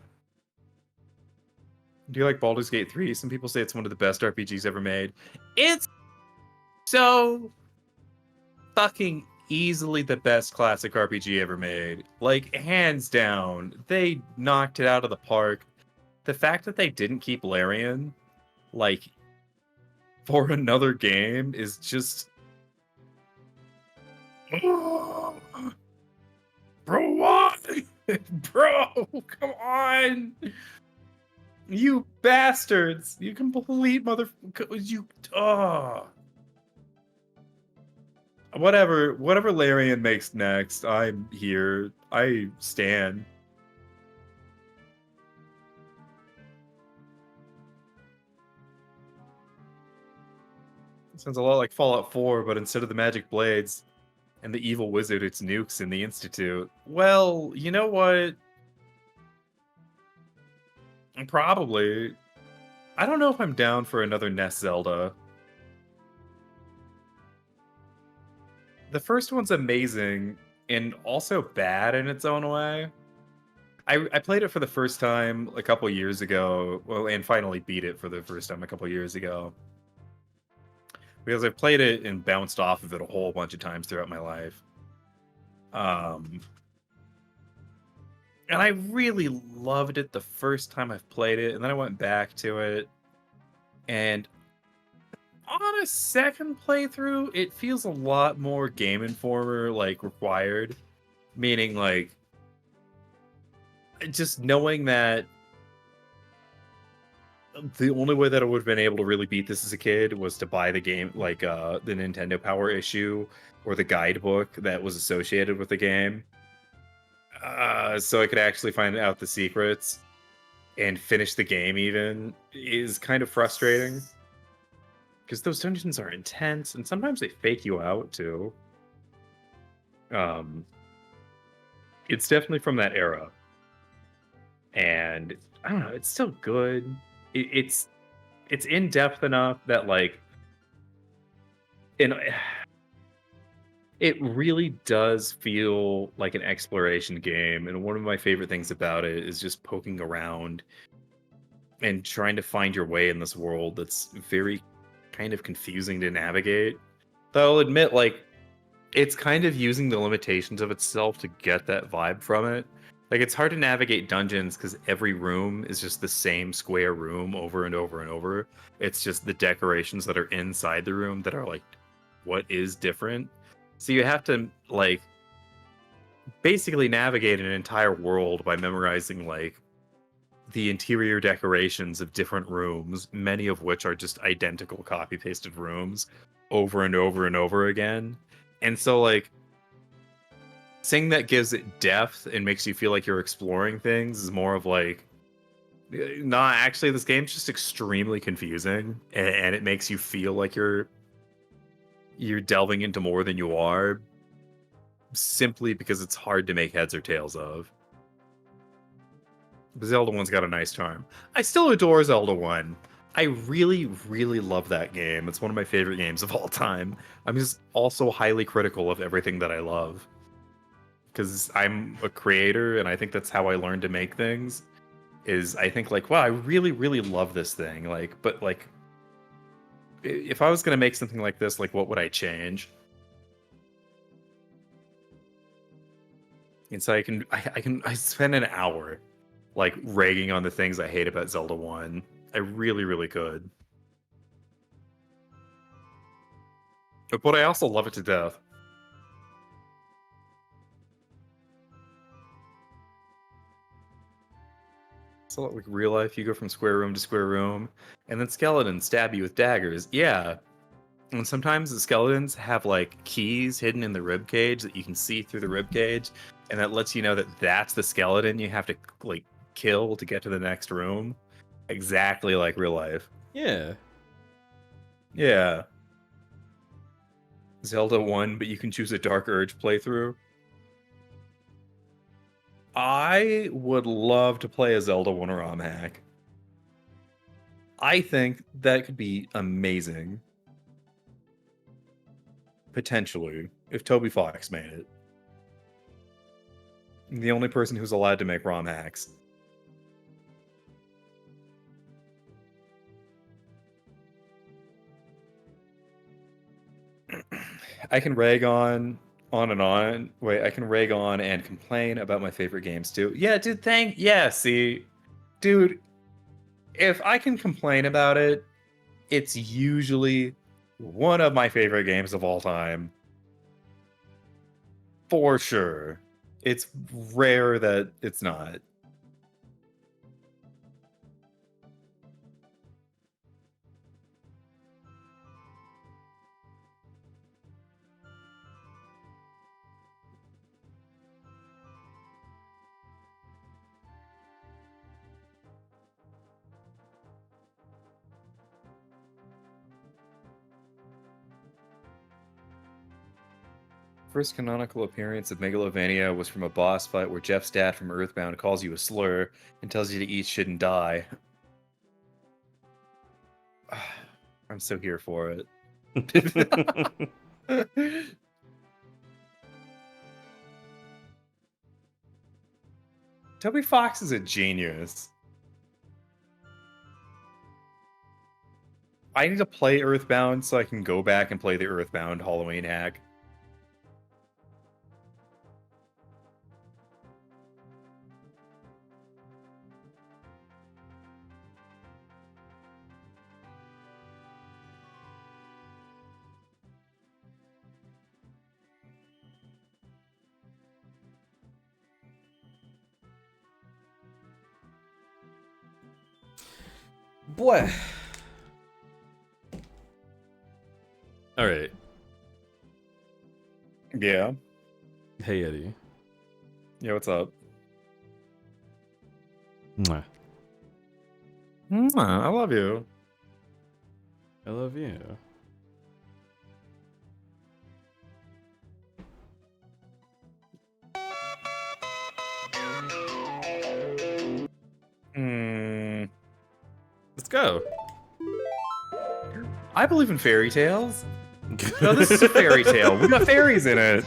Do you like Baldur's Gate 3? Some people say it's one of the best RPGs ever made. It's so fucking easily the best classic RPG ever made. Like, hands down. They knocked it out of the park. the fact that they didn't keep Larian, like, for another game is just. Bro, what? Bro, come on! You bastards! You complete you. Oh. Whatever Larian makes next, I'm here. I stand. Sounds a lot like Fallout 4, but instead of the magic blades and the evil wizard, it's nukes in the Institute. Well, you know what? Probably. I don't know if I'm down for another NES Zelda. The first one's amazing and also bad in its own way. I played it for the first time a couple years ago, well, and finally beat it for the first time a couple years ago. Because I've played it and bounced off of it a whole bunch of times throughout my life. And I really loved it the first time I've played it, and then I went back to it. And on a second playthrough, it feels a lot more Game Informer, like, required. Meaning, like, just knowing that the only way that I would have been able to really beat this as a kid was to buy the game, like, the Nintendo Power issue or the guidebook that was associated with the game. So I could actually find out the secrets and finish the game even is kind of frustrating. Because those dungeons are intense, and sometimes they fake you out, too. It's definitely from that era. And, I don't know, it's still good. It's in-depth enough that, like... It really does feel like an exploration game, and one of my favorite things about it is just poking around and trying to find your way in this world that's very kind of confusing to navigate. Though I'll admit, like, it's kind of using the limitations of itself to get that vibe from it. Like, it's hard to navigate dungeons because every room is just the same square room over and over and over. It's just the decorations that are inside the room that are like, what is different? So you have to, like, basically navigate an entire world by memorizing, like, the interior decorations of different rooms, many of which are just identical copy-pasted rooms over and over and over again. And so, like, saying that gives it depth and makes you feel like you're exploring things is more of like, nah, actually, this game's just extremely confusing, and it makes you feel like you're delving into more than you are, simply because it's hard to make heads or tails of. But Zelda 1's got a nice charm. I still adore Zelda 1. I really, really love that game. It's one of my favorite games of all time. I'm just also highly critical of everything that I love. Because I'm a creator, and I think that's how I learned to make things. Is I think, like, wow, I really, really love this thing. Like, but, like, if I was going to make something like this, like, what would I change? And so I spend an hour, like, ragging on the things I hate about Zelda 1. I really, really could. But I also love it to death. So, like, real life, you go from square room to square room, and then skeletons stab you with daggers. Yeah. And sometimes the skeletons have, like, keys hidden in the rib cage that you can see through the rib cage, and that lets you know that that's the skeleton you have to, like, kill to get to the next room. Exactly like real life. Yeah. Yeah. Zelda 1, but you can choose a Dark Urge playthrough. I would love to play a Zelda 1 ROM hack. I think that could be amazing. Potentially, if Toby Fox made it. The only person who's allowed to make ROM hacks. I can rag on and on. Wait, I can rag on and complain about my favorite games too. Yeah, dude, see? Dude, if I can complain about it, it's usually one of my favorite games of all time. For sure. It's rare that it's not. First canonical appearance of Megalovania was from a boss fight where Jeff's dad from Earthbound calls you a slur and tells you to eat shit and die. I'm so here for it. Toby Fox is a genius. I need to play Earthbound so I can go back and play the Earthbound Halloween hack. Boy. All right. Yeah. Hey, Eddie. Yeah, what's up? Mwah. I love you. I love you. Let's go. I believe in fairy tales. No, this is a fairy tale. We got fairies in it.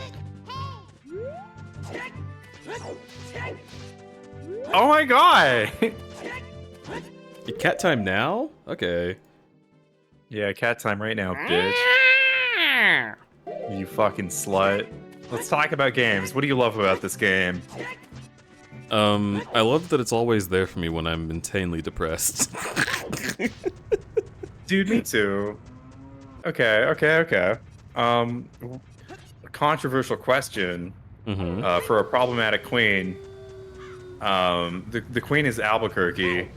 Oh my god! Cat time now? Okay. Yeah, cat time right now, bitch. You fucking slut. Let's talk about games. What do you love about this game? I love that it's always there for me when I'm insanely depressed. Dude, me too. Okay. A controversial question for a problematic queen. The queen is Albuquerque.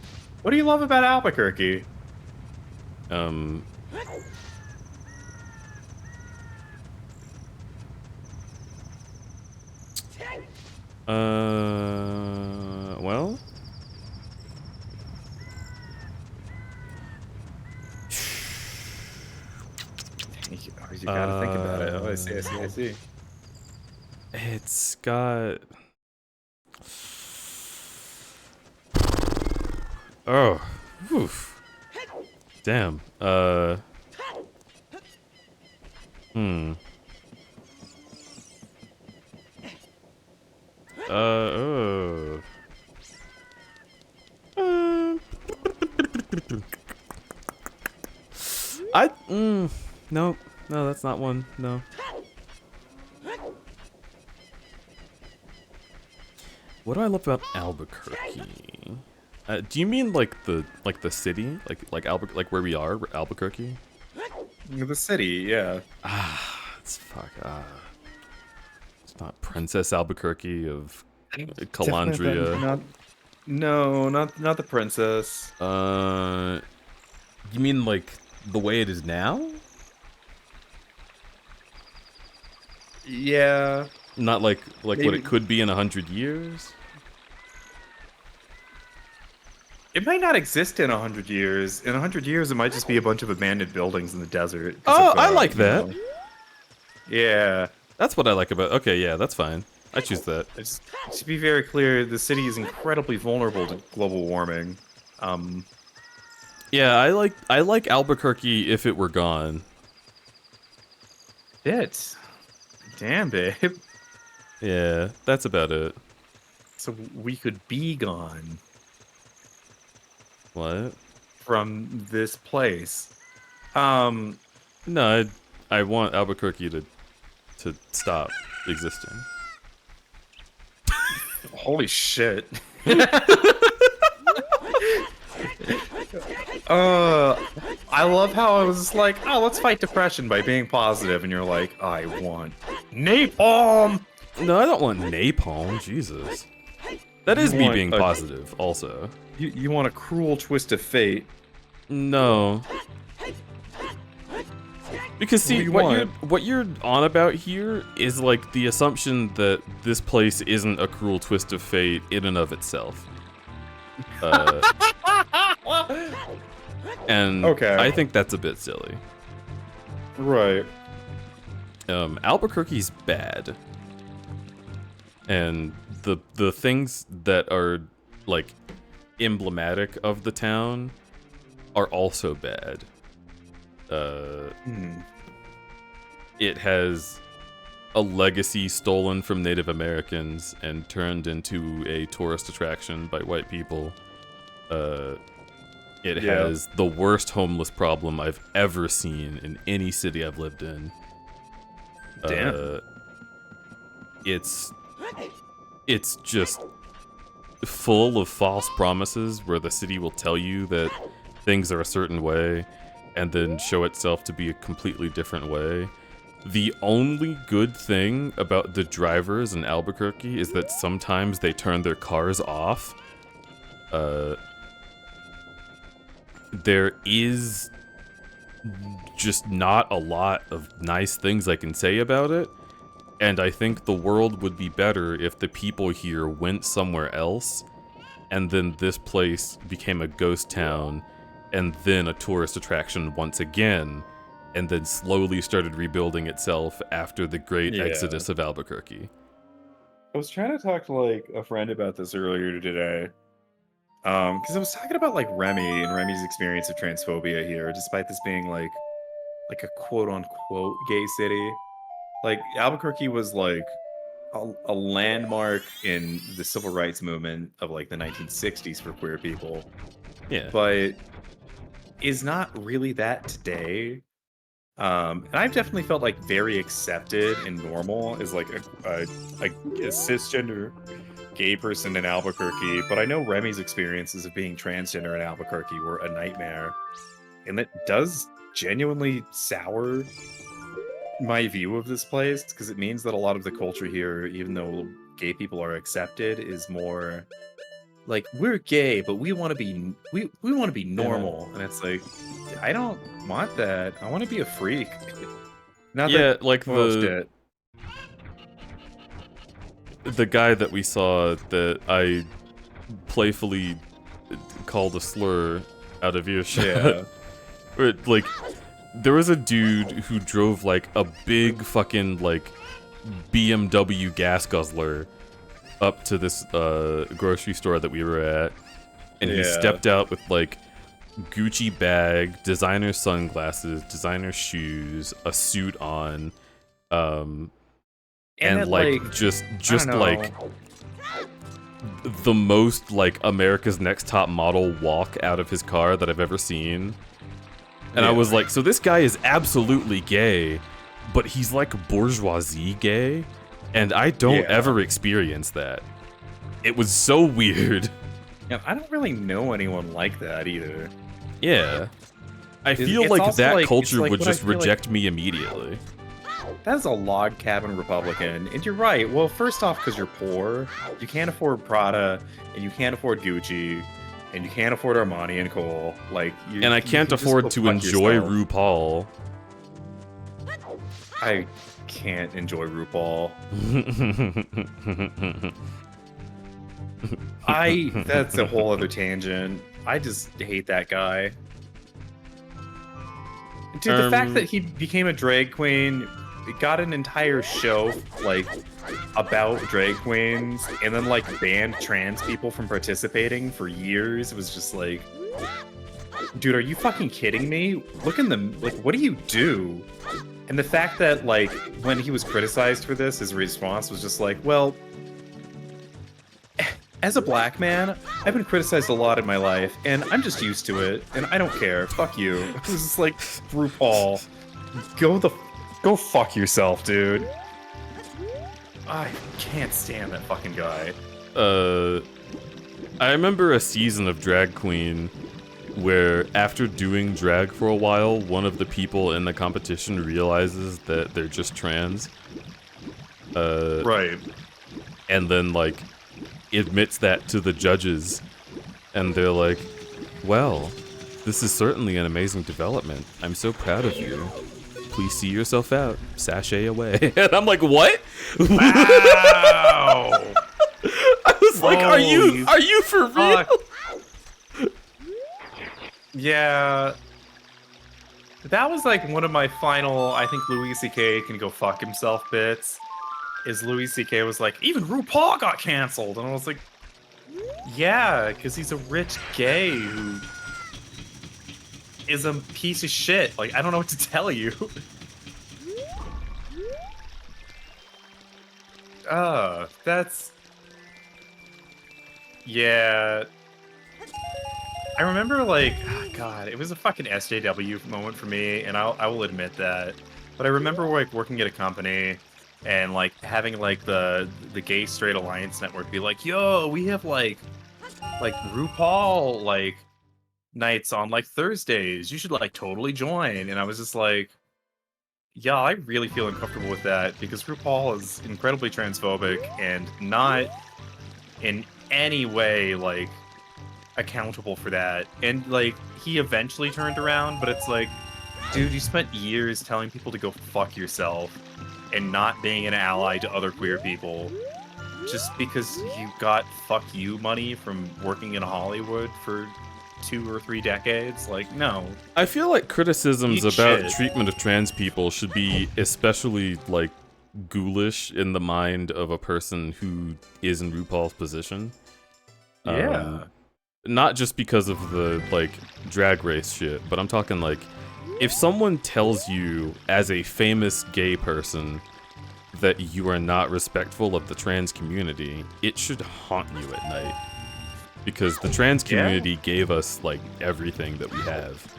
What do you love about Albuquerque? Well? You gotta think about it. Oh, I see. It's got... Oh. Oof. Damn. Oh. No, that's not one. No. What do I love about Albuquerque? Do you mean like the city, like where we are, Albuquerque? The city, yeah. It's it's not Princess Albuquerque of Calandria. Not the princess. You mean like the way it is now? Yeah. Not like Maybe. what it could be in 100 years? It might not exist in 100 years. In 100 years, it might just be a bunch of abandoned buildings in the desert. Oh, I like that. Yeah. That's what I like about. Okay, yeah, that's fine. I choose that. Just to be very clear, the city is incredibly vulnerable to global warming. Yeah, I like Albuquerque if it were gone. Shit. Damn, babe. Yeah, that's about it. So we could be gone. What? From this place. No, I want Albuquerque to stop existing. Holy shit. I love how I was just like, oh, let's fight depression by being positive, and you're like, I want napalm. No, I don't want napalm. Jesus. That is You me want being a- positive, also. You want a cruel twist of fate. No. Because see, what you're on about here is like the assumption that this place isn't a cruel twist of fate in and of itself. And Okay. I think that's a bit silly. Right. Albuquerque's bad. And the things that are like emblematic of the town are also bad. It has a legacy stolen from Native Americans and turned into a tourist attraction by white people. It has the worst homeless problem I've ever seen in any city I've lived in. Damn. It's just full of false promises where the city will tell you that things are a certain way and then show itself to be a completely different way. The only good thing about the drivers in Albuquerque is that sometimes they turn their cars off. There is just not a lot of nice things I can say about it, and I think the world would be better if the people here went somewhere else, and then this place became a ghost town, and then a tourist attraction once again, and then slowly started rebuilding itself after the great exodus of Albuquerque. I was trying to talk to like a friend about this earlier today. Because I was talking about like Remy and Remy's experience of transphobia here, despite this being like a quote unquote gay city. Like Albuquerque was like a landmark in the civil rights movement of like the 1960s for queer people. Yeah. But is not really that today. And I've definitely felt like very accepted and normal as like a cisgender gay person in Albuquerque, but I know Remy's experiences of being transgender in Albuquerque were a nightmare, and it does genuinely sour my view of this place, because it means that a lot of the culture here, even though gay people are accepted, is more like, we're gay, but we want to be we want to be normal, and it's like, I don't want that. I want to be a freak. Not that, like the guy that we saw that I playfully called a slur out of earshot. Yeah. Where, like, there was a dude who drove like a big fucking like BMW gas guzzler up to this grocery store that we were at, and he stepped out with like Gucci bag, designer sunglasses, designer shoes, a suit on, and like just like the most like America's Next Top Model walk out of his car that I've ever seen. And I was like, so this guy is absolutely gay, but he's like bourgeoisie gay, and I don't ever experience that. It was so weird. Yeah, I don't really know anyone like that either. Yeah. I feel like that culture would just reject me immediately. That's a log cabin Republican, and you're right. Well, first off, because you're poor, you can't afford Prada, and you can't afford Gucci, and you can't afford Armani and Cole. Like, and I can't afford to enjoy RuPaul. I can't enjoy RuPaul. That's a whole other tangent. I just hate that guy. Dude, the fact that he became a drag queen, got an entire show like about drag queens, and then like banned trans people from participating for years, was just like, dude, are you fucking kidding me? Look in the, like, what do you do? And the fact that like when he was criticized for this, his response was just like, well, as a black man, I've been criticized a lot in my life, and I'm just used to it, and I don't care. Fuck you. It was just like, RuPaul, go fuck yourself, dude. I can't stand that fucking guy. I remember a season of Drag Queen where after doing drag for a while, one of the people in the competition realizes that they're just trans. Right. And then, like, admits that to the judges. And they're like, well, this is certainly an amazing development. I'm so proud of you. Please see yourself out. Sashay away. And I'm like, what? Wow! I was like, are you for real? Yeah. That was like one of my final, I think Louis C.K. can go fuck himself bits. Is Louis C.K. was like, even RuPaul got canceled. And I was like, yeah, because he's a rich gay who is a piece of shit. Like, I don't know what to tell you. That's... Yeah. I remember, like, oh God, it was a fucking SJW moment for me, and I will admit that. But I remember, like, working at a company and, like, having, like, the Gay Straight Alliance Network be like, yo, we have, like RuPaul, like, nights on, like, Thursdays. You should, like, totally join. And I was just like, yeah, I really feel uncomfortable with that because RuPaul is incredibly transphobic and not in any way, like, accountable for that. And, like, he eventually turned around, but it's like, dude, you spent years telling people to go fuck yourself and not being an ally to other queer people just because you got fuck you money from working in Hollywood for 2 or 3 decades. Like, no. I feel like criticisms Eat about shit. treatment of trans people should be especially, like, ghoulish in the mind of a person who is in RuPaul's position. Yeah. Not just because of the, like, drag race shit, but I'm talking, like, if someone tells you, as a famous gay person, that you are not respectful of the trans community, it should haunt you at night. Because the trans community gave us, like, everything that we have.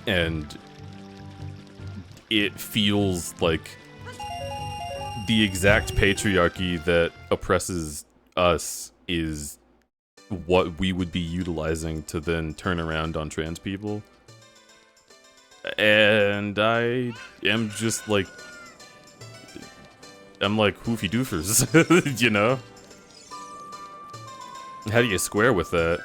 And it feels like the exact patriarchy that oppresses us is what we would be utilizing to then turn around on trans people. And I am just like, I'm like hoofy doofers, you know? How do you square with that?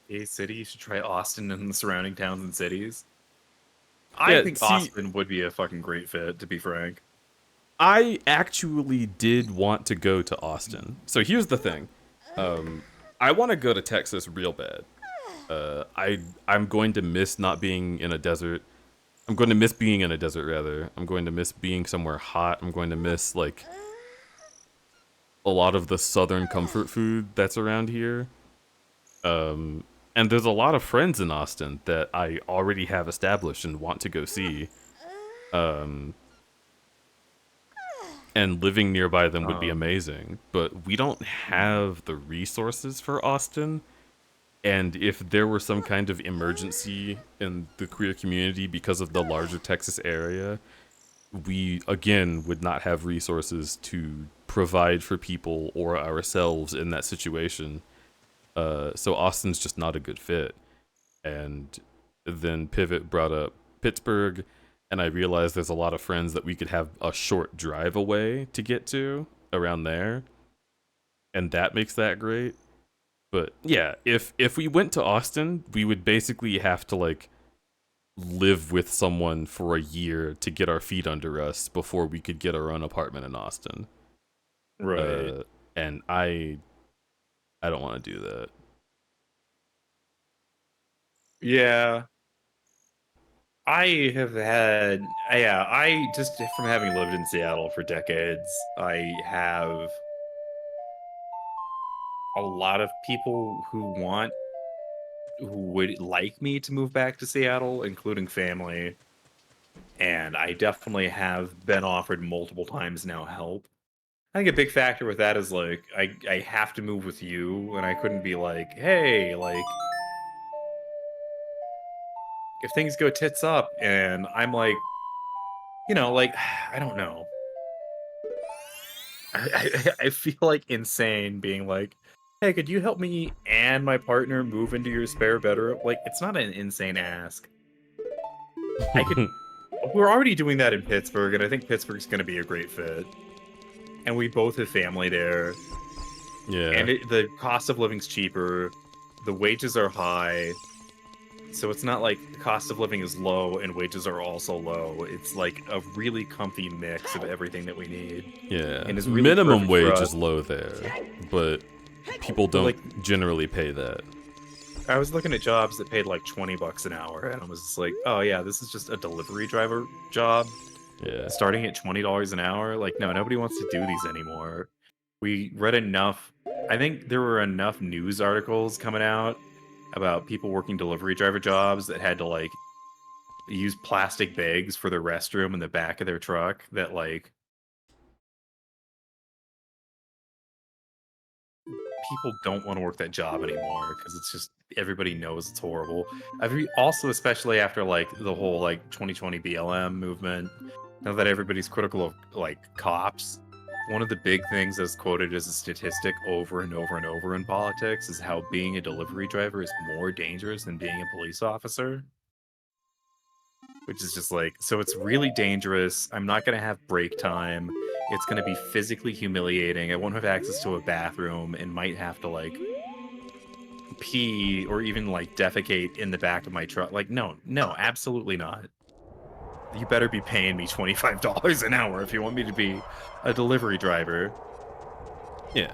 Gay city, you should try Austin and the surrounding towns and cities. Yeah, I think see- Austin would be a fucking great fit, to be frank. I actually did want to go to Austin. So here's the thing. I want to go to Texas real bad. I'm going to miss not being in a desert. I'm going to miss being in a desert, rather. I'm going to miss being somewhere hot. I'm going to miss, like, a lot of the southern comfort food that's around here. And there's a lot of friends in Austin that I already have established and want to go see. And living nearby them would be amazing. But we don't have the resources for Austin. And if there were some kind of emergency in the queer community because of the larger Texas area, we, again, would not have resources to provide for people or ourselves in that situation. So Austin's just not a good fit. And then Pivot brought up Pittsburgh, and I realized there's a lot of friends that we could have a short drive away to get to around there. And that makes that great. But yeah, if we went to Austin, we would basically have to, like, live with someone for a year to get our feet under us before we could get our own apartment in Austin. Right. And I don't want to do that. Yeah. I have had, I just, from having lived in Seattle for decades, I have a lot of people who would like me to move back to Seattle, including family. And I definitely have been offered multiple times now help. I think a big factor with that is like I have to move with you, and I couldn't be like, hey, like if things go tits up, and I'm like, like I don't know. I feel like insane being like, hey, could you help me and my partner move into your spare bedroom? Like, it's not an insane ask. I could. We're already doing that in Pittsburgh, and I think Pittsburgh's going to be a great fit. And we both have family there. Yeah. And the cost of living's cheaper. The wages are high. So it's not like the cost of living is low and wages are also low. It's like a really comfy mix of everything that we need. Yeah. And it's really minimum perfect for wage us. is low there, but people don't generally pay that. I was looking at jobs that paid like $20 an hour, and I was just like, oh yeah, this is just a delivery driver job. Yeah. Starting at $20 an hour. Like, no, nobody wants to do these anymore. We read enough. I think there were enough news articles coming out about people working delivery driver jobs that had to like use plastic bags for their restroom in the back of their truck that like people don't want to work that job anymore because it's just everybody knows it's horrible. Also, especially after like the whole like 2020 BLM movement, now that everybody's critical of like cops, one of the big things that's quoted as a statistic over and over and over in politics is how being a delivery driver is more dangerous than being a police officer. Which is just like, so it's really dangerous. I'm not going to have break time. It's going to be physically humiliating. I won't have access to a bathroom and might have to like pee or even like defecate in the back of my truck. Like, no, absolutely not. You better be paying me $25 an hour if you want me to be a delivery driver. Yeah.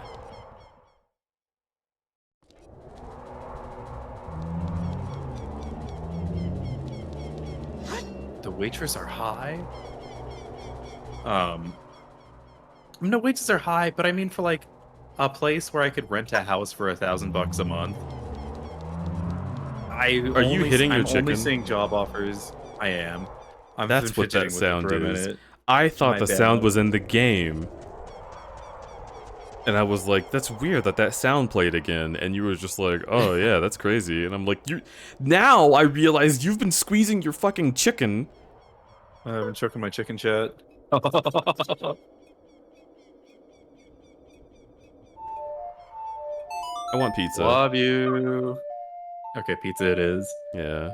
The waiters are high? No, wages are high, but I mean for like a place where I could rent a house for $1,000 a month. Are you hitting your chicken? I'm only seeing job offers. I am. That's what that sound is. Minute. I thought the sound was in the game. And I was like, that's weird that sound played again. And you were just like, oh yeah, that's crazy. And I'm like, now I realize you've been squeezing your fucking chicken. I've been choking my chicken chat. I want pizza. Love you. Okay, pizza it is. Yeah.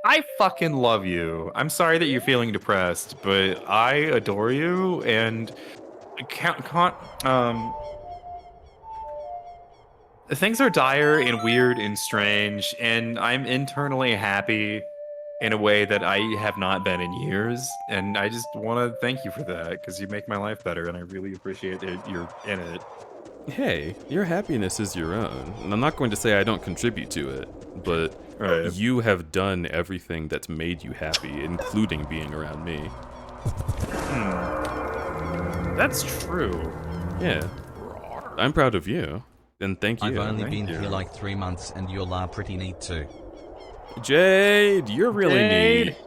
I fucking love you. I'm sorry that you're feeling depressed, but I adore you, and things are dire and weird and strange, and I'm internally happy in a way that I have not been in years, and I just want to thank you for that, because you make my life better, and I really appreciate that you're in it. Hey, your happiness is your own. And I'm not going to say I don't contribute to it, but you have done everything that's made you happy, including being around me. That's true. Yeah. I'm proud of you. And thank you. I've only been here like 3 months and you're pretty neat too. Jade, you're really neat.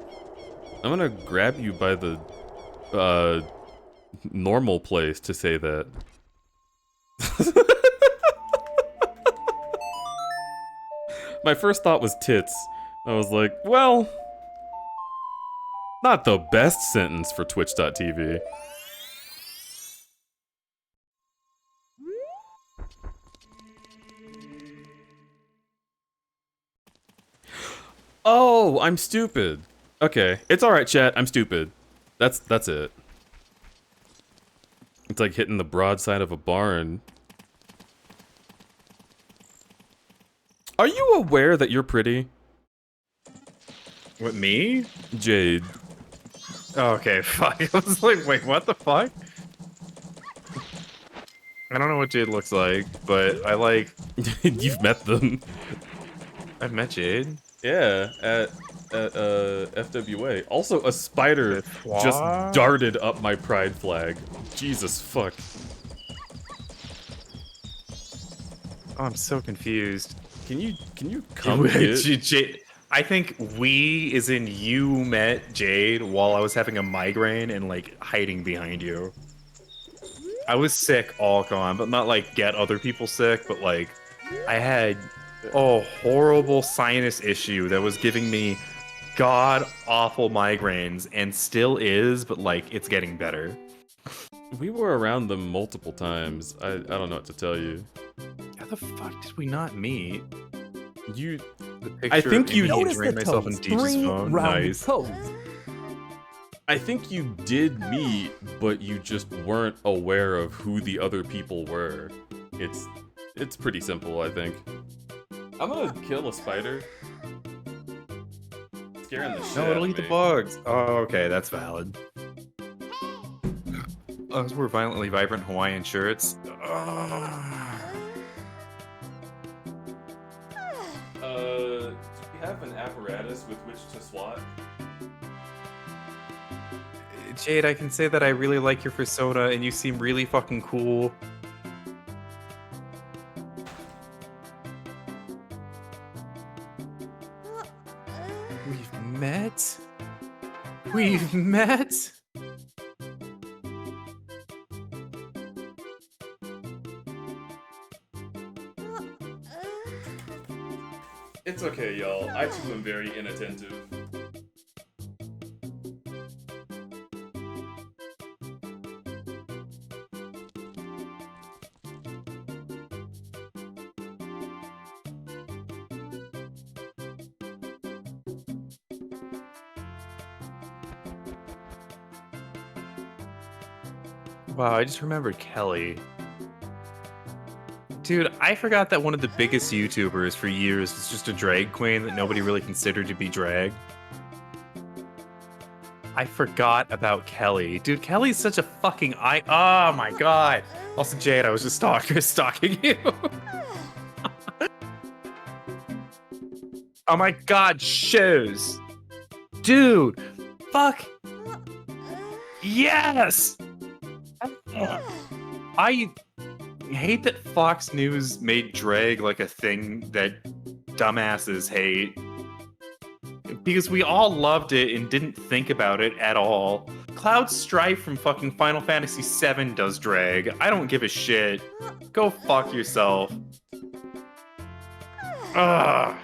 I'm gonna grab you by the normal place to say that. My first thought was tits. I was like, well, not the best sentence for Twitch.tv. Oh, I'm stupid. Okay, it's alright, chat. I'm stupid. That's it. It's like hitting the broadside of a barn. Are you aware that you're pretty? What, me? Jade. Oh, okay, fuck. I was like, wait, what the fuck? I don't know what Jade looks like, but I like... You've met them. I've met Jade. Yeah, at FWA. Also, a spider just darted up my pride flag. Jesus fuck. Oh, I'm so confused. Can you come here? I think we is in you met Jade while I was having a migraine and like hiding behind you. I was sick all gone, but not like get other people sick, but like I had a horrible sinus issue that was giving me god awful migraines and still is, but like it's getting better. We were around them multiple times. I don't know what to tell you. How the fuck did we not meet? You, The picture I think of you me Notice drain the myself in toes. Deej's 3 phone. rounded Nice. toes. I think you did meet, but you just weren't aware of who the other people were. It's pretty simple, I think. I'm gonna kill a spider. Scaring the shit No, out it'll of eat the me. bugs. Oh, okay, that's valid. Those were violently vibrant Hawaiian shirts. Do we have an apparatus with which to swat? Jade, I can say that I really like your persona and you seem really fucking cool. We've met? We've met? It's okay, y'all. I too am very inattentive. Wow, I just remembered Kelly. Dude, I forgot that one of the biggest YouTubers for years was just a drag queen that nobody really considered to be drag. I forgot about Kelly. Dude, Kelly's such a fucking oh my god. Also, Jade, I was just stalking you. Oh my god, shoes. Dude, fuck. Yes! I hate that Fox News made drag like a thing that dumbasses hate. Because we all loved it and didn't think about it at all. Cloud Strife from fucking Final Fantasy VII does drag. I don't give a shit. Go fuck yourself. Ugh.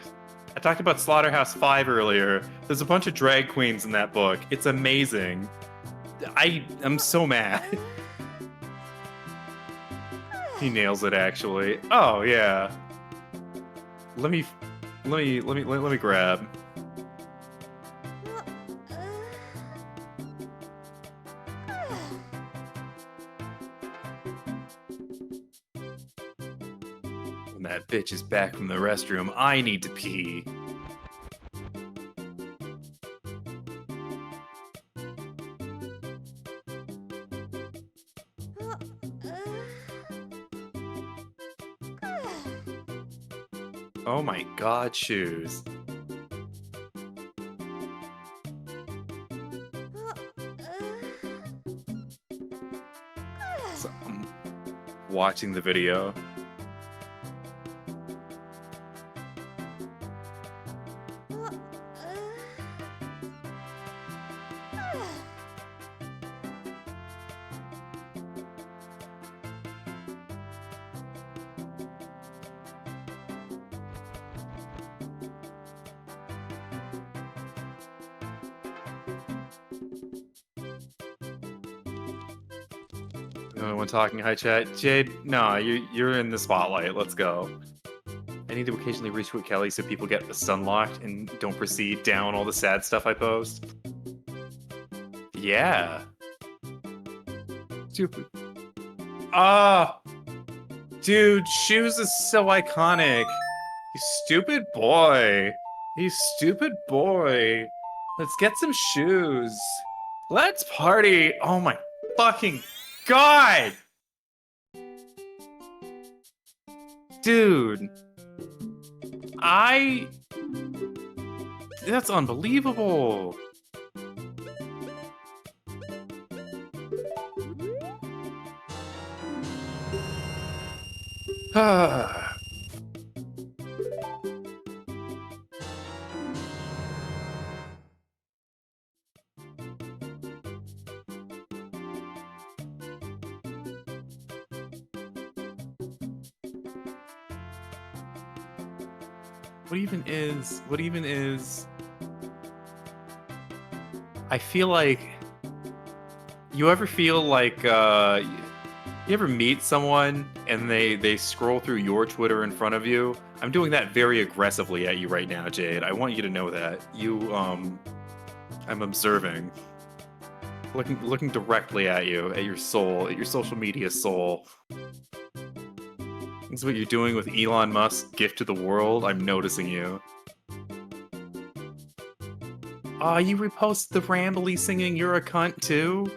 I talked about Slaughterhouse 5 earlier. There's a bunch of drag queens in that book. It's amazing. I'm so mad. He nails it, actually. Oh yeah. Let me grab. When that bitch is back from the restroom, I need to pee. Oh my god, shoes. So I'm watching the video. Anyone talking high chat? Jade, no, you're in the spotlight. Let's go. I need to occasionally retweet Kelly so people get sunlocked and don't proceed down all the sad stuff I post. Yeah. Stupid. Ah! Dude, shoes is so iconic. You stupid boy. You stupid boy. Let's get some shoes. Let's party. Oh my fucking god! Dude. That's unbelievable. What even is? I feel like. You ever feel like you ever meet someone and they scroll through your Twitter in front of you? I'm doing that very aggressively at you right now, Jade. I want you to know that. I'm observing. Looking directly at you, at your soul, at your social media soul. This is what you're doing with Elon Musk's gift to the world. I'm noticing you. Ah, you repost the Rambly singing "You're a Cunt" too?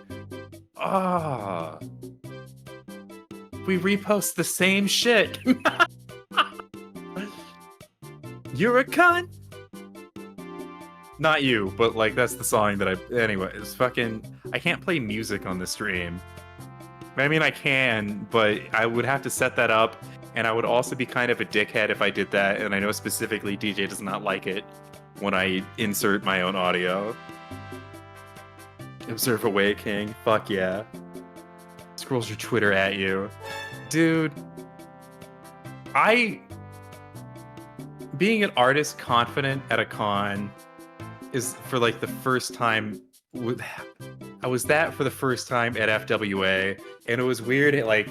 Ah. We repost the same shit. You're a cunt. Not you, but like that's the song that anyway, it's fucking I can't play music on the stream. I mean I can, but I would have to set that up and I would also be kind of a dickhead if I did that, and I know specifically DJ does not like it when I insert my own audio. Observe away, King. Fuck yeah. Scrolls your Twitter at you. Dude, being an artist confident at a con is for like the first time. I was that for the first time at FWA, and it was weird like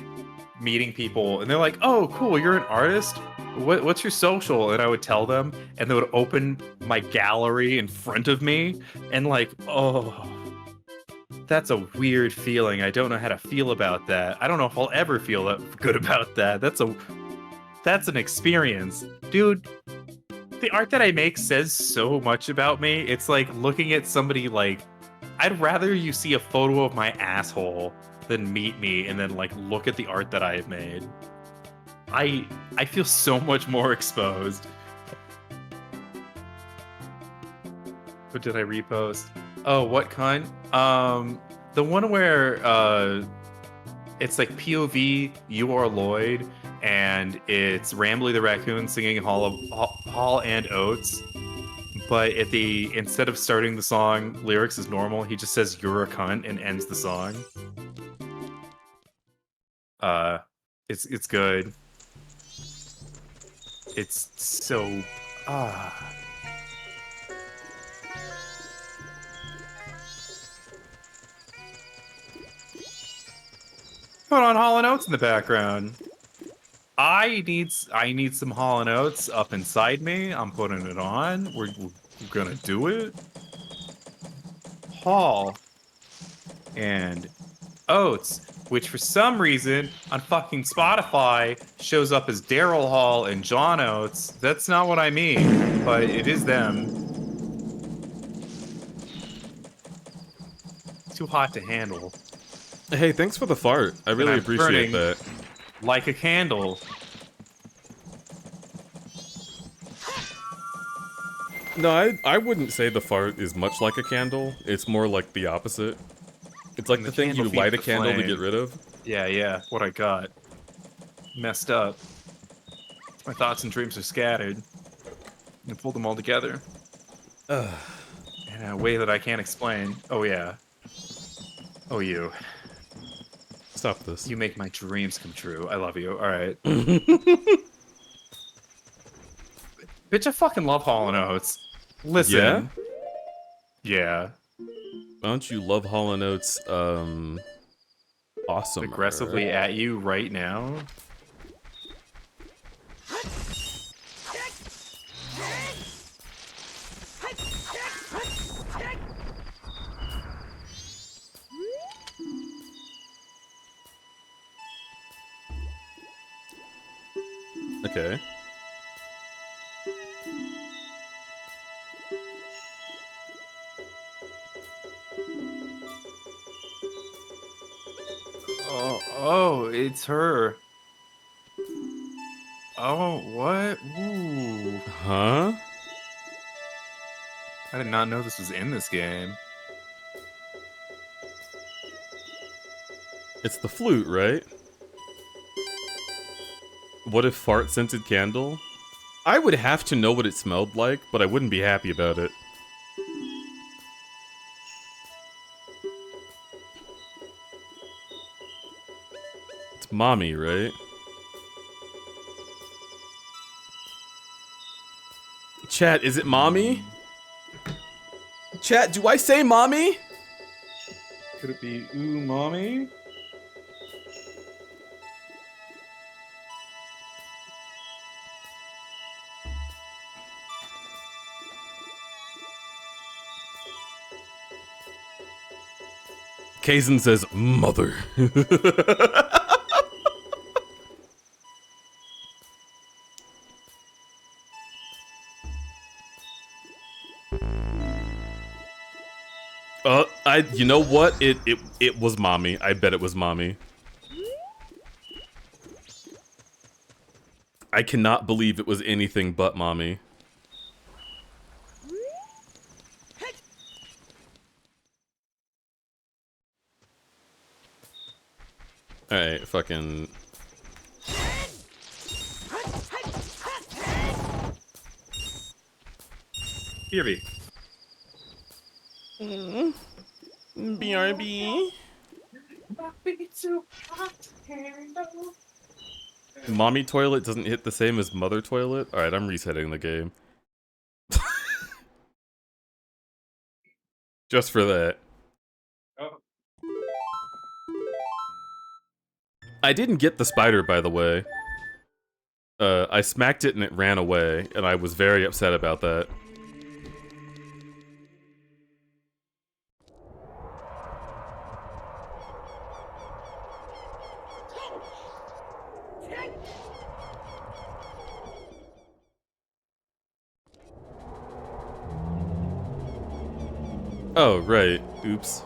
meeting people, and they're like, "Oh, cool, you're an artist. What's your social?" And I would tell them, and they would open my gallery in front of me, and like, oh. That's a weird feeling. I don't know how to feel about that. I don't know if I'll ever feel that good about that. That's an experience. Dude, the art that I make says so much about me. It's like looking at somebody like, I'd rather you see a photo of my asshole than meet me and then like look at the art that I have made. I feel so much more exposed. What did I repost? Oh, what cunt? The one where it's like POV, you are Lloyd, and it's Rambly the Raccoon singing Hall and Oates, but instead of starting the song lyrics as normal, he just says "you're a cunt" and ends the song. It's good. It's so Put on Hall & Oates in the background. I need some Hall & Oates up inside me. I'm putting it on. We're gonna do it. Hall and Oates, which for some reason on fucking Spotify shows up as Daryl Hall and John Oates. That's not what I mean, but it is them. It's too hot to handle. Hey, thanks for the fart. I really appreciate that. Like a candle. No, I wouldn't say the fart is much like a candle. It's more like the opposite. It's like the thing you light a candle to get rid of. Yeah, what I got. Messed up. My thoughts and dreams are scattered. I pulled them all together. In a way that I can't explain. Oh yeah. Oh you. Stop this. You make my dreams come true. I love you. Alright. Bitch, I fucking love Hall & Oates. Listen. Yeah? Why don't you love Hall & Oates, awesome. Aggressively at you right now? Okay. Oh, it's her. Oh, what? Ooh. Huh? I did not know this was in this game. It's the flute, right? What if fart scented candle? I would have to know what it smelled like, but I wouldn't be happy about it. It's mommy, right? Chat, is it mommy? Chat, do I say mommy? Could it be ooh mommy? Kazan says mother. You know what? It was mommy. I bet it was mommy. I cannot believe it was anything but mommy. Alright, fucking... BRB. BRB. Mommy toilet doesn't hit the same as mother toilet? Alright, I'm resetting the game. Just for that. Oh. I didn't get the spider, by the way. I smacked it and it ran away, and I was very upset about that. Oh, right. Oops.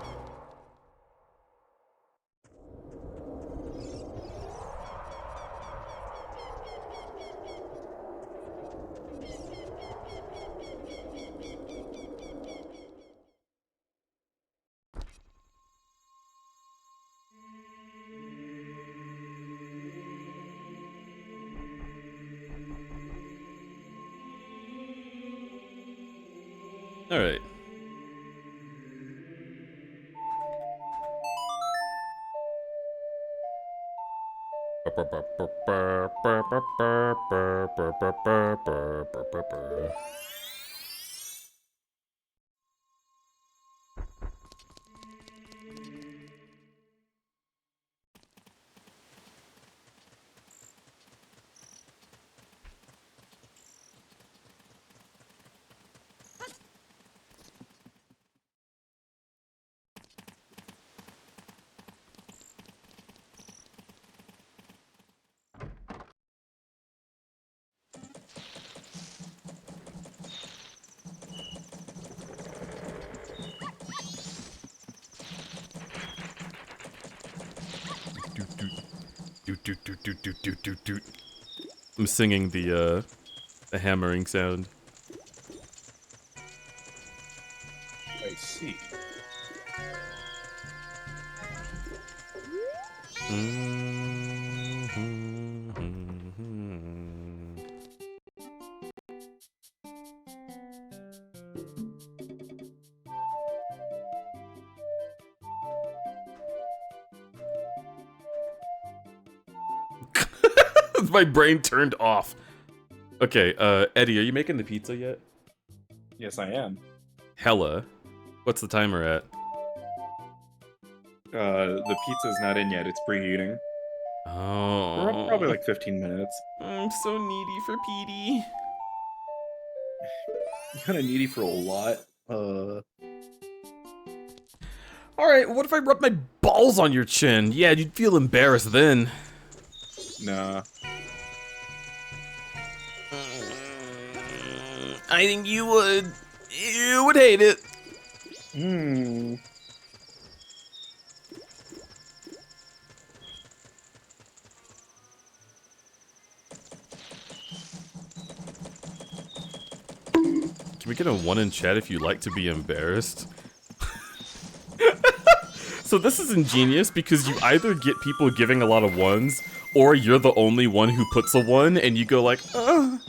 Alright. I'm singing the hammering sound. I see. My brain turned off. Okay, Eddie, are you making the pizza yet? Yes, I am. Hella. What's the timer at? The pizza's not in yet. It's preheating. Oh. Probably like 15 minutes. I'm so needy for Petey. Kind of needy for a lot. Alright, what if I rub my balls on your chin? Yeah, you'd feel embarrassed then. Nah. I think you would. You would hate it. Hmm. Can we get a 1 in chat if you like to be embarrassed? So this is ingenious because you either get people giving a lot of 1s, or you're the only one who puts a 1 and you go like, ugh.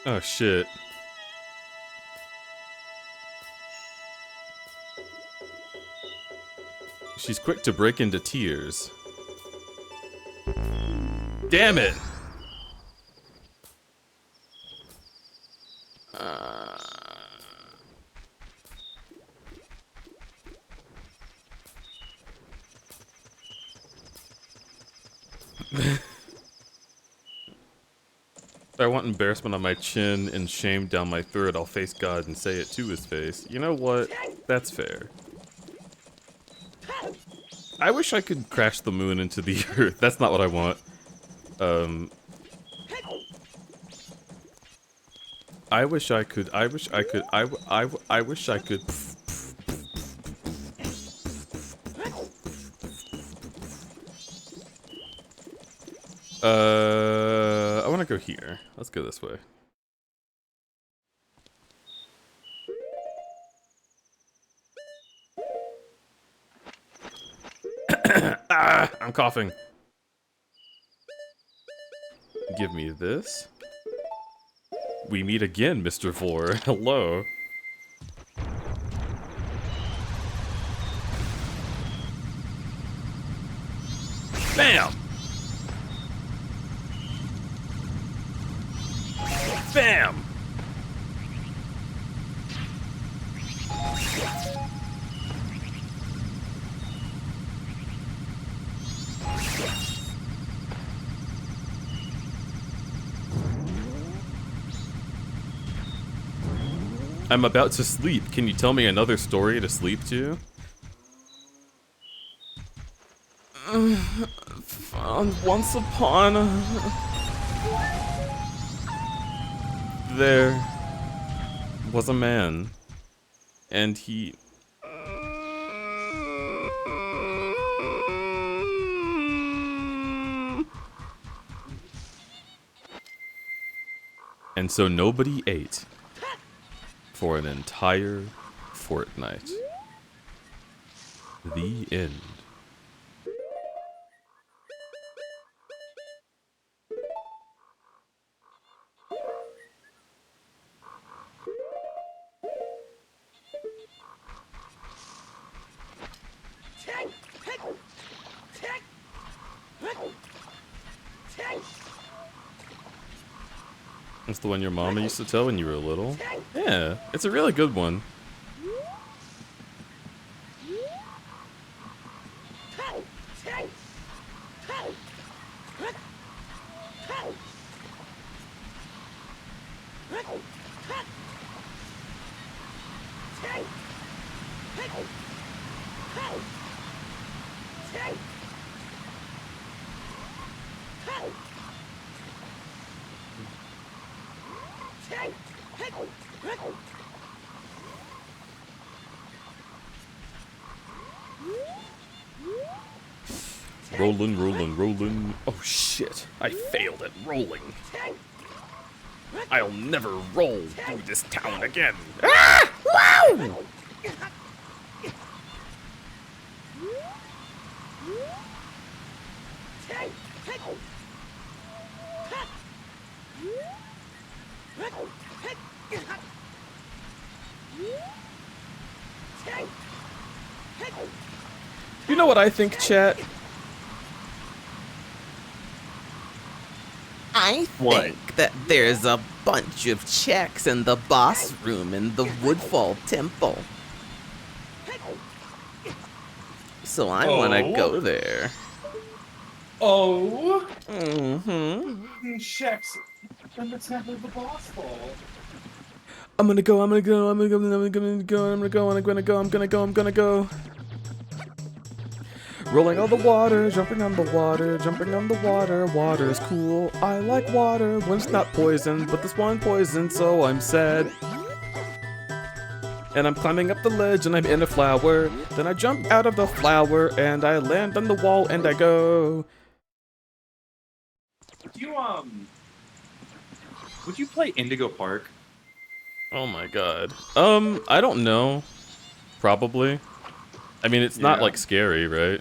Oh shit. She's quick to break into tears. Damn it! If I want embarrassment on my chin and shame down my throat, I'll face God and say it to his face. You know what? That's fair. I wish I could crash the moon into the earth. That's not what I want. I wish I could. I wish I could. I wish I could. I want to go here. Let's go this way. Ah, I'm coughing. Give me this. We meet again, Mr. Vor. Hello. Bam! Bam! I'm about to sleep. Can you tell me another story to sleep to? Once upon there was a man, and he and so nobody ate for an entire fortnight. The end. That's the one your mama used to tell when you were little? Yeah, it's a really good one. Rolling, rolling, rolling. Oh shit, I failed at rolling. I'll never roll through this town again. Ah! Wow! You know what I think, chat? I think that there's a bunch of checks in the boss room in the Woodfall Temple. So I want to go there. Oh. Mm-hmm. Checks in the temple of the boss ball. I'm gonna go, I'm gonna go, I'm gonna go, I'm gonna go, I'm gonna go, I'm gonna go, I'm gonna go, I'm gonna go, I'm gonna go. Rolling on the water, jumping on the water, jumping on the water. Water is cool. I like water when it's not poison, but this one poison, so I'm sad. And I'm climbing up the ledge and I'm in a flower. Then I jump out of the flower and I land on the wall and I go. Would you play Indigo Park? Oh my god. I don't know. Probably. I mean, it's not like scary, right?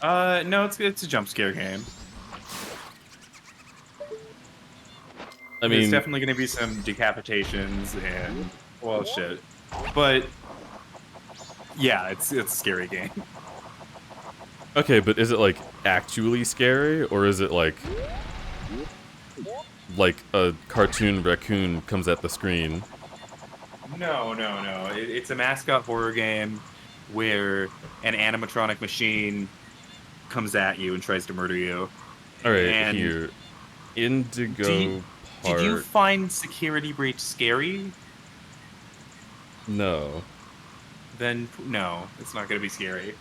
No, it's a jump scare game. I There's mean, definitely going to be some decapitations and well, shit. But yeah, it's a scary game. okay, but is it like actually scary, or is it like a cartoon raccoon comes at the screen? No. It's a mascot horror game where an animatronic machine comes at you and tries to murder you. All right, And here, Indigo did you Park. find Security Breach scary? No. Then no, it's not going to be scary.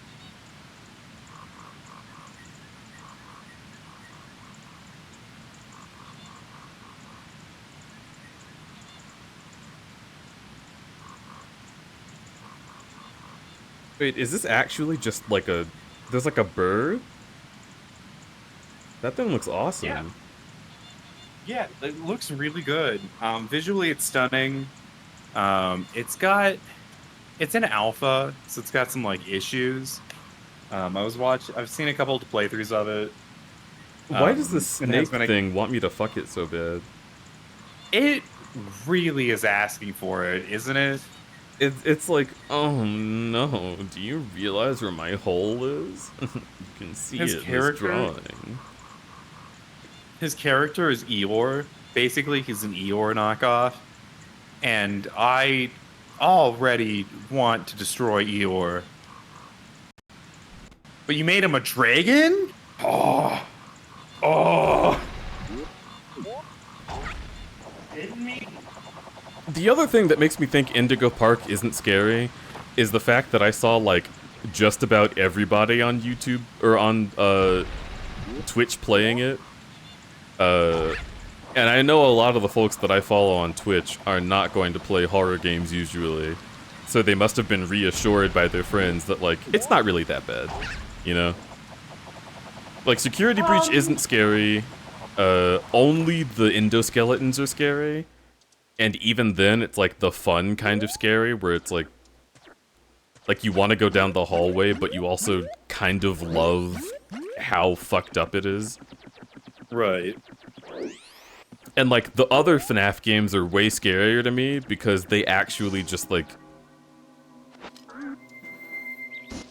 Wait, is this actually just like a... There's like a bird? That thing looks awesome. Yeah, it looks really good. Visually, it's stunning. It's an alpha, so it's got some like issues. I've seen a couple of playthroughs of it. Why does the it has snake been thing want me to fuck it so bad? It really is asking for it, isn't it? It's like, oh no, do you realize where my hole is? You can see His it in this character- drawing. His character is Eeyore. Basically, he's an Eeyore knockoff. And I already want to destroy Eeyore. But you made him a dragon? Oh. Kidding me? The other thing that makes me think Indigo Park isn't scary is the fact that I saw, like, just about everybody on YouTube, or on, Twitch playing it. And I know a lot of the folks that I follow on Twitch are not going to play horror games usually. So they must have been reassured by their friends that, like, it's not really that bad, you know? Like, Security Breach isn't scary. Only the endoskeletons are scary. And even then, it's like the fun kind of scary, where it's like you want to go down the hallway, but you also kind of love how fucked up it is. Right. And, like, the other FNAF games are way scarier to me because they actually just, like...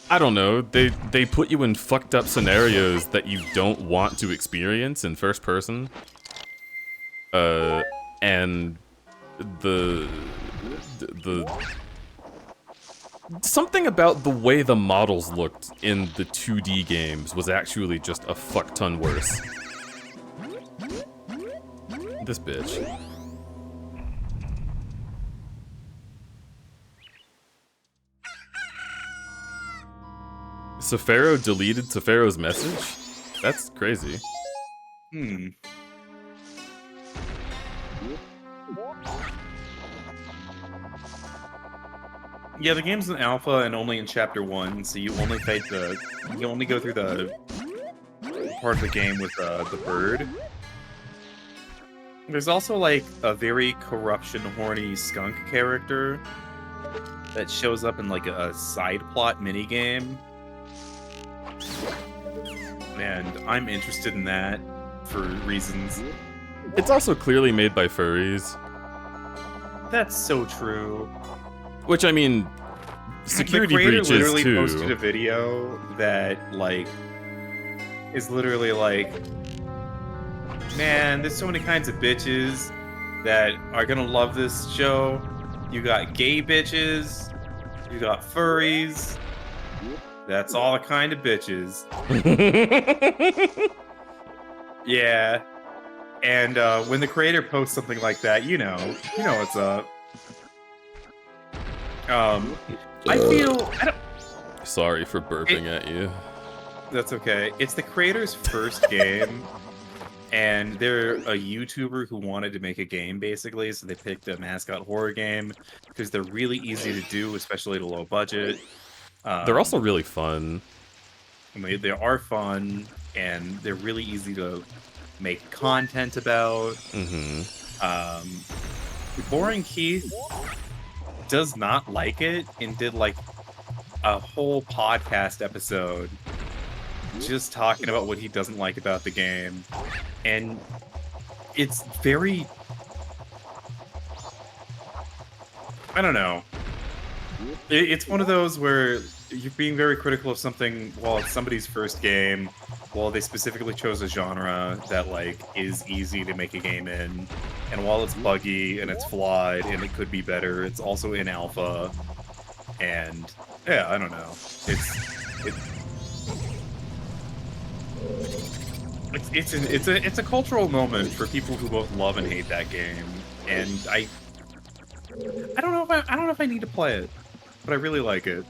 I don't know, they put you in fucked up scenarios that you don't want to experience in first person. And... the something about the way the models looked in the 2D games was actually just a fuck ton worse. This bitch. Safaro deleted Safaro's message? That's crazy. Yeah, the game's in alpha and only in chapter 1, so you only go through the part of the game with the bird. There's also, like, a very corruption-horny skunk character that shows up in, like, a side plot minigame. And I'm interested in that for reasons. It's also clearly made by furries. That's so true. Which, I mean, Security the creator Breach literally is too. posted a video that, like, is literally like, man, there's so many kinds of bitches that are gonna love this show. You got gay bitches, you got furries. That's all the kind of bitches. Yeah. And when the creator posts something like that, you know what's up. I feel... Sorry for burping at you. That's okay. It's the creator's first game, and they're a YouTuber who wanted to make a game, basically, so they picked a mascot horror game, because they're really easy to do, especially at a low budget. They're also really fun. They are fun, and they're really easy to make content about. Boring Keith does not like it, and did, like, a whole podcast episode just talking about what he doesn't like about the game. And it's very I don't know. It's one of those where you're being very critical of something while it's somebody's first game, while they specifically chose a genre that like is easy to make a game in, and while it's buggy and it's flawed and it could be better, it's also in alpha, and yeah, I don't know. It's a cultural moment for people who both love and hate that game, and I don't know if I need to play it, but I really like it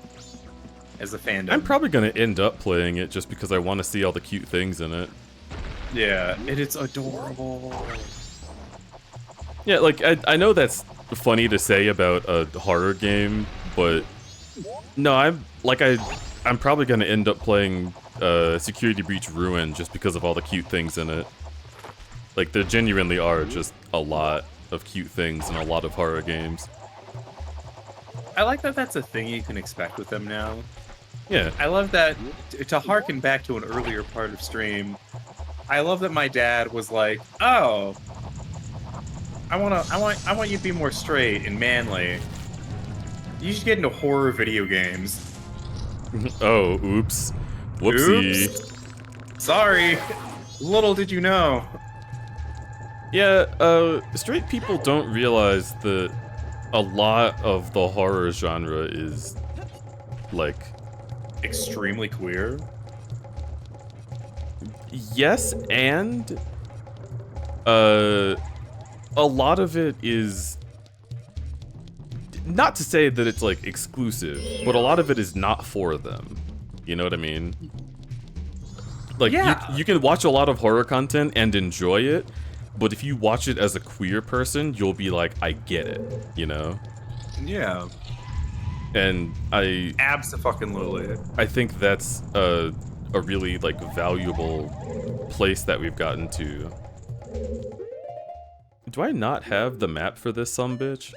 as a fandom. I'm probably gonna end up playing it just because I want to see all the cute things in it. Yeah, and it's adorable. Yeah, like I know that's funny to say about a horror game, but no, I'm probably gonna end up playing Security Breach Ruin just because of all the cute things in it. Like there genuinely are just a lot of cute things in a lot of horror games. I like that that's a thing you can expect with them now. Yeah. I love that, to harken back to an earlier part of stream, I love that my dad was like, oh, I want you to be more straight and manly. You should get into horror video games. Oh, oops. Whoopsie. Oops. Sorry. Little did you know. Yeah, straight people don't realize that a lot of the horror genre is, like... extremely queer? Yes, and... a lot of it is... not to say that it's, like, exclusive, but a lot of it is not for them. You know what I mean? Like, yeah. you can watch a lot of horror content and enjoy it, but if you watch it as a queer person, you'll be like, I get it, you know? Yeah. And Abso-fucking-lutely. I think that's a really, like, valuable place that we've gotten to. Do I not have the map for this sumbitch?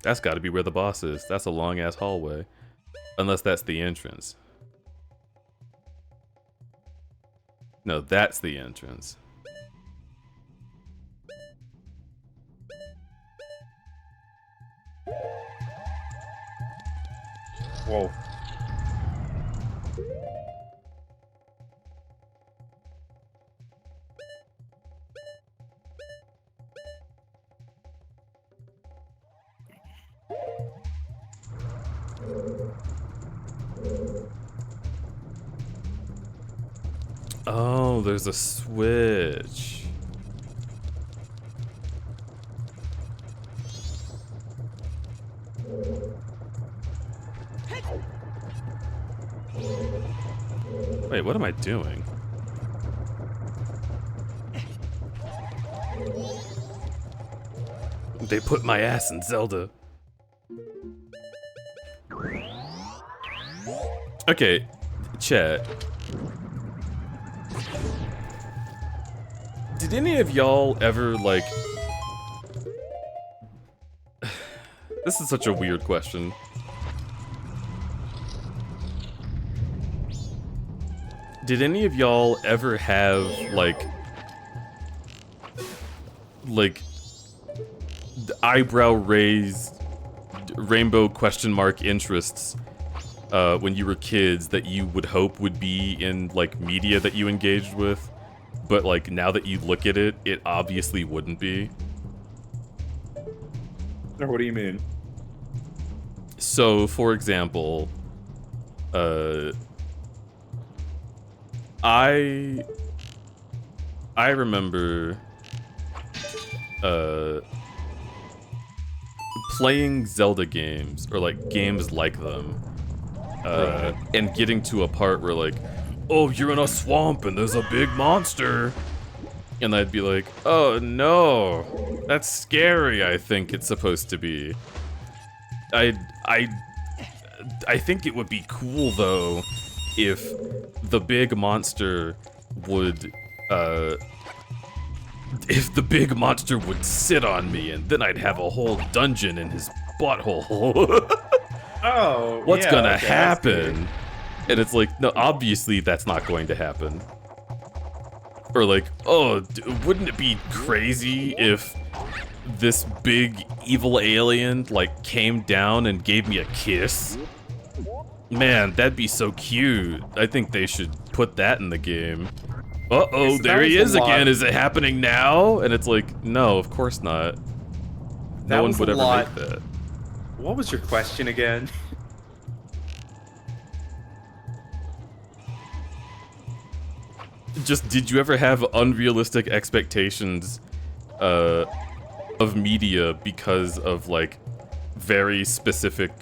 That's gotta be where the boss is. That's a long-ass hallway. Unless that's the entrance. No, that's the entrance. Whoa. Oh, there's a switch. Wait, what am I doing? They put my ass in Zelda. Okay, chat. Did any of y'all ever, like... This is such a weird question. Did any of y'all ever have, like eyebrow-raised, rainbow question mark interests when you were kids that you would hope would be in, like, media that you engaged with? But, like, now that you look at it, it obviously wouldn't be. Or what do you mean? So, for example, I remember, playing Zelda games, or, like, games like them, and getting to a part where, like, oh, you're in a swamp and there's a big monster. And I'd be like, oh no, that's scary, I think it's supposed to be. I think it would be cool, though, if the big monster would, sit on me, and then I'd have a whole dungeon in his butthole. Oh, What's yeah, gonna okay, happen? And it's like, no, obviously that's not going to happen. Or like, oh, wouldn't it be crazy if this big evil alien like came down and gave me a kiss? Man, that'd be so cute. I think they should put that in the game. Uh-oh, So there that he was is a lot. again. Is it happening now? And it's like, no, of course not. That No one was would a ever lot. make that. What was your question again? Just, did you ever have unrealistic expectations of media because of, like, very specific,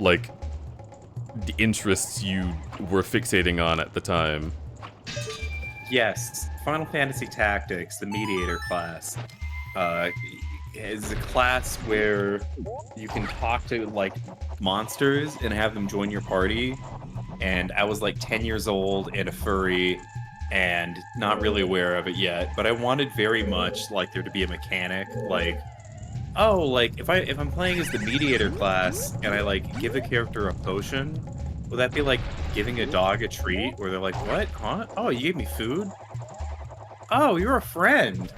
like, interests you were fixating on at the time? Yes, Final Fantasy Tactics, the mediator class, is a class where you can talk to like monsters and have them join your party. And I was like 10 years old and a furry and not really aware of it yet, but I wanted very much like there to be a mechanic, like, oh, like if I'm playing as the mediator class and I like give a character a potion, will that be like giving a dog a treat where they're like, what? Huh? Oh, you gave me food? Oh, you're a friend.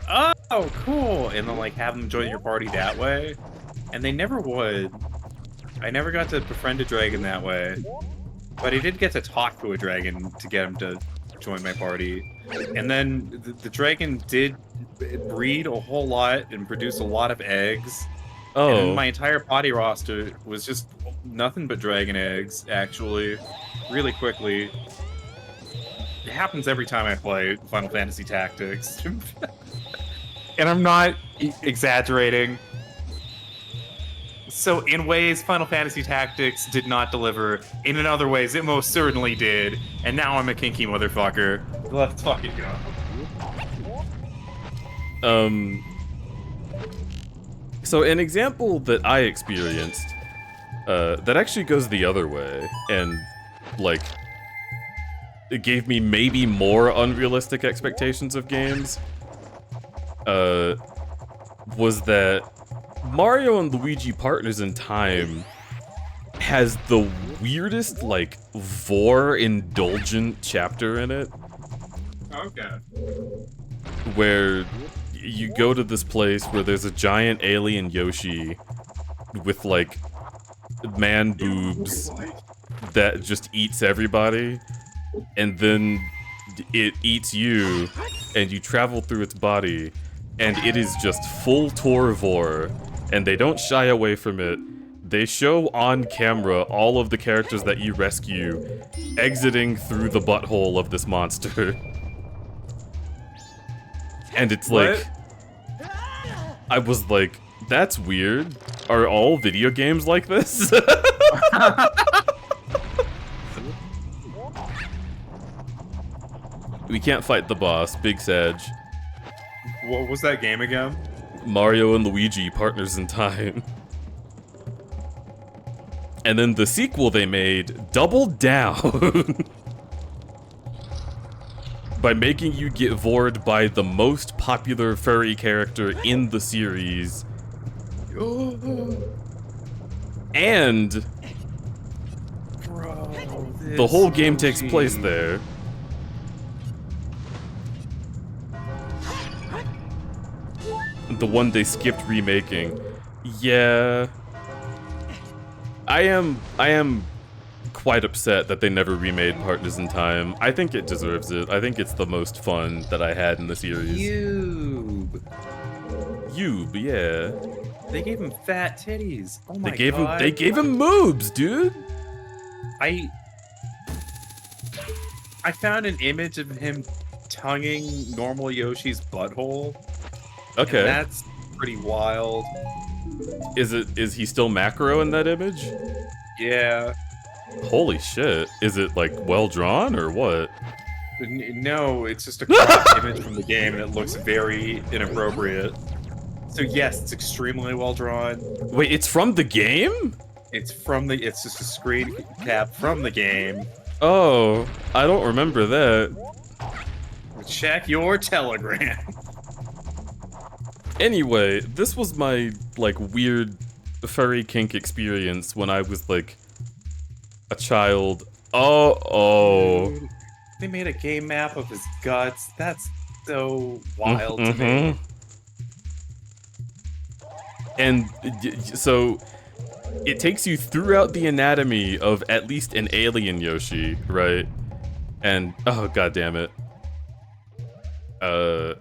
Oh, cool. And then like have them join your party that way. And they never would. I never got to befriend a dragon that way. But I did get to talk to a dragon to get him to join my party. And then the dragon did breed a whole lot and produce a lot of eggs. Oh. And then my entire party roster was just nothing but dragon eggs, actually. Really quickly. It happens every time I play Final Fantasy Tactics. And I'm not exaggerating. So in ways, Final Fantasy Tactics did not deliver. In other ways, it most certainly did. And now I'm a kinky motherfucker. Let's fucking go. So an example that I experienced, that actually goes the other way, and, like, it gave me maybe more unrealistic expectations of games, was that Mario and Luigi Partners in Time has the weirdest, like, vor-indulgent chapter in it. Okay. Where you go to this place where there's a giant alien Yoshi with, like, man boobs that just eats everybody, and then it eats you, and you travel through its body, and it is just full tour vor, and they don't shy away from it. They show on camera all of the characters that you rescue exiting through the butthole of this monster. And it's like, I was like, that's weird. Are all video games like this? We can't fight the boss, Big Sag. What was that game again? Mario and Luigi, Partners in Time. And then the sequel they made doubled down by making you get vored by the most popular furry character in the series. And the whole game takes place there. The one they skipped remaking. Yeah. I am quite upset that they never remade Partners in Time. I think it deserves it. I think it's the most fun that I had in the series. Yoob, yeah. they gave him fat titties. Oh my They gave god. him moobs, dude. I found an image of him tonguing normal Yoshi's butthole. Okay. And that's pretty wild. Is he still macro in that image? Yeah. Holy shit. Is it like well drawn or what? No, it's just a cropped image from the game and it looks very inappropriate. So yes, it's extremely well drawn. Wait, it's from the game? It's just a screen cap from the game. Oh, I don't remember that. Check your Telegram. Anyway, this was my, like, weird furry kink experience when I was, like, a child. Oh. They made a game map of his guts. That's so wild to me. And so it takes you throughout the anatomy of at least an alien Yoshi, right? And oh god damn it. The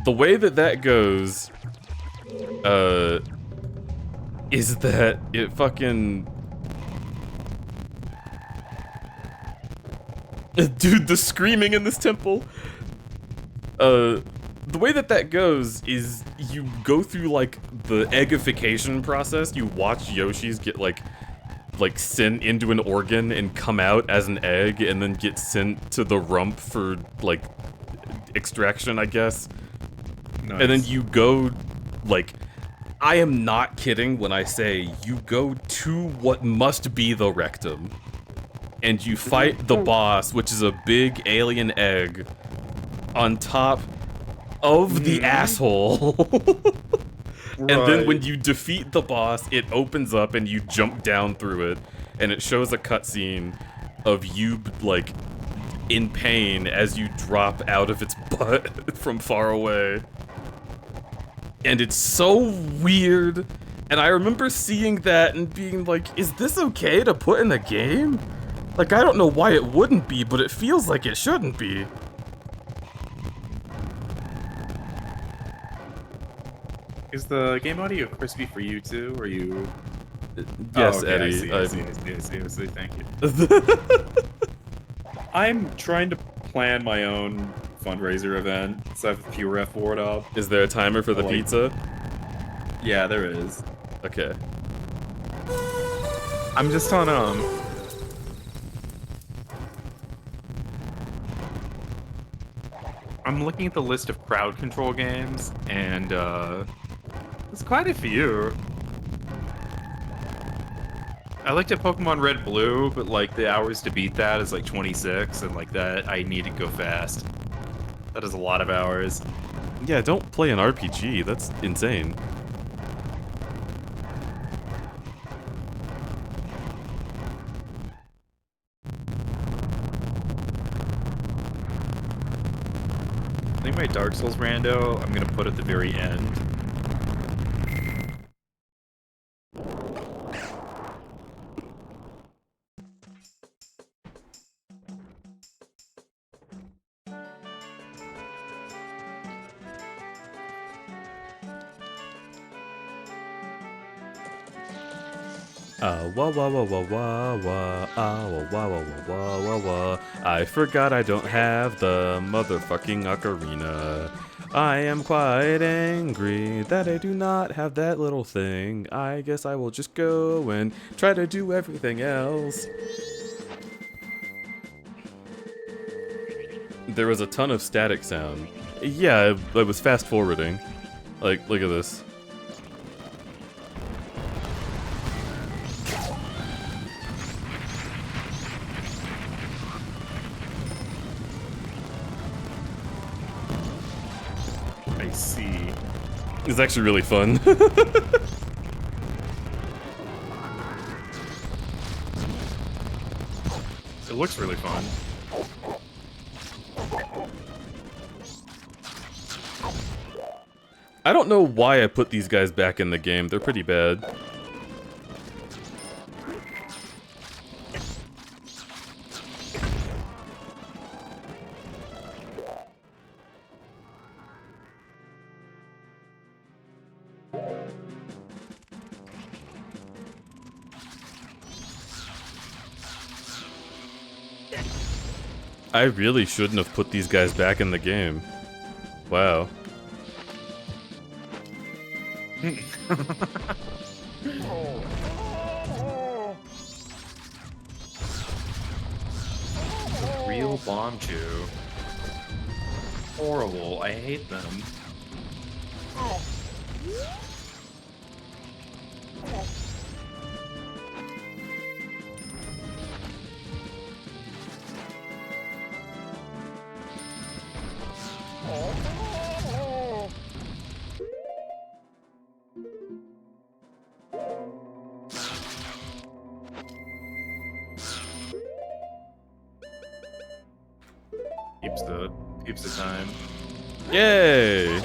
way that goes is that it fucking dude, the screaming in this temple. The way that goes is you go through like the eggification process. You watch Yoshis get like sent into an organ and come out as an egg and then get sent to the rump for like extraction, I guess. Nice. And then you go like, I am not kidding when I say you go to what must be the rectum. And you fight the boss, which is a big alien egg, on top of the asshole. And then when you defeat the boss, it opens up and you jump down through it. And it shows a cutscene of you, like, in pain as you drop out of its butt from far away. And it's so weird. And I remember seeing that and being like, is this okay to put in a game? Like, I don't know why it wouldn't be, but it feels like it shouldn't be. Is the game audio crispy for you too? Or you? Yes, okay, Eddie. I see. Thank you. I'm trying to plan my own fundraiser event, so I have a few F-word up. Is there a timer for the pizza? Yeah, there is. Okay. I'm just on I'm looking at the list of crowd control games, and there's quite a few. I looked at Pokemon Red Blue, but like the hours to beat that is like 26, and like that I need to go fast. That is a lot of hours. Yeah, don't play an RPG. That's insane. I think my Dark Souls rando, I'm gonna put at the very end. Wah wah wah wah wah wah, wah wah wah wah wah wah. I forgot I don't have the motherfucking ocarina. I am quite angry that I do not have that little thing. I guess I will just go and try to do everything else. There was a ton of static sound. Yeah, I was fast forwarding. Like, look at this. I see. It's actually really fun. It looks really fun. I don't know why I put these guys back in the game. They're pretty bad. I really shouldn't have put these guys back in the game. Wow. Real bomb chew. Horrible. I hate them. Heaps of time. Yay!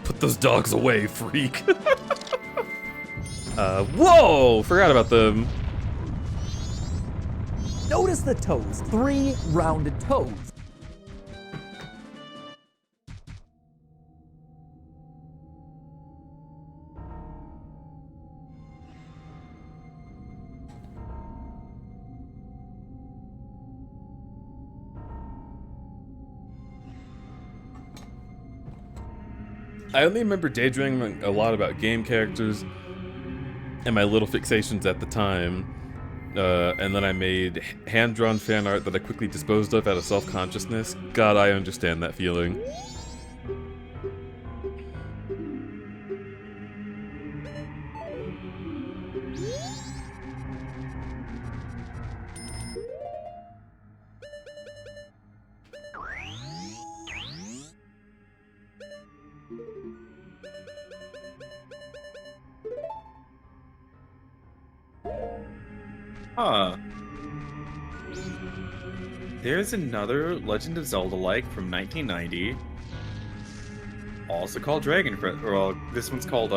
Put those dogs away, freak. Whoa! Forgot about them. Notice the toes. 3 rounded toes. I only remember daydreaming a lot about game characters and my little fixations at the time. And then I made hand-drawn fan art that I quickly disposed of out of self-consciousness. God, I understand that feeling. Huh. There's another Legend of Zelda-like from 1990. Also called Dragon Crystal. Well, this one's called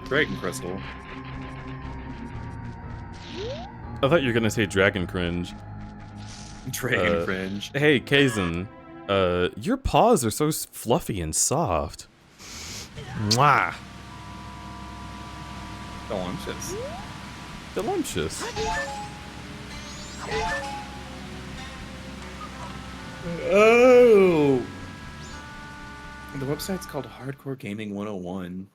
Dragon Crystal. I thought you were gonna say Dragon Cringe. Dragon Cringe. Hey, Kaizen. Your paws are so fluffy and soft. Mwah. Delicious. Delicious. Oh! The website's called Hardcore Gaming 101.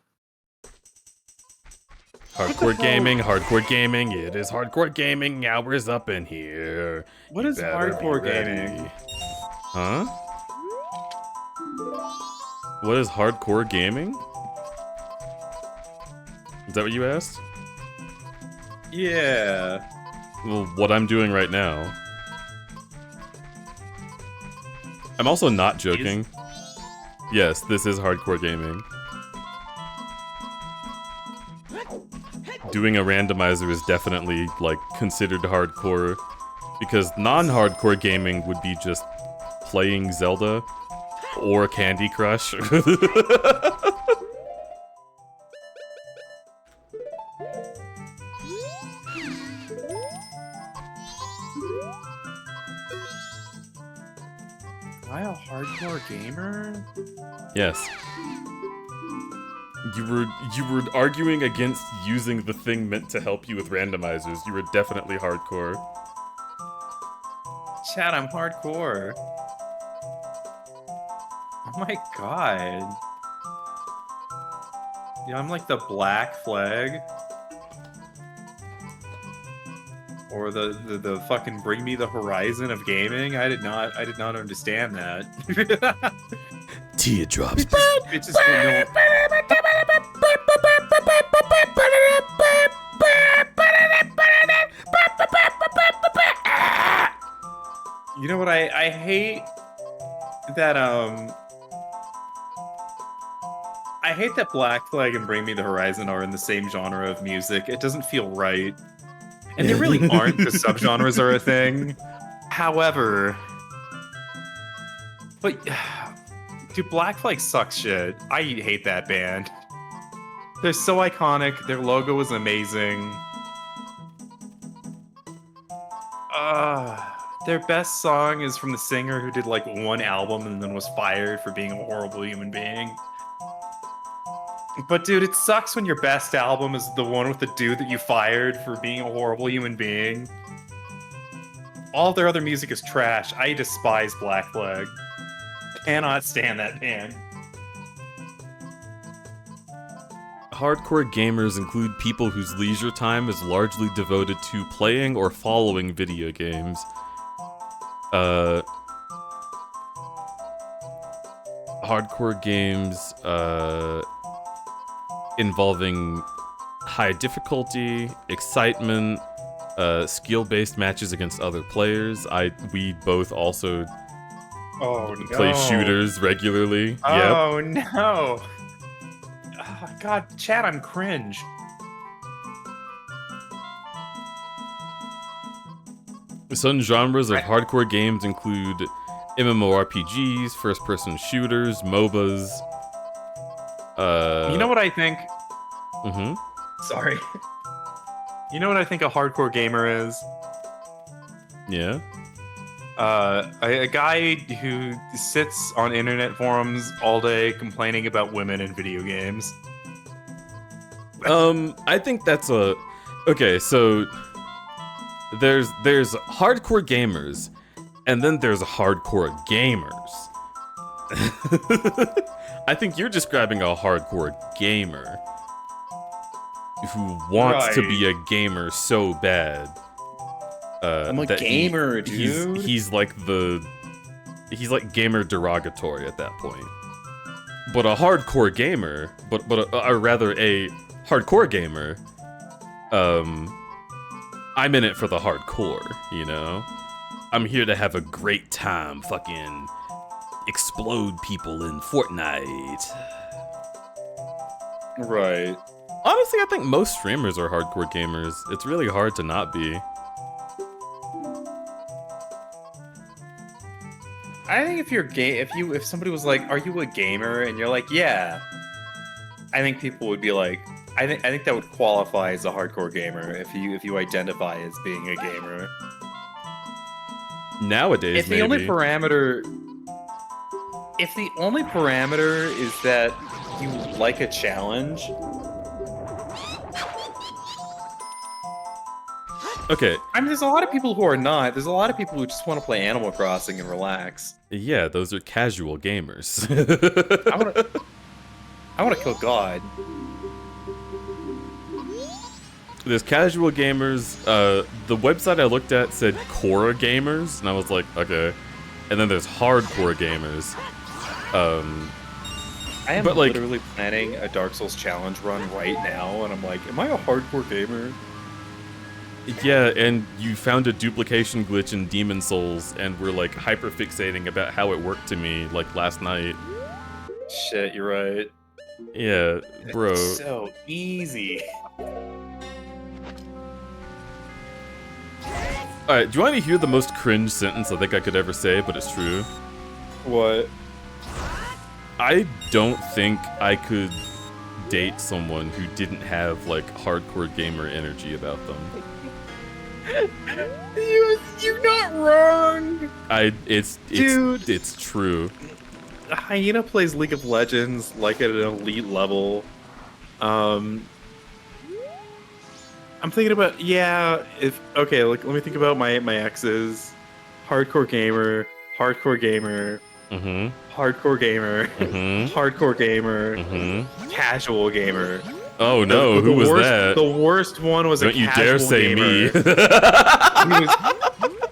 Hardcore gaming, it is hardcore gaming, hours up in here. What is hardcore gaming? Huh? What is hardcore gaming? Is that what you asked? Yeah. Well, what I'm doing right now. I'm also not joking. Yes, this is hardcore gaming. Doing a randomizer is definitely, like, considered hardcore, because non-hardcore gaming would be just playing Zelda or Candy Crush. Am I a hardcore gamer? Yes. You were arguing against using the thing meant to help you with randomizers. You were definitely hardcore. Chat, I'm hardcore. Oh my god. Yeah, I'm like the Black Flag. Or the fucking Bring Me the Horizon of gaming. I did not understand that. Teardrops. It just went You know what I hate that I hate that Black Flag and Bring Me the Horizon are in the same genre of music. It doesn't feel right. And they really aren't, because subgenres are a thing. However, but dude, Black Flag sucks shit. I hate that band. They're so iconic. Their logo is amazing. Their best song is from the singer who did like one album and then was fired for being a horrible human being. But dude, it sucks when your best album is the one with the dude that you fired for being a horrible human being. All their other music is trash. I despise Black Flag. Cannot stand that band. Hardcore gamers include people whose leisure time is largely devoted to playing or following video games. Hardcore games, involving high difficulty, excitement, skill-based matches against other players. We both also play shooters regularly. Oh no! Oh, God, chat, I'm cringe. Some genres of hardcore games include MMORPGs, first-person shooters, MOBAs. You know what I think? Mm-hmm. Sorry. You know what I think a hardcore gamer is? Yeah. A guy who sits on internet forums all day complaining about women in video games. I think that's a... Okay, so... There's hardcore gamers, and then there's hardcore gamers. I think you're describing a hardcore gamer who wants to be a gamer so bad. I'm a that gamer, dude. He's like gamer derogatory at that point. But a hardcore gamer, or rather a hardcore gamer, I'm in it for the hardcore, you know? I'm here to have a great time, fucking explode people in Fortnite. Right. Honestly, I think most streamers are hardcore gamers. It's really hard to not be. I think if you're if somebody was like, "Are you a gamer?" and you're like, "Yeah," I think people would be like, I think that would qualify as a hardcore gamer if you identify as being a gamer. Nowadays, if the only parameter is that you like a challenge. Okay. I mean, there's a lot of people who are not. There's a lot of people who just want to play Animal Crossing and relax. Yeah, those are casual gamers. I want to kill God. There's casual gamers. The website I looked at said core gamers, and I was like, okay. And then there's hardcore gamers. I am but, like, literally planning a Dark Souls challenge run right now, and I'm like, am I a hardcore gamer? Yeah, and you found a duplication glitch in Demon Souls, and we're like hyper-fixating about how it worked to me, like last night. Shit, you're right. Yeah, bro. It's so easy. Alright, do you want to hear the most cringe sentence I think I could ever say, but it's true? What? I don't think I could date someone who didn't have, like, hardcore gamer energy about them. You're not wrong! Dude. It's true. Hyena plays League of Legends, like, at an elite level. I'm thinking about, okay, like, let me think about my exes. Hardcore gamer, hardcore gamer, hardcore gamer, hardcore gamer, casual gamer. Oh no, who was that? The worst one was Don't a you casual dare say gamer. me.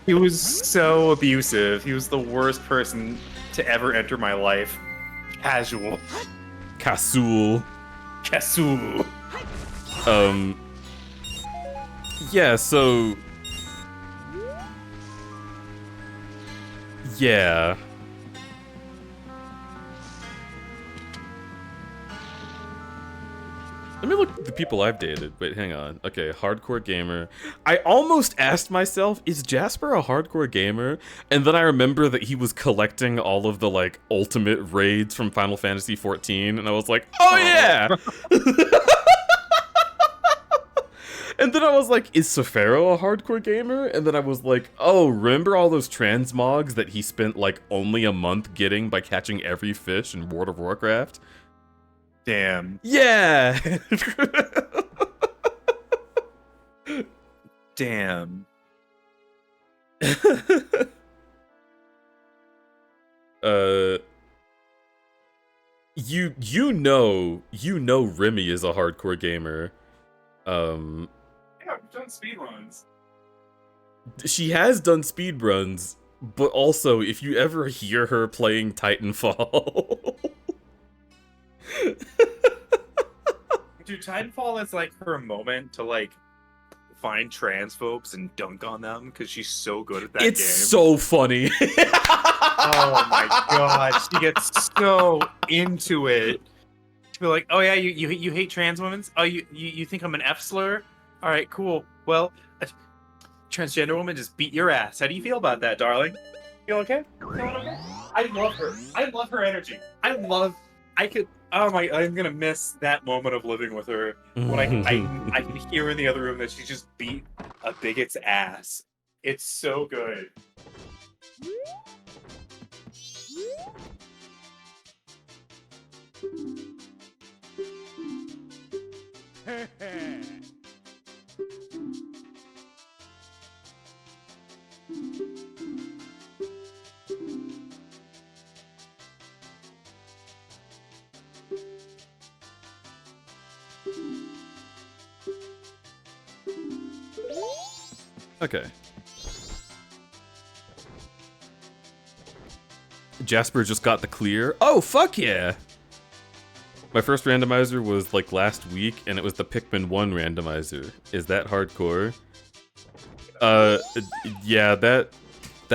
He was so abusive. He was the worst person to ever enter my life. Casual. Kasul. Kasul. Yeah, so... Yeah. Let me look at the people I've dated. Wait, hang on. Okay, hardcore gamer. I almost asked myself, is Jasper a hardcore gamer? And then I remember that he was collecting all of the, like, ultimate raids from Final Fantasy XIV, and I was like, oh yeah! And then I was like, is Sefero a hardcore gamer? And then I was like, oh, remember all those transmogs that he spent, like, only a month getting by catching every fish in World of Warcraft? Damn. Yeah! Damn. You know Remy is a hardcore gamer. Yeah, I've done speedruns. She has done speedruns, but also if you ever hear her playing Titanfall, Dude, Titanfall is like her moment to like find transphobes and dunk on them because she's so good at that It's game. so funny. Oh my god, she gets so into it. She'll be like, "Oh yeah, you hate trans women? Oh, you think I'm an F slur? All right, cool. Well, a transgender woman just beat your ass. How do you feel about that, darling? Feel okay? Feeling okay? I love her. I love her energy. I could. Oh my! I'm gonna miss that moment of living with her when I can hear in the other room that she just beat a bigot's ass. It's so good. Okay. Jasper just got the clear. Oh, fuck yeah! My first randomizer was like last week, and it was the Pikmin 1 randomizer. Is that hardcore? Yeah, that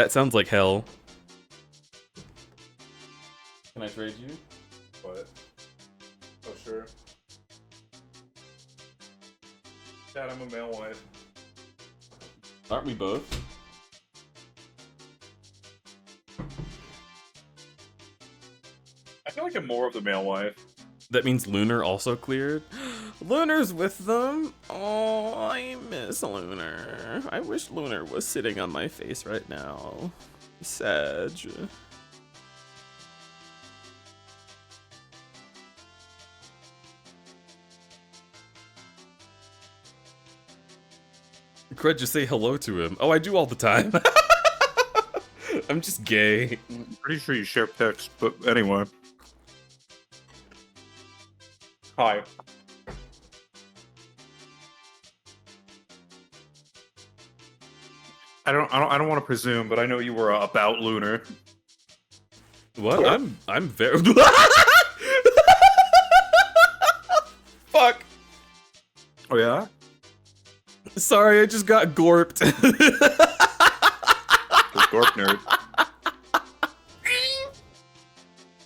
sounds like hell. Can I trade you? What? Oh sure. Dad, I'm a male wife. Aren't we both? I feel like I'm more of the male wife. That means Lunar also cleared? Lunar's with them? Oh, I miss Lunar. I wish Lunar was sitting on my face right now. Sad. Crud, just say hello to him. Oh, I do all the time. I'm just gay. I'm pretty sure you share pics, but anyway. Hi. I don't want to presume, but I know you were about Lunar. What? I'm very. Fuck. Oh yeah? Sorry, I just got gorped. Gorp nerd.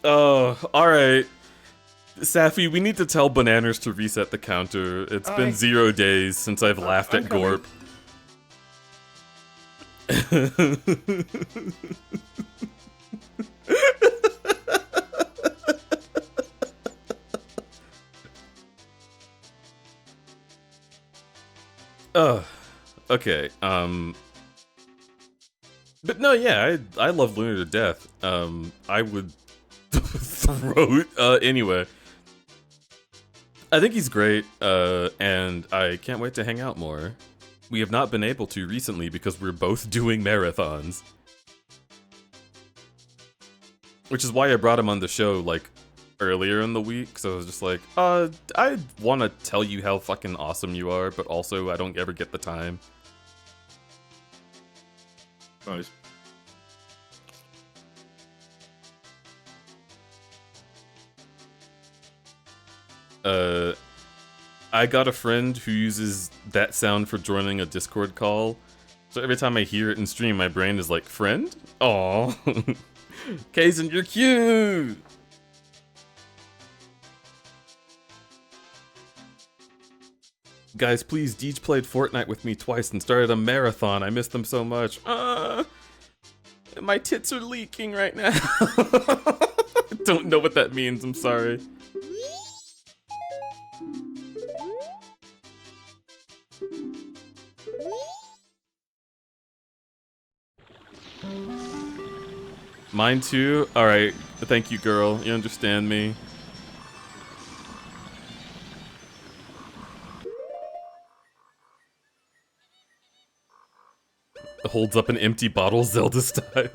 Oh, alright. Safi, we need to tell Bananas to reset the counter. It's been 0 days since I've laughed at Gorp. Okay, but no, yeah, I love Lunar to death. I would throw it, anyway. I think he's great, and I can't wait to hang out more. We have not been able to recently because we're both doing marathons. Which is why I brought him on the show, like, earlier in the week, so I was just like, I want to tell you how fucking awesome you are, but also I don't ever get the time. Nice. I got a friend who uses that sound for joining a Discord call, so every time I hear it in stream, my brain is like, friend? Aw. Kaizen, you're cute! Guys, please, Deej played Fortnite with me twice and started a marathon. I miss them so much. My tits are leaking right now. Don't know what that means, I'm sorry. Mine too? Alright, thank you, girl. You understand me. Holds up an empty bottle, Zelda style.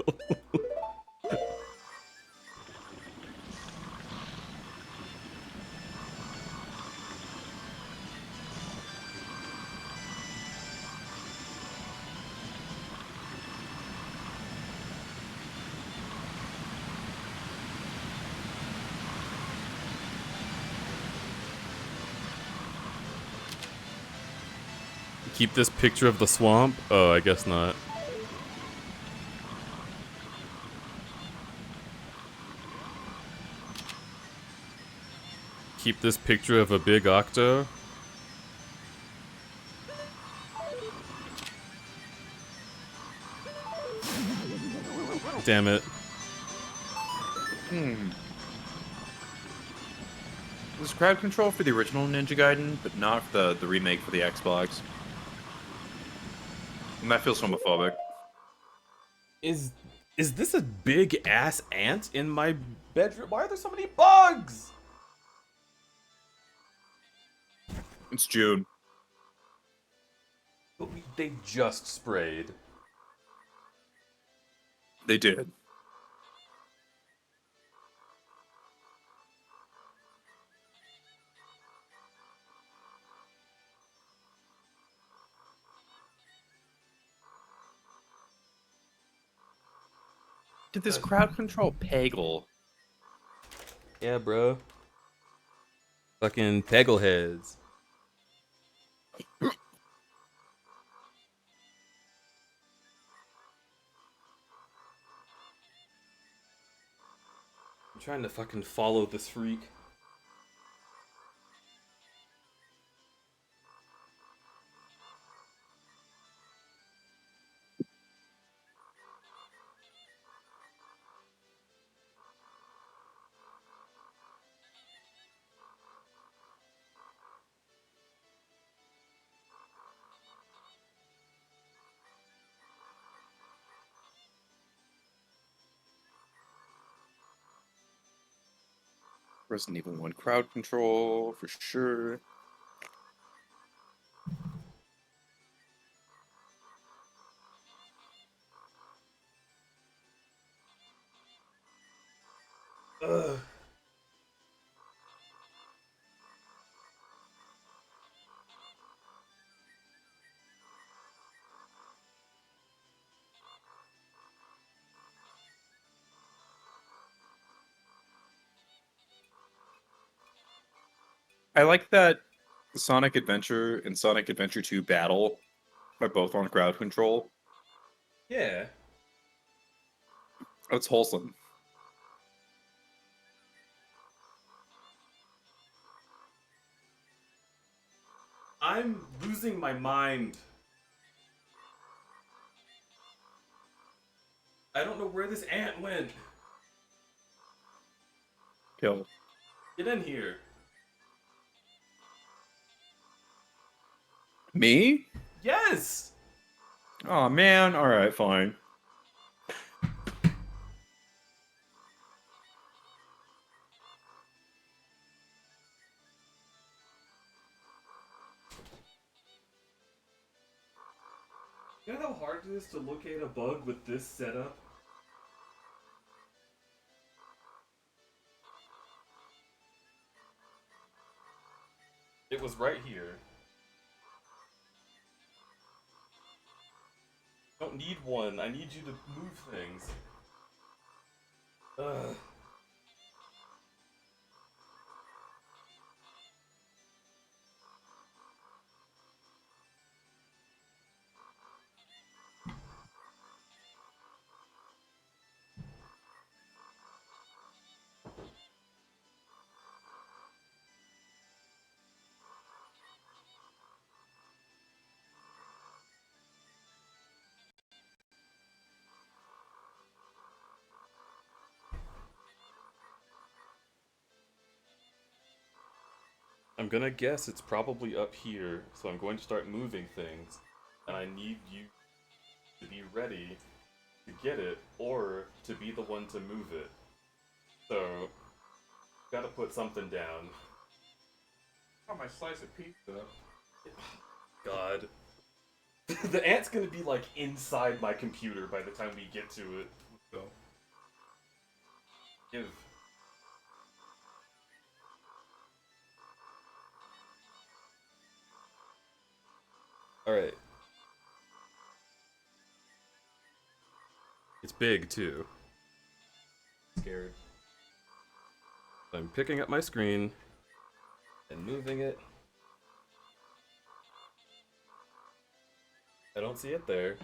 Keep this picture of the swamp? Oh, I guess not. Keep this picture of a big octo? Damn it. There's crowd control for the original Ninja Gaiden, but not for the remake for the Xbox. And that feels homophobic. Is this a big ass ant in my bedroom? Why are there so many bugs? It's June. They just sprayed. They did. Did this crowd control Peggle? Yeah, bro. Fucking peggle heads. I'm trying to fucking follow this freak. Resident Evil 1 crowd control, for sure. Ugh. I like that Sonic Adventure and Sonic Adventure 2 Battle are both on crowd control. Yeah. That's wholesome. I'm losing my mind. I don't know where this ant went. Kill. Get in here. Me? Yes! Oh man, alright, fine. You know how hard it is to locate a bug with this setup? It was right here. I don't need one. I need you to move things. Ugh. I'm gonna guess it's probably up here, so I'm going to start moving things. And I need you to be ready to get it, or to be the one to move it. So, gotta put something down. Oh, my slice of pizza. God. The ant's gonna be like inside my computer by the time we get to it. So. Give. Alright. It's big too. Scared. So I'm picking up my screen and moving it. I don't see it there.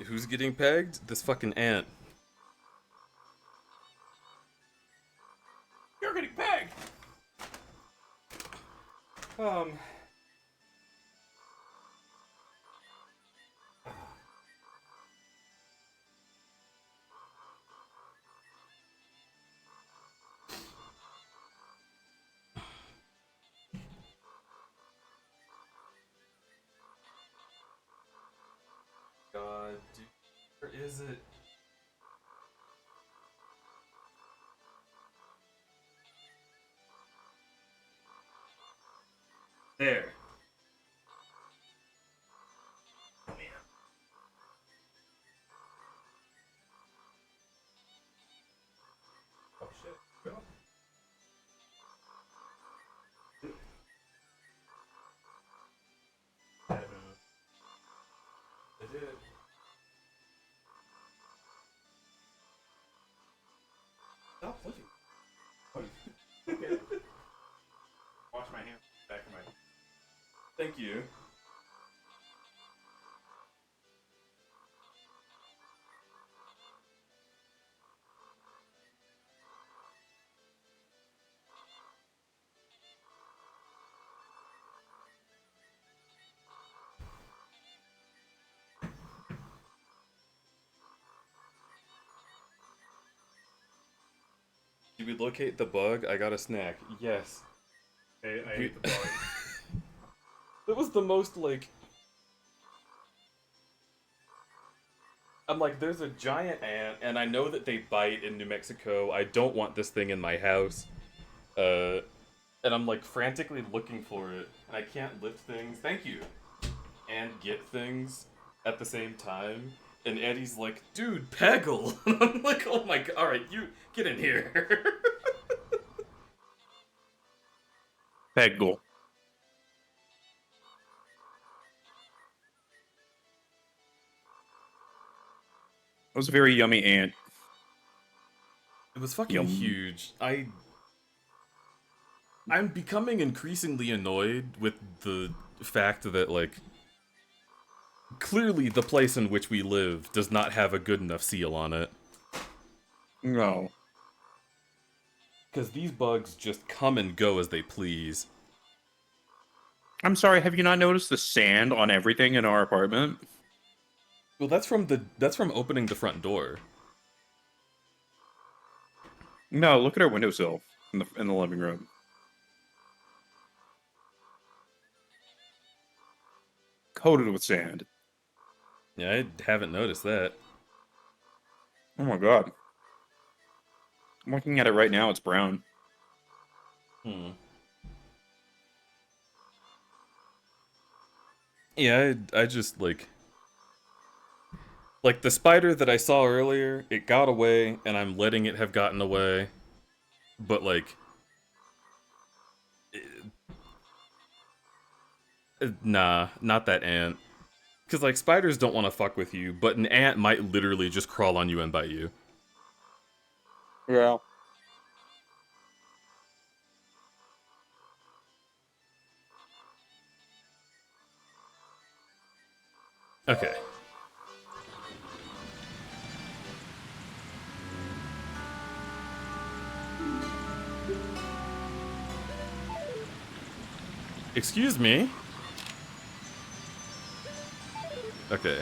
Who's getting pegged? This fucking ant. You're getting pegged! God, dude, where is it? There. Oh man. Oh shit. Go. I did. Stop looking. Okay. Wash my hands. Back of my... Thank you. Did we locate the bug? I got a snack. Yes. I ate the bug. That was the most, like... I'm like, there's a giant ant, and I know that they bite in New Mexico. I don't want this thing in my house. And I'm, like, frantically looking for it. I can't lift things. Thank you. And get things at the same time. And Eddie's like, dude, Peggle! And I'm like, oh my god, alright, you, get in here. Peggle. It was a very yummy ant. It was fucking Yum. huge. I'm becoming increasingly annoyed with the fact that, like, clearly the place in which we live does not have a good enough seal on it. No. Because these bugs just come and go as they please. I'm sorry, have you not noticed the sand on everything in our apartment? Well, that's from opening the front door. No, look at our windowsill in the living room. Coated with sand. Yeah, I haven't noticed that. Oh my god. I'm looking at it right now, it's brown. Yeah, I just, like the spider that I saw earlier, it got away, and I'm letting it have gotten away. But, like... nah, not that ant. Because, like, spiders don't want to fuck with you, but an ant might literally just crawl on you and bite you. Yeah. Okay. Excuse me? Okay.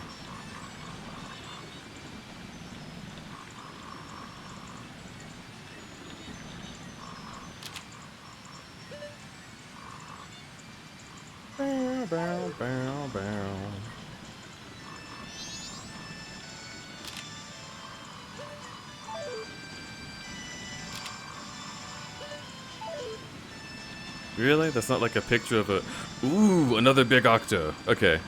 Bow, bow, bow, bow. Really? That's not like a picture of a... Ooh, another big octo. Okay.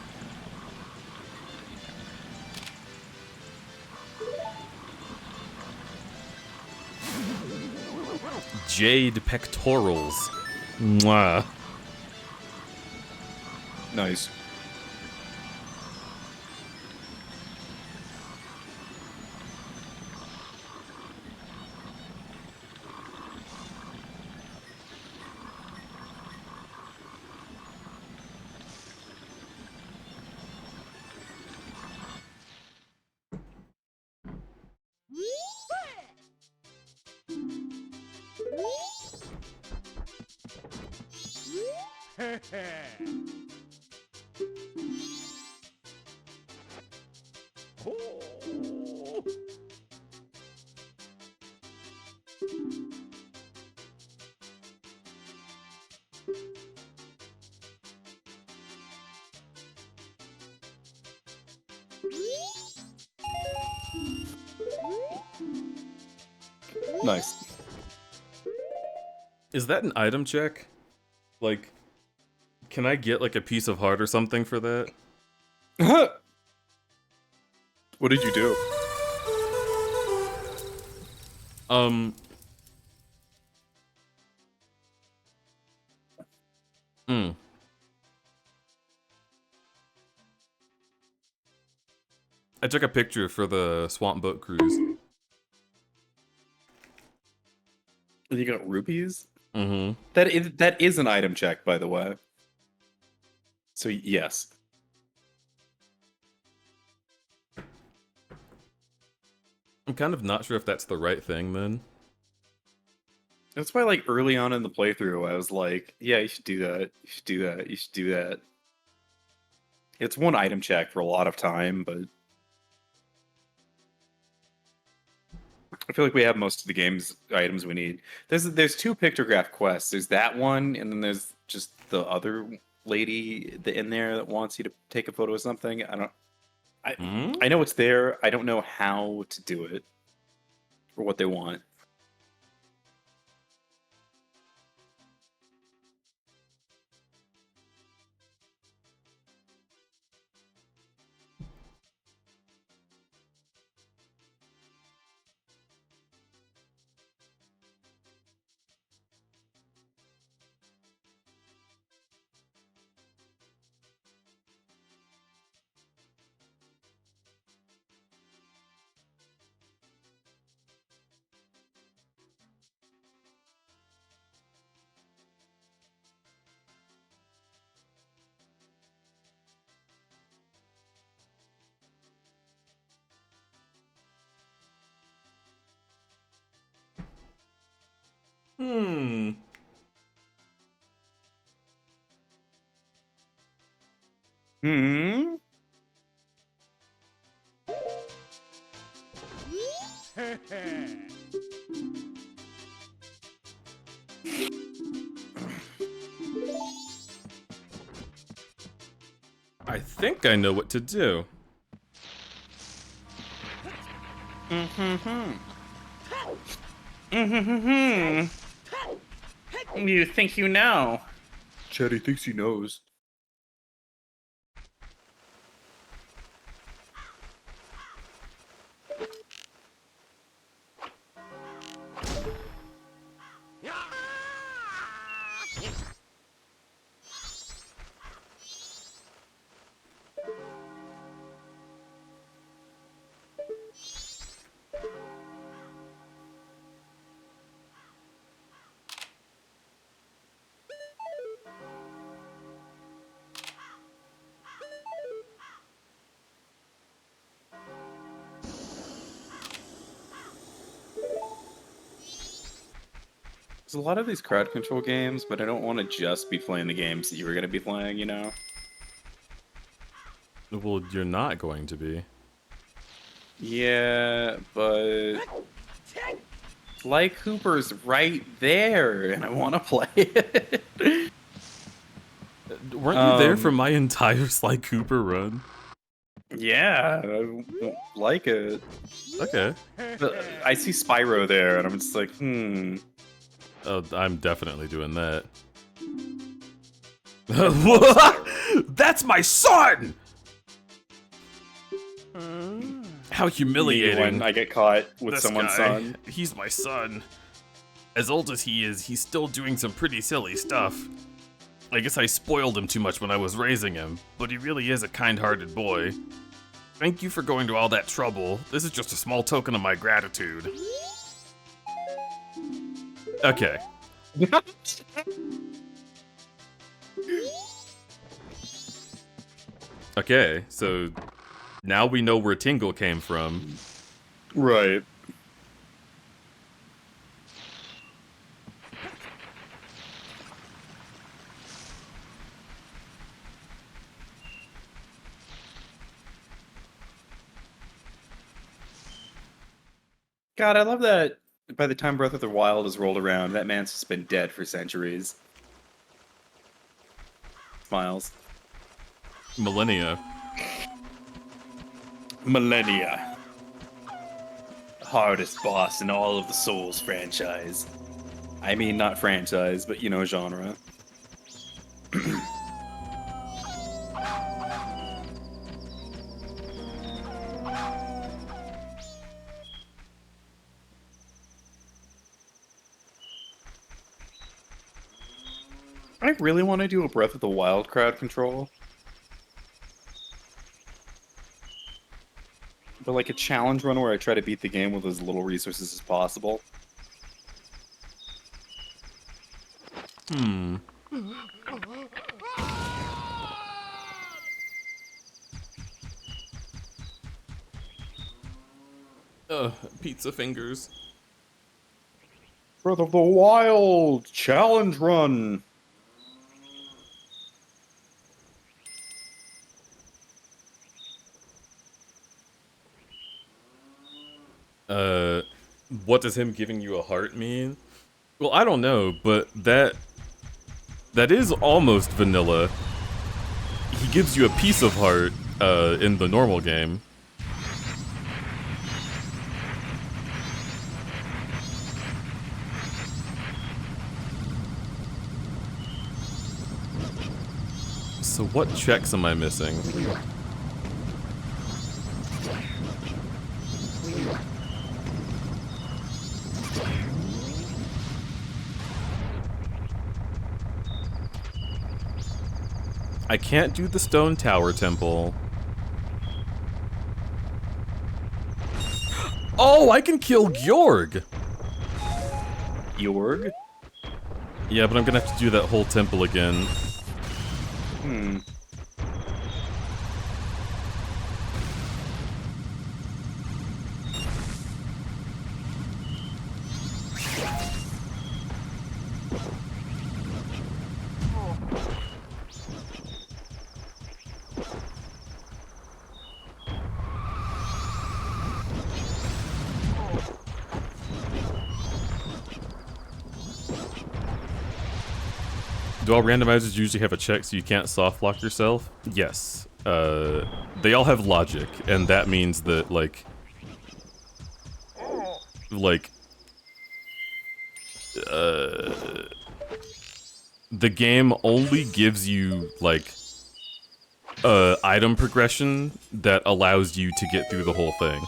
Jade pectorals. Mwah. Nice. Nice. Is that an item check? Like, can I get like a piece of heart or something for that? What did you do? Hmm. I took a picture for the swamp boat cruise. You got rupees? Mm-hmm. That is an item check, by the way. So yes. I'm kind of not sure if that's the right thing then. That's why, like, early on in the playthrough, I was like, yeah, you should do that. You should do that. You should do that. It's one item check for a lot of time, but I feel like we have most of the game's items we need. There's two pictograph quests. There's that one, and then there's just the other lady in there that wants you to take a photo of something. I know it's there. I don't know how to do it or what they want. Hmm. Hmm. I think I know what to do. You think you know? Chetty thinks he knows. There's a lot of these crowd control games, but I don't want to just be playing the games that you were going to be playing, you know? Well, you're not going to be. Yeah, but... Sly Cooper's right there, and I want to play it. Weren't you there for my entire Sly Cooper run? Yeah, I like it. Okay. But I see Spyro there, and I'm just like, Oh, I'm definitely doing that. That's my son! How humiliating. When I get caught with This someone's guy, son. He's my son. As old as he is, he's still doing some pretty silly stuff. I guess I spoiled him too much when I was raising him, but he really is a kind-hearted boy. Thank you for going to all that trouble. This is just a small token of my gratitude. Okay. Okay, so now we know where Tingle came from. Right. God, I love that by the time Breath of the Wild has rolled around, that man's just been dead for centuries. Smiles. Millennia. Millennia. Hardest boss in all of the Souls franchise. I mean, not franchise, but you know, genre. I really want to do a Breath of the Wild crowd control. But like a challenge run where I try to beat the game with as little resources as possible. Pizza fingers. Breath of the Wild challenge run. What does him giving you a heart mean? Well, I don't know, but that is almost vanilla. He gives you a piece of heart, in the normal game. So what checks am I missing? I can't do the Stone Tower Temple. Oh, I can kill Georg! Georg? Yeah, but I'm gonna have to do that whole temple again. Do all randomizers usually have a check so you can't soft lock yourself? Yes. They all have logic, and that means that, the game only gives you, item progression that allows you to get through the whole thing.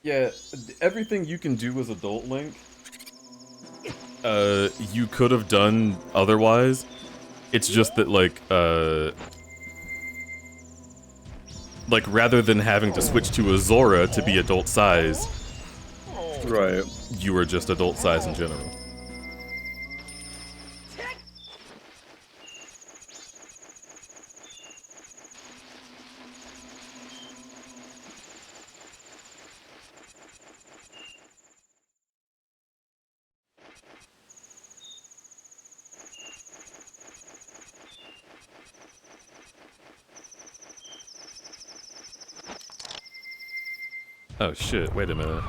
Yeah, everything you can do as Adult Link, you could have done otherwise. It's just that, rather than having to switch to a Zora to be adult size, Right. you were just adult size in general. Oh shit, wait a minute.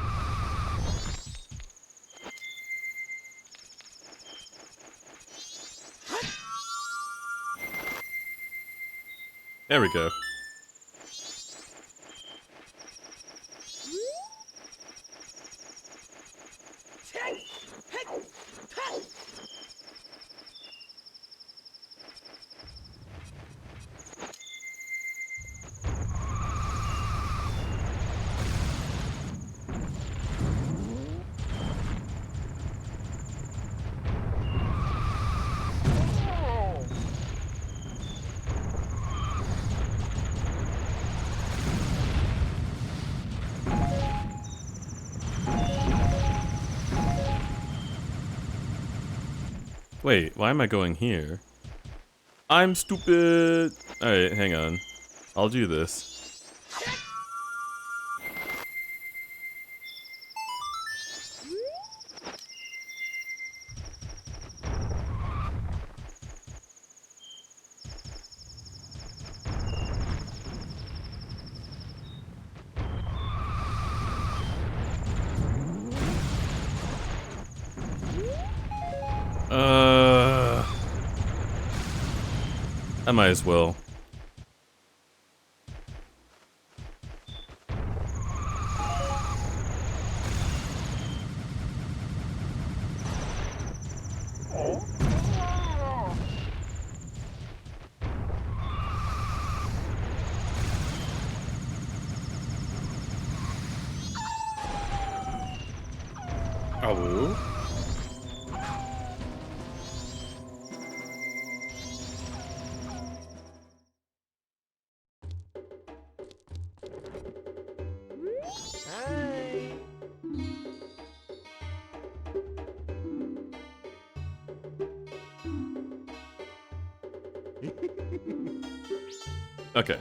There we go. Wait, why am I going here? I'm stupid. Alright, hang on. I'll do this. I might as well. Oh. Okay.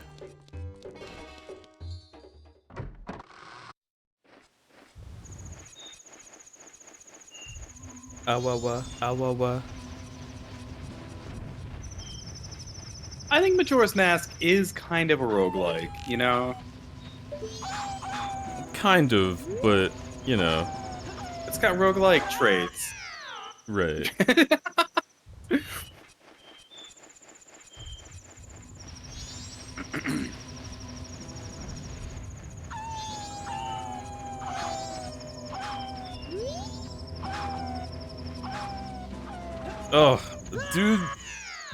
Awawa, awawa. I think Majora's Mask is kind of a roguelike, you know? Kind of, but, you know. It's got roguelike traits. Right. Oh, dude,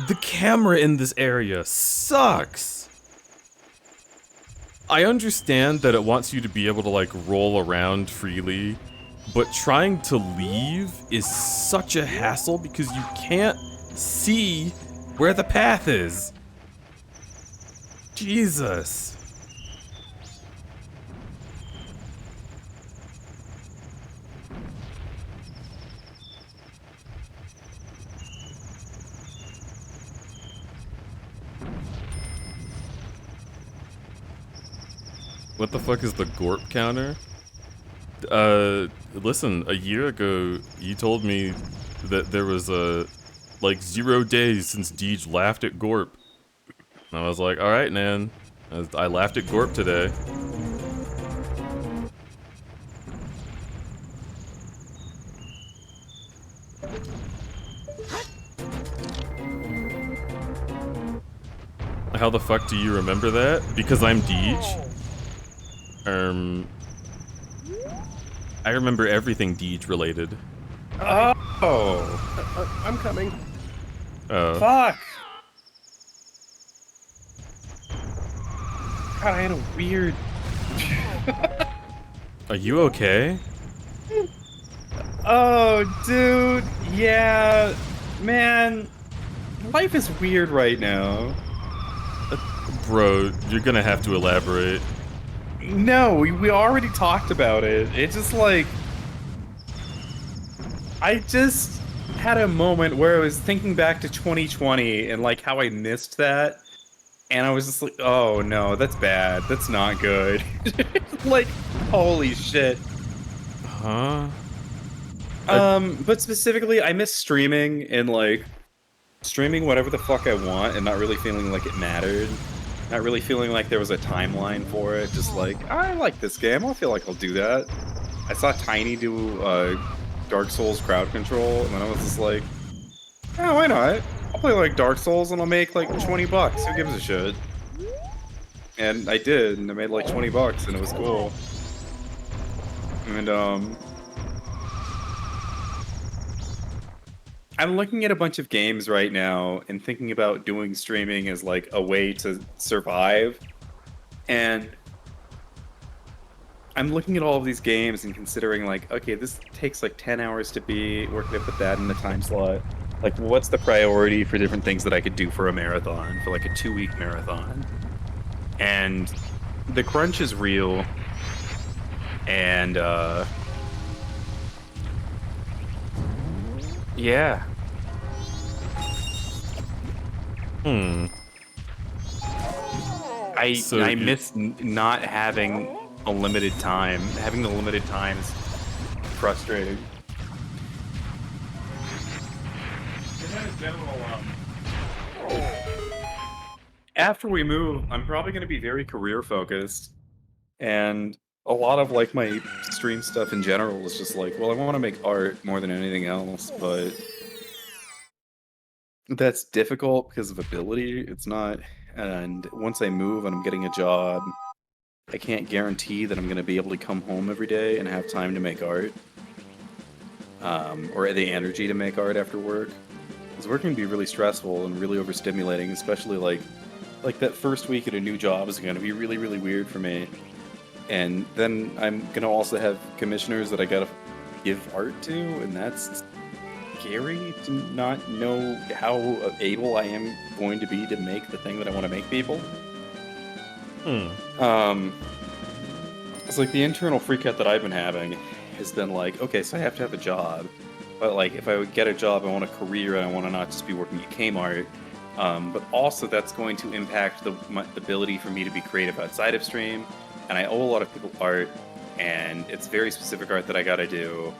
the camera in this area sucks. I understand that it wants you to be able to like roll around freely, but trying to leave is such a hassle because you can't see where the path is. Jesus. What the fuck is the Gorp counter? Listen, a year ago, you told me that there was like 0 days since Deej laughed at Gorp. And I was like, alright, man. I laughed at Gorp today. How the fuck do you remember that? Because I'm Deej? I remember everything Deej related. Oh. I'm coming. Oh. Fuck. God, I had a weird... Are you okay? Oh, dude. Yeah. Man. Life is weird right now. Bro, you're gonna have to elaborate. No, we already talked about it. It just like... I just had a moment where I was thinking back to 2020 and like how I missed that. And I was just like, oh no, that's bad. That's not good. Like, holy shit. Huh? But specifically, I miss streaming and like streaming whatever the fuck I want and not really feeling like it mattered. Not really feeling like there was a timeline for it. Just like, I like this game. I feel like I'll do that. I saw Tiny do Dark Souls crowd control, and then I was just like, oh, why not? I'll play like Dark Souls and I'll make like 20 bucks. Who gives a shit? And I did, and I made like 20 bucks, and it was cool. And I'm looking at a bunch of games right now and thinking about doing streaming as like a way to survive. And I'm looking at all of these games and considering like, okay, this takes like 10 hours to beat. Where can I put that in the time slot? Like, what's the priority for different things that I could do for a marathon, for like a 2-week marathon? And the crunch is real. And yeah. Hmm. I miss not having a limited time. Having the limited time is frustrating. After we move, I'm probably going to be very career focused, and a lot of like my stream stuff in general is just like, well, I want to make art more than anything else, but that's difficult because of ability. It's not, and once I move and I'm getting a job, I can't guarantee that I'm going to be able to come home every day and have time to make art, or the energy to make art after work. Because work can be really stressful and really overstimulating, especially like that first week at a new job is going to be really, really weird for me. And then I'm going to also have commissioners that I got to give art to, and that's scary to not know how able I am going to be to make the thing that I want to make people. It's like the internal freak out that I've been having has been like, okay, so I have to have a job, but like if I would get a job, I want a career and I want to not just be working at Kmart, but also that's going to impact the ability for me to be creative outside of stream, and I owe a lot of people art, and it's very specific art that I gotta do,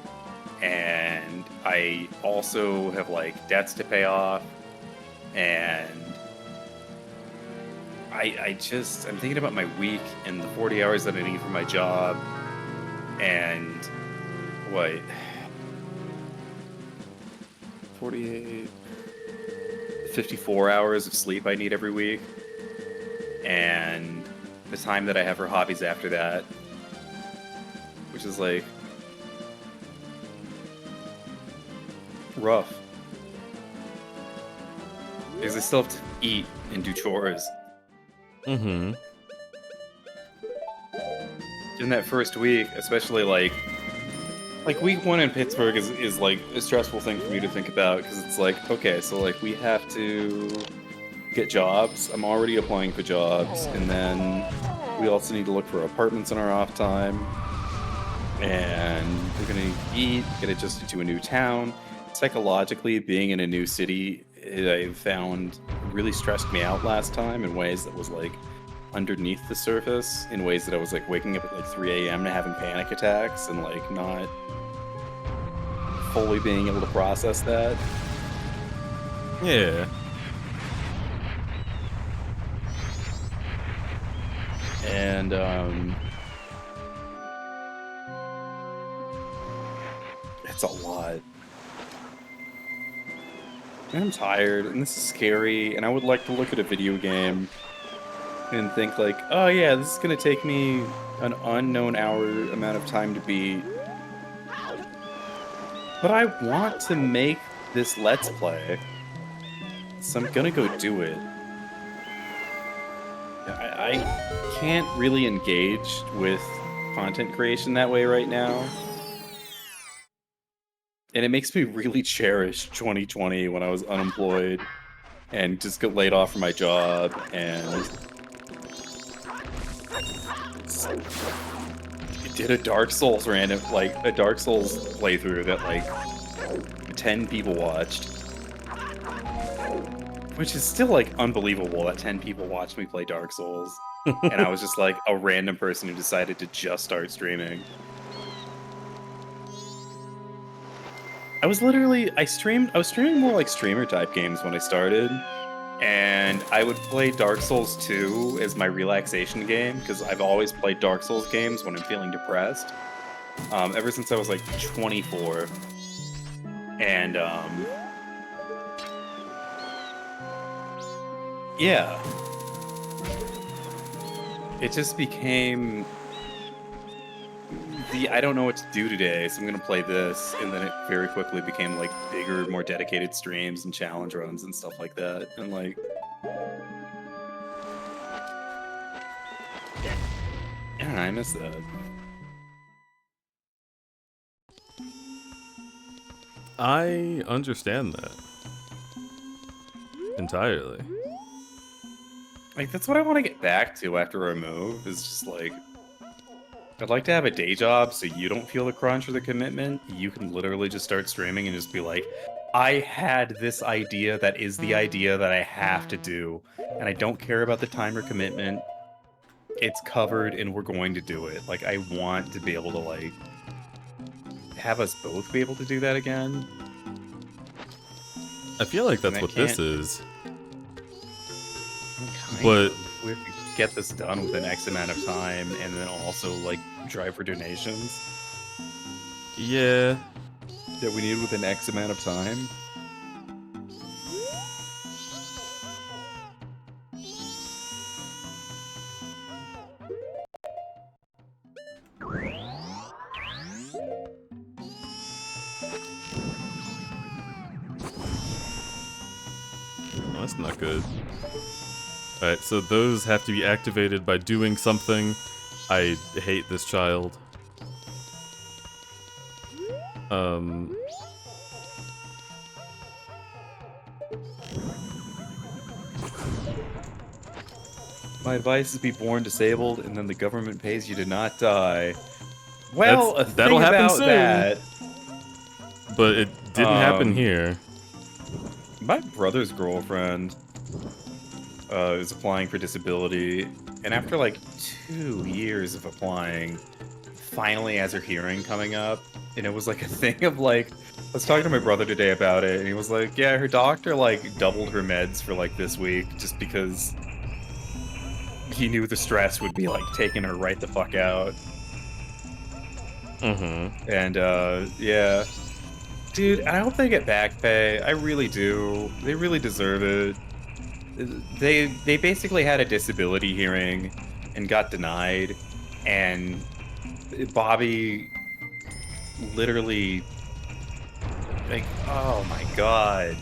and I also have like debts to pay off, and I'm thinking about my week and the 40 hours that I need for my job, and what, 48, 54 hours of sleep I need every week, and the time that I have for hobbies after that, which is like rough. Because I still have to eat and do chores. Mm-hmm. In that first week, especially like week 1 in Pittsburgh is like a stressful thing for me to think about, because it's like, okay, so like we have to get jobs. I'm already applying for jobs, and then we also need to look for apartments in our off time, and we're gonna eat, get adjusted to a new town. Psychologically, being in a new city, I found really stressed me out last time in ways that was like underneath the surface, in ways that I was like waking up at like 3 a.m. to having panic attacks and like not fully being able to process that. Yeah. And it's a lot. And I'm tired, and this is scary, and I would like to look at a video game and think like, oh yeah, this is gonna take me an unknown hour amount of time to beat. But I want to make this Let's Play, so I'm gonna go do it. I can't really engage with content creation that way right now. And it makes me really cherish 2020 when I was unemployed and just got laid off from my job, and did a Dark Souls playthrough that like 10 people watched. Which is still like unbelievable that 10 people watched me play Dark Souls. And I was just like a random person who decided to just start streaming. I was streaming more like streamer type games when I started. And I would play Dark Souls 2 as my relaxation game, because I've always played Dark Souls games when I'm feeling depressed. Ever since I was like 24. And yeah. It just became I don't know what to do today, so I'm gonna play this, and then it very quickly became like bigger, more dedicated streams and challenge runs and stuff like that, and like, yeah, I miss that. I understand that entirely. Like, that's what I want to get back to after I move, is just like, I'd like to have a day job so you don't feel the crunch or the commitment. You can literally just start streaming and just be like, I had this idea that is the idea that I have to do, and I don't care about the time or commitment. It's covered, and we're going to do it. Like, I want to be able to, like, have us both be able to do that again. I feel like that's And I what this can't- is. Kind But of. We have to get this done within X amount of time, and then also, like, drive for donations yeah, that we need within X amount of time. oh, that's not good. Alright, so those have to be activated by doing something. I hate this child. My advice is be born disabled, and then the government pays you to not die. Well, that'll happen about soon. that. But it didn't happen here. My brother's girlfriend is applying for disability, and after like 2 years of applying, finally has her hearing coming up, and it was like a thing of like, I was talking to my brother today about it, and he was like, yeah, her doctor like doubled her meds for like this week just because he knew the stress would be like taking her right the fuck out. Mm-hmm. And yeah. Dude, I hope they get back pay. I really do. They really deserve it. They basically had a disability hearing and got denied, and Bobby literally, like, oh my god.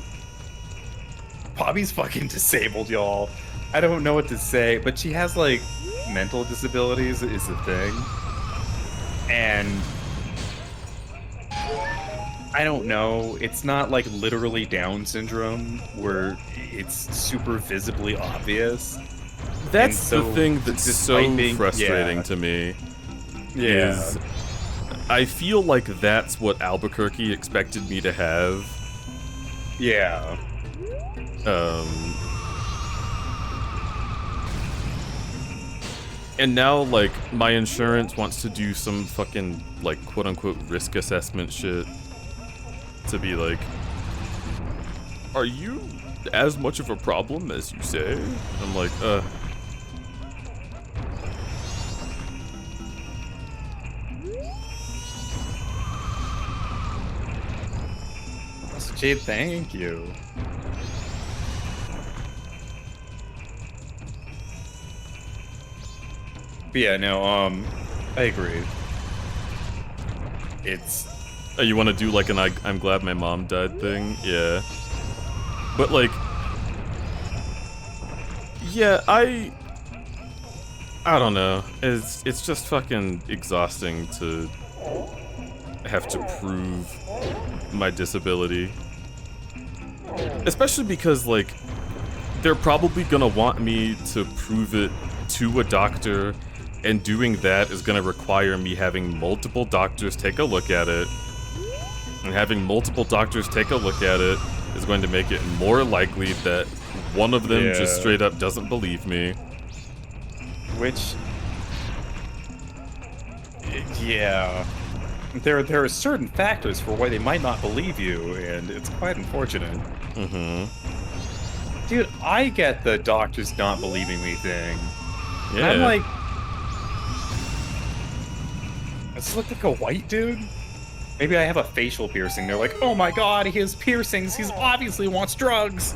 Bobby's fucking disabled, y'all. I don't know what to say, but she has, like, mental disabilities is the thing. And I don't know. It's not like literally Down syndrome where it's super visibly obvious. That's so, the thing that's so despite being- frustrating yeah. to me. Yeah. Is I feel like that's what Albuquerque expected me to have. Yeah. And now, like, my insurance wants to do some fucking, like, quote-unquote risk assessment shit. To be like, are you as much of a problem as you say? I'm like, Jade, thank you. But yeah, no, I agree. It's oh, you want to do like an I'm glad my mom died thing? Yeah. But like, yeah, I don't know. It's just fucking exhausting to have to prove my disability. Especially because, like, they're probably gonna want me to prove it to a doctor, and doing that is gonna require me having multiple doctors take a look at it. And having multiple doctors take a look at it is going to make it more likely that one of them just Yeah. straight up doesn't believe me. Which, yeah, there are certain factors for why they might not believe you, and it's quite unfortunate. Mm-hmm. Dude, I get the doctors not believing me thing. Yeah. I'm like, does this look like a white dude? Maybe I have a facial piercing. They're like, oh my god, he has piercings. He obviously wants drugs.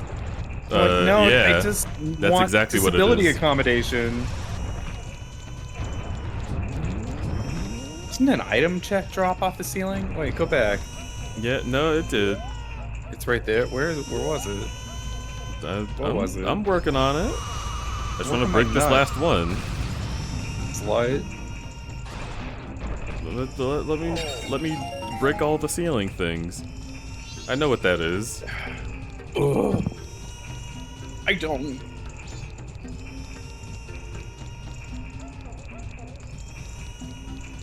I'm like, no, yeah, I just that's want exactly what it disability is. accommodation. Didn't an item check drop off the ceiling? Wait, go back. Yeah, no, it did. It's right there. Where was it? What was it? I'm working on it. I just want to Working break my this nut. last one. Slide. Let me break all the ceiling things. I know what that is. Ugh. I don't.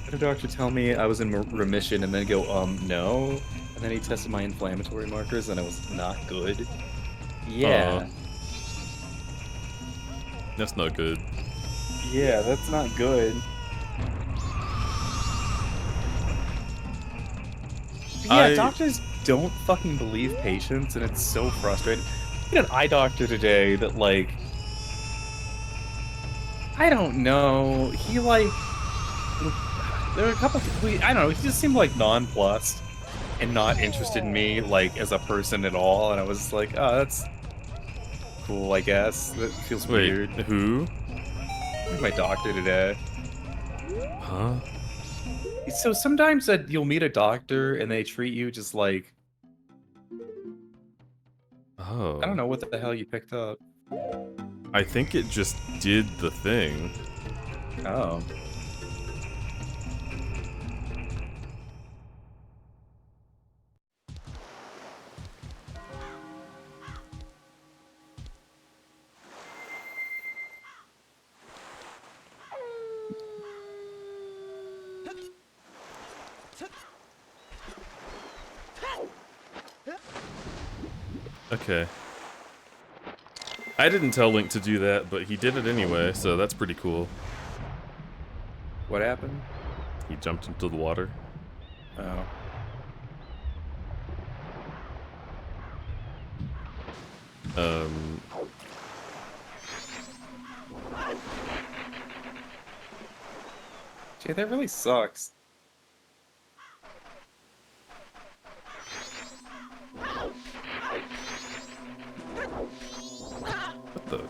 Had a doctor tell me I was in remission and then go, no. And And then he tested my inflammatory markers, and it was not good. Yeah. That's not good. Yeah, that's not good. Yeah, doctors don't fucking believe patients, and it's so frustrating. I had an eye doctor today that, like, I don't know. He, like, there were a couple, I don't know, he just seemed, like, nonplussed and not interested in me, like, as a person at all, and I was like, oh, that's cool, I guess. That feels Wait, weird. who? My doctor today. Huh? So sometimes you'll meet a doctor and they treat you just like, Oh. I don't know what the hell you picked up. I think it just did the thing. Oh. Okay. I didn't tell Link to do that, but he did it anyway, so that's pretty cool. What happened? He jumped into the water. Oh. Gee, that really sucks. What the?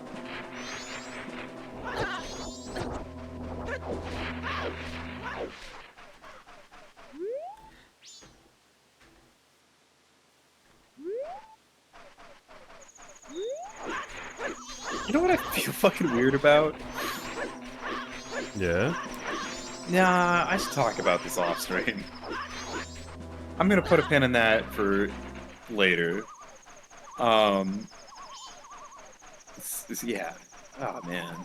You know what I feel fucking weird about? Yeah? Nah, I should talk about this off stream. I'm gonna put a pin in that for later. Yeah. Oh, man.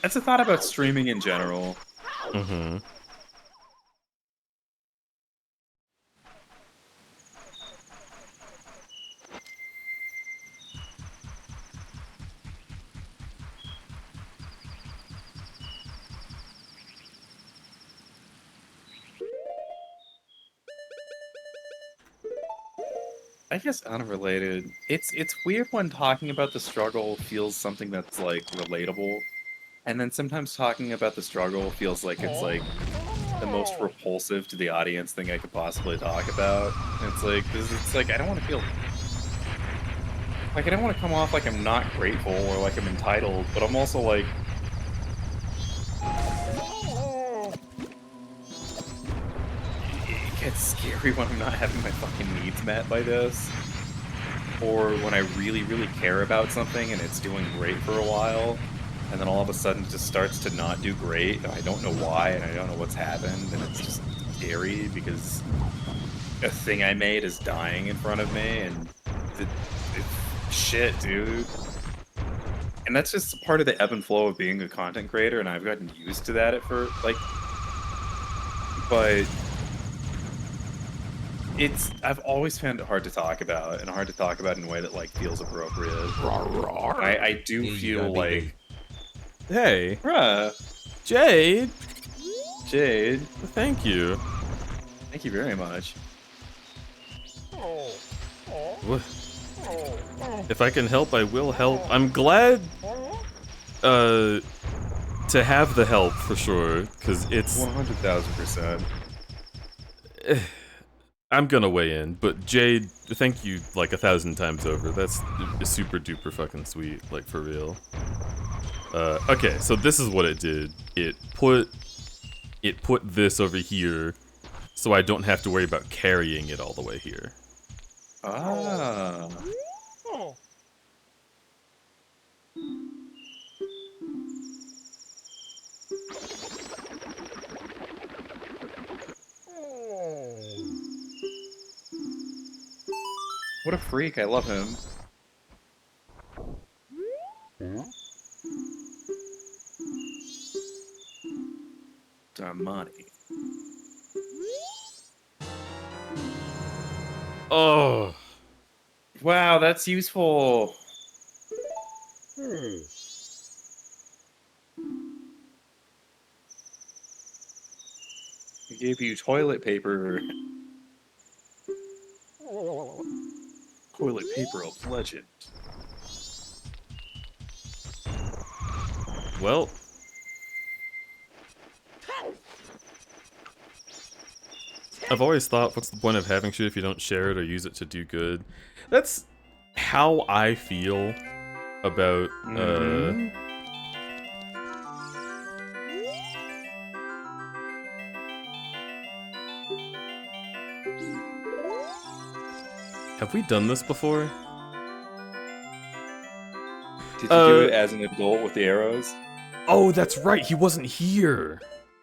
That's a thought about streaming in general. Mm-hmm. I guess unrelated. It's weird when talking about the struggle feels something that's like relatable, and then sometimes talking about the struggle feels like it's like the most repulsive to the audience thing I could possibly talk about. And it's like, 'cause it's like I don't want to feel like I don't want to come off like I'm not grateful or like I'm entitled, but I'm also like it gets scary when I'm not having my fucking needs met by this. Or when I really, really care about something and it's doing great for a while, and then all of a sudden it just starts to not do great, and I don't know why, and I don't know what's happened, and it's just scary because a thing I made is dying in front of me, and shit, dude. And that's just part of the ebb and flow of being a content creator, and I've gotten used to that at first, like, but I've always found it hard to talk about, and hard to talk about in a way that, like, feels appropriate. I do Here you feel go, BB. like... Hey! Bruh, Jade! Jade, Thank you. thank you very much. Wha- If I can help, I will help. I'm glad to have the help for sure, because it's 100,000%. I'm gonna weigh in, but Jade, thank you like 1,000 times over. That's super duper fucking sweet, like for real. Okay, so this is what it did. It put this over here, so I don't have to worry about carrying it all the way here. Ah. What a freak, I love him. Damani. Oh. Wow, that's useful. He gave you toilet paper. Toilet paper of legend. Well. I've always thought, what's the point of having shit if you don't share it or use it to do good? That's how I feel about, Have we done this before? Did you do it as an adult with the arrows? Oh, that's right, he wasn't here!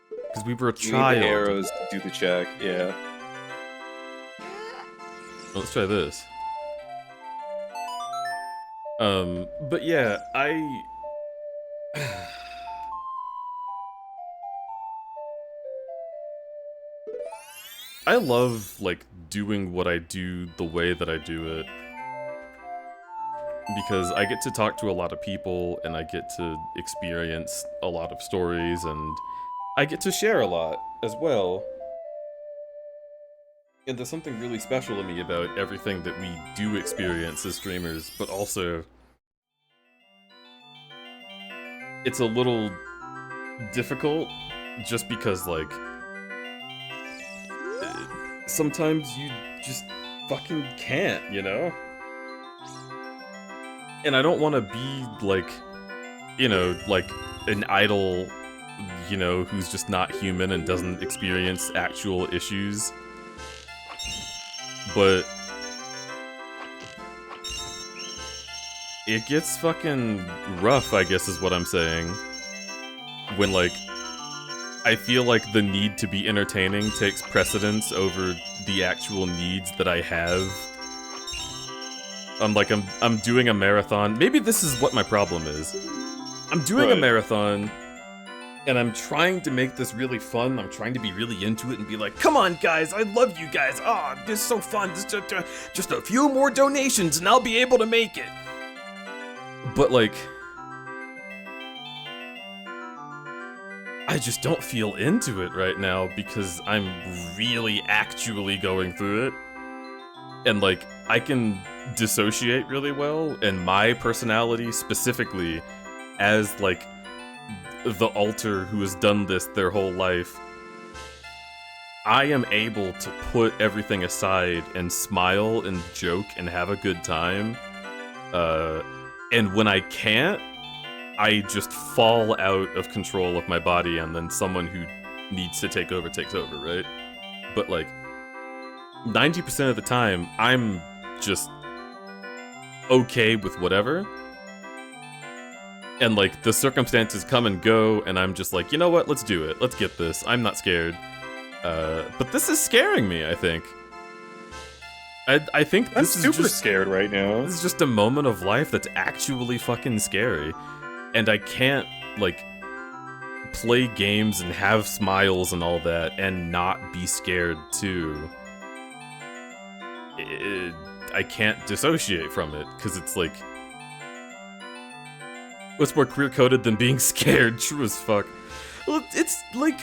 Because we were a You child. need the arrows to do the check, yeah. Let's try this. But yeah, I love, like, doing what I do the way that I do it. Because I get to talk to a lot of people, and I get to experience a lot of stories, and I get to share a lot as well. And there's something really special to me about everything that we do experience as streamers, but also it's a little difficult just because, like, sometimes you just fucking can't, you know? And I don't want to be, like, you know, like an idol, you know, who's just not human and doesn't experience actual issues. But it gets fucking rough, I guess is what I'm saying. When, like, I feel like the need to be entertaining takes precedence over the actual needs that I have. I'm doing a marathon. Maybe this is what my problem is. I'm doing a marathon, and I'm trying to make this really fun. I'm trying to be really into it and be like, come on, guys, I love you guys. Ah, oh, this is so fun. Just a few more donations, and I'll be able to make it. But, like, I just don't feel into it right now because I'm really actually going through it. And, like, I can dissociate really well, and my personality specifically, as, like, the alter who has done this their whole life, I am able to put everything aside and smile and joke and have a good time. And when I can't, I just fall out of control of my body, and then someone who needs to take over takes over, right? But, like, 90% of the time, I'm just okay with whatever. And, like, the circumstances come and go, and I'm just like, you know what, let's do it. Let's get this. I'm not scared. But this is scaring me, I think. I think this is super just scared right now. This is just a moment of life that's actually fucking scary. And I can't, like, play games and have smiles and all that and not be scared too. I can't dissociate from it, because it's like, what's more queer-coded than being scared? True as fuck. Well, it's like,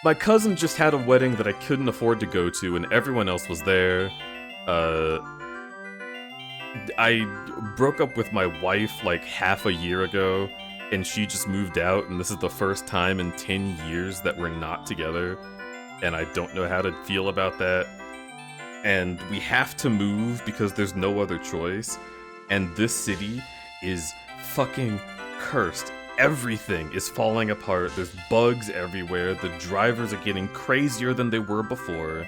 my cousin just had a wedding that I couldn't afford to go to, and everyone else was there. I broke up with my wife like half a year ago, and she just moved out, and this is the first time in 10 years that we're not together, and I don't know how to feel about that. And we have to move because there's no other choice, and this city is fucking cursed. Everything is falling apart. There's bugs everywhere. The drivers are getting crazier than they were before.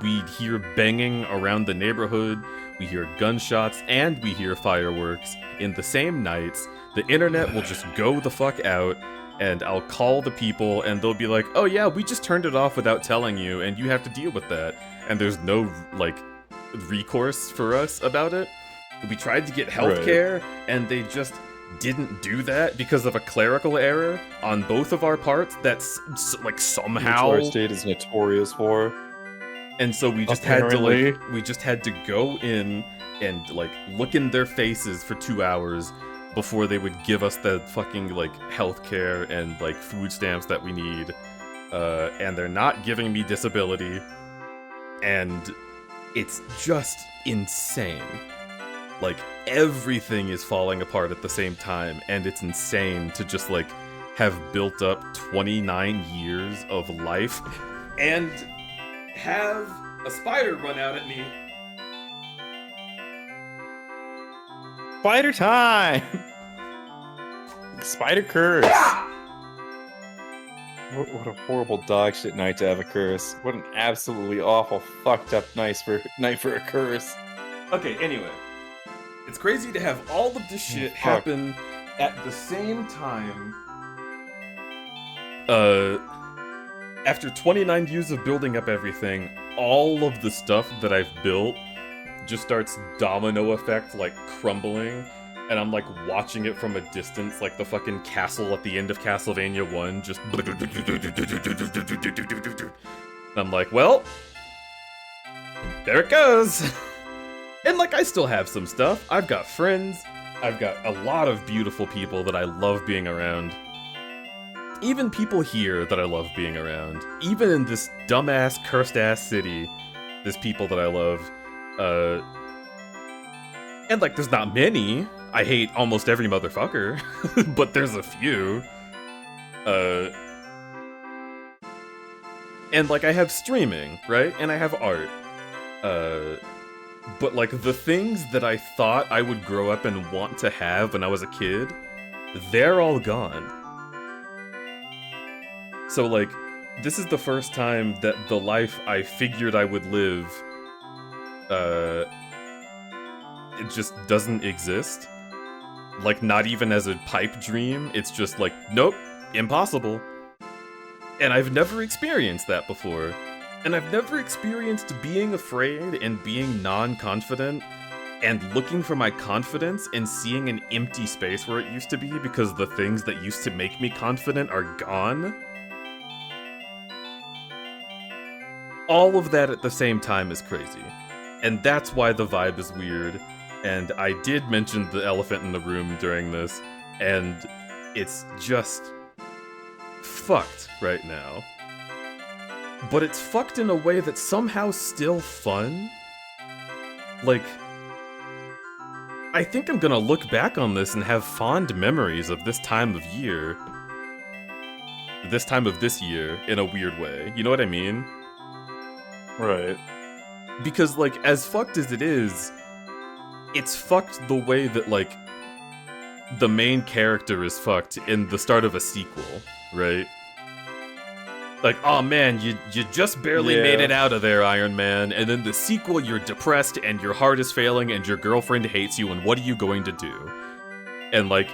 We hear banging around the neighborhood, we hear gunshots, and we hear fireworks in the same nights. The internet will just go the fuck out, and I'll call the people, and they'll be like, oh yeah, we just turned it off without telling you, and you have to deal with that. And there's no, like, recourse for us about it. We tried to get healthcare, and they just didn't do that because of a clerical error on both of our parts that's like somehow Which our state is notorious for. and so we just Apparently. had to go in and like look in their faces for 2 hours before they would give us the fucking like healthcare and like food stamps that we need. And they're not giving me disability, and it's just insane. Like everything is falling apart at the same time, and it's insane to just like have built up 29 years of life and have a spider run out at me. Spider time! Spider curse! What a horrible dog shit night to have a curse. What an absolutely awful, fucked up night for a curse. Okay, anyway. It's crazy to have all of this shit happen at the same time. After 29 years of building up everything, all of the stuff that I've built just starts domino effect, like crumbling, and I'm like watching it from a distance, like the fucking castle at the end of Castlevania 1, just and I'm like, well, there it goes. And like I still have some stuff. I've got friends, I've got a lot of beautiful people that I love being around. Even people here that I love being around. Even in this dumbass, cursed-ass city, there's people that I love. And like, there's not many. I hate almost every motherfucker, but there's a few. And like, I have streaming, right? And I have art. But like, the things that I thought I would grow up and want to have when I was a kid, they're all gone. So like, this is the first time that the life I figured I would live, it just doesn't exist. Like, not even as a pipe dream, it's just like, nope, impossible. And I've never experienced that before. And I've never experienced being afraid and being non-confident and looking for my confidence and seeing an empty space where it used to be because the things that used to make me confident are gone. All of that at the same time is crazy. And that's why the vibe is weird. And I did mention the elephant in the room during this, and it's just fucked right now. But it's fucked in a way that's somehow still fun. Like, I think I'm gonna look back on this and have fond memories of this time of year. This time of this year, in a weird way. You know what I mean? Right. Because, like, as fucked as it is, it's fucked the way that, like, the main character is fucked in the start of a sequel, right? Like, oh man, you just barely made it out of there, Iron Man, and then the sequel, you're depressed, and your heart is failing, and your girlfriend hates you, and what are you going to do? And, like,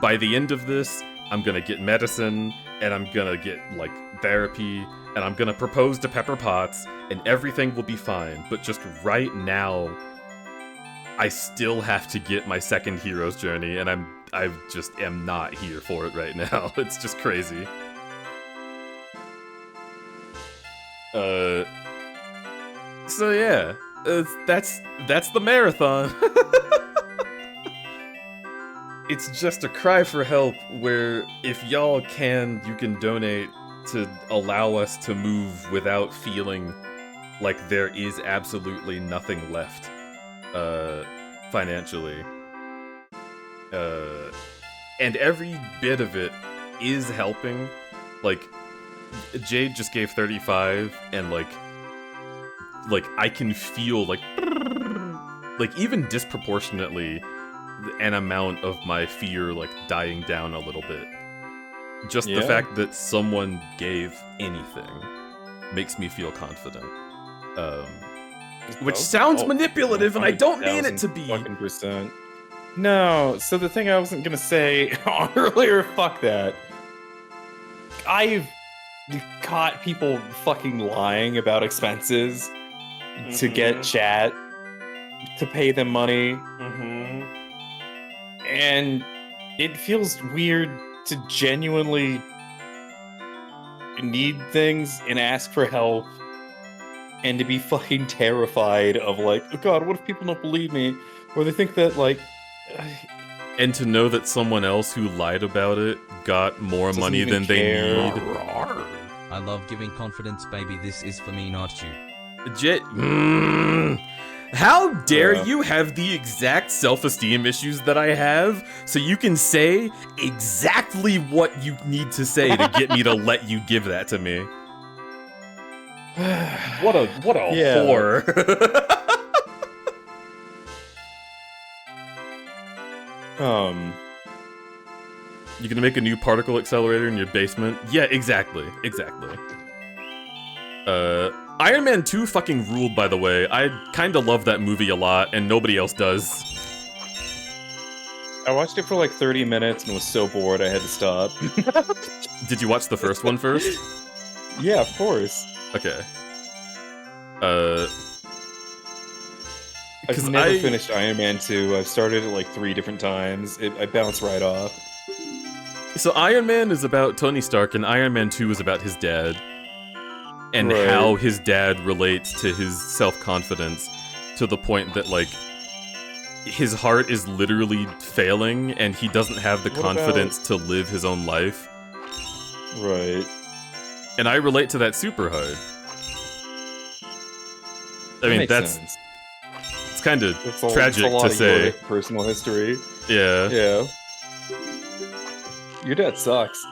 by the end of this, I'm gonna get medicine, and I'm gonna get, like, therapy, and I'm gonna propose to Pepper Potts, and everything will be fine. But just right now, I still have to get my second hero's journey, and I just am not here for it right now. It's just crazy. So yeah, that's the marathon. It's just a cry for help where if y'all can, you can donate to allow us to move without feeling like there is absolutely nothing left, financially. And every bit of it is helping. Like, Jade just gave 35, and like I can feel like even disproportionately an amount of my fear like dying down a little bit. Just the fact that someone gave anything makes me feel confident. Which sounds manipulative, and I don't mean it to be. Fucking %. No, so the thing I wasn't gonna say earlier, fuck that. I've caught people fucking lying about expenses to get chat, to pay them money. And it feels weird to genuinely need things and ask for help and to be fucking terrified of like, oh god, what if people don't believe me? Or they think that like And to know that someone else who lied about it got more Doesn't money even than they care. need. I love giving confidence, baby. This is for me, not you. How dare you have the exact self-esteem issues that I have, so you can say exactly what you need to say to get me to let you give that to me. What a whore. You gonna make a new particle accelerator in your basement? Yeah, exactly. Iron Man 2 fucking ruled, by the way. I kinda love that movie a lot, and nobody else does. I watched it for like 30 minutes and was so bored I had to stop. Did you watch the first one first? Yeah, of course. Okay. I've never finished Iron Man 2. I've started it like 3 different times. I bounced right off. So Iron Man is about Tony Stark, and Iron Man 2 is about his dad. And Right. how his dad relates to his self-confidence to the point that, like, his heart is literally failing, and he doesn't have the confidence to live his own life. Right. And I relate to that super hard. I mean, that's... It's kind of tragic to say. Personal history. Yeah. Yeah. Your dad sucks.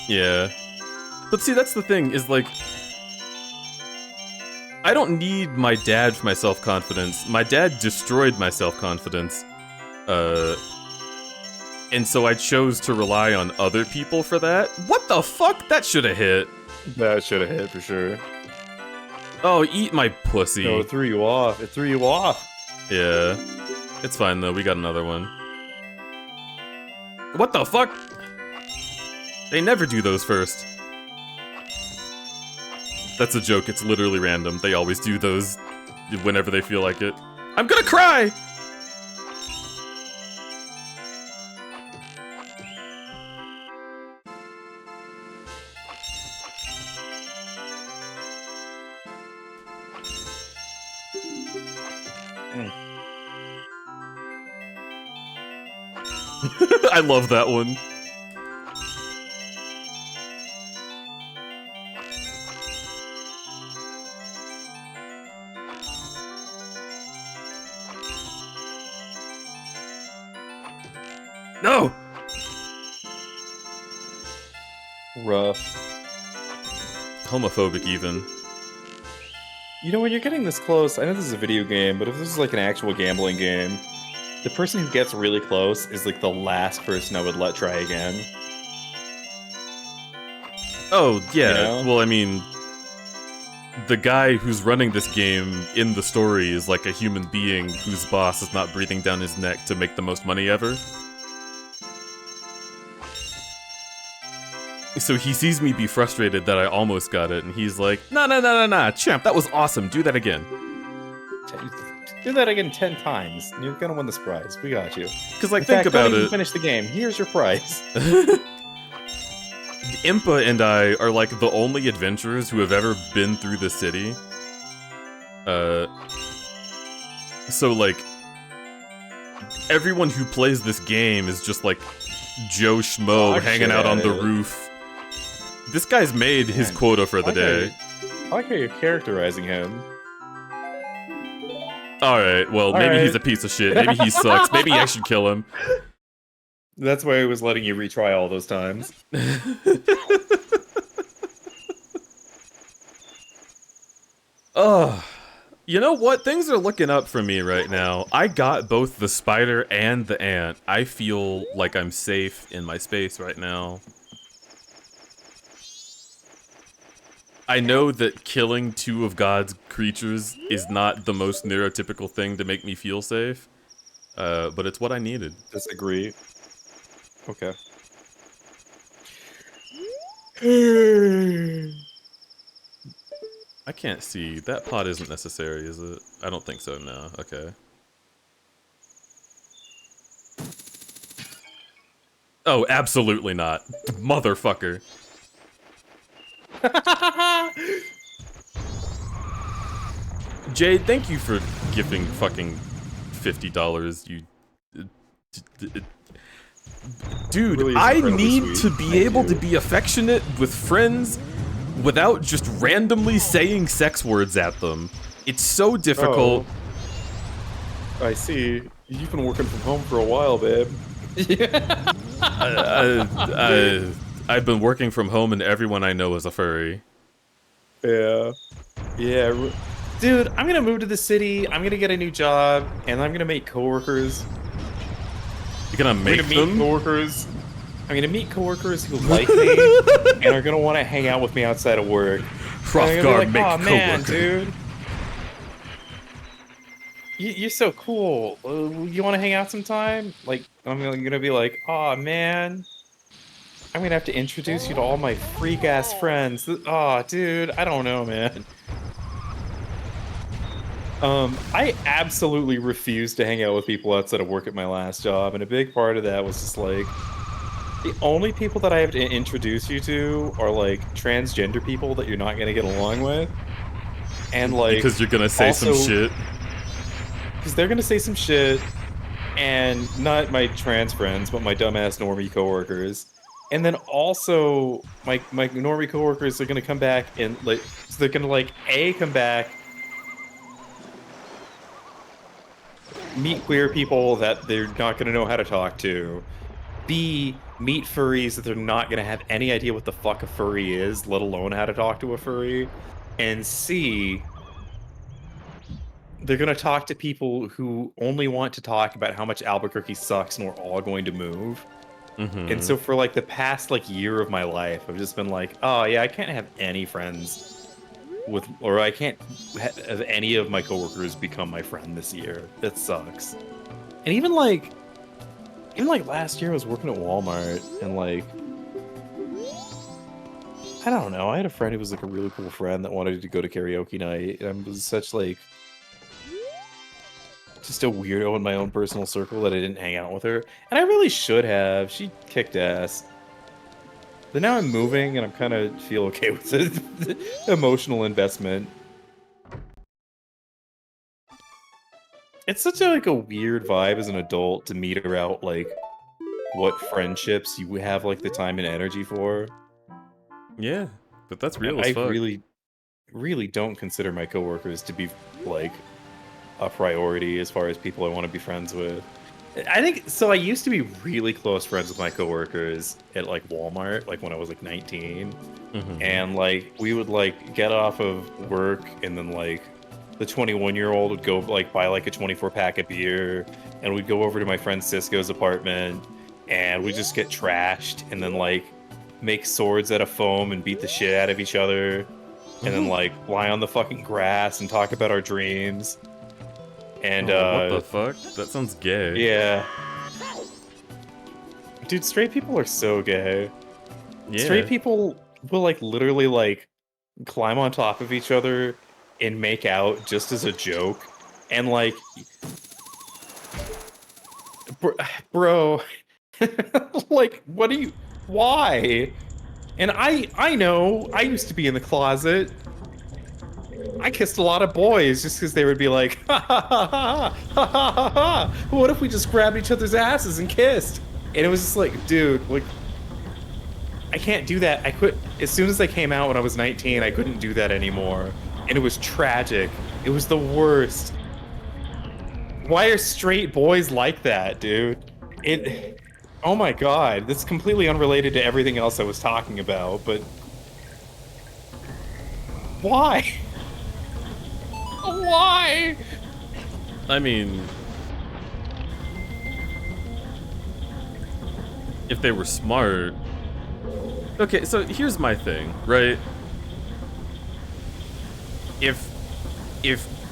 Yeah. But see, that's the thing, is like... I don't need my dad for my self-confidence. My dad destroyed my self-confidence. And so I chose to rely on other people for that? What the fuck? That should've hit. That should've hit for sure. Oh, eat my pussy. No, it threw you off. It threw you off. Yeah. It's fine though, we got another one. What the fuck? They never do those first. That's a joke, it's literally random. They always do those whenever they feel like it. I'm gonna cry! I love that one. No! Rough. Homophobic, even. You know, when you're getting this close, I know this is a video game, but if this is like an actual gambling game, the person who gets really close is like the last person I would let try again. Oh, yeah. You know? Well, I mean, the guy who's running this game in the story is like a human being whose boss is not breathing down his neck to make the most money ever. So he sees me be frustrated that I almost got it, and he's like, nah, champ, that was awesome, do that again. Do that again 10 times. You're gonna win this prize. We got you. Because, like, In think fact, about don't even it. finish the game. Here's your prize. Impa and I are like the only adventurers who have ever been through the city. So like, everyone who plays this game is just like Joe Schmo Fuck hanging out on the shit. roof. This guy's made his quota for the day. I like how you're characterizing him. Alright, well, maybe Alright. he's a piece of shit. Maybe he sucks. Maybe I should kill him. That's why I was letting you retry all those times. Ugh. You know what? Things are looking up for me right now. I got both the spider and the ant. I feel like I'm safe in my space right now. I know that killing 2 of God's creatures is not the most neurotypical thing to make me feel safe, but it's what I needed. Disagree. Okay. I can't see. That pot isn't necessary, is it? I don't think so, no. Okay. Oh, absolutely not. Motherfucker. Jade, thank you for giving fucking $50, you... Dude, Really is I incredibly need sweet. to be Thank able you. to be affectionate with friends without just randomly saying sex words at them. It's so difficult. I see. You've been working from home for a while, babe. I've been working from home and everyone I know is a furry. Yeah. Yeah. Dude, I'm gonna move to the city, I'm gonna get a new job, and I'm gonna make coworkers. You're gonna make I'm gonna meet them? coworkers. I'm gonna meet coworkers who like me and are gonna want to hang out with me outside of work. Hrothgar, make oh man, coworker." dude. You're so cool. You want to hang out sometime? Like, I'm gonna be like, oh man, I'm gonna have to introduce you to all my freak ass friends. Oh, dude, I don't know, man. I absolutely refused to hang out with people outside of work at my last job, and a big part of that was just like, the only people that I have to introduce you to are like transgender people that you're not gonna get along with, and like Because you're gonna say some shit. Because they're gonna say some shit, and not my trans friends, but my dumbass normie coworkers. And then also, my normie coworkers are gonna come back and like, so they're gonna like come back, meet queer people that they're not gonna know how to talk to. B, meet furries that they're not gonna have any idea what the fuck a furry is, let alone how to talk to a furry. And C, they're gonna talk to people who only want to talk about how much Albuquerque sucks and we're all going to move. And so for like the past like year of my life, I've just been like, oh yeah, I can't have any friends with, or I can't have any of my coworkers become my friend this year. That sucks. And even like last year I was working at Walmart and like, I don't know, I had a friend who was like a really cool friend that wanted to go to karaoke night, and I was such like just a weirdo in my own personal circle that I didn't hang out with her. And I really should have. She kicked ass. But now I'm moving and I'm kind of feel okay with it. Emotional investment. It's such a like a weird vibe as an adult to meter out like what friendships you have like the time and energy for. Yeah, but that's real as I fuck. really don't consider my coworkers to be like a priority as far as people I want to be friends with. I think so. I used to be really close friends with my coworkers at like Walmart, like when I was like 19, and like we would like get off of work and then like the 21-year-old would go like buy like a 24-pack of beer, and we'd go over to my friend Cisco's apartment and we just get trashed and then like make swords out of foam and beat the shit out of each other, and then like lie on the fucking grass and talk about our dreams. And what the fuck? That sounds gay. Yeah. Dude, straight people are so gay. Yeah. Straight people will like literally like climb on top of each other and make out just as a joke. And like bro, like what do you, why? And I know, I used to be in the closet. I kissed a lot of boys just because they would be like, ha ha ha ha ha ha ha ha. What if we just grabbed each other's asses and kissed? And it was just like, dude, like, I can't do that. I quit as soon as I came out when I was 19. I couldn't do that anymore, and it was tragic. It was the worst. Why are straight boys like that, dude? Oh my god, that's completely unrelated to everything else I was talking about, but why? Why? I mean, if they were smart. Okay, so here's my thing, right? If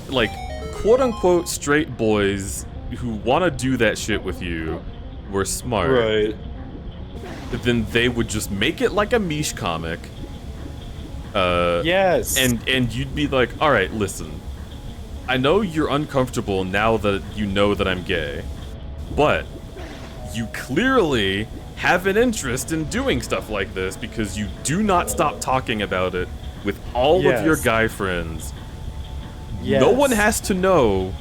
like quote unquote straight boys who want to do that shit with you were smart, right, then they would just make it like a Mish comic. Yes. And you'd be like, all right, listen, I know you're uncomfortable now that you know that I'm gay, but you clearly have an interest in doing stuff like this because you do not stop talking about it with all of your guy friends. Yes. No one has to know.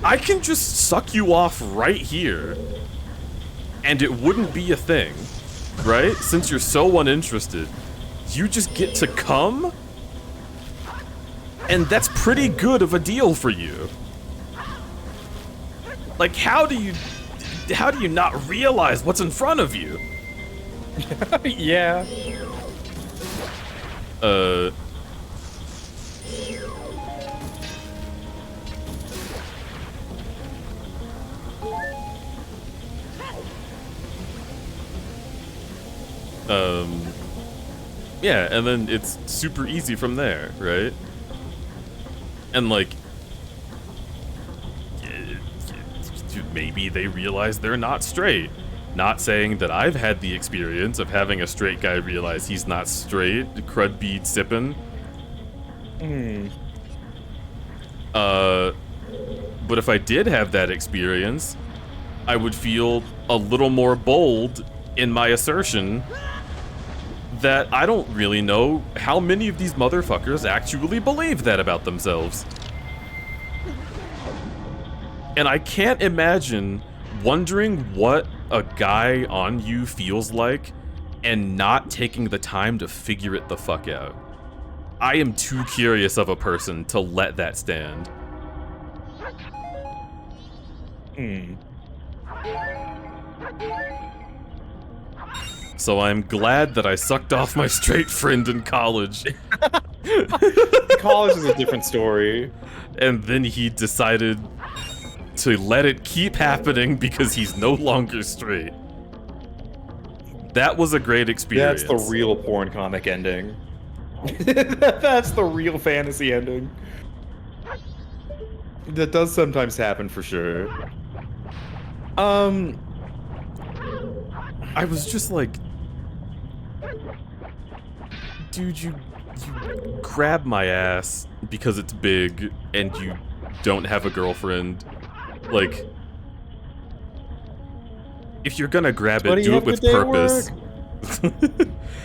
I can just suck you off right here, and it wouldn't be a thing, right? Since you're so uninterested, you just get to come, and that's pretty good of a deal for you. Like, how do you not realize what's in front of you? Yeah. Yeah, and then it's super easy from there, right? And like, maybe they realize they're not straight. Not saying that I've had the experience of having a straight guy realize he's not straight, crud bead sippin'. But if I did have that experience, I would feel a little more bold in my assertion that I don't really know how many of these motherfuckers actually believe that about themselves. And I can't imagine wondering what a guy on you feels like and not taking the time to figure it the fuck out. I am too curious of a person to let that stand. So I'm glad that I sucked off my straight friend in college. College is a different story. And then he decided to let it keep happening because he's no longer straight. That was a great experience. That's the real porn comic ending. That's the real fantasy ending. That does sometimes happen for sure. I was just like, dude, you grab my ass because it's big and you don't have a girlfriend. Like, if you're gonna grab it, do it with purpose.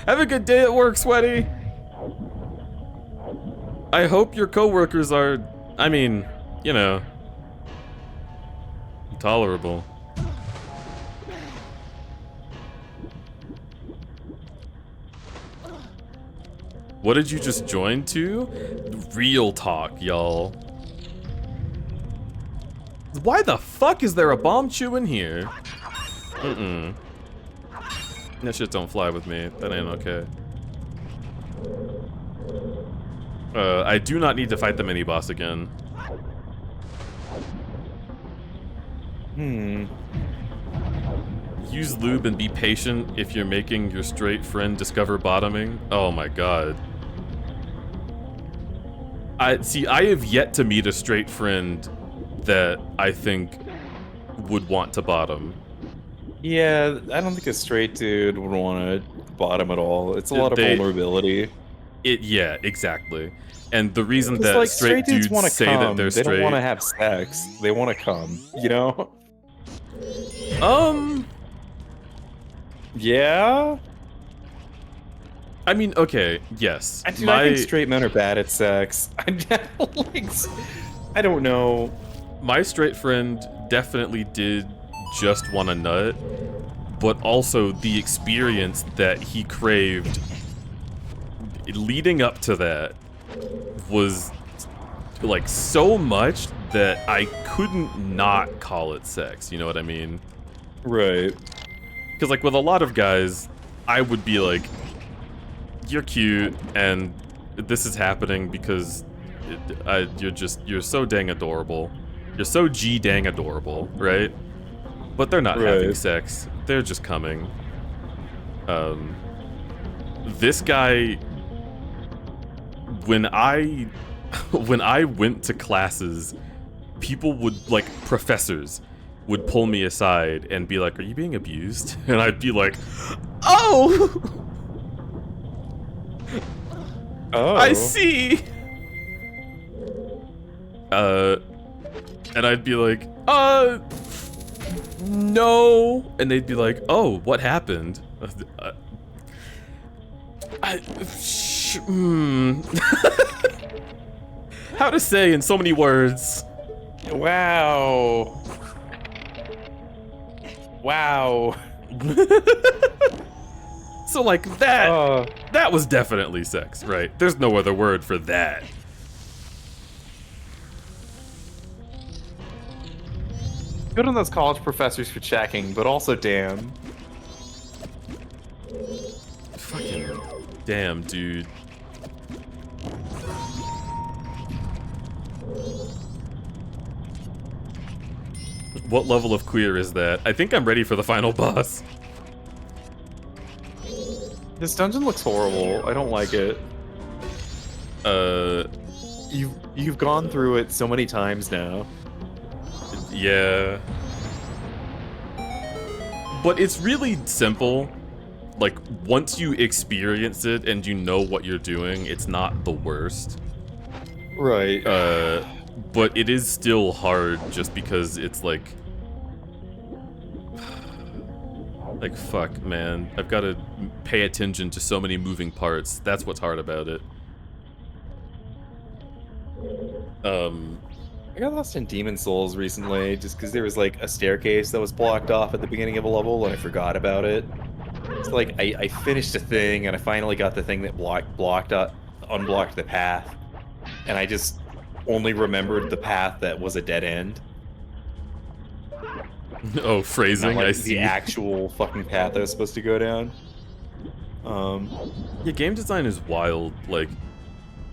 Have a good day at work, Sweaty. I hope your coworkers are, I mean, you know, tolerable. What did you just join to? Real talk, y'all. Why the fuck is there a bomb chew in here? That shit don't fly with me. That ain't okay. I do not need to fight the mini-boss again. Use lube and be patient if you're making your straight friend discover bottoming. Oh my god. I have yet to meet a straight friend that I think would want to bottom. Yeah, I don't think a straight dude would want to bottom at all. It's a lot of vulnerability. Yeah, exactly. And the reason It's that like, straight dudes wanna say come. that they're straight... They don't want to have sex. They want to come, you know? Yeah? I mean, okay, yes. I think straight men are bad at sex. I don't know. My straight friend definitely did just want a nut, but also the experience that he craved leading up to that was like so much that I couldn't not call it sex, you know what I mean? Right. Because like with a lot of guys, I would be like, you're cute and this is happening because you're so dang adorable. You're so dang adorable, right? But they're not having sex. They're just coming. This guy, when I went to classes, people would, like, professors would pull me aside and be like, "Are you being abused?" And I'd be like, "Oh! Oh. I see!" And I'd be like, no, and they'd be like, oh, what happened? How to say in so many words? Wow. Wow. So like that was definitely sex, right? There's no other word for that. Good on those college professors for checking, but also damn. Fucking damn, dude. What level of queer is that? I think I'm ready for the final boss. This dungeon looks horrible. I don't like it. You've gone through it so many times now. Yeah. But it's really simple. Like, once you experience it and you know what you're doing, it's not the worst. Right. But it is still hard just because it's like... Like, fuck, man. I've got to pay attention to so many moving parts. That's what's hard about it. I got lost in Demon Souls recently just because there was like a staircase that was blocked off at the beginning of a level and I forgot about it. It's like I finished a thing and I finally got the thing that unblocked the path, and I just only remembered the path that was a dead end. Oh, phrasing, Not, like, I see. the actual fucking path I was supposed to go down. Yeah, game design is wild. Like,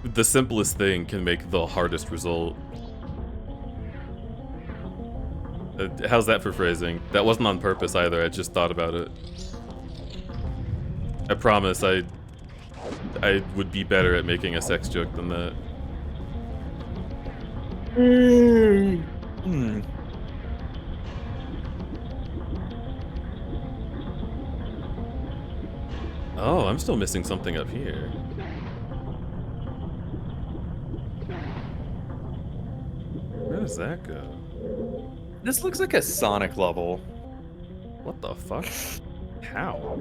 the simplest thing can make the hardest result. How's that for phrasing? That wasn't on purpose either, I just thought about it. I promise I would be better at making a sex joke than that. Oh, I'm still missing something up here. Where does that go? This looks like a Sonic level. What the fuck? How?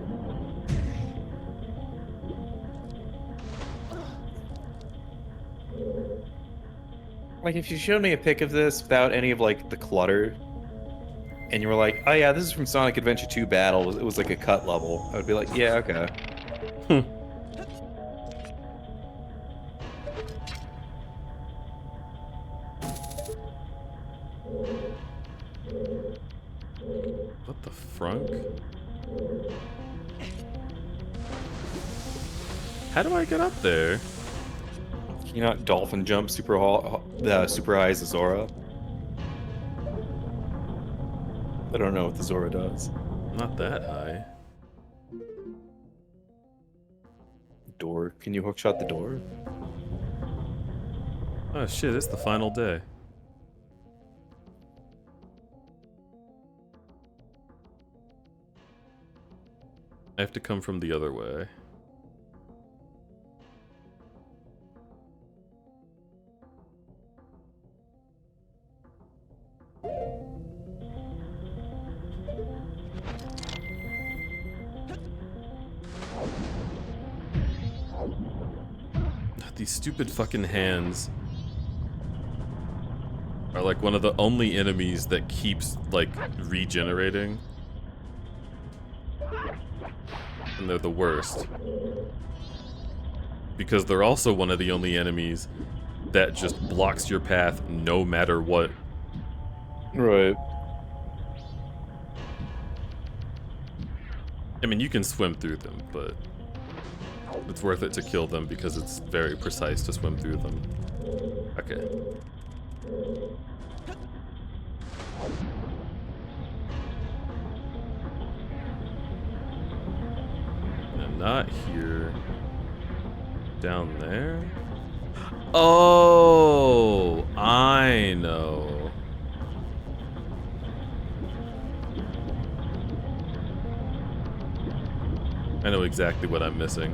Like, if you showed me a pic of this without any of, like, the clutter, and you were like, oh yeah, this is from Sonic Adventure 2 Battle, it was like a cut level, I would be like, yeah, okay. What the frunk? How do I get up there? Can you not dolphin jump super high as a Zora? I don't know what the Zora does. Not that high. Door. Can you hookshot the door? Oh shit, it's the final day. I have to come from the other way. These stupid fucking hands are like one of the only enemies that keeps like regenerating. And they're the worst. Because they're also one of the only enemies that just blocks your path no matter what. Right. I mean, you can swim through them, but it's worth it to kill them because it's very precise to swim through them. Okay. And not here. Down there? Oh, I know. I know exactly what I'm missing.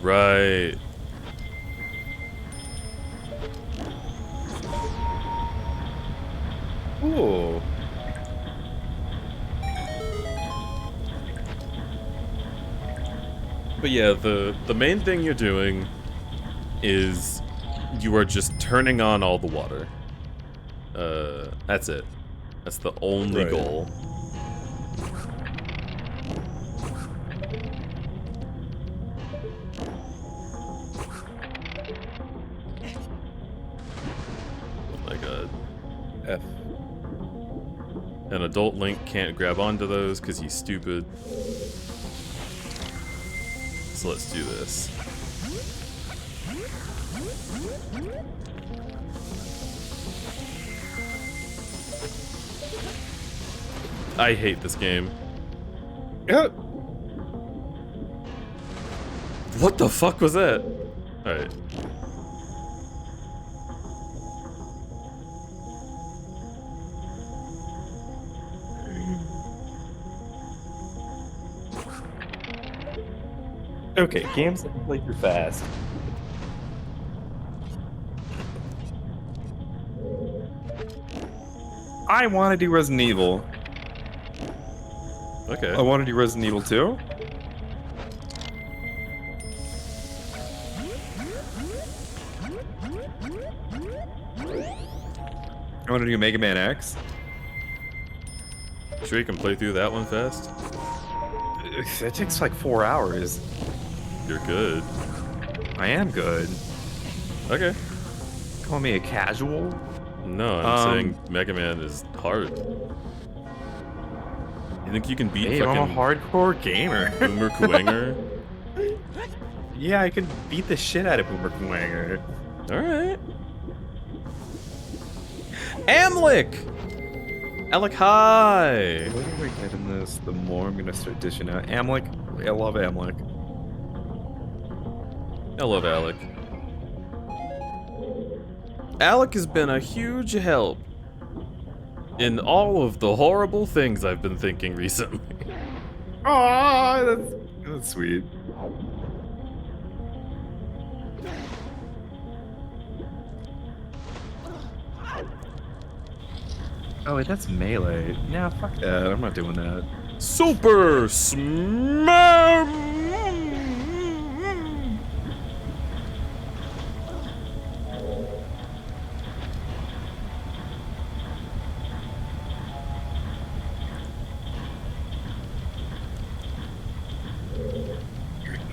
Right. Ooh. But yeah, the main thing you're doing is you are just turning on all the water. That's it. That's the only Right. goal. Oh my god. F. An adult Link can't grab onto those because he's stupid. So let's do this. I hate this game. Yeah. What the fuck was that? Alright. Okay, games that play through fast. I want to do Resident Evil. Okay. I want to do Resident Evil 2. I want to do Mega Man X. Sure you can play through that one fast? That takes like 4 hours. You're good. I am good. Okay. Call me a casual? No, I'm saying Mega Man is hard. You think you can beat Hey, fucking I'm a hardcore gamer. Boomer Kuwanger? Yeah, I could beat the shit out of Boomer Kuwanger. Alright. Amlic! Alec, hi! The more I get in this, the more I'm gonna start dishing out. Amlic, I love Amlic. I love Alec. Alec has been a huge help in all of the horrible things I've been thinking recently. Aw, that's sweet. Oh wait, that's melee. Nah, fuck that. I'm not doing that. Super Smash!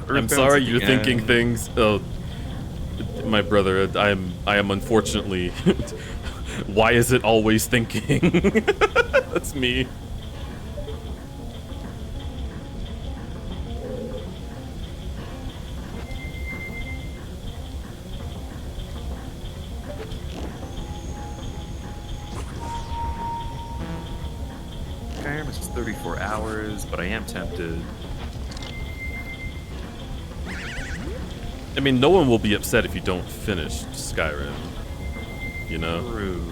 I'm sorry you're thinking things. Oh, my brother, I am unfortunately. Why is it always thinking? That's me. Skyrim is 34 hours, but I am tempted. I mean, no one will be upset if you don't finish Skyrim. You know? True.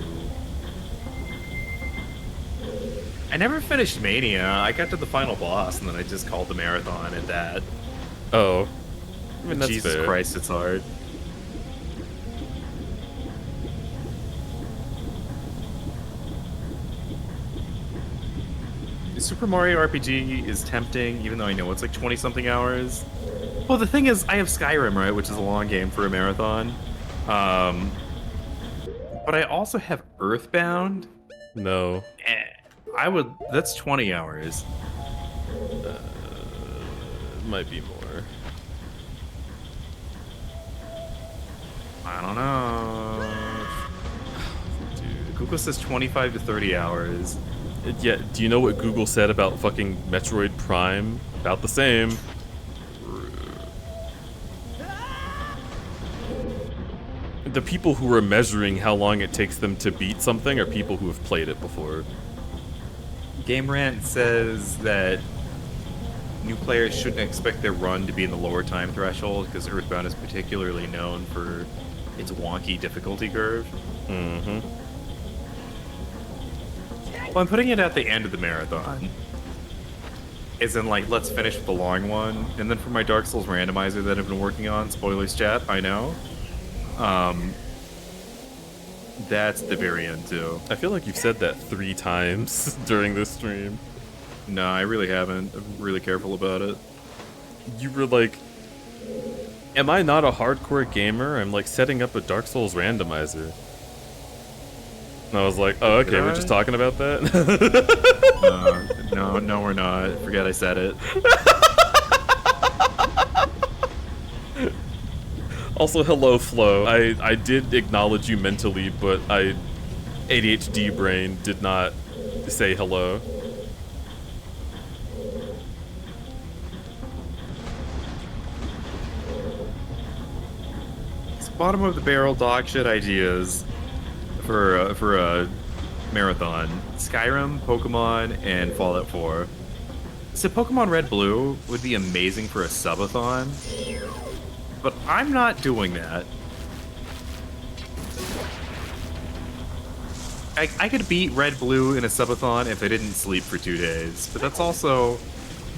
I never finished Mania. I got to the final boss, and then I just called the marathon at that. Oh. I mean, that's Jesus fair. Christ, it's hard. Super Mario RPG is tempting, even though I know it's like 20-something hours. Well, the thing is, I have Skyrim, right, which is a long game for a marathon. But I also have Earthbound. No. That's 20 hours. Might be more. I don't know. Dude. Google says 25 to 30 hours. Yeah, do you know what Google said about fucking Metroid Prime? About the same. The people who are measuring how long it takes them to beat something are people who have played it before. Game Rant says that new players shouldn't expect their run to be in the lower time threshold because Earthbound is particularly known for its wonky difficulty curve. Mm-hmm. Well, I'm putting it at the end of the marathon. As in, like, let's finish with the long one. And then for my Dark Souls randomizer that I've been working on, spoilers chat, I know. That's the very end, too. I feel like you've said that 3 times during this stream. No, I really haven't. I'm really careful about it. You were like, am I not a hardcore gamer? I'm like setting up a Dark Souls randomizer. And I was like, oh, okay, we're just talking about that? No, we're not. Forget I said it. Also, hello, Flo. I did acknowledge you mentally, but ADHD brain did not say hello. It's bottom of the barrel dog shit ideas for a marathon. Skyrim, Pokemon, and Fallout 4. So Pokemon Red Blue would be amazing for a subathon, but I'm not doing that. I could beat Red Blue in a subathon if I didn't sleep for 2 days, but that's also...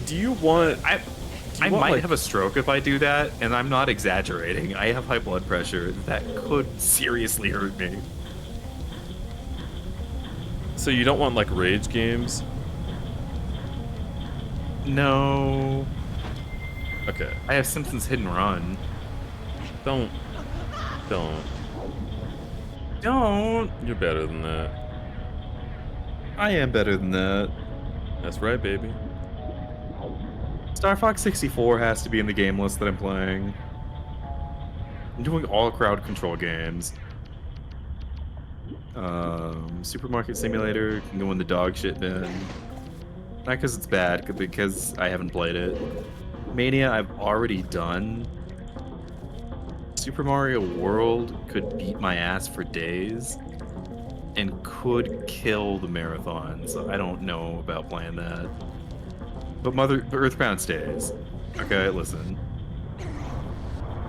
Do you want... I might have a stroke if I do that, and I'm not exaggerating. I have high blood pressure. That could seriously hurt me. So you don't want, like, rage games? No. Okay. I have Simpsons Hit and Run. Don't. You're better than that. I am better than that. That's right, baby. Star Fox 64 has to be in the game list that I'm playing. I'm doing all crowd control games. Supermarket Simulator can go in the dog shit bin. Not because it's bad, but because I haven't played it. Mania I've already done. Super Mario World could beat my ass for days and could kill the marathon, so I don't know about playing that. But Earthbound stays. Okay, listen.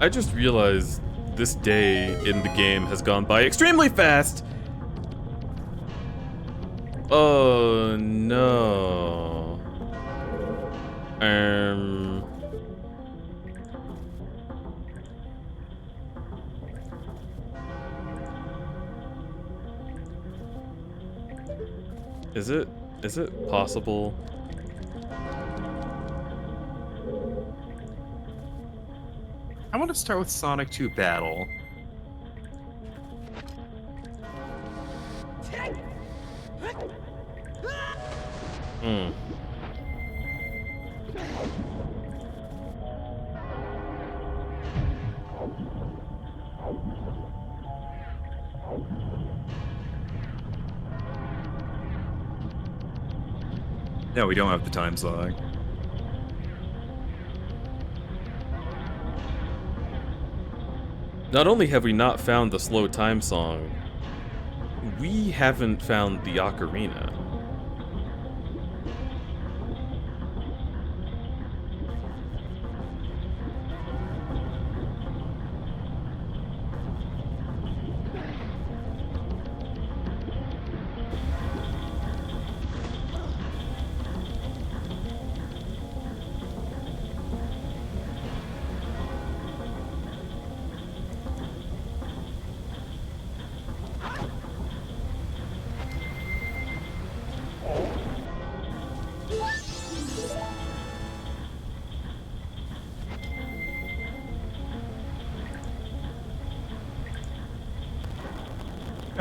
I just realized this day in the game has gone by extremely fast! Oh no. Is it possible? I want to start with Sonic 2 Battle. No, we don't have the time song. Not only have we not found the slow time song, we haven't found the ocarina.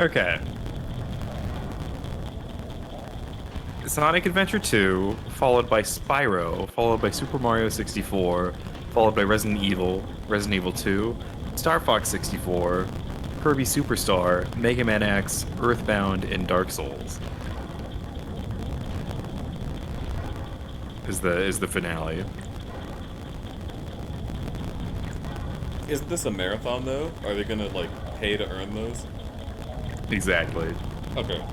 Okay. Sonic Adventure 2, followed by Spyro, followed by Super Mario 64, followed by Resident Evil 2, Star Fox 64, Kirby Superstar, Mega Man X, Earthbound, and Dark Souls. Is the finale. Is this a marathon though? Are they gonna like pay to earn those? Exactly. Okay.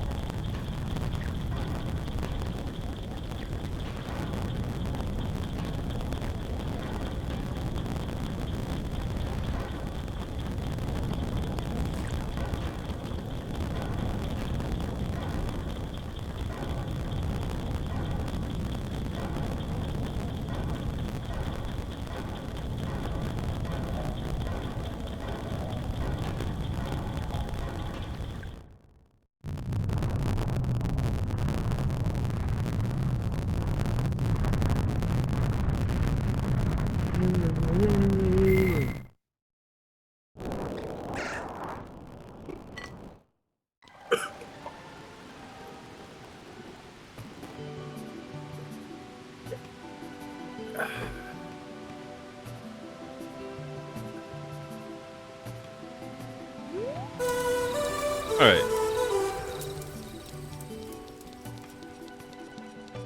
Alright.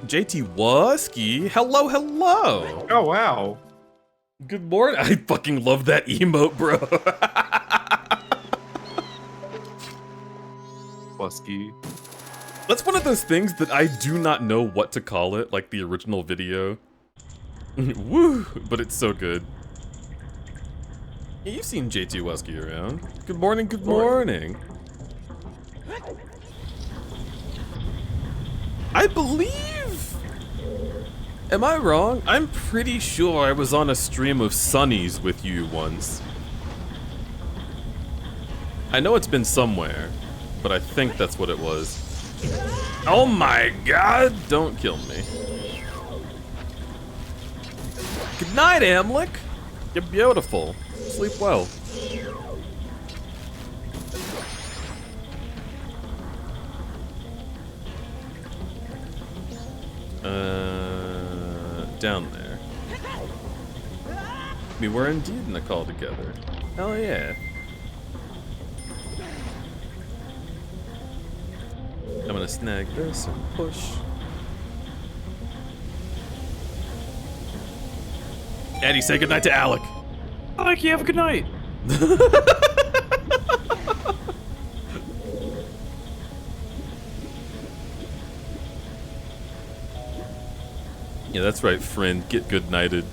JT Wusky, hello, hello! Oh, wow. Good morning. I fucking love that emote, bro. Wusky. That's one of those things that I do not know what to call it, like the original video. Woo! But it's so good. Yeah, you've seen JT Wusky around. Good morning, good morning. I believe... Am I wrong? I'm pretty sure I was on a stream of Sunnies with you once. I know it's been somewhere, but I think that's what it was. Oh my god! Don't kill me. Good night, Amlick! You're beautiful. Sleep well. Down there. We were indeed in a call together. Hell yeah. I'm gonna snag this and push. Eddie, say goodnight to Alec. Alec, you have a good night. Yeah, that's right, friend. Get good nighted.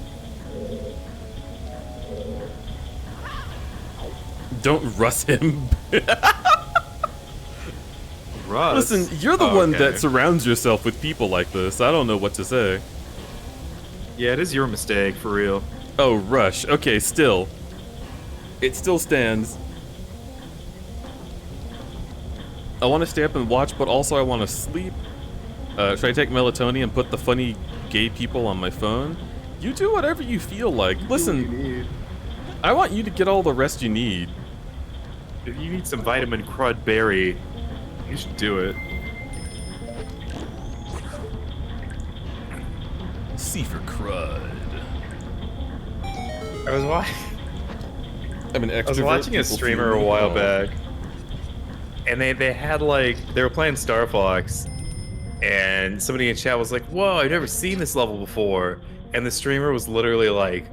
Don't Russ him. Russ? Listen, you're the one that surrounds yourself with people like this. I don't know what to say. Yeah, it is your mistake, for real. Oh, Rush. Okay, still. It still stands. I want to stay up and watch, but also I want to sleep. Should I take melatonin and put the funny gay people on my phone? You do whatever you feel like. Listen, I want you to get all the rest you need. If you need some vitamin crudberry, you should do it. C for crud. I was watching. I'm an extrovert. I was watching a streamer a while back, and they had like they were playing Star Fox, and somebody in chat was like, "Whoa, I've never seen this level before," and the streamer was literally like,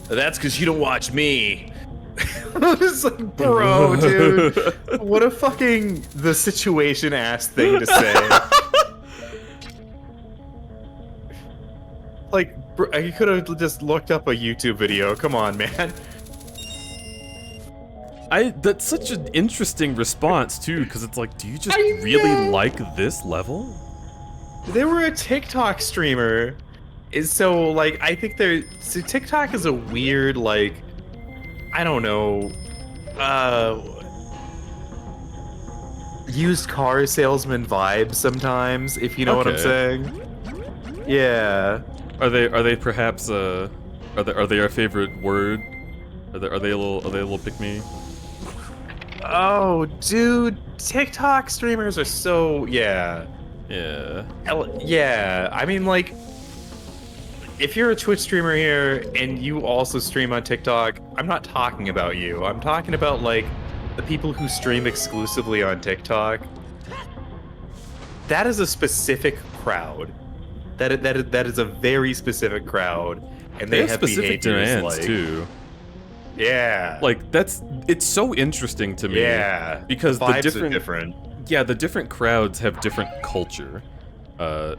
"That's because you don't watch me." I was like, "Bro, dude, what a fucking the situation ass thing to say." Like, you could have just looked up a YouTube video. Come on, man. That's such an interesting response too, because it's like, do you just really like this level? They were a TikTok streamer. So like I think so TikTok is a weird, like, I don't know, used car salesman vibe sometimes, if you know what I'm saying. Yeah. Are they perhaps are they our favorite word? Are they a little pick me? Oh, dude, TikTok streamers are so yeah. Yeah. I mean, like, if you're a Twitch streamer here and you also stream on TikTok, I'm not talking about you. I'm talking about like the people who stream exclusively on TikTok. That is a specific crowd. That is a very specific crowd, and they have specific behaviors demands like, too. Yeah. Like it's so interesting to me. Yeah. Because Vibes the are different. Yeah, the different crowds have different culture.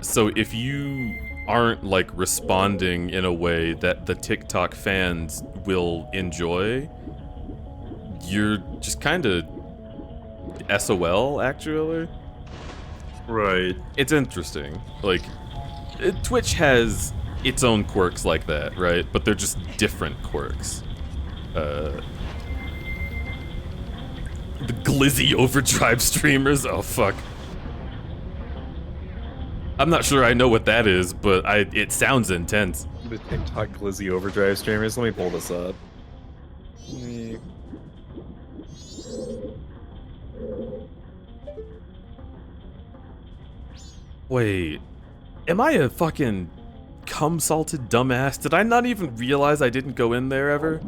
So if you aren't like responding in a way that the TikTok fans will enjoy, you're just kind of SOL actually. Right. It's interesting. Like Twitch has its own quirks like that, right? But they're just different quirks. The glizzy overdrive streamers. Oh fuck. I'm not sure I know what that is, but it sounds intense. The TikTok glizzy overdrive streamers. Let me pull this up. Wait, am I a fucking cum-salted dumbass? Did I not even realize I didn't go in there ever?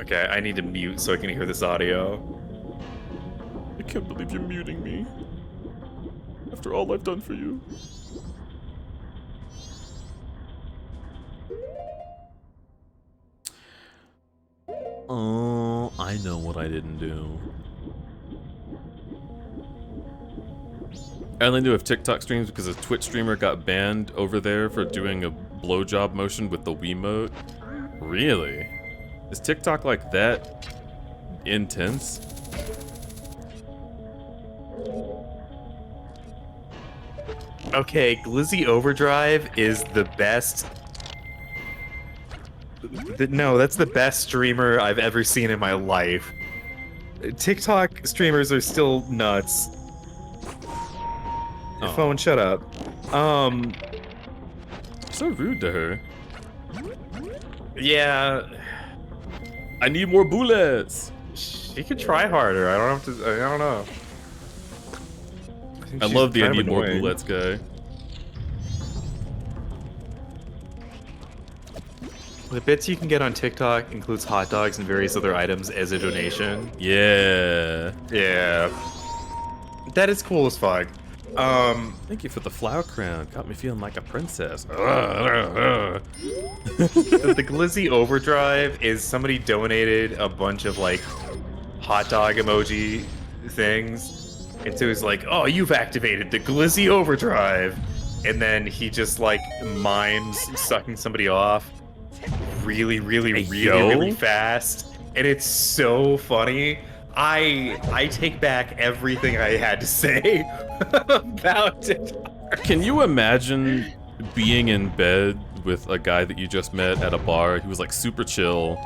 Okay, I need to mute so I can hear this audio. I can't believe you're muting me. After all I've done for you. Oh, I know what I didn't do. I only do have TikTok streams because a Twitch streamer got banned over there for doing a blowjob motion with the Wiimote. Really? Is TikTok like that intense? Okay, glizzy overdrive is the best. No, that's the best streamer I've ever seen in my life. TikTok streamers are still nuts. Your phone, shut up. So rude to her. Yeah. I need more bullets. She could try harder. I don't have to. I don't know. I love the I need more bullets guy. The bits you can get on TikTok includes hot dogs and various other items as a donation. Yeah. Yeah. That is cool as fuck. Thank you for the flower crown. Got me feeling like a princess. The glizzy overdrive is somebody donated a bunch of like hot dog emoji things. And so he's like, oh, you've activated the glizzy overdrive. And then he just like mimes sucking somebody off really fast. And it's so funny. I take back everything I had to say about it. Can you imagine being in bed with a guy that you just met at a bar who was like super chill,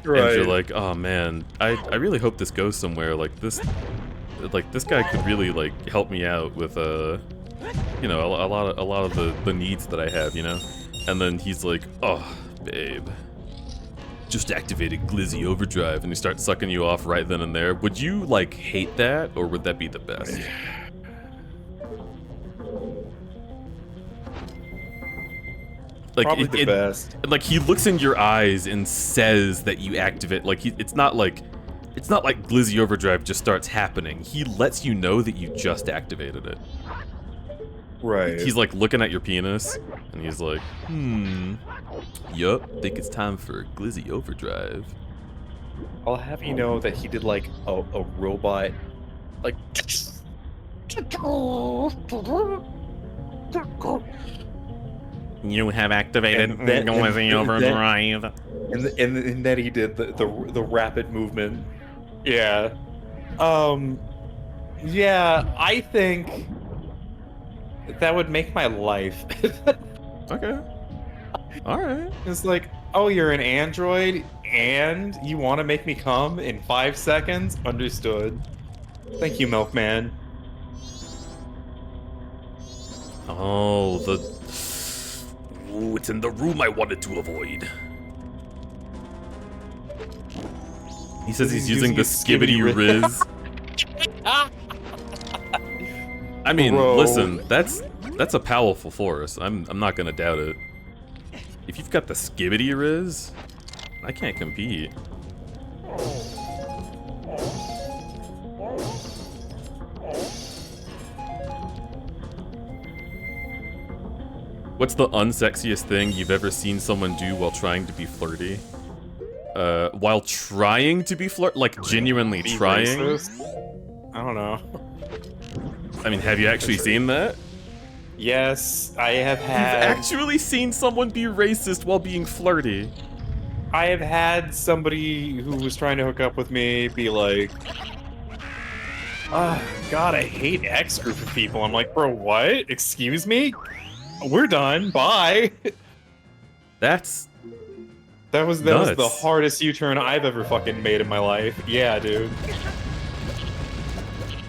right? And you're like, oh man, I really hope this goes somewhere. Like this guy could really like help me out with you know, a lot of the needs that I have, you know. And then he's like, oh babe, just activated glizzy overdrive, and he starts sucking you off right then and there. Would you like hate that, or would that be the best? Like probably the best. Like he looks in your eyes and says that you activate. Like it's not like glizzy overdrive just starts happening. He lets you know that you just activated it. Right. He's like looking at your penis, and he's like, yup, think it's time for glizzy overdrive. I'll have you know that he did like a robot, like. You have activated glizzy overdrive. And then he did the rapid movement. Yeah. Yeah, I think that would make my life. Okay. Alright. It's like, oh, you're an android and you want to make me come in 5 seconds? Understood. Thank you, Milkman. Oh, Ooh, it's in the room I wanted to avoid. He says he's using the skibbity riz. I mean, Bro. listen, that's a powerful force. I'm not gonna doubt it. If you've got the skibbity riz, I can't compete. What's the unsexiest thing you've ever seen someone do while trying to be flirty? While trying to be like genuinely trying? Racist? I don't know. I mean, have you actually seen that? Yes, I have had. You've actually seen someone be racist while being flirty. I have had somebody who was trying to hook up with me be like, God, I hate X group of people. I'm like, bro, what? Excuse me? We're done. Bye. That was the hardest U-turn I've ever fucking made in my life. Yeah, dude.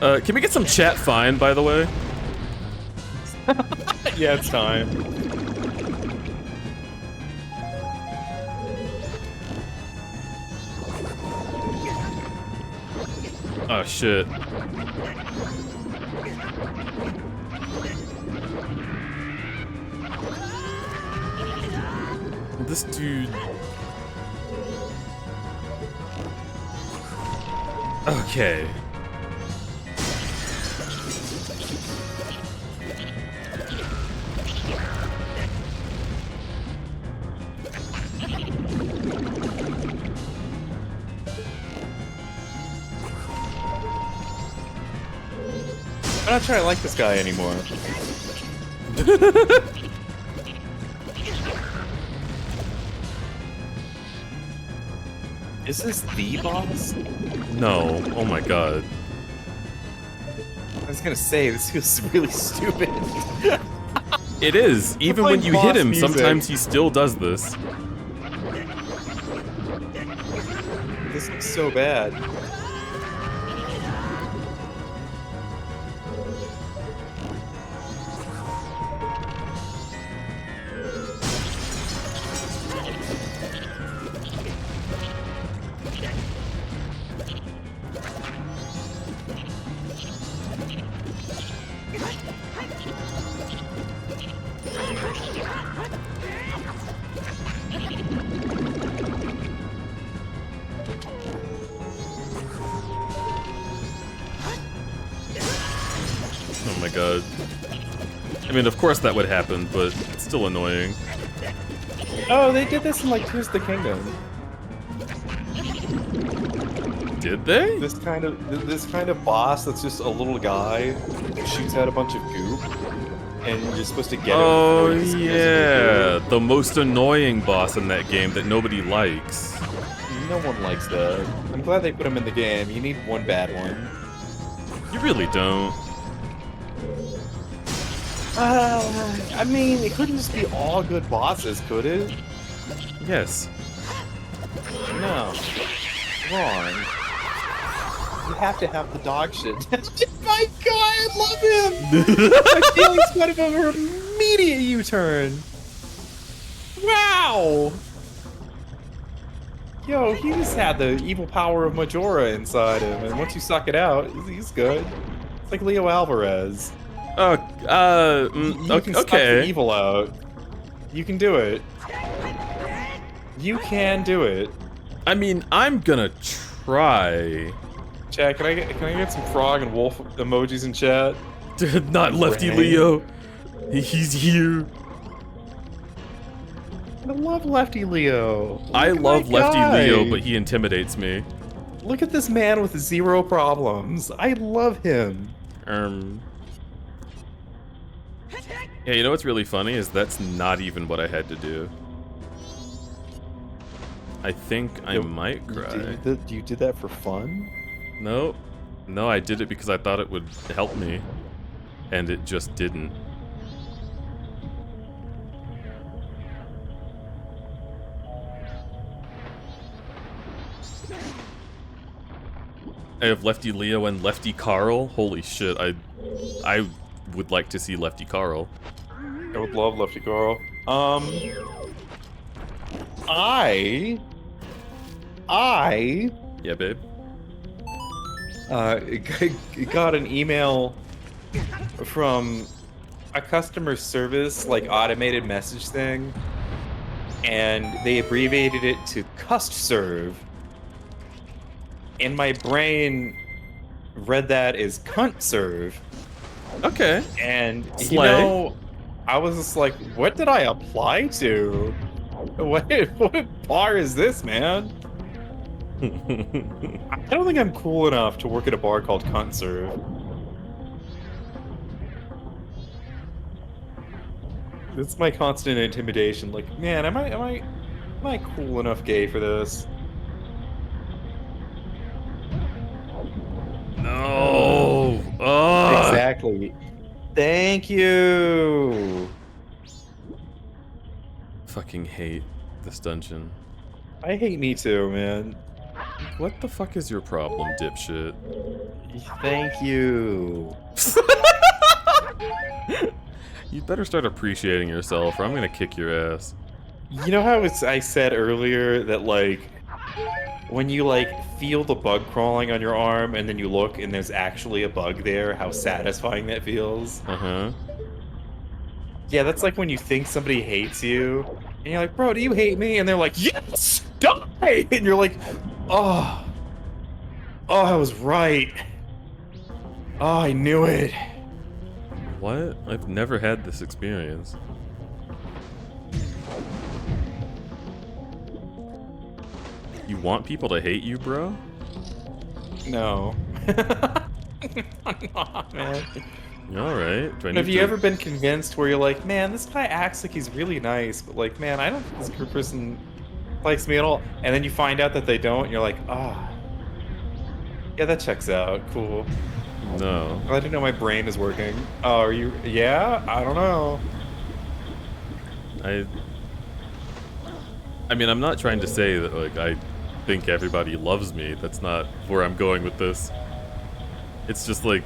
Can we get some chat fine, by the way? Yeah, it's time. Oh shit. This dude. Okay. I'm not sure I like this guy anymore. Is this the boss? No. Oh my god. I was gonna say, this feels really stupid. It is. Even when you hit boss him, music. sometimes he still does this. This looks so bad. Oh my god. I mean, of course that would happen, but it's still annoying. Oh, they did this in like Tears of the Kingdom. Did they? This kind of boss that's just a little guy who shoots out a bunch of goop, and you're supposed to get him. Oh before he disappears into yeah, goop. the most annoying boss in that game that nobody likes. No one likes that. I'm glad they put him in the game. You need one bad one. You really don't. I mean, it couldn't just be all good bosses, could it? Yes. No. Wrong. You have to have the dog shit. My god, I love him! My feelings went over an immediate U-turn. Wow! Yo, he just had the evil power of Majora inside him, and once you suck it out, he's good. It's like Leo Alvarez. Oh, You can suck the okay. evil out. You can do it. You can do it. I mean, I'm gonna try. Chat, can I get some frog and wolf emojis in chat? Not Lefty Right. Leo. He's here. I love Lefty Leo. I Look at love my Lefty guy. Leo, but he intimidates me. Look at this man with zero problems. I love him. Yeah, you know what's really funny is that's not even what I had to do. I think I might cry. You did that for fun? No. No, I did it because I thought it would help me. And it just didn't. I have Lefty Leo and Lefty Carl. Holy shit, I would like to see Lefty Carl. I would love Lefty Carl. I Yeah, babe. got an email from a customer service, like, automated message thing, and they abbreviated it to CustServe. And my brain read that as cunt serve. Okay. And, you Slay. know, I was just like, what did I apply to? What bar is this, man? I don't think I'm cool enough to work at a bar called Cunt Serve. That's my constant intimidation. Like, man, am I cool enough gay for this? No. Oh. Exactly. Thank you. Fucking hate this dungeon. I hate me too, man. What the fuck is your problem, dipshit? Thank you. You better start appreciating yourself, or I'm gonna kick your ass. You know how I said earlier that, like, when you like feel the bug crawling on your arm and then you look and there's actually a bug there, how satisfying that feels. Uh-huh. Yeah, that's like when you think somebody hates you and you're like, bro, do you hate me? And they're like, yes, die! And you're like, oh, I was right. Oh, I knew it. What? I've never had this experience. You want people to hate you, bro? No. Nah, man. Alright. Have you ever been convinced where you're like, man, this guy acts like he's really nice, but like, man, I don't think this person likes me at all. And then you find out that they don't, and you're like, ah. Yeah, that checks out. Cool. No. I didn't know my brain is working. Oh, are you? Yeah? I don't know. I mean, I'm not trying to say that, like, I think everybody loves me. That's not where I'm going with this. It's just like,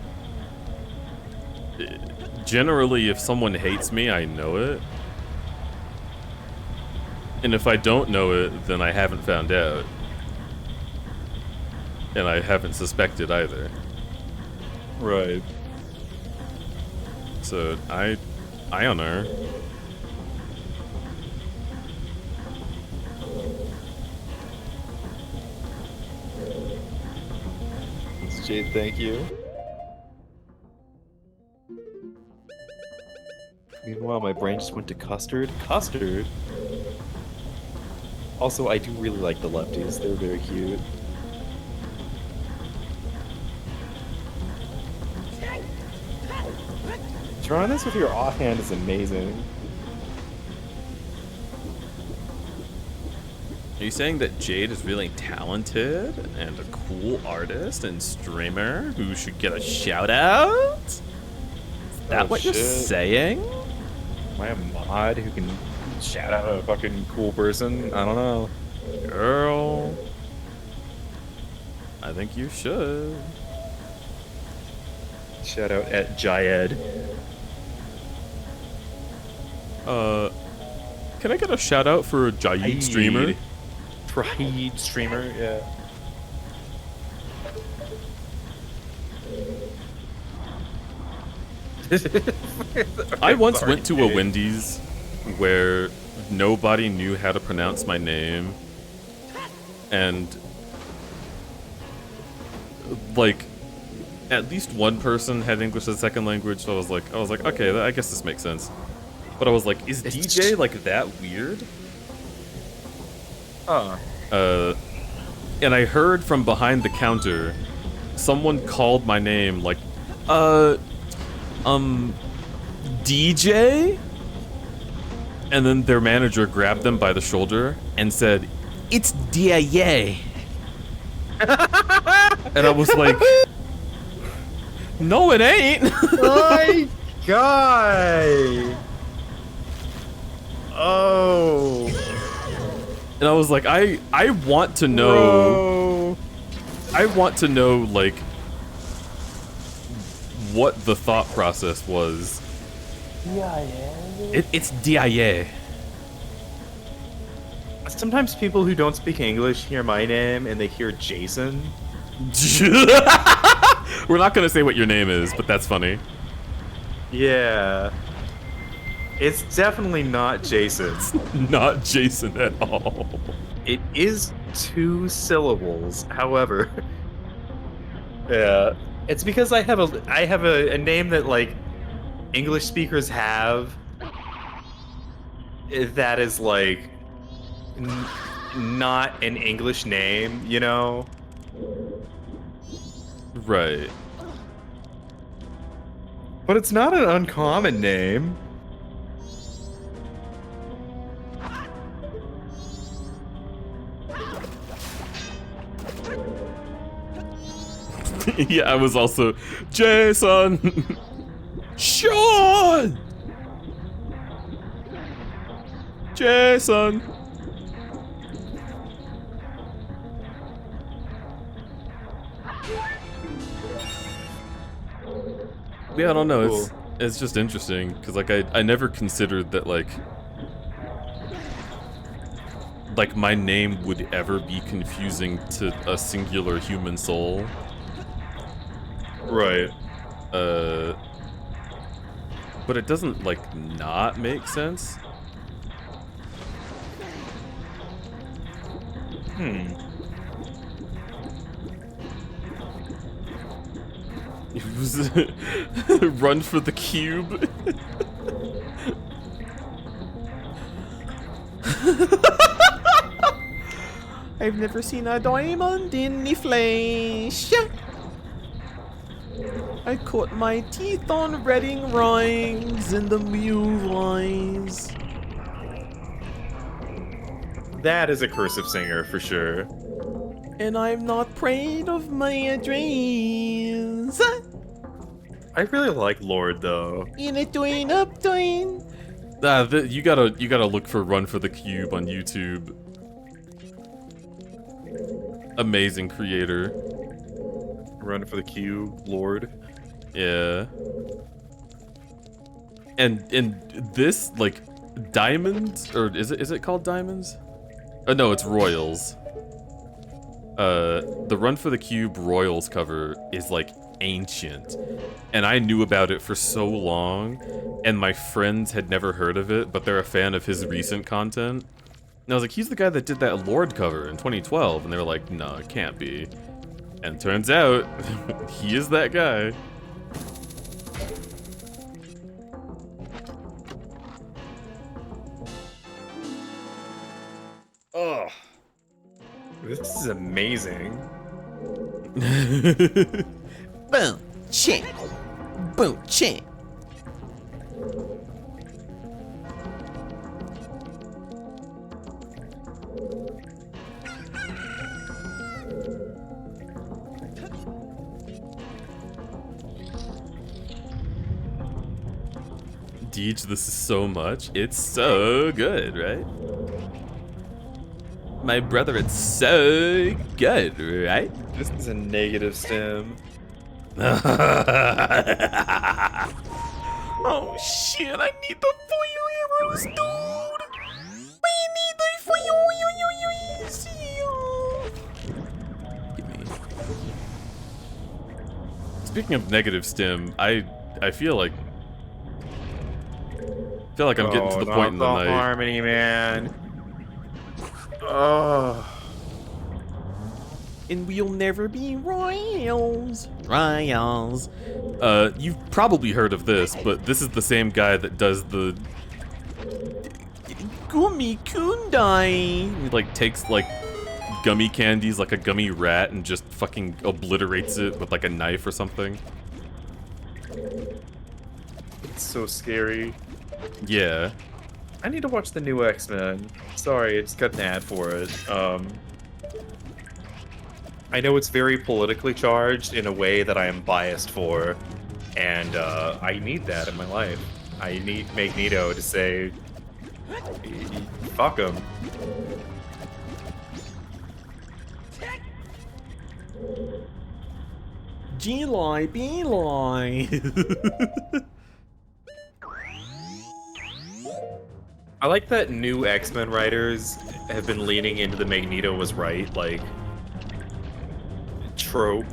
generally, if someone hates me, I know it. And if I don't know it, then I haven't found out. And I haven't suspected either. Right. So, I don't know. Jade, thank you. Meanwhile, my brain just went to custard. Custard? Also, I do really like the lefties. They're very cute. Drawing this with your offhand is amazing. Are you saying that Jade is really talented and a cool artist and streamer who should get a shout out? Is that what you're saying? Am I a mod who can shout out a fucking cool person? I don't know. Girl. I think you should. Shout out at Jayed. Can I get a shout out for a Jayed streamer? Jayed streamer, yeah. I once went to a Wendy's where nobody knew how to pronounce my name, and like at least one person had English as a second language, so I was like, okay, I guess this makes sense. But I was like, is DJ like that weird? And I heard from behind the counter, someone called my name like, DJ? And then their manager grabbed them by the shoulder and said, it's DJ. And I was like, no, it ain't. My God. Oh. And I was like, I want to know. Bro. I want to know, like, what the thought process was. It's DIA. Sometimes people who don't speak English hear my name and they hear Jason. We're not gonna say what your name is, but that's funny. Yeah. It's definitely not Jason. It's not Jason at all. It is 2 syllables, however. Yeah. It's because I have a name that like English speakers have that is like not an English name, you know? Right. But it's not an uncommon name. Yeah, I was also Jason. Sean. Jason. Yeah, I don't know. Cool. It's just interesting because like I never considered that like like my name would ever be confusing to a singular human soul. Right. But it doesn't, like, not make sense. It was run for the cube. I've never seen a diamond in the flesh. I cut my teeth on reading rhymes in the moonlight. That is a cursive singer for sure. And I'm not proud of my dreams. I really like Lord though. In a doing up doing. You gotta look for Run for the Cube on YouTube. Amazing creator. Run for the cube, Lord. Yeah. And this, like, Diamonds, or is it called Diamonds? Oh no, it's Royals. The Run for the Cube Royals cover is like ancient. And I knew about it for so long, and my friends had never heard of it, but they're a fan of his recent content. And I was like, he's the guy that did that Lord cover in 2012, and they were like, no, it can't be. And turns out, he is that guy. Ugh. This is amazing. Boom, ching. Boom, ching. Deej, this is so much. It's so good, right? My brother, it's so good, right? This is a negative stem. Oh shit, I need the fire arrows, dude! I need the fire arrows! Give me. Speaking of negative stim, I feel like I'm getting to the point in the night. Harmony, man. Oh. And we'll never be royals. Royals. You've probably heard of this, but this is the same guy that does the Gummy Kundai. he like takes like gummy candies like a gummy rat and just fucking obliterates it with like a knife or something. It's so scary. Yeah. I need to watch the new X-Men. Sorry, I just got an ad for it. I know it's very politically charged in a way that I am biased for, and I need that in my life. I need Magneto to say, fuck him. G-lie, B-lie. I like that new X-Men writers have been leaning into the Magneto was right, like, trope.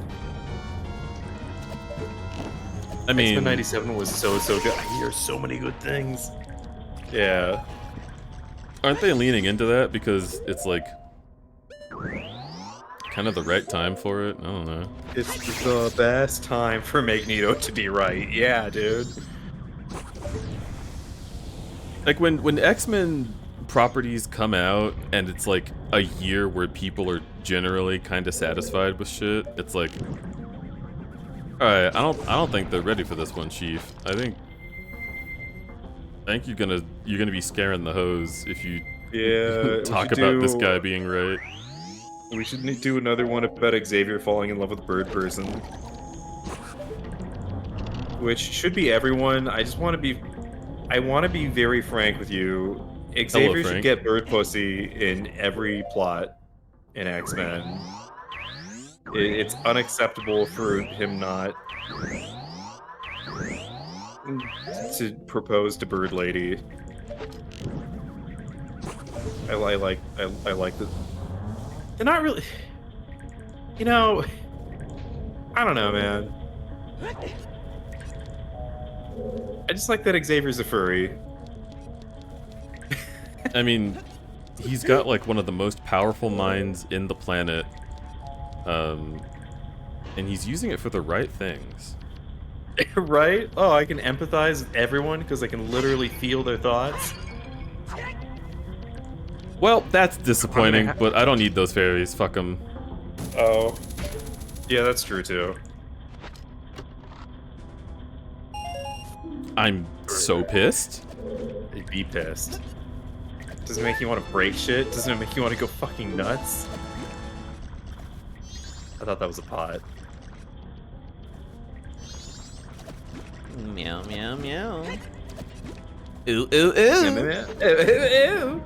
I mean, X-Men 97 was so good. I hear so many good things. Yeah. aren't they leaning into that because it's like kind of the right time for it? I don't know. It's the best time for Magneto to be right. Yeah, dude. Like when X-Men properties come out and it's like a year where people are generally kind of satisfied with shit, it's like, all right, I don't think they're ready for this one, Chief. I think you're gonna be scaring the hose if you talk about this guy being right. We should do another one about Xavier falling in love with Bird Person. Which should be everyone. I want to be very frank with you. Xavier should get bird pussy in every plot in X-Men. It's unacceptable for him not to propose to Bird Lady. like the. They're not really. You know, I don't know, man. I just like that Xavier's a furry. I mean, he's got like one of the most powerful minds in the planet, and he's using it for the right things. Right? Oh, I can empathize with everyone because I can literally feel their thoughts. Well, that's disappointing, but I don't need those fairies. Fuck them. Oh. Yeah, that's true too. I'm so pissed. You'd be pissed. Does it make you want to break shit? Doesn't it make you want to go fucking nuts? I thought that was a pot. Meow, meow, meow. Ooh, ooh, ooh.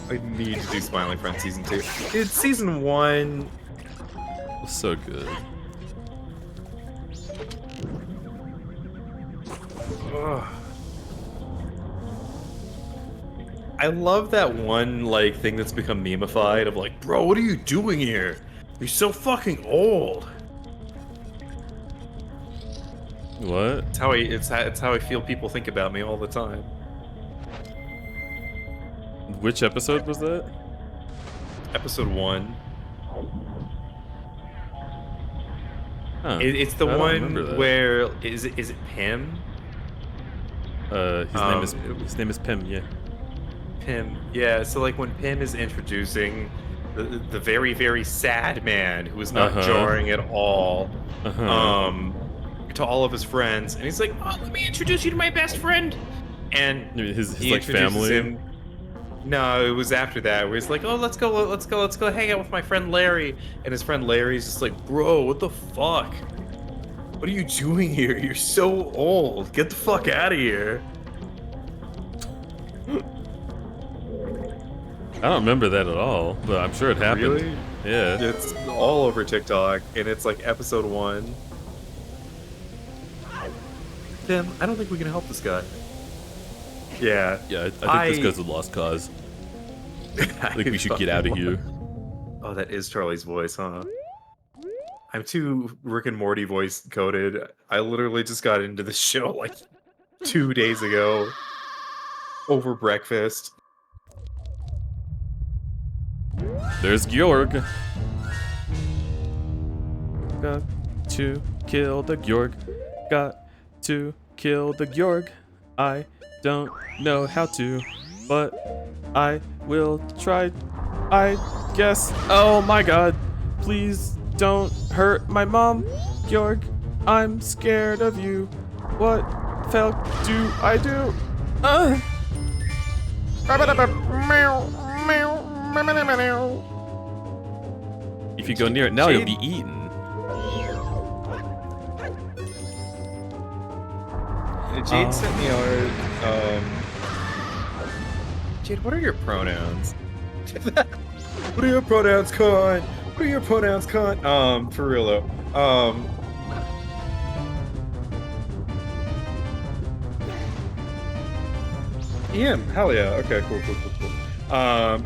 I need to do Smiling Friends Season 2. Dude, Season 1... So good. Ugh. I love that one, like, thing that's become meme-ified of like, bro, what are you doing here? You're so fucking old. What? It's how I feel people think about me all the time. Which episode was that? Episode 1. Huh. It's the I don't one remember that. where is it Pim? His name is Pim. Yeah. Pim. Yeah. So like when Pim is introducing the very very sad man who is not jarring at all, to all of his friends, and he's like, "Oh, let me introduce you to my best friend," and his he like introduces family. him. No, it was after that where he's like, "Oh, let's go hang out with my friend Larry," and his friend Larry's just like, "Bro, what the fuck? What are you doing here? You're so old. Get the fuck out of here." I don't remember that at all, but I'm sure it happened. Really? Yeah. It's all over TikTok, and it's like episode 1. Tim, I don't think we can help this guy. Yeah. Yeah, I think this guy's a lost cause. I think we should get out of here. Oh, that is Charlie's voice, huh? I'm too Rick and Morty voice coded. I literally just got into the show like 2 days ago. Over breakfast. There's Georg. Got to kill the Georg. Got to kill the Georg. I don't know how to, but I will try. I guess. Oh my god. Please don't hurt my mom. Georg, I'm scared of you. What the fuck do I do? If you go near it now, you'll be eaten. Jade sent me art. Jade, what are your pronouns? What are your pronouns, cunt? What are your pronouns, cunt? For real though. Ian, hell yeah. Okay, cool.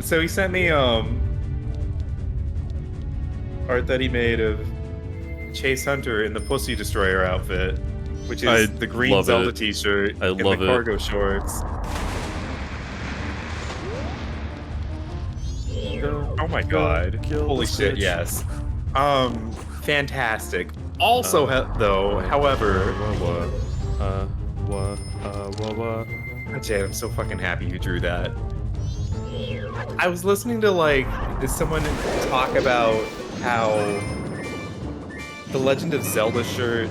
So he sent me art that he made of Chase Hunter in the Pussy Destroyer outfit, which is the green Zelda t-shirt and the cargo shorts. Oh my god. Holy shit, yes. Fantastic. Also, though, however... Jade, I'm so fucking happy you drew that. I was listening to, like, someone talk about how the Legend of Zelda shirt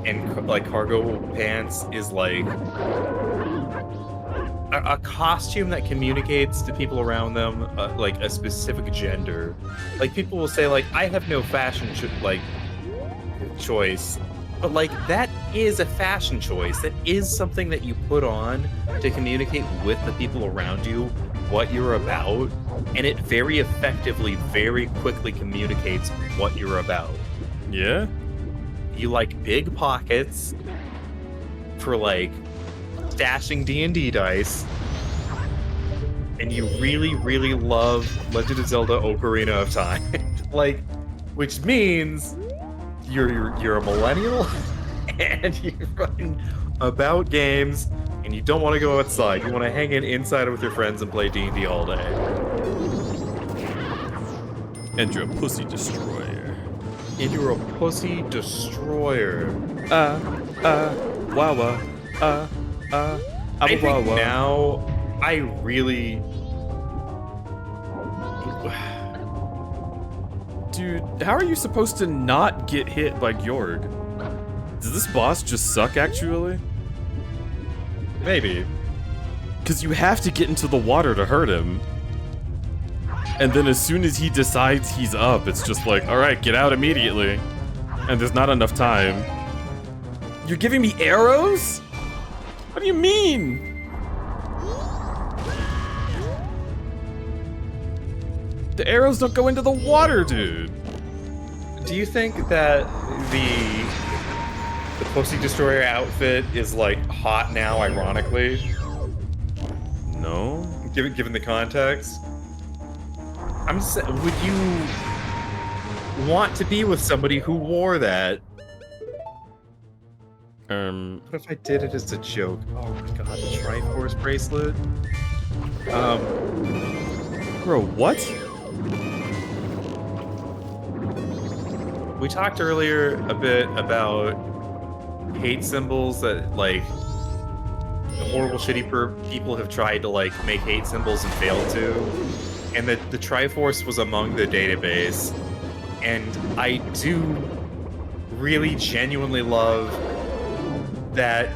and, like, cargo pants is, like, a costume that communicates to people around them, like, a specific gender. Like, people will say, like, I have no fashion, choice. But, like, that is a fashion choice. That is something that you put on to communicate with the people around you what you're about. And it very effectively, very quickly communicates what you're about. Yeah? You like big pockets for, like, stashing D&D dice. and you really, really love Legend of Zelda Ocarina of Time, like, which means you're a millennial and you're fucking about games and you don't want to go outside. You want to hang in inside with your friends and play D&D all day. And you're a pussy destroyer. And you're a pussy destroyer. Wawa. I think now I really... Dude, how are you supposed to not get hit by Gjorg? Does this boss just suck, actually? Maybe. Because you have to get into the water to hurt him. And then as soon as he decides he's up, it's just like, alright, get out immediately. And there's not enough time. You're giving me arrows? What do you mean? The arrows don't go into the water, dude. Do you think that the Pussy Destroyer outfit is like hot now, ironically? No. Given the context? I'm just saying, would you want to be with somebody who wore that? What if I did it as a joke? Oh my god, the Triforce bracelet? Bro, what? We talked earlier a bit about hate symbols that, like, horrible, shitty people have tried to, like, make hate symbols and failed to. And that the Triforce was among the database. And I do really genuinely love that...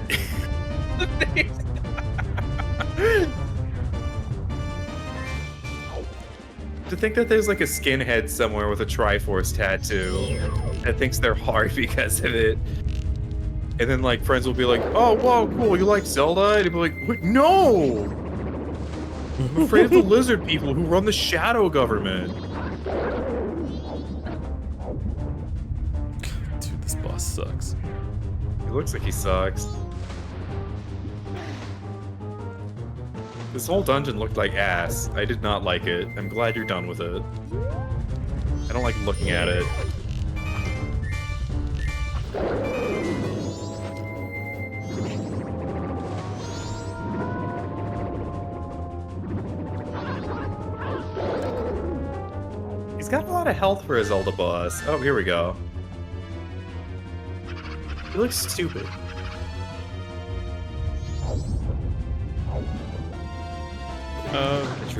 To think that there's like a skinhead somewhere with a Triforce tattoo that thinks they're hard because of it. And then like friends will be like, oh, whoa, cool, you like Zelda? And he'll be like, what? No! I'm afraid of the lizard people who run the shadow government. Dude, this boss sucks. He looks like he sucks. This whole dungeon looked like ass. I did not like it. I'm glad you're done with it. I don't like looking at it. He's got a lot of health for a Zelda boss. Oh, here we go. He looks stupid.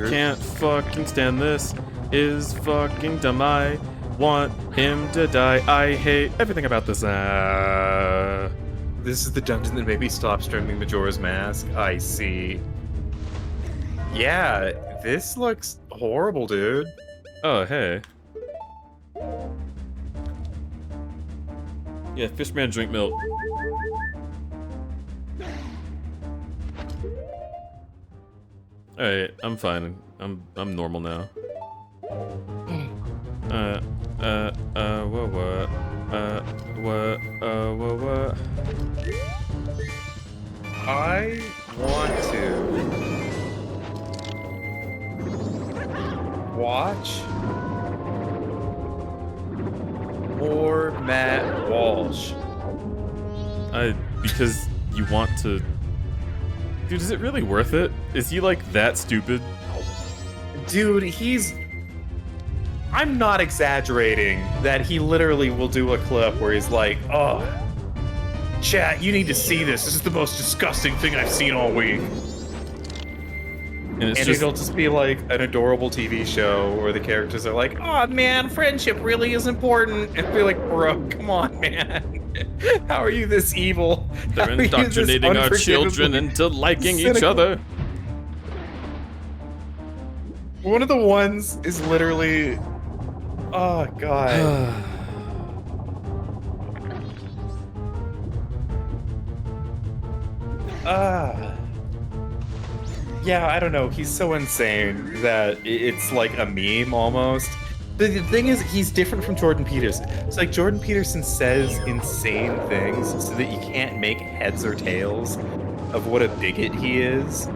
Can't fucking stand this. Is fucking dumb. I want him to die. I hate everything about this. This is the dungeon that made me stop streaming Majora's Mask. I see. Yeah, this looks horrible, dude. Oh, hey. Yeah, Fishman drink milk. Alright, I'm fine. I'm normal now. What? I want to watch more Matt Walsh. Because you want to... Dude, is it really worth it? Is he, like, that stupid? Dude, he's... I'm not exaggerating that he literally will do a clip where he's like, oh, chat, you need to see this. This is the most disgusting thing I've seen all week. And it'll just be like an adorable TV show where the characters are like, oh man, friendship really is important. And be like, bro, come on, man. How are you this evil? They're indoctrinating our children into liking each other. One of the ones is literally... Oh, God. Yeah, I don't know. He's so insane that it's like a meme almost. The thing is, he's different from Jordan Peterson. It's like Jordan Peterson says insane things so that you can't make heads or tails of what a bigot he is.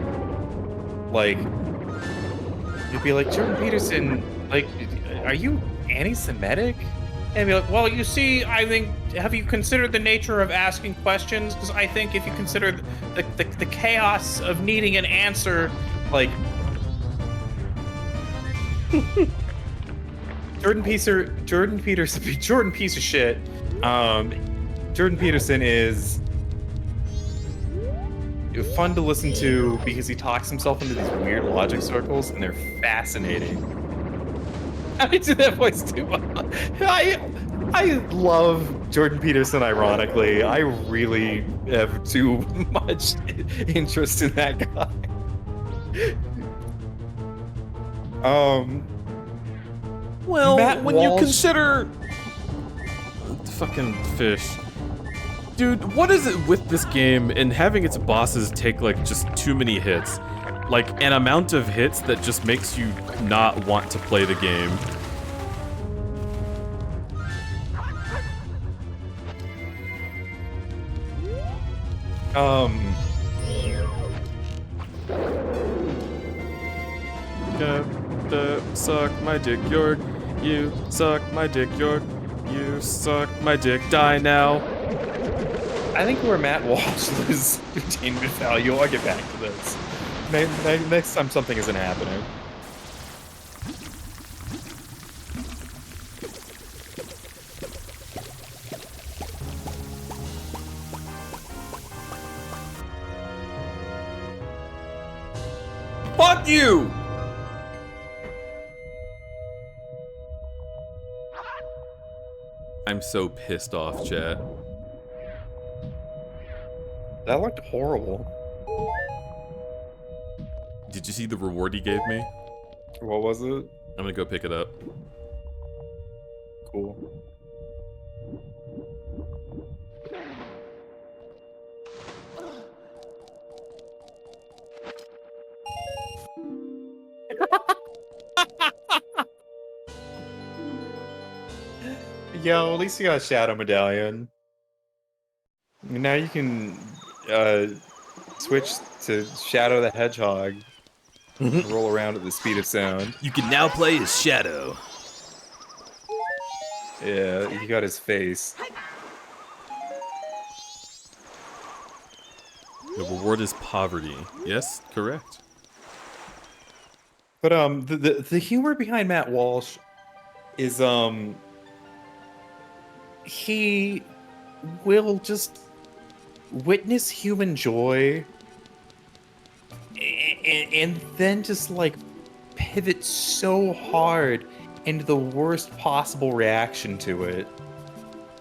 Like, you'd be like, Jordan Peterson, like, are you anti-Semitic? And be like, well, you see, I think, have you considered the nature of asking questions? Because I think if you consider the chaos of needing an answer, like, Jordan piece of shit. Jordan Peterson is fun to listen to because he talks himself into these weird logic circles, and they're fascinating. I do that voice too. I love Jordan Peterson. Ironically, I really have too much interest in that guy. Well, Matt when you Walsh- consider fucking fish. Dude, what is it with this game and having its bosses take like just too many hits? Like an amount of hits that just makes you not want to play the game. Suck my dick, York. You suck my dick, York. You suck my dick. Die now. I think where Matt Walsh is entertainment value. I'll get back to this. Next time something isn't happening. Fuck you! I'm so pissed off, chat. That looked horrible. Did you see the reward he gave me? What was it? I'm gonna go pick it up. Cool. Yo, at least you got a shadow medallion. Now you can switch to Shadow the Hedgehog and roll around at the speed of sound. You can now play as Shadow. Yeah, he got his face. The reward is poverty. Yes, correct. But the humor behind Matt Walsh is he will just witness human joy and then just like pivot so hard into the worst possible reaction to it.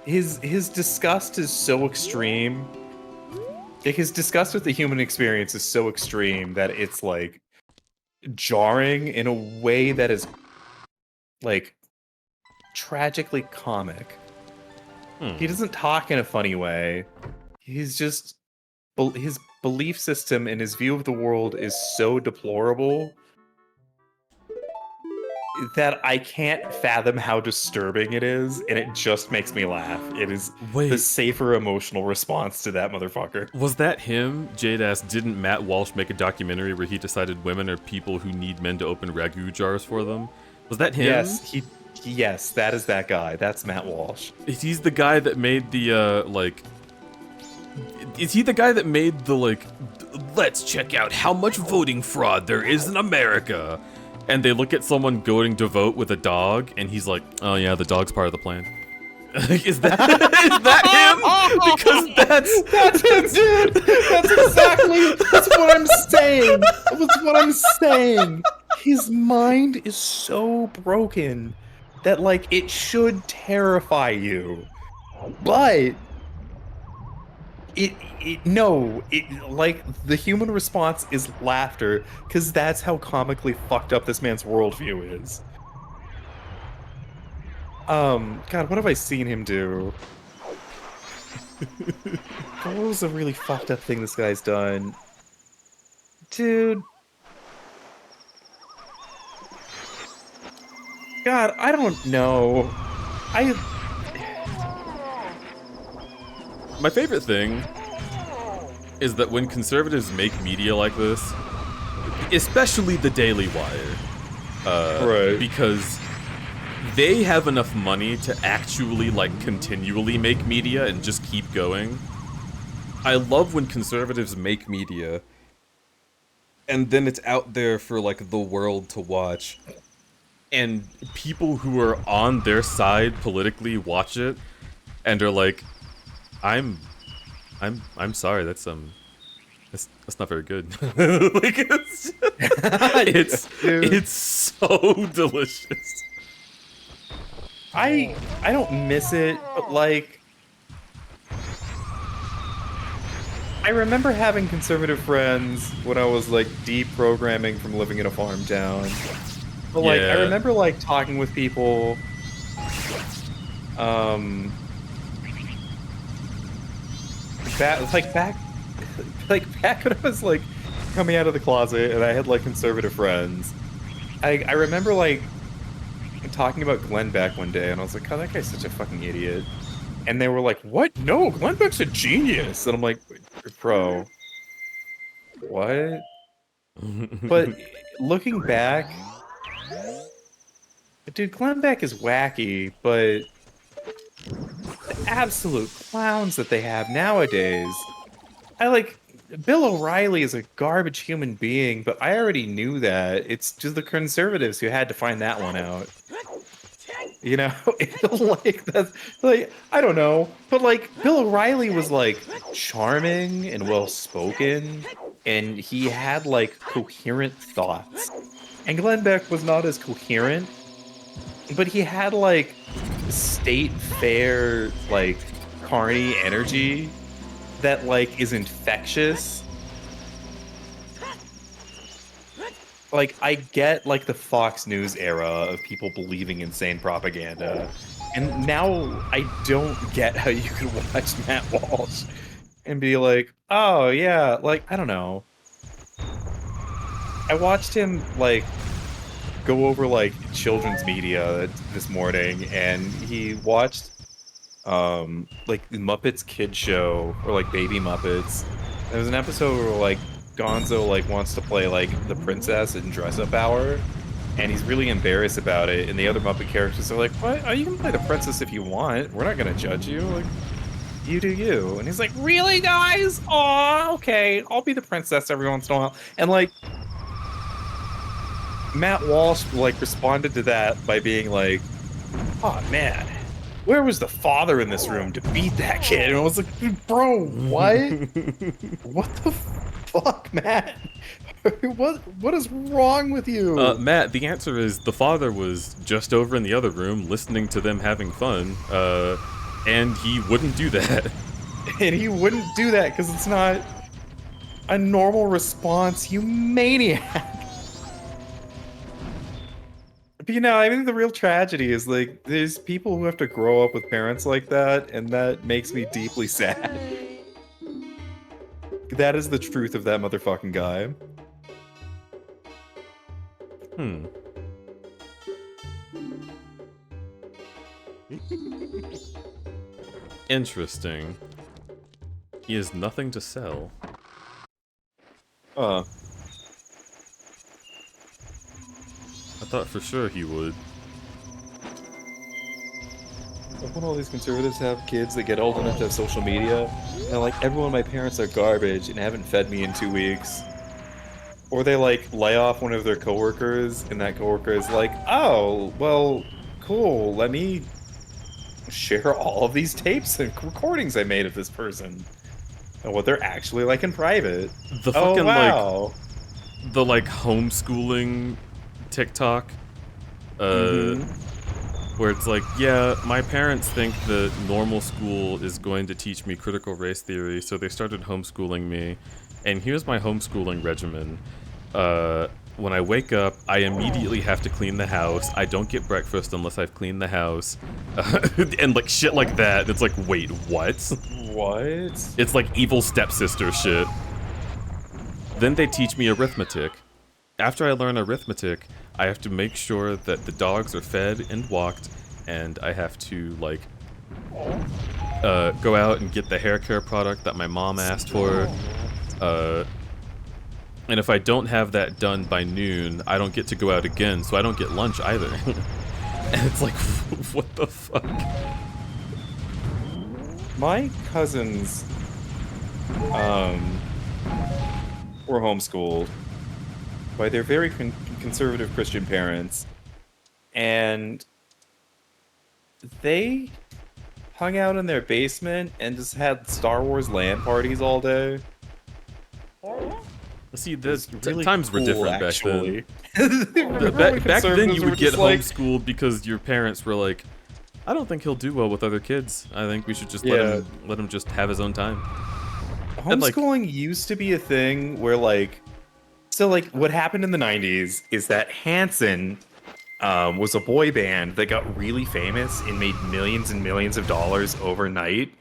His disgust is so extreme. Like, his disgust with the human experience is so extreme that it's like jarring in a way that is like tragically comic. He doesn't talk in a funny way. He's just his belief system and his view of the world is so deplorable that I can't fathom how disturbing it is, and it just makes me laugh. It is the safer emotional response to that motherfucker. Was that him? Jade asked, didn't Matt Walsh make a documentary where he decided women are people who need men to open ragu jars for them? Was that him? Yes, that is that guy. That's Matt Walsh. He's the guy that made the, like... Is he the guy that made the, like, let's check out how much voting fraud there is in America? And they look at someone going to vote with a dog, and he's like, oh yeah, the dog's part of the plan. Is that him? Because That's him, dude! That's what I'm saying! That's what I'm saying! His mind is so broken that, like, it should terrify you. But... like, the human response is laughter, because that's how comically fucked up this man's worldview is. God, what have I seen him do? What was a really fucked up thing this guy's done? Dude. God, I don't know. My favorite thing is that when conservatives make media like this, especially the Daily Wire, Right. Because they have enough money to actually, like, continually make media and just keep going. I love when conservatives make media, and then it's out there for, like, the world to watch. And people who are on their side politically watch it, and are like, I'm sorry, that's not very good. Like, it's so delicious. I don't miss it, but like I remember having conservative friends when I was like deprogramming from living in a farm town. But like I Yeah. remember like talking with people back when I was like coming out of the closet and I had like conservative friends. I remember like talking about Glenn Beck one day and I was like, oh, that guy's such a fucking idiot. And they were like, what? No, Glenn Beck's a genius. And I'm like, bro, what? But looking back, dude, Glenn Beck is wacky, but the absolute clowns that they have nowadays. Bill O'Reilly is a garbage human being, but I already knew that. It's just the conservatives who had to find that one out. You know, like that's like I don't know, but like Bill O'Reilly was like charming and well spoken, and he had like coherent thoughts. And Glenn Beck was not as coherent, but he had like state fair, like carny energy that like is infectious. Like, I get, like, the Fox News era of people believing insane propaganda. And now I don't get how you can watch Matt Walsh and be like, oh, yeah, like, I don't know. I watched him, like, go over, like, children's media this morning, and he watched, like, the Muppets Kid Show, or, like, Baby Muppets. There was an episode where, like, Gonzo like wants to play like the princess in Dress Up Hour, and he's really embarrassed about it. And the other Muppet characters are like, "What? Oh, you can play the princess if you want. We're not gonna judge you. Like, you do you." And he's like, "Really, guys? Oh, okay. I'll be the princess every once in a while." And like, Matt Walsh like responded to that by being like, "Oh man, where was the father in this room to beat that kid?" And I was like, "Bro, what? What the fuck, Matt? What is wrong with you?" Matt, the answer is the father was just over in the other room listening to them having fun, and he wouldn't do that. And he wouldn't do that because it's not a normal response, you maniac. But you know, I think the real tragedy is like there's people who have to grow up with parents like that, and that makes me deeply sad. That is the truth of that motherfucking guy. Interesting. He has nothing to sell. I thought for sure he would. When all these conservatives have kids that get old enough to have social media, and they're like, everyone of my parents are garbage and haven't fed me in 2 weeks. Or they like lay off one of their coworkers, and that coworker is like, oh, well, cool, let me share all of these tapes and recordings I made of this person. And what they're actually like in private. The fucking, wow. like, the, like, homeschooling TikTok, where it's like, yeah, my parents think that normal school is going to teach me critical race theory, so they started homeschooling me, and here's my homeschooling regimen. When I wake up, I immediately have to clean the house. I don't get breakfast unless I've cleaned the house. And, like, shit like that. It's like, wait, what? What? It's like evil stepsister shit. Then they teach me arithmetic. After I learn arithmetic, I have to make sure that the dogs are fed and walked, and I have to, like, go out and get the hair care product that my mom asked for. And if I don't have that done by noon, I don't get to go out again, so I don't get lunch either. And it's like, what the fuck? My cousins were homeschooled by their very conservative Christian parents, and they hung out in their basement and just had Star Wars LAN parties all day. See, the really times were cool, different actually. back then. Back then, you would get like, homeschooled because your parents were like, I don't think he'll do well with other kids. I think we should just let him just have his own time. Homeschooling used to be a thing where, like, so, like, what happened in the 90s is that Hanson was a boy band that got really famous and made millions and millions of dollars overnight.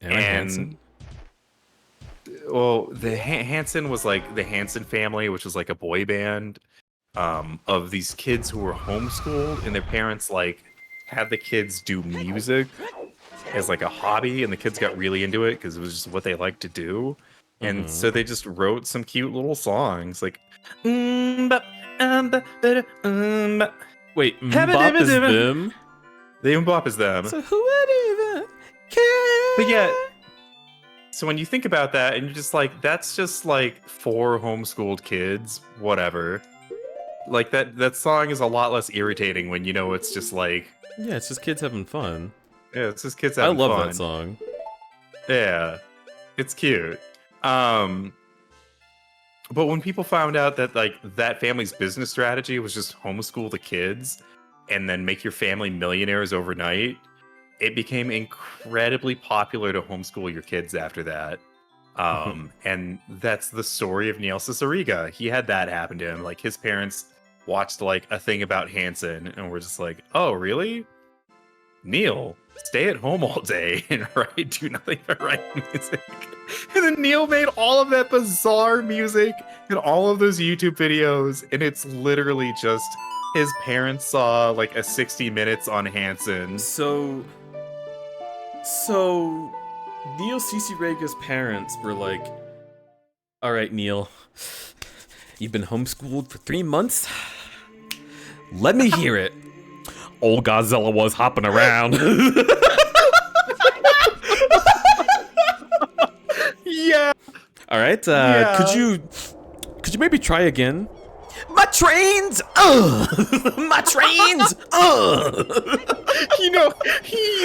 Hanson? Well, the Hanson was like the Hanson family, which was like a boy band of these kids who were homeschooled, and their parents like had the kids do music as like a hobby, and the kids got really into it because it was just what they liked to do. And so they just wrote some cute little songs like Wait, Mbop is them? The Mbop is them. So who would even care? But yeah, so when you think about that, and you're just like, that's just like 4 homeschooled kids, whatever. Like that song is a lot less irritating when you know it's just like, yeah, it's just kids having fun. Yeah, it's just kids having fun. I love that song. Yeah, it's cute. But when people found out that like that family's business strategy was just homeschool the kids and then make your family millionaires overnight, it became incredibly popular to homeschool your kids after that. And that's the story of Neil Cicierega. He had that happen to him. Like his parents watched like a thing about Hanson and were just like, oh, really? Neil, stay at home all day and do nothing but write music. And then Neil made all of that bizarre music and all of those YouTube videos, and it's literally just his parents saw like a 60 Minutes on Hanson. So Neil Cicierega's parents were like, all right, Neil, you've been homeschooled for 3 months. Let me hear it. Old Godzilla was hopping around. Yeah. All right. Could you maybe try again? My trains! My trains! You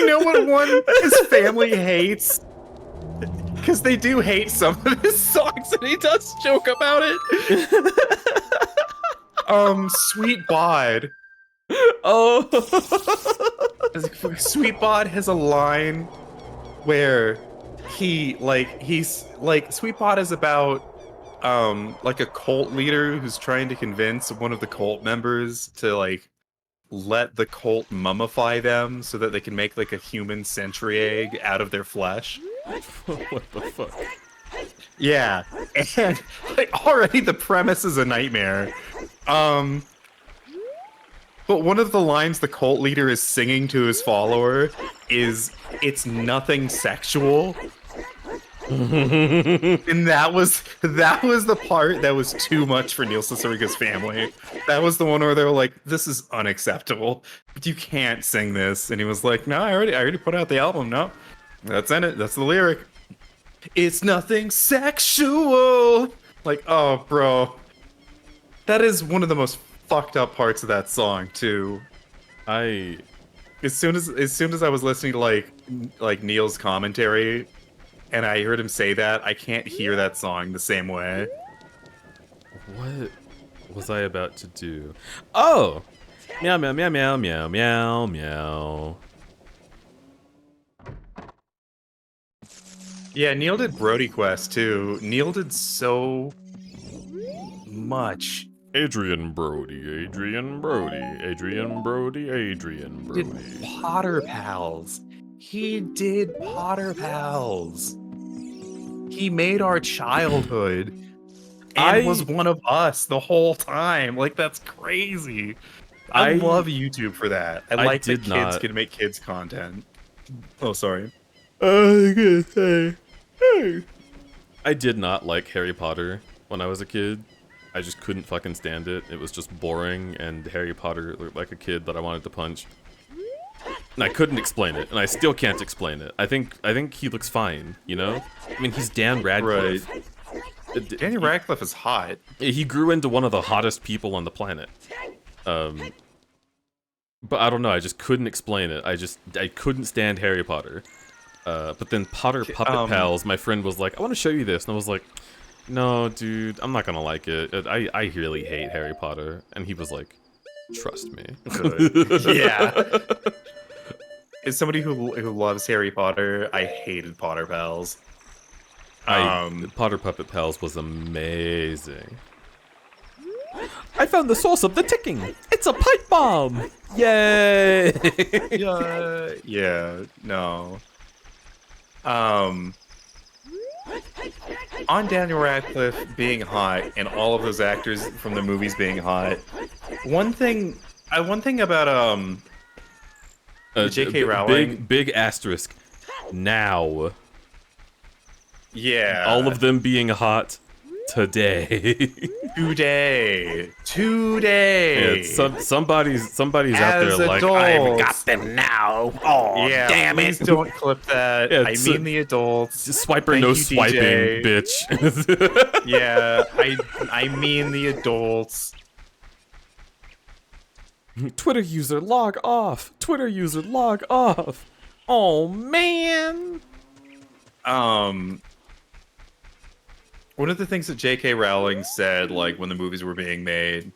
know what one his family hates? Because they do hate some of his songs, and he does joke about it. Sweet Bod. Oh. Sweet Bod has a line where he's like Sweet Bod is about like a cult leader who's trying to convince one of the cult members to like let the cult mummify them so that they can make like a human sentry egg out of their flesh. What the fuck? Yeah, and like already the premise is a nightmare. But one of the lines the cult leader is singing to his follower is, "It's nothing sexual." And that was the part that was too much for Neil Cicierega's family. That was the one where they were like, "This is unacceptable. You can't sing this." And he was like, "No, I already put out the album. No, that's in it. That's the lyric. It's nothing sexual." Like, oh, bro, that is one of the most fucked up parts of that song too. As soon as I was listening to like Neil's commentary, and I heard him say that, I can't hear that song the same way. What was I about to do? Oh! Meow, meow, meow, meow, meow, meow, meow. Yeah, Neil did Brody Quest too. Neil did so much. Adrian Brody, Adrian Brody, Adrian Brody, Adrian Brody. He did Potter Pals. He did Potter Pals. He made our childhood and was one of us the whole time. Like, that's crazy. I love YouTube for that. I like that kids can make kids content. Oh, sorry. I was gonna say, I did not like Harry Potter when I was a kid. I just couldn't fucking stand it. It was just boring, and Harry Potter looked like a kid that I wanted to punch. And I couldn't explain it, and I still can't explain it. I think he looks fine, you know? I mean, he's Dan Radcliffe. Right. Danny Radcliffe is hot. He grew into one of the hottest people on the planet. But I don't know, I just couldn't explain it. I couldn't stand Harry Potter. But then Potter Puppet Pals, my friend was like, I want to show you this. And I was like, no, dude, I'm not gonna like it. I really hate Harry Potter. And he was like, trust me. Yeah. As somebody who loves Harry Potter, I hated Potter Pals. Potter Puppet Pals was amazing. I found the source of the ticking. It's a pipe bomb. Yay! Yeah, no. On Daniel Radcliffe being hot and all of those actors from the movies being hot, one thing about J.K. Rowling, big asterisk. Now, yeah, all of them being hot today. Today. Yeah, somebody's out there like, I've got them now. Oh, yeah, damn it! Please don't clip that. Yeah, I mean the adults. Swiper Thank no you, swiping, DJ. bitch. Yeah, I mean the adults. Twitter user log off. Twitter user log off. Oh man. One of the things that J.K. Rowling said, like when the movies were being made,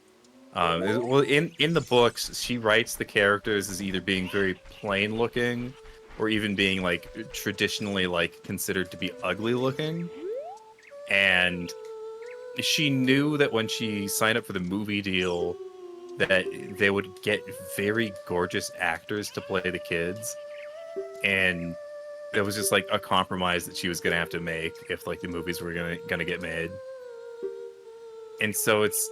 well, in the books, she writes the characters as either being very plain looking, or even being like traditionally like considered to be ugly looking. And she knew that when she signed up for the movie deal, that they would get very gorgeous actors to play the kids, and it was just like a compromise that she was gonna have to make if like the movies were gonna get made. And so it's,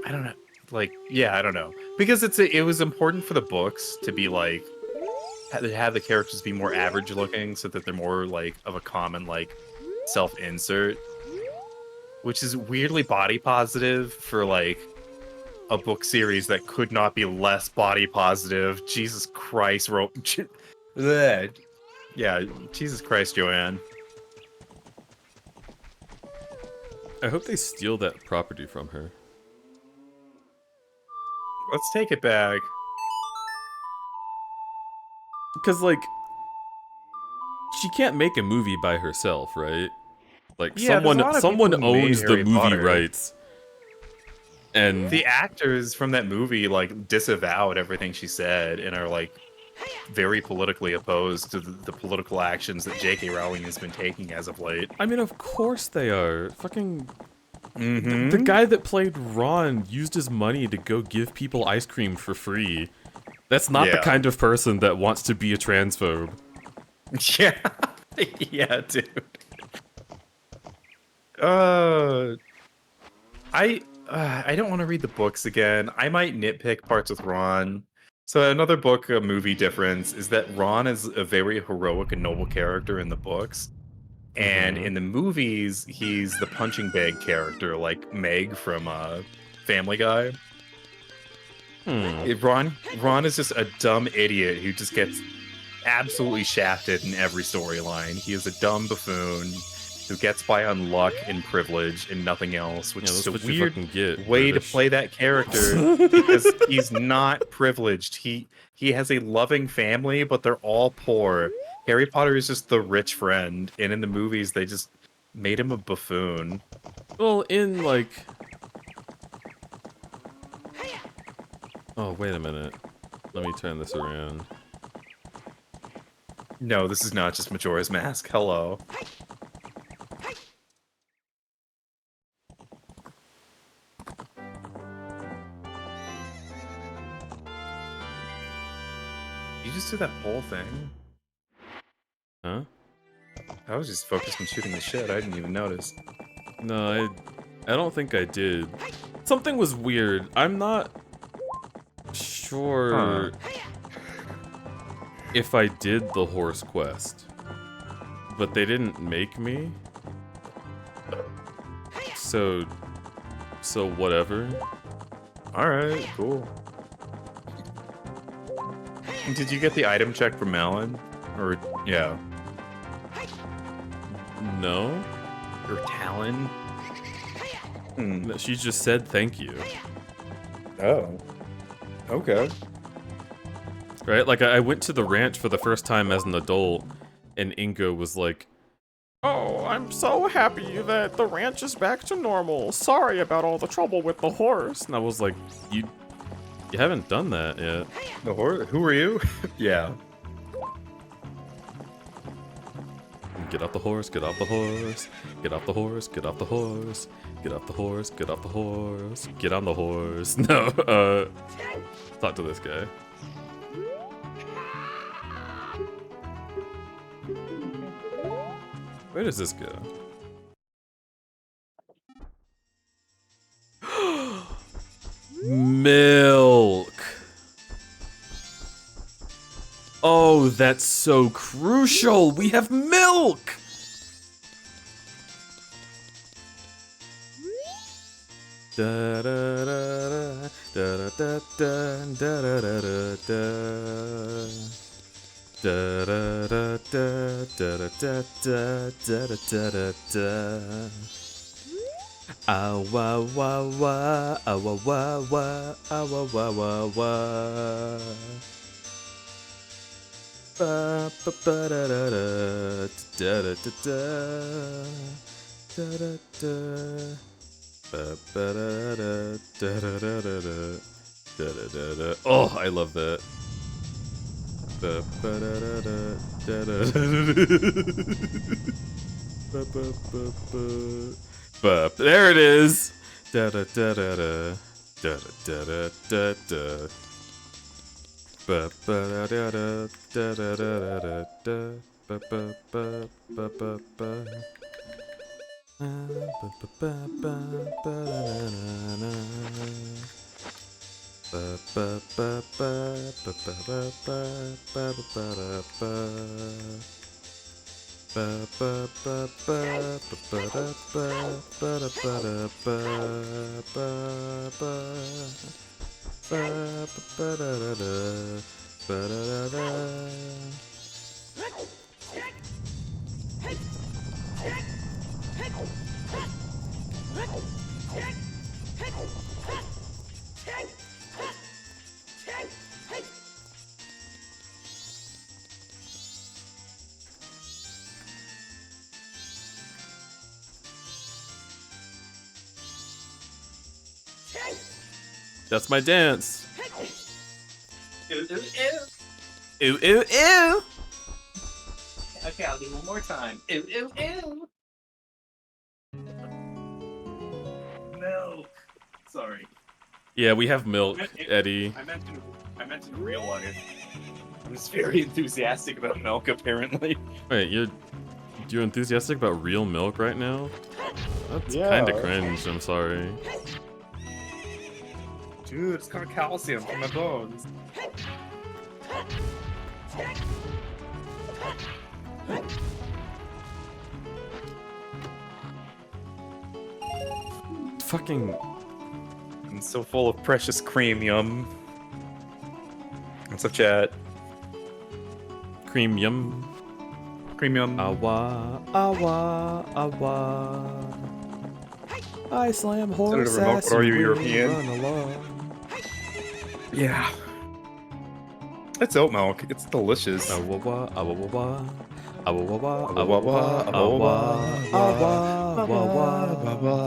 I don't know, like, yeah, I don't know, because it was important for the books to be like have the characters be more average looking so that they're more like of a common like self-insert, which is weirdly body positive for like a book series that could not be less body positive. Jesus Christ, yeah, Jesus Christ, Joanne. I hope they steal that property from her. Let's take it back. Because, like, she can't make a movie by herself, right? Like, Yeah, there's a lot of someone people who made owns the Harry movie Potter. rights. And The actors from that movie like disavowed everything she said and are like very politically opposed to the political actions that J.K. Rowling has been taking as of late. I mean, of course they are. Fucking Mm-hmm. the guy that played Ron used his money to go give people ice cream for free. That's not the Yeah. kind of person that wants to be a transphobe. Yeah, yeah, dude. I don't want to read the books again. I might nitpick parts with Ron. So another book movie difference is that Ron is a very heroic and noble character in the books. And in the movies, he's the punching bag character, like Meg from Family Guy. Ron is just a dumb idiot who just gets absolutely shafted in every storyline. He is a dumb buffoon who gets by on luck and privilege and nothing else, which is a weird way to play that character because he's not privileged. He has a loving family, but they're all poor. Harry Potter is just the rich friend, and in the movies they just made him a buffoon. Well, in like... Oh, wait a minute. Let me turn this around. No, this is not just Majora's Mask. Hello. You just did that whole thing? Huh? I was just focused on shooting the shit. I didn't even notice. No, I don't think I did. Something was weird. I'm not sure if I did the horse quest, but they didn't make me. so whatever. All right, cool. Did you get the item check from Malin? Or yeah, No, or Talon? Hmm. no, she just said thank you. Oh. Okay. Right? Like I went to the ranch for the first time as an adult, and Ingo was like, "Oh, I'm so happy that the ranch is back to normal. Sorry about all the trouble with the horse." And I was like, "You haven't done that yet." The horse? Who are you? Yeah. Get off the horse, get off the horse, get off the horse, get off the horse, get off the horse, get off the horse, get on the horse. No, talk to this guy. Where does this go? Milk! Oh, that's so crucial! We have milk! Da da da da da da da da da da da. Da da da da da da da da da da da. Ah wah wah wah, ah wah wah wah, ah wah wah wah wah. Ba ba ba da da da da da da da da da. Ba ba da da da da da da da da da da. Oh, I love that. Ba ba da da da da da da da. Ba. There it is. Da da da da da da da da da da. Ba ba da da da da da da da. Ba ba ba ba ba ba. Ba ba ba ba ba na na. Ba ba ba ba ba ba ba ba ba ba ba ba. Ba ba ba ba ba ba da ba ba da ba da ba ba ba. Ba ba ba da da da ba da da da. That's my dance. Ew, ew, ew. Ooh, ooh, ooh. Okay, I'll do one more time. Ew, ew, ew. Milk. Sorry. Yeah, we have milk, Eddie. I meant in real life. I was very enthusiastic about milk, apparently. Wait, you're enthusiastic about real milk right now? That's Yeah. kind of cringe. I'm sorry. Dude, it's got calcium for my bones. Fucking. I'm so full of precious cream, yum. What's up, chat? Cream yum. Cream yum. Awa, awa, awa. I slam horse Senator Remote, ass what are you, and we European? run along. Yeah. It's oat milk. It's delicious. Awa, awa, awa. Awa, awa, awa, Awa, awa, awa, awa, awa, awa.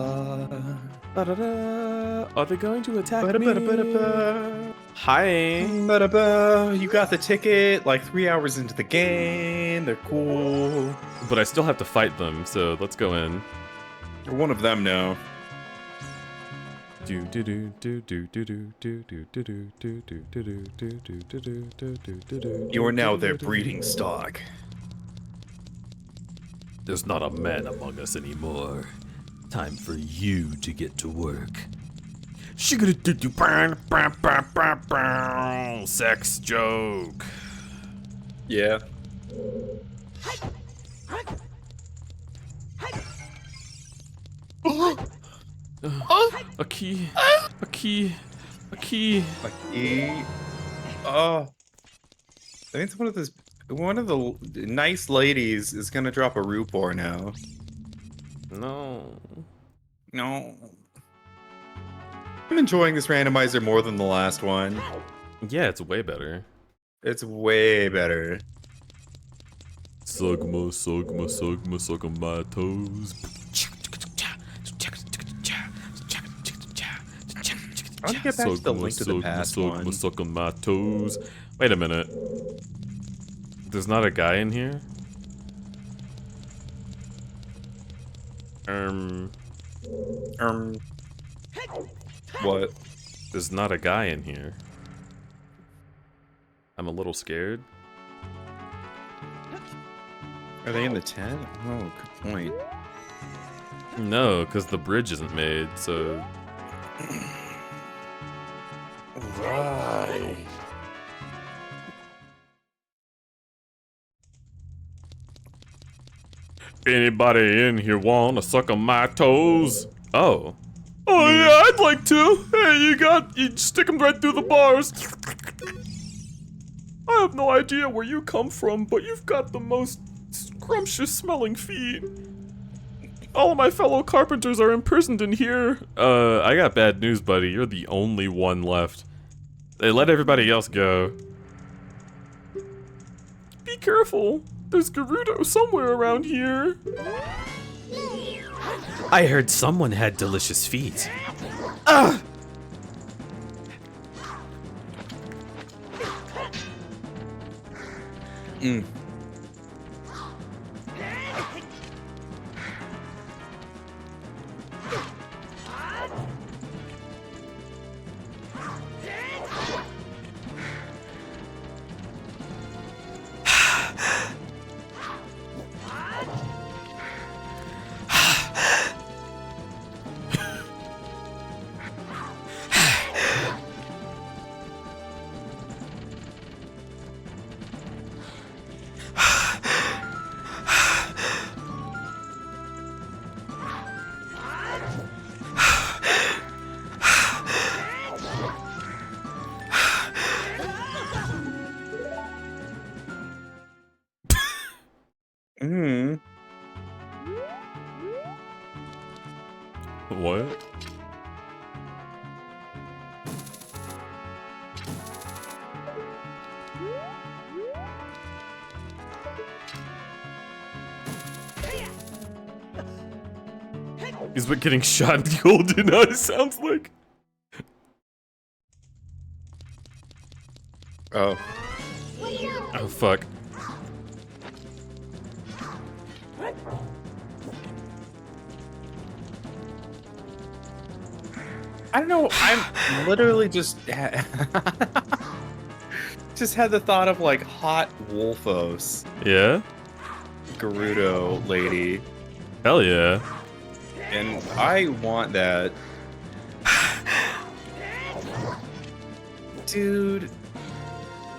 Ba-da-da. Are they going to attack me? Ba-da-ba-da-ba-da-ba. Hi. Ba-da-ba. You got the ticket like 3 hours into the game. They're cool. But I still have to fight them, so let's go in. You're one of them now. Do do do do do do do do do do do do do do do do do do do do. You are now their breeding stock. There's not a man among us anymore. Time for you to get to work. Sex joke. Yeah. A key. A key. A key. Oh, I think one of the nice ladies is gonna drop a Rupor now. No. No. I'm enjoying this randomizer more than the last one. Yeah, it's way better. It's way better. Sugma, sugma, sugma, suck on my toes. I want to get back to the Link to the Past one. Suck on my toes. Wait a minute. There's not a guy in here? What? There's not a guy in here. I'm a little scared. Are they in the tent? Oh, good point. No, because the bridge isn't made, so... Right. Anybody in here wanna suck on my toes? Oh. Oh yeah, I'd like to. Hey, you stick them right through the bars. I have no idea where you come from, but you've got the most scrumptious smelling feet. All of my fellow carpenters are imprisoned in here. I got bad news, buddy. You're the only one left. They let everybody else go. Be careful. There's Gerudo somewhere around here. I heard someone had delicious feet. Ugh! What? He's been getting shot in the golden eye, sounds like. Oh. Oh, fuck. I don't know, I'm literally just just had the thought of like hot Wolfos. Yeah? Gerudo lady. Hell yeah. And I want that. Dude.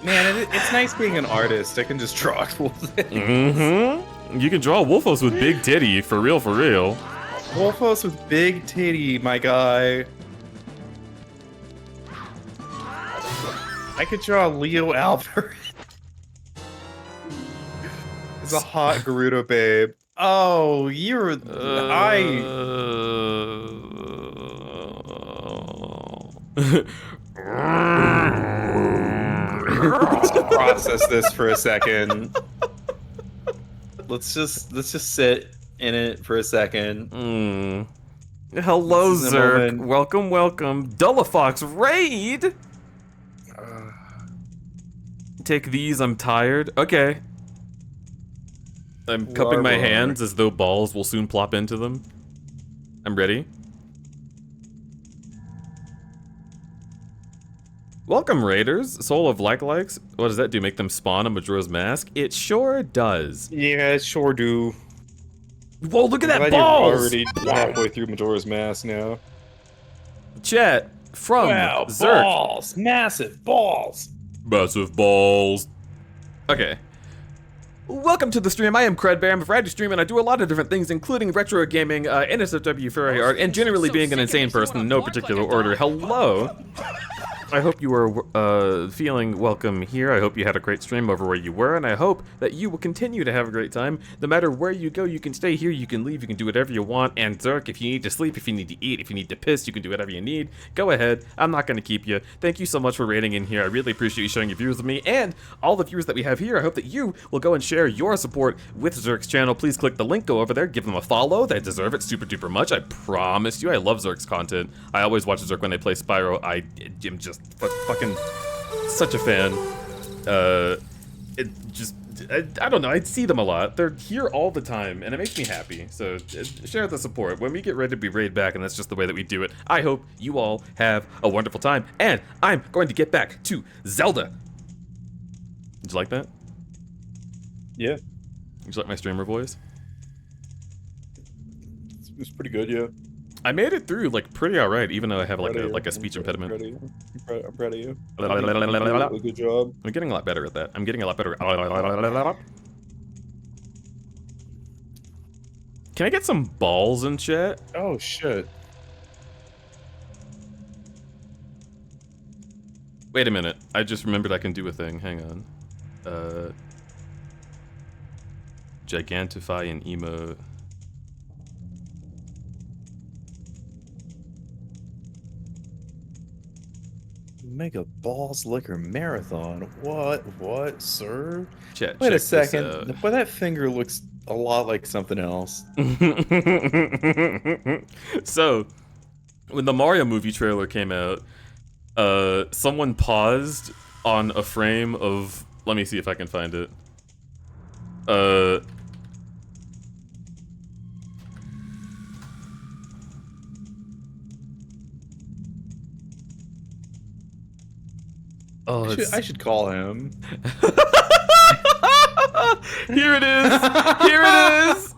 Man, it's nice being an artist. I can just draw cool things. Mm-hmm. You can draw Wolfos with big titty, for real, for real. Wolfos with big titty, my guy. I could draw Leo Albert. It's a hot Gerudo babe. Oh, you're... Let's process this for a second. Let's just sit in it for a second. Hello, Zerk. Welcome, welcome. Dullafox raid. Take these. I'm tired. Okay. I'm cupping my hands as though balls will soon plop into them. I'm ready. Welcome, Raiders. Soul of Likes. What does that do? Make them spawn a Majora's Mask? It sure does. Yeah, it sure do. Whoa, look at that You're balls! already halfway through Majora's Mask now. Chat from Zerk. Balls! Massive balls! Massive balls. Okay. Welcome to the stream. I am crudberry. I'm a variety streamer and I do a lot of different things, including retro gaming, NSFW furry art, and generally being an insane person in no particular order. Hello. I hope you are feeling welcome here. I hope you had a great stream over where you were, and I hope that you will continue to have a great time. No matter where you go, you can stay here, you can leave, you can do whatever you want. And Zerk, if you need to sleep, if you need to eat, if you need to piss, you can do whatever you need. Go ahead. I'm not going to keep you. Thank you so much for raiding in here. I really appreciate you sharing your views with me, and all the viewers that we have here. I hope that you will go and share your support with Zerk's channel. Please click the link, go over there, give them a follow. They deserve it super duper much. I promise you. I love Zerk's content. I always watch Zerk when they play Spyro. I am just fucking such a fan. I don't know, I see them a lot. They're here all the time, and it makes me happy. So share the support. When we get ready to be raid back, and that's just the way that we do it, I hope you all have a wonderful time, and I'm going to get back to Zelda. Did you like that? Yeah. Did you like my streamer voice? It was pretty good, yeah. I made it through like pretty alright, even though I have like a speech impediment. I'm proud of you. Good job. I'm getting a lot better at that. I'm getting a lot better. Can I get some balls in chat? Oh shit. Wait a minute. I just remembered I can do a thing. Hang on. Gigantify an emote. Mega Balls Liquor Marathon. What, sir? Chat, Wait a check this second. out. But that finger looks a lot like something else. So, when the Mario movie trailer came out, someone paused on a frame of... Let me see if I can find it. Oh, I should call him. Here it is! Here it is!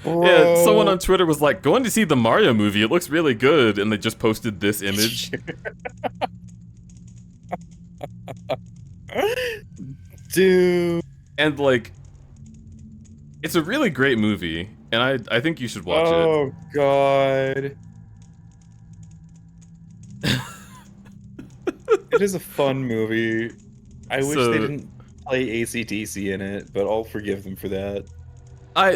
Yeah, someone on Twitter was like, going to see the Mario movie, it looks really good, and they just posted this image. Dude. And like, it's a really great movie, and I think you should watch it. Oh, God. It is a fun movie. I wish they didn't play AC/DC in it, but I'll forgive them for that.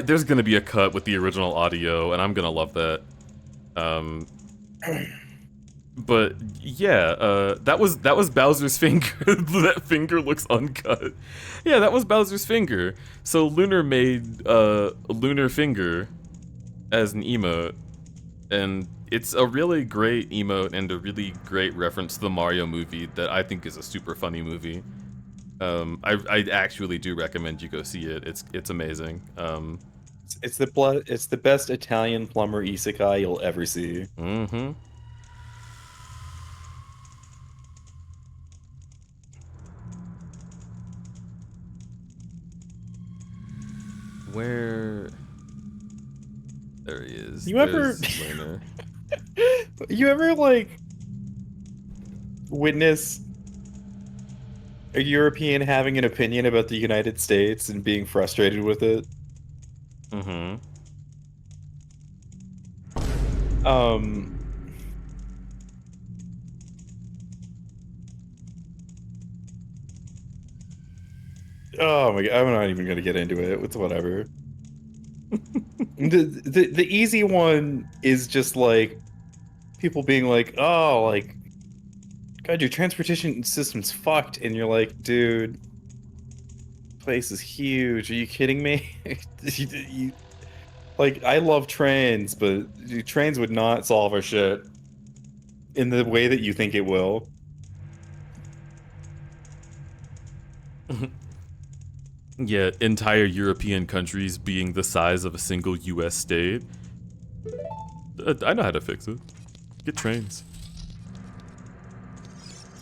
There's gonna be a cut with the original audio, and I'm gonna love that. But yeah, that was Bowser's finger. That finger looks uncut. Yeah, that was Bowser's finger. So Lunar made a lunar finger as an emote, and it's a really great emote and a really great reference to the Mario movie that I think is a super funny movie. I actually do recommend you go see it. It's amazing. It's the best Italian plumber isekai you'll ever see. Mm-hmm. Where? There he is. You ever like witness a European having an opinion about the United States and being frustrated with it? Mm-hmm. Oh my God, I'm not even gonna get into it. It's whatever. The easy one is just like people being like, oh, like, God, your transportation system's fucked, and you're like, dude, place is huge. Are you kidding me? Like, I love trains, but trains would not solve our shit in the way that you think it will. Yeah, entire European countries being the size of a single US state. I know how to fix it. Get trains.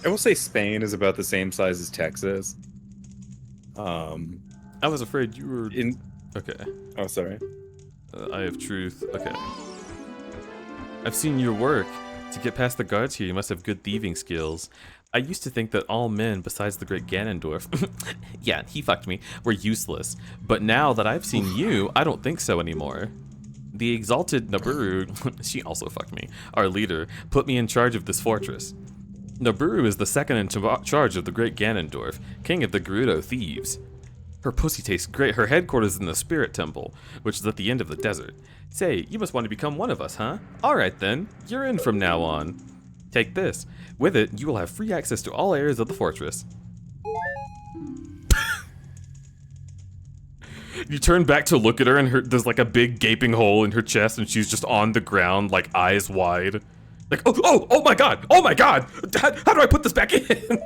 I will say Spain is about the same size as Texas. I was afraid you were... Okay. Oh, sorry. I have truth. Okay. I've seen your work. To get past the guards here, you must have good thieving skills. I used to think that all men besides the great Ganondorf, yeah, he fucked me, were useless. But now that I've seen you, I don't think so anymore. The exalted Naburu, she also fucked me, our leader, put me in charge of this fortress. Naburu is the second in charge of the great Ganondorf, king of the Gerudo thieves. Her pussy tastes great. Her headquarters is in the Spirit Temple, which is at the end of the desert. Say, you must want to become one of us, huh? Alright then, you're in from now on. Take this. With it, you will have free access to all areas of the fortress. You turn back to look at her, and there's like a big gaping hole in her chest, and she's just on the ground, like eyes wide. Like, oh my god! Oh my god! How do I put this back in?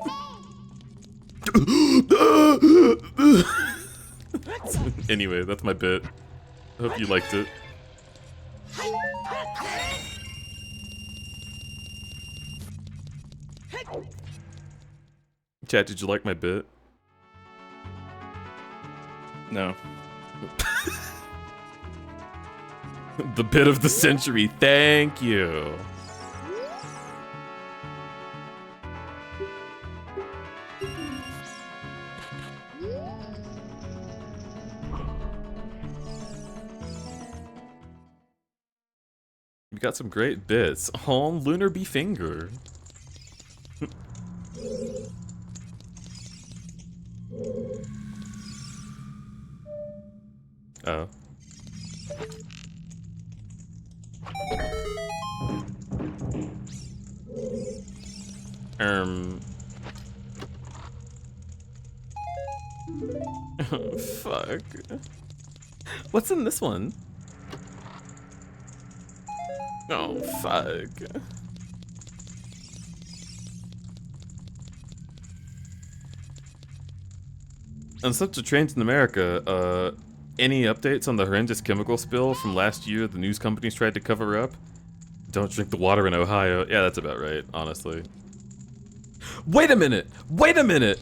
Anyway, that's my bit. I hope you liked it. Chat, did you like my bit? No. The bit of the century, thank you. You got some great bits. Oh, Lunar Bee Finger. Oh. Fuck. What's in this one? Oh, fuck. On such a trains in America, any updates on the horrendous chemical spill from last year the news companies tried to cover up? Don't drink the water in Ohio. Yeah, that's about right, honestly. Wait a minute! Wait a minute!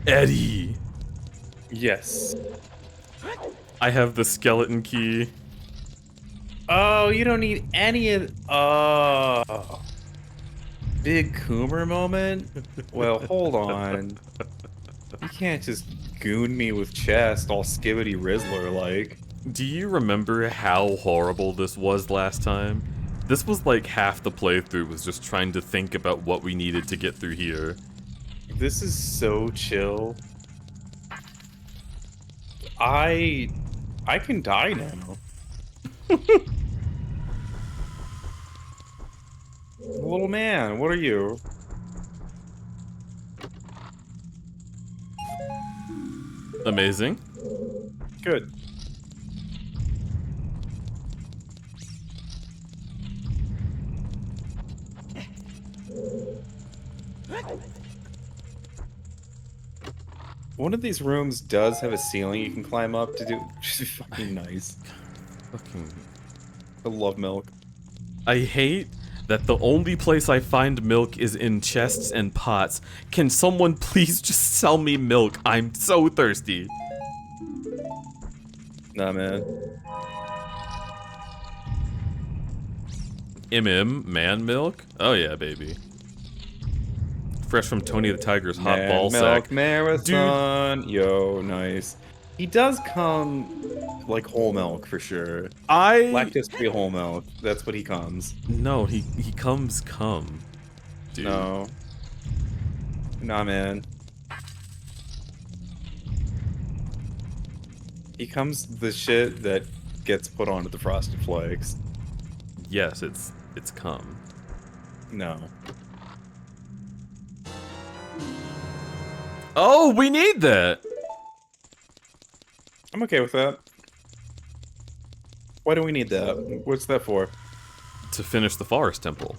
Eddie! Yes. I have the skeleton key. Oh, you don't need any of... Oh. Big Coomer moment? Well, hold on. You can't just goon me with chest all Skibbity Rizzler-like. Do you remember how horrible this was last time? This was like half the playthrough was just trying to think about what we needed to get through here. This is so chill. I can die now. Little man, what are you? Amazing. Good. One of these rooms does have a ceiling you can climb up to do, which is fucking nice. Fucking... I love milk. I hate that the only place I find milk is in chests and pots. Can someone please just sell me milk? I'm so thirsty. Nah, man. Man milk? Oh yeah, baby. Fresh from Tony the Tiger's hot Man ball milk sack. marathon. Dude. Yo, nice. He does come like whole milk for sure. Lactose-free whole milk. That's what he comes. No, he comes cum. Dude. No. Nah, man. He comes the shit that gets put onto the Frosted Flakes. Yes, it's cum. No. Oh, we need that! I'm okay with that. Why do we need that? What's that for? To finish the Forest Temple.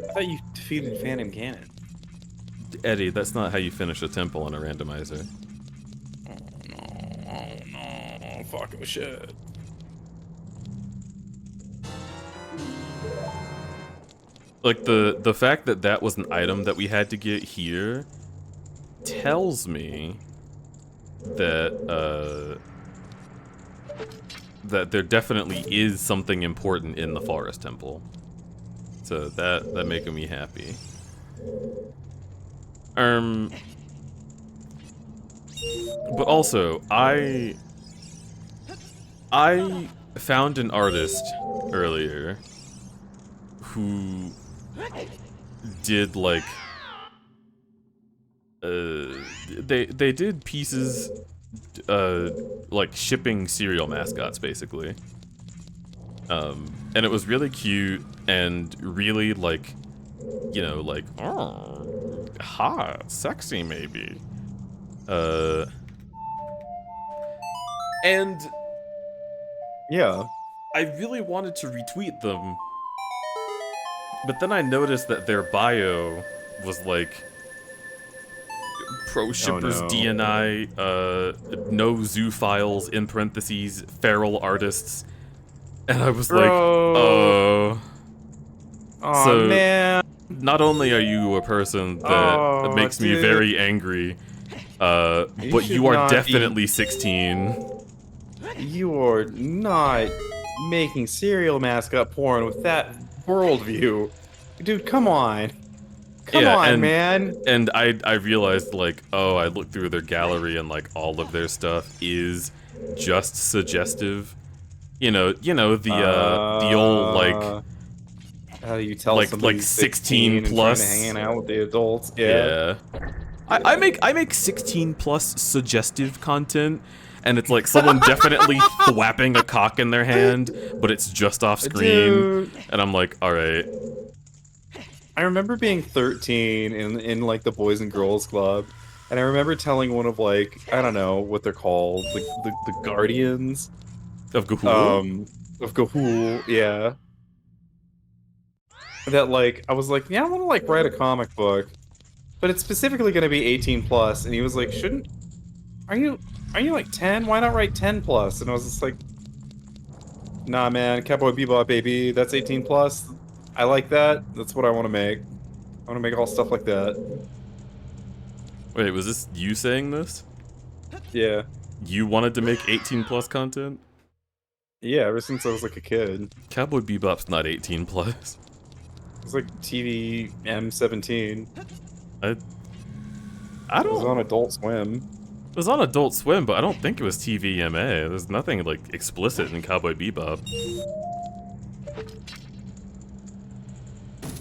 I thought you defeated Phantom Ganon. Eddie, that's not how you finish a temple on a randomizer. Oh no, fucking shit. Like, the fact that that was an item that we had to get here tells me that, that there definitely is something important in the Forest Temple. So that making me happy. But also, I found an artist earlier who did like they did pieces like shipping cereal mascots basically. And it was really cute and really like, you know, like, oh, hot, sexy maybe. And Yeah. I really wanted to retweet them, but then I noticed that their bio was like pro shippers no. DNI, no zoo files in parentheses, feral artists, and I was like, Bro. oh. Aw, So man. not only are you a person that Oh, makes me dude. very angry, but should you are not definitely 16. You are not making cereal mascot porn with that worldview. Dude, come on. Come Yeah, on, man. And I realized like, oh, I looked through their gallery and like all of their stuff is just suggestive. You know the old like how do you tell like somebody's 16 16 and plus trying to hang out with the adults? Yeah. I make 16 plus suggestive content, and it's like someone definitely thwapping a cock in their hand, but it's just off screen. Dude. And I'm like, all right. I remember being 13 in like the Boys and Girls Club, and I remember telling one of like, I don't know what they're called, like the Guardians Of Gahul? of Gahul, yeah. That like I was like, yeah, I want to like write a comic book, but it's specifically going to be 18 plus, and he was like, are you like 10? Why not write 10 plus? And I was just like, nah, man, Cowboy Bebop, baby, that's 18 plus. I like that. That's what I want to make. I want to make all stuff like that. Wait, was this you saying this? Yeah. You wanted to make 18 plus content? Yeah, ever since I was like a kid. Cowboy Bebop's not 18 plus. It was like TV M17. I It was don't. on Adult Swim. It was on Adult Swim, but I don't think it was TVMA. There's nothing like explicit in Cowboy Bebop.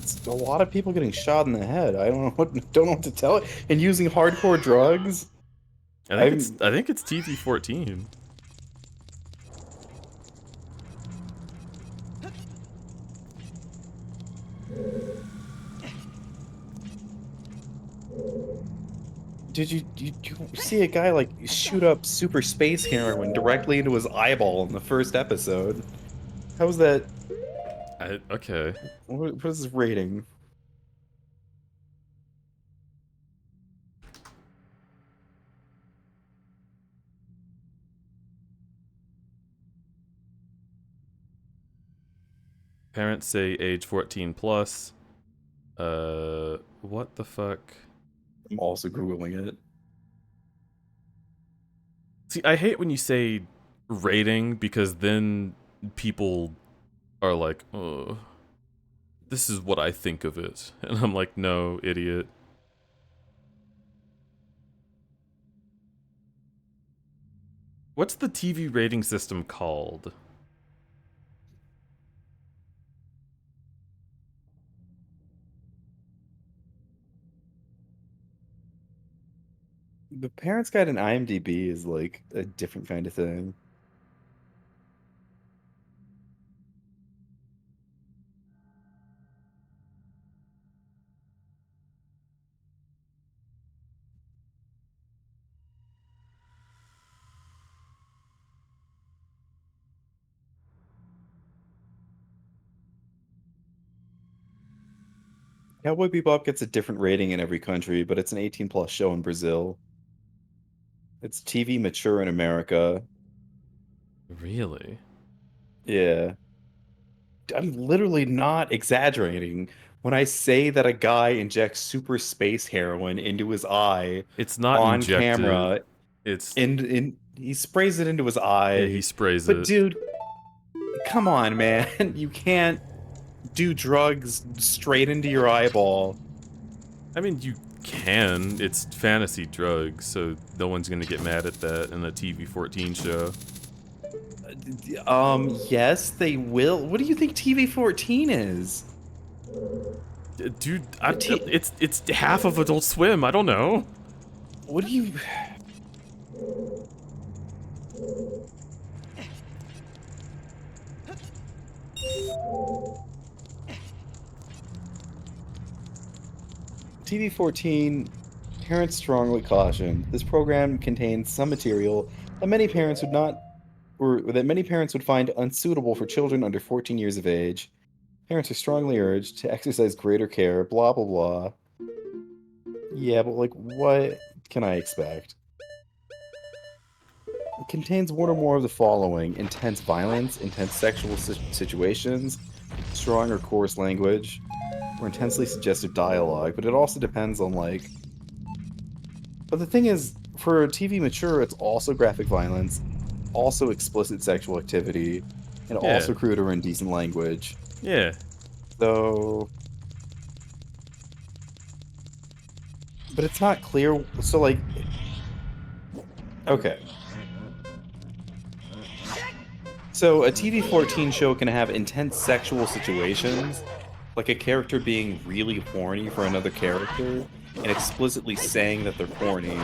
It's a lot of people getting shot in the head. I don't know what to tell it. And using hardcore drugs. I think it's TV-14. Did you see a guy like shoot up super space heroin directly into his eyeball in the first episode? How was that? Okay. What is his rating? Parents say age 14 plus. What the fuck? I'm also Googling it. See, I hate when you say rating because then people are like, oh, this is what I think of it. And I'm like, no, idiot. What's the TV rating system called? The Parents Guide in IMDb is like a different kind of thing. Cowboy Bebop gets a different rating in every country, but it's an 18 plus show in Brazil. It's TV mature in America. Really? Yeah. I'm literally not exaggerating when I say that a guy injects super space heroin into his eye. It's not on injected. camera. It's he sprays it into his eye. yeah, he sprays but it. dude, come on, man. You can't do drugs straight into your eyeball. I mean, you can. It's fantasy drugs, so no one's gonna get mad at that in a TV-14 show. Yes, they will. What do you think TV-14 is? Dude, it's half of Adult Swim. I don't know. What do you... TV-14, parents strongly caution. This program contains some material that many parents would not, or that many parents would find unsuitable for children under 14 years of age. Parents are strongly urged to exercise greater care, blah, blah, blah. Yeah, but like, what can I expect? It contains one or more of the following: intense violence, intense sexual situations, strong or coarse language, or intensely suggestive dialogue, but it also depends on, like... But the thing is, for TV mature, it's also graphic violence, also explicit sexual activity, and also crude or indecent language. Yeah. So... But it's not clear, so like... Okay. So a TV-14 show can have intense sexual situations, like a character being really horny for another character, and explicitly saying that they're horny.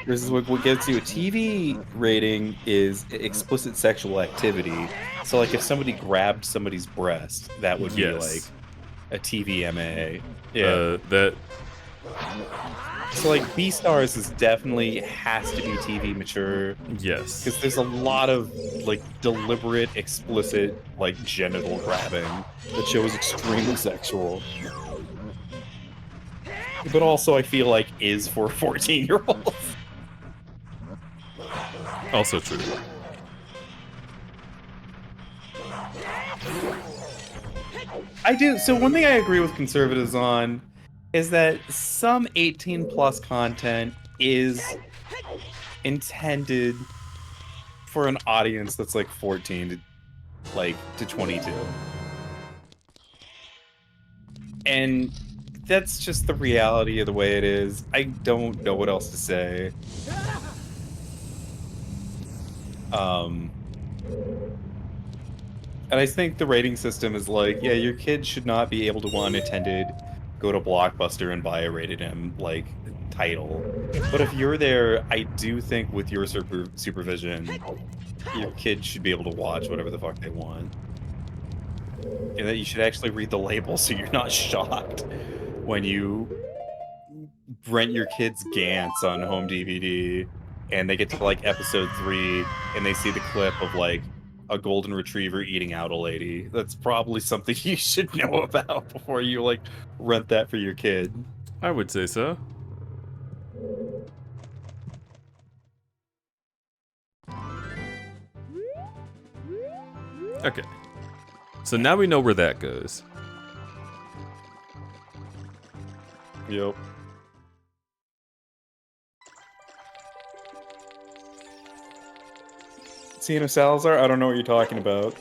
This is what gets you a TV rating is explicit sexual activity. So like if somebody grabbed somebody's breast, that would be like a TVMA. Yeah. That... So like B-Stars is definitely has to be TV mature. Yes. Because there's a lot of like deliberate, explicit, like genital grabbing that shows extremely sexual. But also I feel like is for 14-year-olds. Also true. I do. So one thing I agree with conservatives on is that some 18+ content is intended for an audience that's like 14 to 22. And that's just the reality of the way it is. I don't know what else to say. And I think the rating system is like, yeah, your kid should not be able to unattended go to Blockbuster and buy a rated M like title. But if you're there, I do think with your supervision, your kid should be able to watch whatever the fuck they want. And that you should actually read the label so you're not shocked when you rent your kid's Gantz on home DVD and they get to like episode 3 and they see the clip of like a golden retriever eating out a lady. That's probably something you should know about before you like rent that for your kid. I would say so. Okay. So now we know where that goes. Yep. Cena Salazar? I don't know what you're talking about.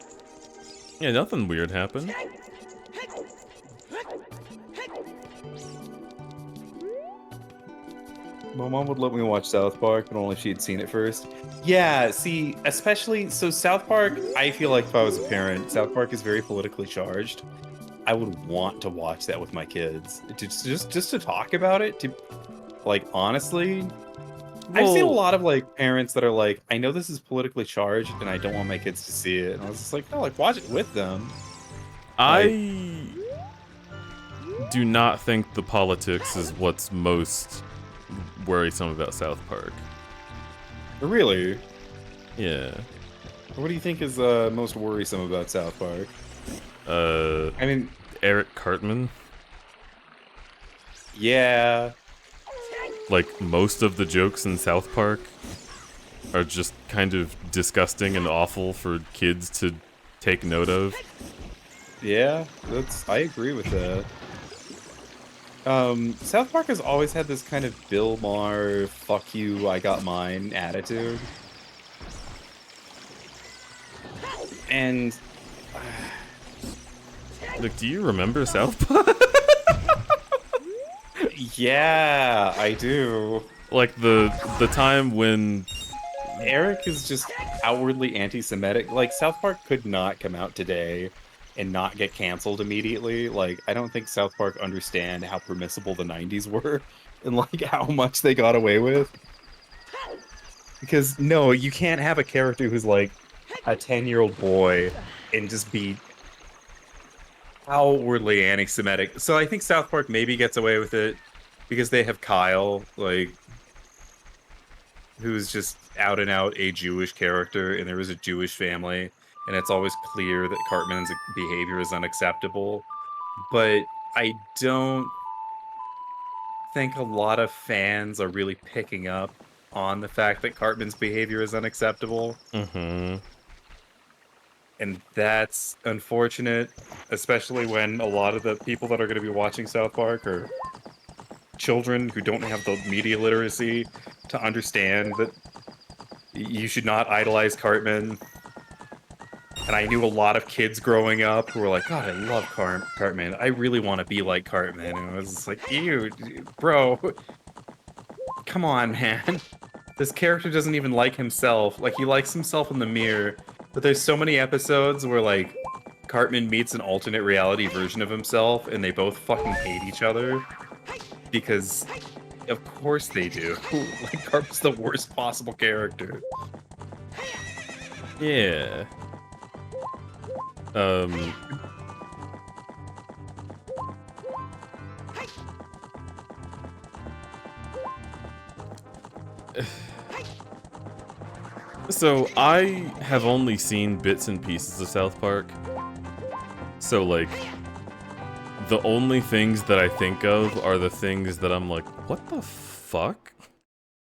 Yeah, nothing weird happened. My mom would let me watch South Park, but only if she'd seen it first. Yeah, see, especially... So South Park, I feel like if I was a parent, South Park is very politically charged. I would want to watch that with my kids. Just to talk about it, to... Like, honestly... I've seen a lot of, like, parents that are like, I know this is politically charged, and I don't want my kids to see it. And I was just like, no, like, watch it with them. I do not think the politics is what's most worrisome about South Park. Really? Yeah. What do you think is most worrisome about South Park? I mean... Eric Cartman. Yeah. Like, most of the jokes in South Park are just kind of disgusting and awful for kids to take note of. Yeah, I agree with that. South Park has always had this kind of Bill Maher, fuck you, I got mine attitude. Like, do you remember South Park? Yeah, I do. Like the time when Eric is just outwardly anti-Semitic. Like, South Park could not come out today and not get canceled immediately. Like, I don't think South Park understand how permissible the 90s were and, like, how much they got away with. Because, no, you can't have a character who's, like, a 10-year-old boy and just be outwardly anti-Semitic. So I think South Park maybe gets away with it because they have Kyle, like, who's just out and out a Jewish character, and there is a Jewish family, and it's always clear that Cartman's behavior is unacceptable. But I don't think a lot of fans are really picking up on the fact that Cartman's behavior is unacceptable. mm-hmm. And that's unfortunate, especially when a lot of the people that are going to be watching South Park are children who don't have the media literacy to understand that you should not idolize Cartman. And I knew a lot of kids growing up who were like, God, I love Cartman. I really want to be like Cartman. And I was just like, ew, bro. Come on, man. This character doesn't even like himself. Like, he likes himself in the mirror. But there's so many episodes where, like, Cartman meets an alternate reality version of himself, and they both fucking hate each other. Because, of course they do. Like, Cartman's the worst possible character. Yeah. So I have only seen bits and pieces of South Park. So like, the only things that I think of are the things that I'm like, what the fuck?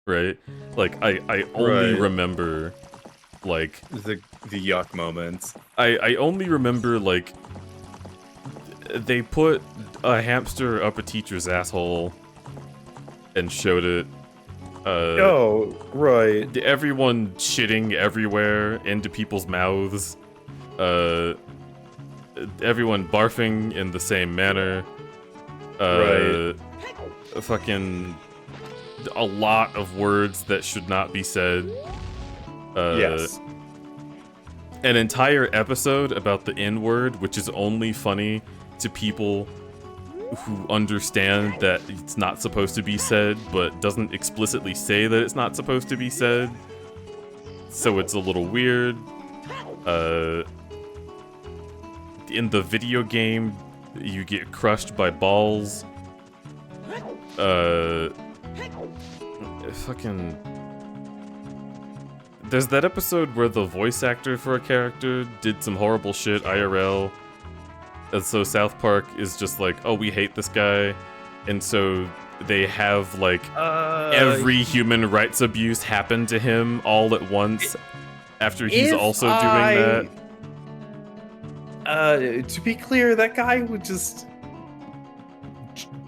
Right? Like, I only Right. remember, like... The yuck moments. I only remember, like, they put a hamster up a teacher's asshole and showed it. Oh, right. Everyone shitting everywhere into people's mouths. Everyone barfing in the same manner. Right. Fucking a lot of words that should not be said. Yes. An entire episode about the N-word, which is only funny to people who understand that it's not supposed to be said, but doesn't explicitly say that it's not supposed to be said. So it's a little weird. In the video game, you get crushed by balls. Fucking... There's that episode where the voice actor for a character did some horrible shit IRL. And so South Park is just like, oh, we hate this guy. And so they have, like, every human rights abuse happen to him all at once after he's also doing that. To be clear, that guy would just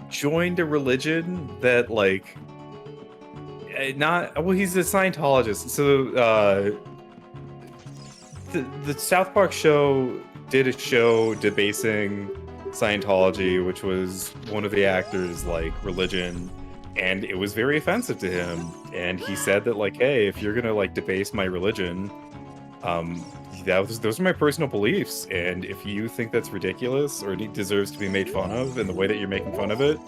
joined a religion that, like, he's a Scientologist. So, the South Park show did a show debasing Scientology, which was one of the actors' like religion, and it was very offensive to him. And he said that, like, hey, if you're gonna like debase my religion, those are my personal beliefs, and if you think that's ridiculous or deserves to be made fun of in the way that you're making fun of it,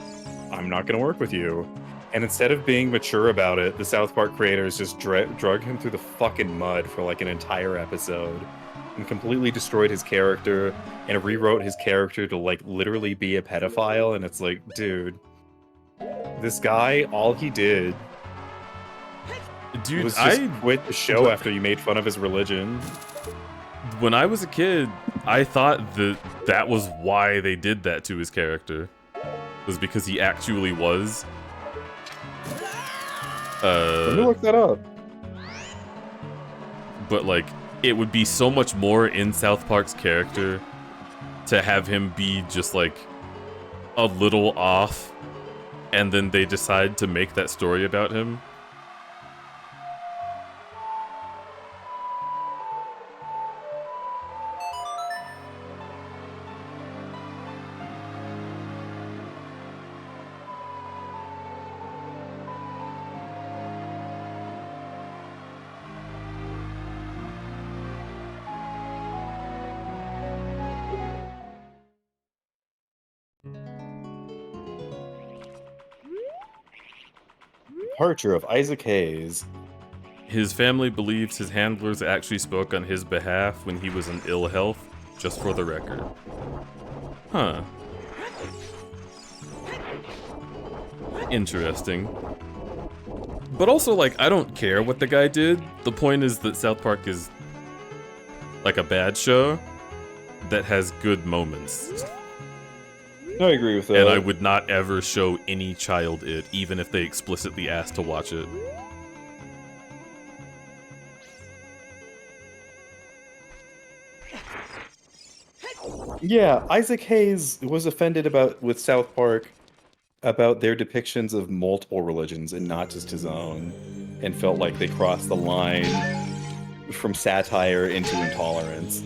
I'm not gonna work with you. And instead of being mature about it, the South Park creators just drug him through the fucking mud for like an entire episode and completely destroyed his character and rewrote his character to like literally be a pedophile. And it's like, dude, this guy, all he did was just quit the show after you made fun of his religion. When I was a kid, I thought that was why they did that to his character. Was because he actually was. Let me look that up. But like, it would be so much more in South Park's character to have him be just like a little off, and then they decide to make that story about him. departure of Isaac Hayes. His family believes his handlers actually spoke on his behalf when he was in ill health, just for the record. Huh. Interesting. But also, like, I don't care what the guy did. The point is that South Park is like a bad show that has good moments. I agree with that. And I would not ever show any child it, even if they explicitly asked to watch it. Yeah, Isaac Hayes was offended with South Park about their depictions of multiple religions and not just his own, and felt like they crossed the line from satire into intolerance.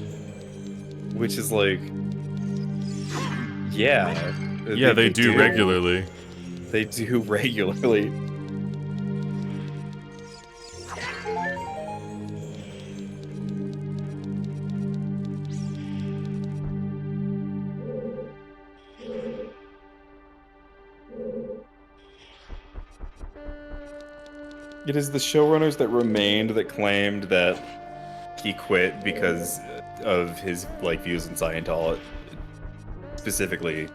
Which is like, yeah. Yeah, they do regularly. They do regularly. It is the showrunners that remained that claimed that he quit because of his like views in Scientology, specifically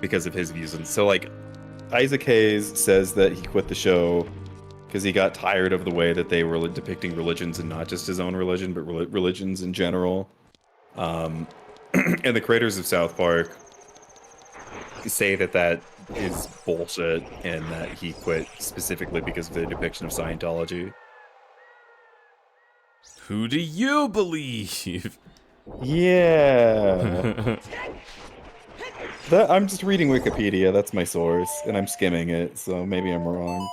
because of his views. And so like Isaac Hayes says that he quit the show because he got tired of the way that they were depicting religions and not just his own religion, but religions in general. And the creators of South Park say that that is bullshit and that he quit specifically because of their depiction of Scientology. Who do you believe? Yeah. I'm just reading Wikipedia, that's my source, and I'm skimming it, so maybe I'm wrong.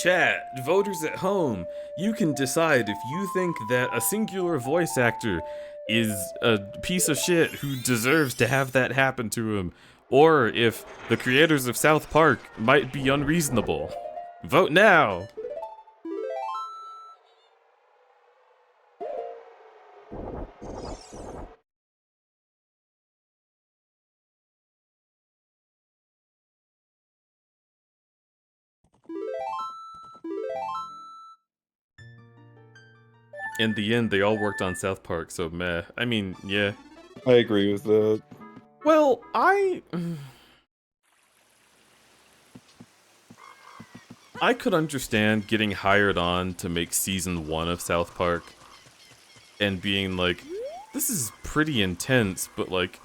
Chat, voters at home, you can decide if you think that a singular voice actor is a piece of shit who deserves to have that happen to him, or if the creators of South Park might be unreasonable. Vote now! In the end, they all worked on South Park, so meh. I mean, yeah. I agree with that. Well, I could understand getting hired on to make season 1 of South Park and being like, this is pretty intense, but like,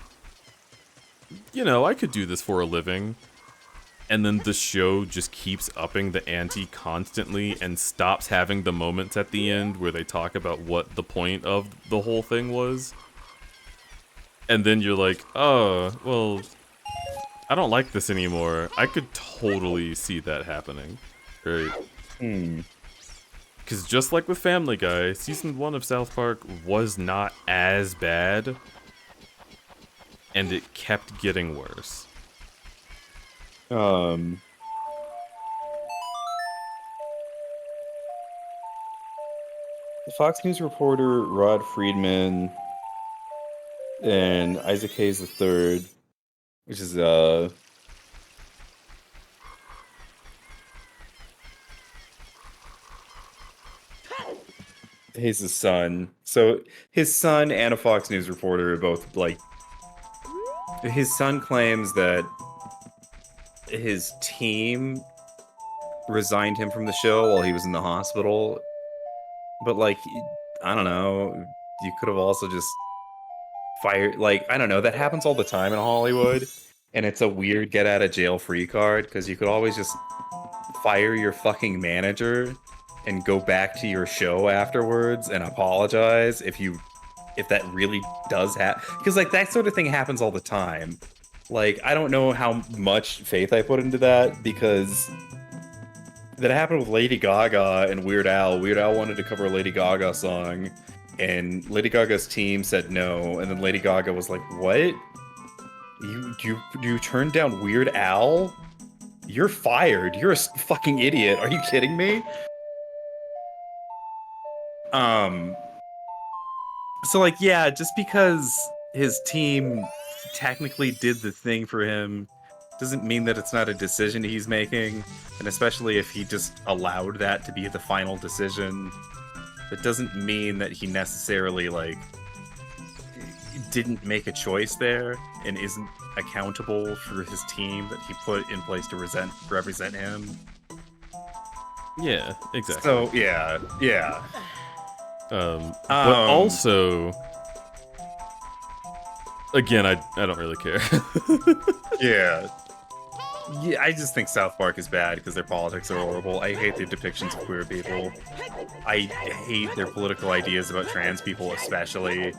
you know, I could do this for a living. And then the show just keeps upping the ante constantly and stops having the moments at the end where they talk about what the point of the whole thing was. And then you're like, oh, well, I don't like this anymore. I could totally see that happening. Right? Because just like with Family Guy, season 1 of South Park was not as bad. And it kept getting worse. The Fox News reporter Rod Friedman and Isaac Hayes III, which is Hayes' son. So his son and a Fox News reporter are both like. His son claims that his team resigned him from the show while he was in the hospital. But like, I don't know. You could have also just fired. Like, I don't know. That happens all the time in Hollywood, and it's a weird get out of jail free card because you could always just fire your fucking manager and go back to your show afterwards and apologize if that really does happen. Because like that sort of thing happens all the time. Like, I don't know how much faith I put into that because that happened with Lady Gaga and Weird Al. Weird Al wanted to cover a Lady Gaga song, and Lady Gaga's team said no. And then Lady Gaga was like, "What? You turned down Weird Al? You're fired. You're a fucking idiot. Are you kidding me?" So like, yeah, just because his team technically did the thing for him doesn't mean that it's not a decision he's making, and especially if he just allowed that to be the final decision, that doesn't mean that he necessarily, like, didn't make a choice there and isn't accountable for his team that he put in place to represent him. Yeah, exactly. So, yeah. But also, again, I don't really care. Yeah. Yeah, I just think South Park is bad because their politics are horrible. I hate their depictions of queer people. I hate their political ideas about trans people, especially.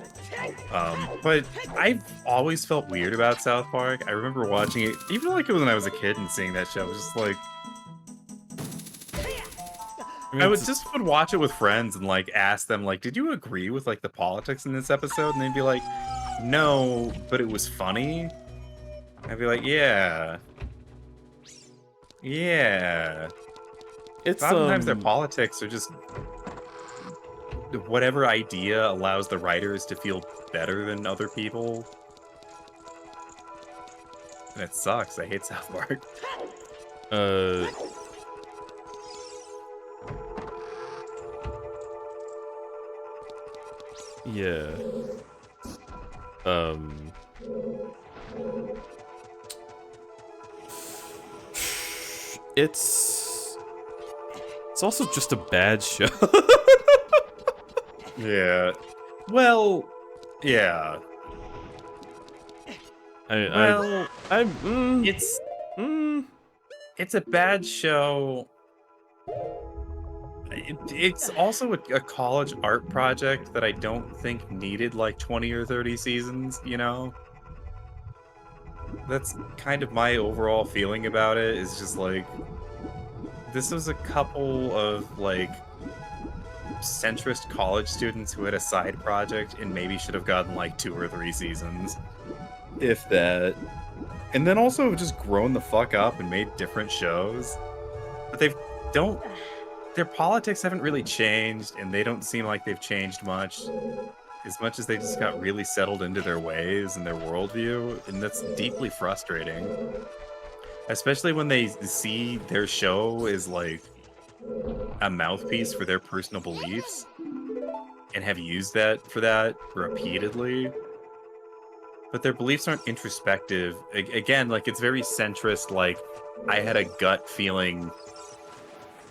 But I've always felt weird about South Park. I remember watching it, even like when I was a kid and seeing that show. I was just like, I would watch it with friends and like ask them like, did you agree with like the politics in this episode? And they'd be like, no, but it was funny. I'd be like, yeah. It's sometimes their politics are just whatever idea allows the writers to feel better than other people. And it sucks. I hate South Park. Yeah. It's also just a bad show. Yeah. Well, yeah. It's a bad show. It's also a college art project that I don't think needed like 20 or 30 seasons, you know? That's kind of my overall feeling about it, is just like, this was a couple of like centrist college students who had a side project and maybe should have gotten like 2 or 3 seasons, if that. And then also just grown the fuck up and made different shows. But their politics haven't really changed, and they don't seem like they've changed much as they just got really settled into their ways and their worldview, and that's deeply frustrating. Especially when they see their show as like a mouthpiece for their personal beliefs and have used that for that repeatedly. But their beliefs aren't introspective. Again, like, it's very centrist, like, I had a gut feeling,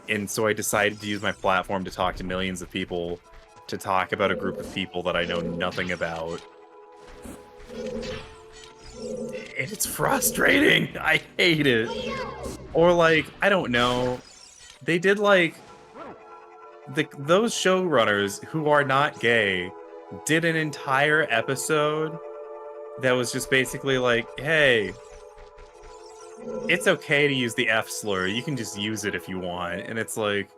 and so I decided to use my platform to talk to millions of people, to talk about a group of people that I know nothing about. And it's frustrating. I hate it. Or like, I don't know. They did like those showrunners who are not gay did an entire episode that was just basically like, hey, it's okay to use the F slur. You can just use it if you want. And it's like,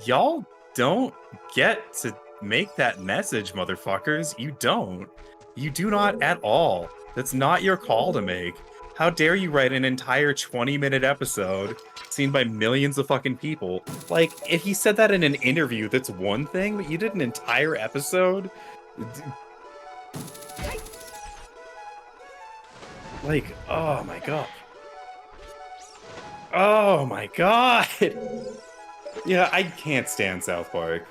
y'all don't get to make that message, motherfuckers. You don't. You do not at all. That's not your call to make. How dare you write an entire 20-minute episode seen by millions of fucking people? Like, if you said that in an interview, that's one thing, but you did an entire episode? Like, oh my god. Oh my god! Yeah, I can't stand South Park.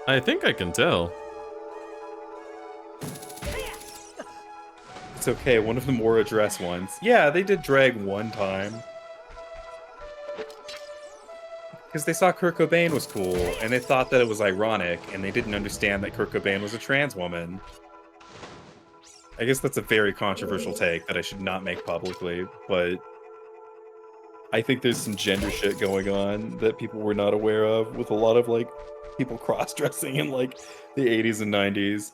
I think I can tell. It's okay, one of them wore a dress once. Yeah, they did drag one time. Because they saw Kurt Cobain was cool, and they thought that it was ironic, and they didn't understand that Kurt Cobain was a trans woman. I guess that's a very controversial take that I should not make publicly, but I think there's some gender shit going on that people were not aware of, with a lot of, like, people cross-dressing in, like, the 80s and 90s.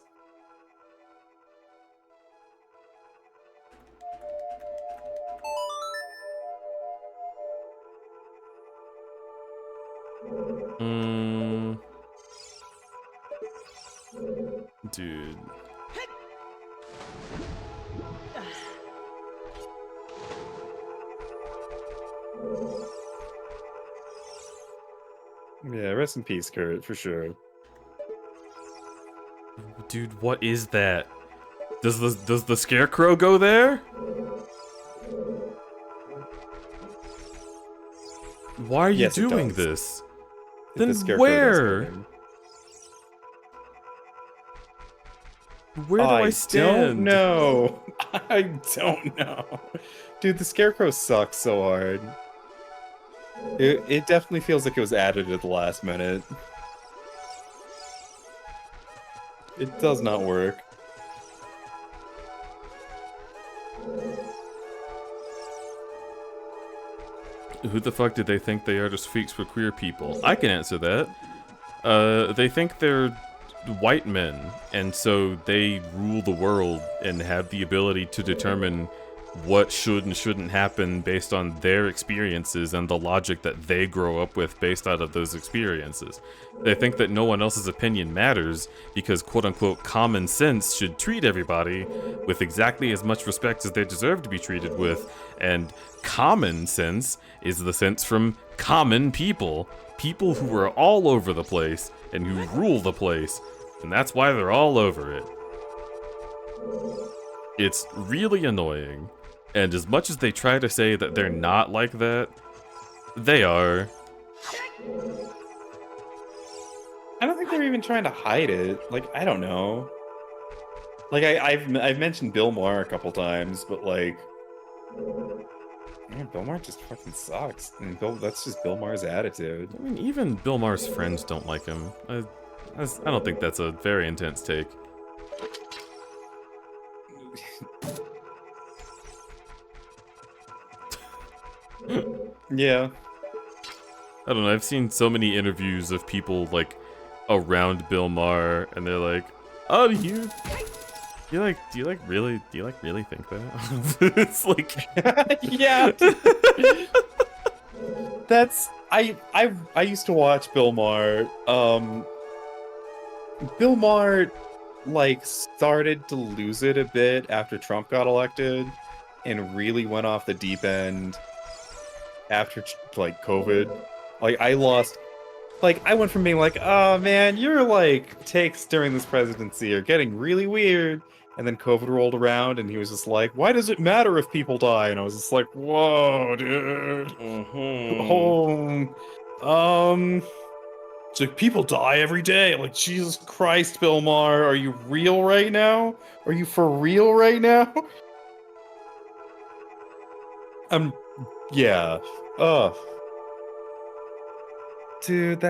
Dude. Yeah, rest in peace, Kurt, for sure. Dude, what is that? Does the scarecrow go there? Why are you Yes, it doing does. this? The Then scarecrow does go where? there. Where do I stand? don't know. I don't know. Dude, the scarecrow sucks so hard. It definitely feels like it was added at the last minute. It does not work. Who the fuck did they think they are? Just freaks for queer people? I can answer that. They think they're white men, and so they rule the world and have the ability to determine what should and shouldn't happen based on their experiences and the logic that they grow up with based out of those experiences. They think that no one else's opinion matters because quote-unquote common sense should treat everybody with exactly as much respect as they deserve to be treated with, and common sense is the sense from common people. People who are all over the place and who rule the place, and that's why they're all over it. It's really annoying, and as much as they try to say that they're not like that, they are. I don't think they're even trying to hide it. Like, I don't know. Like, I've mentioned Bill Maher a couple times, but like, man, Bill Maher just fucking sucks. And that's just Bill Maher's attitude. I mean, even Bill Maher's friends don't like him. I don't think that's a very intense take. Yeah. I don't know, I've seen so many interviews of people, like, around Bill Maher, and they're like, oh, do you really think that? It's like... Yeah. That's... I used to watch Bill Maher. Bill Maher, like, started to lose it a bit after Trump got elected, and really went off the deep end after, like, COVID. Like, I went from being like, oh man, your, like, takes during this presidency are getting really weird. And then COVID rolled around, and he was just like, why does it matter if people die? And I was just like, whoa, dude. It's like, people die every day. Like, Jesus Christ, Bill Maher, are you real right now? Are you for real right now? Yeah. Ugh. Dude,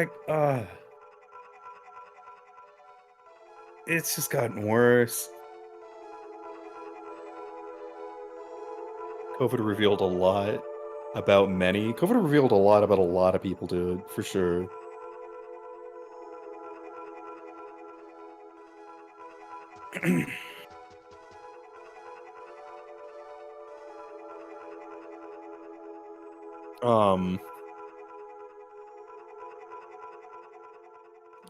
it's just gotten worse. COVID revealed a lot about many. COVID revealed a lot about a lot of people, dude, for sure.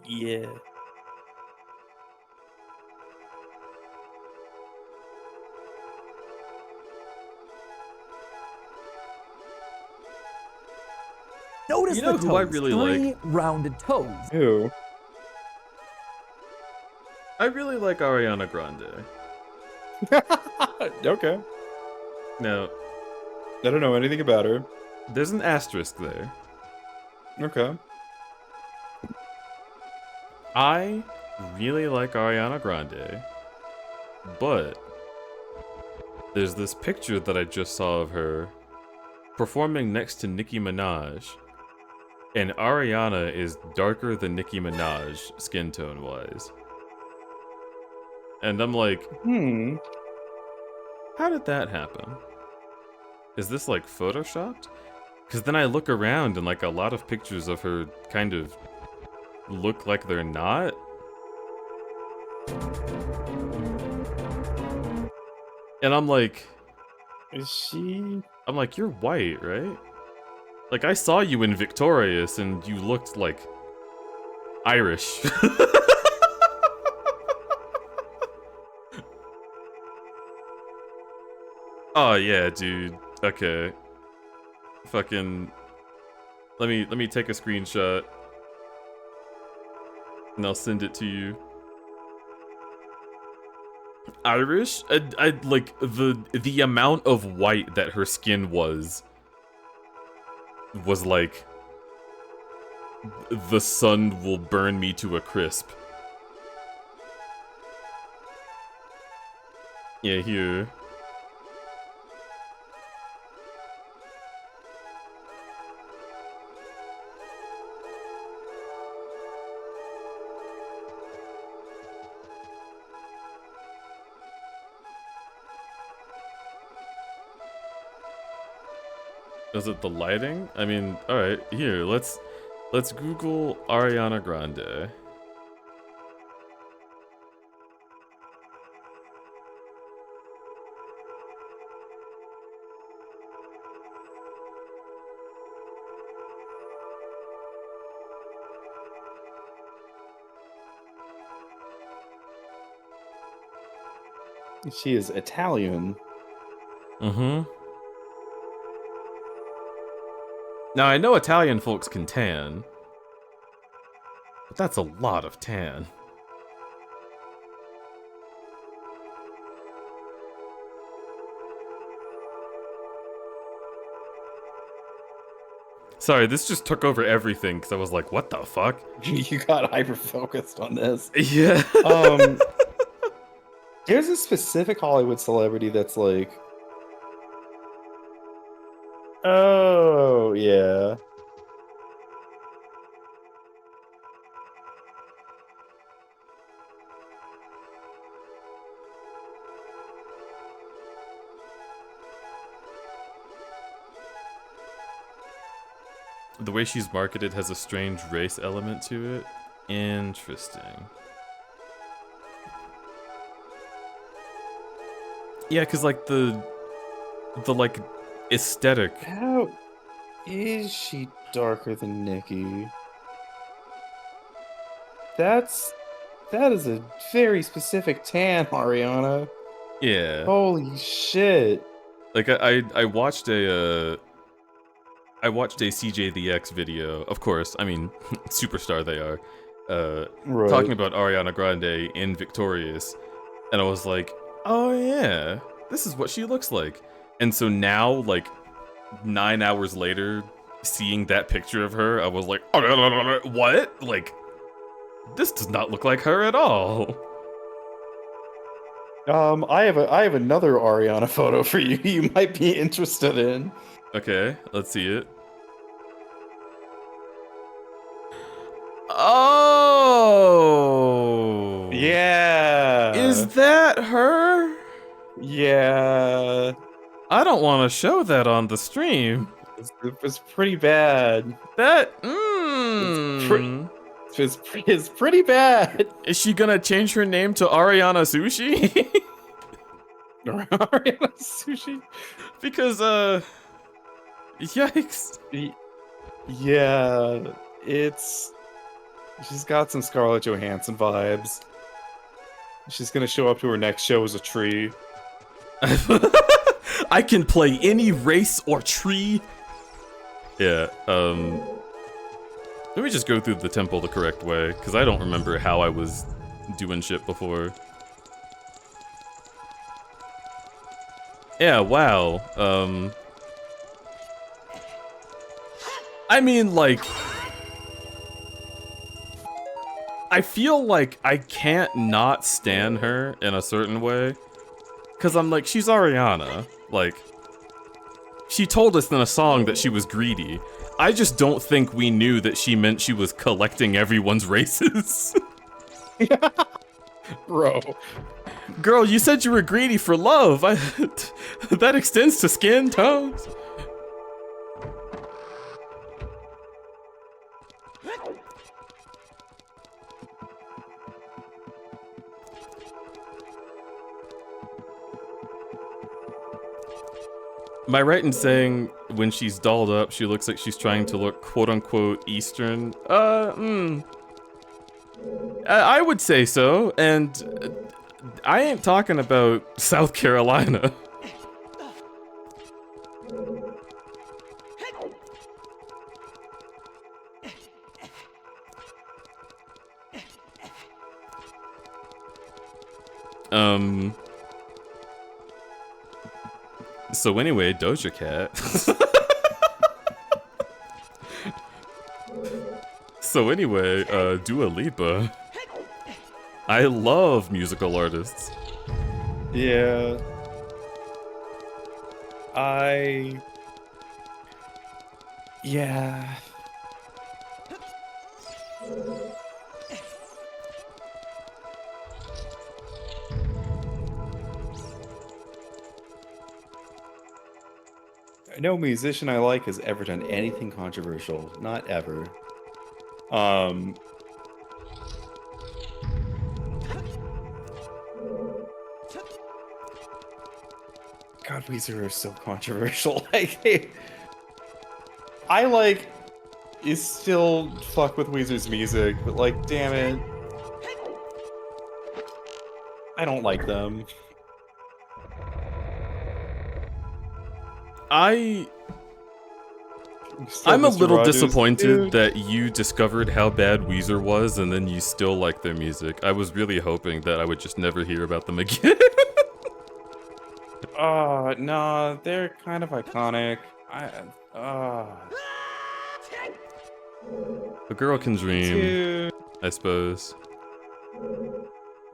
Yeah. Notice You know the who I toes. really Three like? rounded toes. Who? I really like Ariana Grande. Okay. Now, I don't know anything about her. there's an asterisk there. Okay. I really like Ariana Grande, but there's this picture that I just saw of her performing next to Nicki Minaj, and Ariana is darker than Nicki Minaj skin tone wise. And I'm like, how did that happen? Is this like photoshopped? Because then I look around and like a lot of pictures of her kind of look like they're not. And I'm like, Is she? I'm like, you're white, right? Like, I saw you in Victorious and you looked like Irish. Oh yeah, dude. Okay. Fucking let me take a screenshot and I'll send it to you. Irish. I like the amount of white that her skin was like the sun will burn me to a crisp. Yeah, here. Is it the lighting? I mean, all right, here, let's Google Ariana Grande. She is Italian. Mm-hmm. Now, I know Italian folks can tan, but that's a lot of tan. Sorry, this just took over everything, because I was like, what the fuck? You got hyper-focused on this. Yeah. There's a specific Hollywood celebrity that's like... Oh, yeah. The way she's marketed has a strange race element to it. Interesting. Yeah, because like the like aesthetic. How is she darker than Nikki? That is a very specific tan, Ariana. Yeah. Holy shit. Like I watched a CJ the X video. Of course, I mean, superstar they are. Right. Talking about Ariana Grande in Victorious, and I was like, oh yeah, this is what she looks like. And so now, like 9 hours later, seeing that picture of her, I was like, what? Like, this does not look like her at all. I have another Ariana photo for you. You might be interested in. Okay, let's see it. Oh! Yeah! Is that her? Yeah. I don't want to show that on the stream. It was pretty bad. That, It's pretty bad. Is she gonna change her name to Ariana Sushi? Ariana Sushi? Because, yikes. Yeah, she's got some Scarlett Johansson vibes. She's gonna show up to her next show as a tree. I can play any race or tree. Yeah, let me just go through the temple the correct way, because I don't remember how I was doing shit before. Yeah, wow. I mean, like, I feel like I can't not stan her in a certain way. Because I'm like, she's Ariana. Like, she told us in a song that she was greedy. I just don't think we knew that she meant she was collecting everyone's races. Bro. Girl, you said you were greedy for love. That extends to skin tones. Am I right in saying when she's dolled up, she looks like she's trying to look quote-unquote Eastern? I would say so, and I ain't talking about South Carolina. So anyway, Doja Cat. So anyway, Dua Lipa. I love musical artists. Yeah. Yeah. No musician I like has ever done anything controversial. Not ever. God, Weezer is so controversial. I like is still fuck with Weezer's music, but like, damn it, I don't like them. I'm Still a Mr. little Rogers, disappointed dude. that you discovered how bad Weezer was and then you still like their music. I was really hoping that I would just never hear about them again. No, they're kind of iconic. A girl can dream, Dude. I suppose.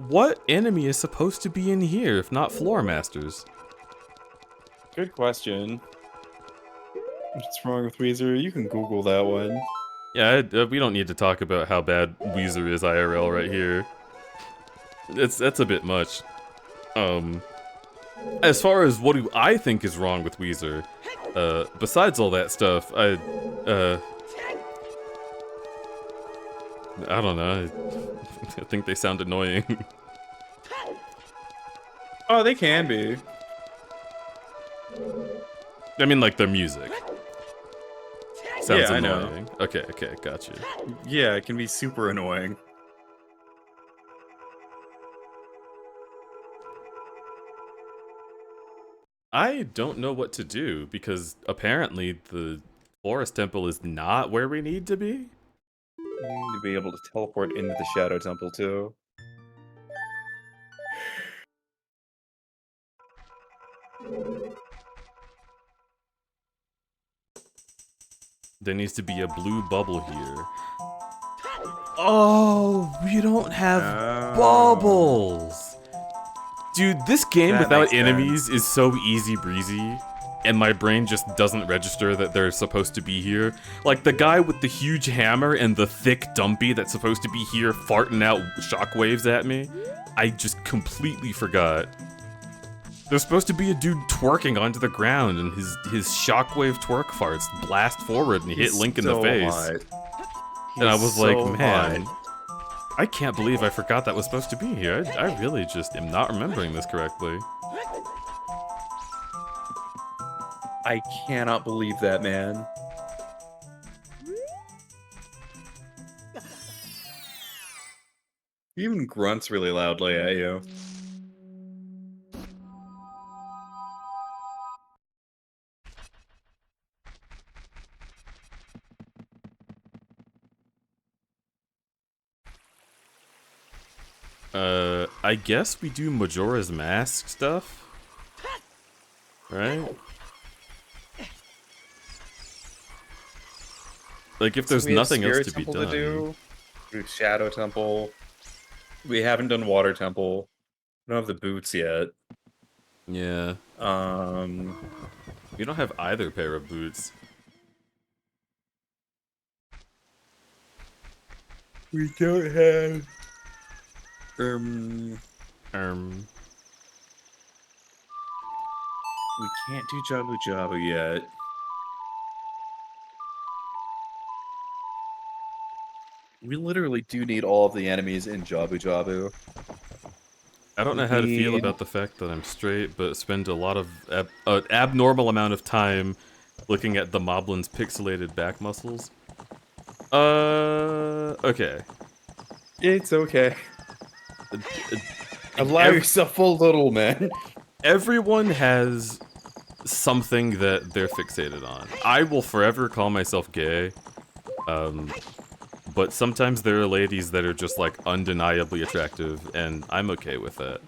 What enemy is supposed to be in here if not Floor Masters? Good question. What's wrong with Weezer? You can Google that one. Yeah, we don't need to talk about how bad Weezer is IRL right here. That's a bit much. As far as what do I think is wrong with Weezer, besides all that stuff, I don't know. I think they sound annoying. Oh, they can be. I mean, like their music. Sounds Yeah, I know. annoying. Okay, gotcha. Yeah, it can be super annoying. I don't know what to do because apparently the Forest Temple is not where we need to be. You need to be able to teleport into the Shadow Temple too. There needs to be a blue bubble here. Oh, we don't have bubbles. Dude, this game That without makes enemies is so easy breezy. And my brain just doesn't register that they're supposed to be here. Like the guy with the huge hammer and the thick dumpy that's supposed to be here farting out shockwaves at me. I just completely forgot. There's supposed to be a dude twerking onto the ground and his shockwave twerk farts blast forward and hit Link in the face. And I was like, man, I can't believe I forgot that was supposed to be here. I really just am not remembering this correctly. I cannot believe that, man. He even grunts really loudly at you. I guess we do Majora's Mask stuff, right? Like if there's So we have nothing else Spirit to be Temple done. We have Shadow Temple. We haven't done Water Temple. We don't have the boots yet. Yeah. We don't have either pair of boots. We don't have... We can't do Jabu Jabu yet. We literally do need all of the enemies in Jabu Jabu. I don't know how to feel about the fact that I'm straight, but spend a lot of an abnormal amount of time looking at the Moblin's pixelated back muscles. Okay. It's okay. Allow yourself a little, man. Everyone has something that they're fixated on. I will forever call myself gay. But sometimes there are ladies that are just like undeniably attractive, and I'm okay with that.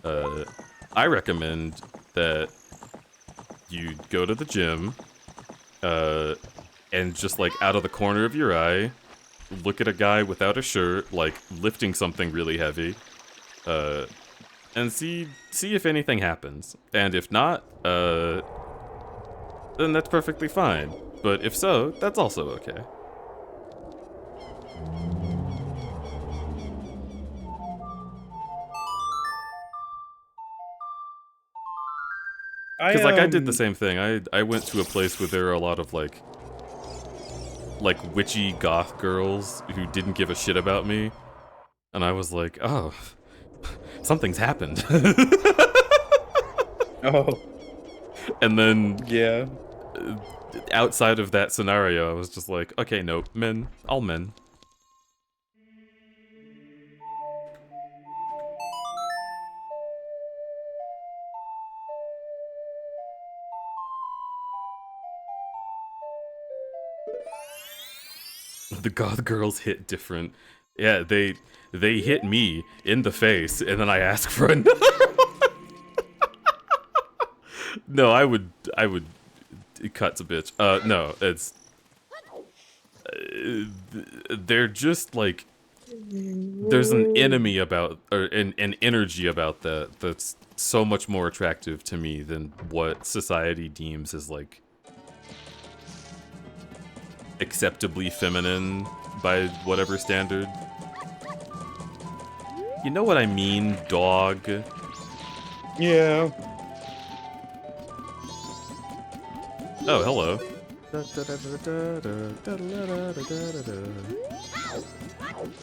I recommend that you go to the gym, and just like out of the corner of your eye, look at a guy without a shirt, like lifting something really heavy, and see if anything happens. And if not, then that's perfectly fine. But if so, that's also okay. Because like I did the same thing. I went to a place where there were a lot of like witchy goth girls who didn't give a shit about me, and I was like, oh, something's happened. Oh. And then Yeah. outside of that scenario, I was just like, okay, nope, men, all men. The goth girls hit different. Yeah, they hit me in the face, and then I ask for another one. No, I would cuts a bitch. No, it's they're just like there's an enemy about or an energy about that that's so much more attractive to me than what society deems as like acceptably feminine by whatever standard. You know what I mean, dog? Yeah. Oh, hello.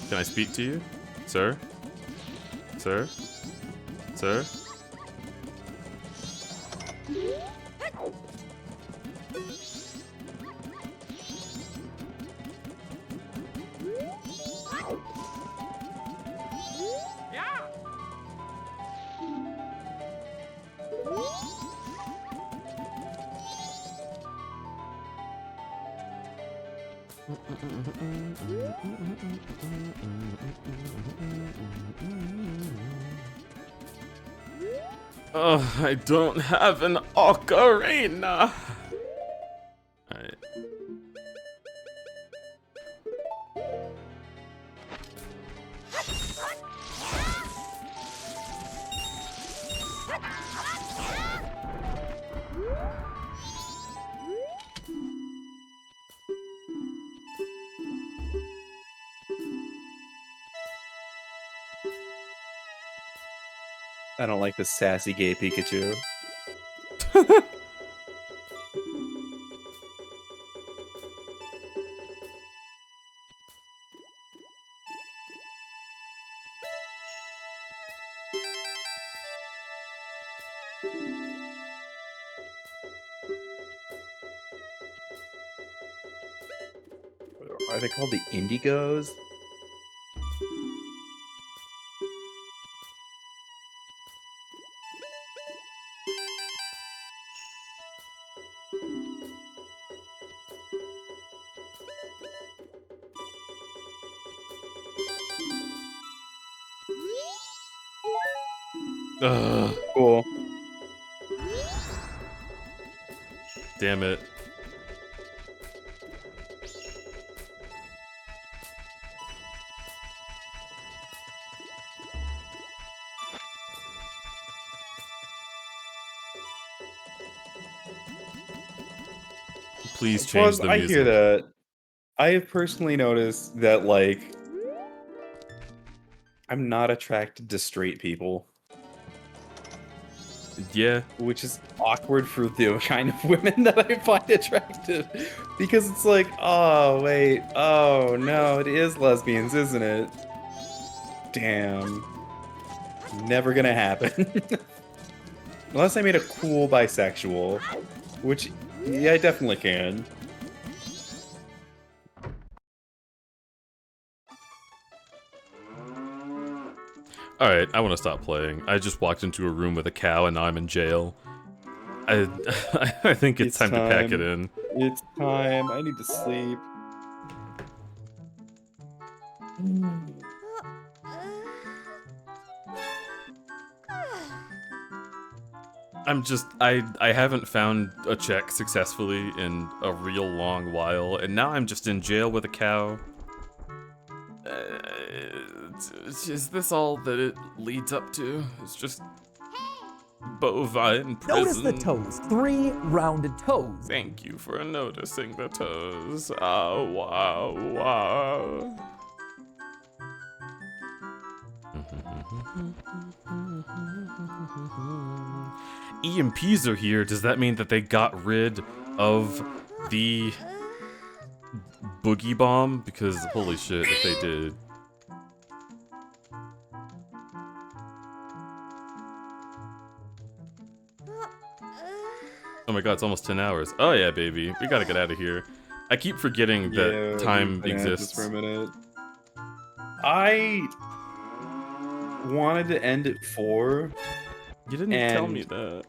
Can I speak to you? Sir? Sir? Sir? Oh, I don't have an ocarina. Alright. I don't like the sassy gay Pikachu. Are they called the Indigos? Ugh. Cool. Damn it. Please change the I music. hear that. I have personally noticed that, like, I'm not attracted to straight people. Yeah. Which is awkward for the kind of women that I find attractive. Because it's like, oh, wait, oh, no, it is lesbians, isn't it? Damn. Never gonna happen. Unless I made a cool bisexual. Which, yeah, I definitely can. Alright, I want to stop playing. I just walked into a room with a cow and now I'm in jail. I think it's time to pack it in. It's time. I need to sleep. I haven't found a check successfully in a real long while, and now I'm just in jail with a cow. Is this all that it leads up to? It's just bovine prison. Notice the toes. 3 rounded toes. Thank you for noticing the toes. Ah, wow, wow. EMPs are here. Does that mean that they got rid of the boogie bomb? Because holy shit, if they did. Oh my god, it's almost 10 hours. Oh yeah, baby. We gotta get out of here. I keep forgetting that time exists. For a minute. I wanted to end at 4. You didn't tell me that.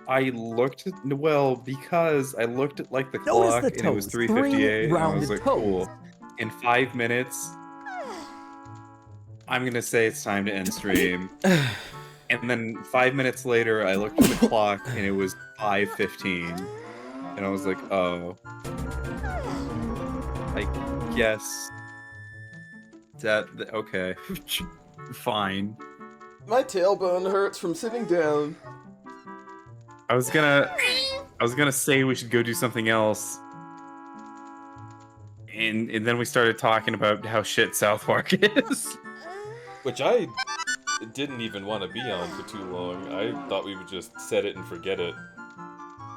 I looked at, well, because I looked at like the Notice clock the and it was toes. 3:58 and I was rounded like, toes. cool. In 5 minutes, I'm gonna say it's time to end stream. And then 5 minutes later, I looked at the clock and it was 5:15, and I was like, oh, I guess that okay, fine. My tailbone hurts from sitting down. I was gonna say we should go do something else. And then we started talking about how shit South Park is. Which I didn't even want to be on for too long. I thought we would just set it and forget it.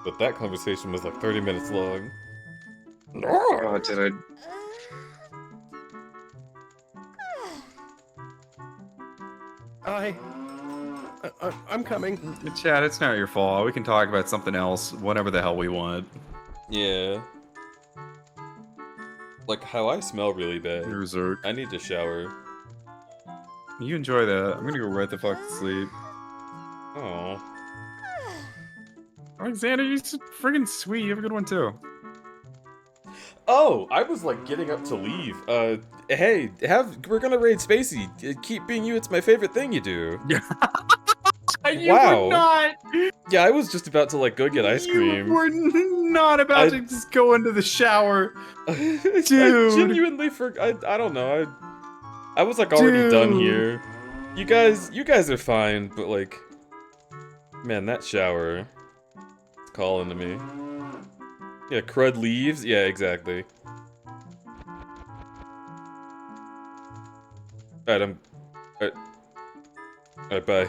But that conversation was like 30 minutes long. Oh, did I? I'm coming. Chad, it's not your fault. We can talk about something else whenever the hell we want. Yeah. Like how I smell really bad. Berserk. I need to shower. You enjoy that. I'm gonna go right the fuck to sleep. Oh. Alexander, you're so friggin' sweet. You have a good one too. Oh, I was like getting up to leave. Hey, we're gonna raid Spacey. Keep being you, it's my favorite thing you do. You Wow. were not. Yeah, I was just about to like go get ice cream. You were not about to just go into the shower, Dude. dude. I genuinely I don't know. I was like already done here. You guys are fine, but like, man, that shower, it's calling to me. Yeah, crud leaves. Yeah, exactly. Alright, Alright, bye.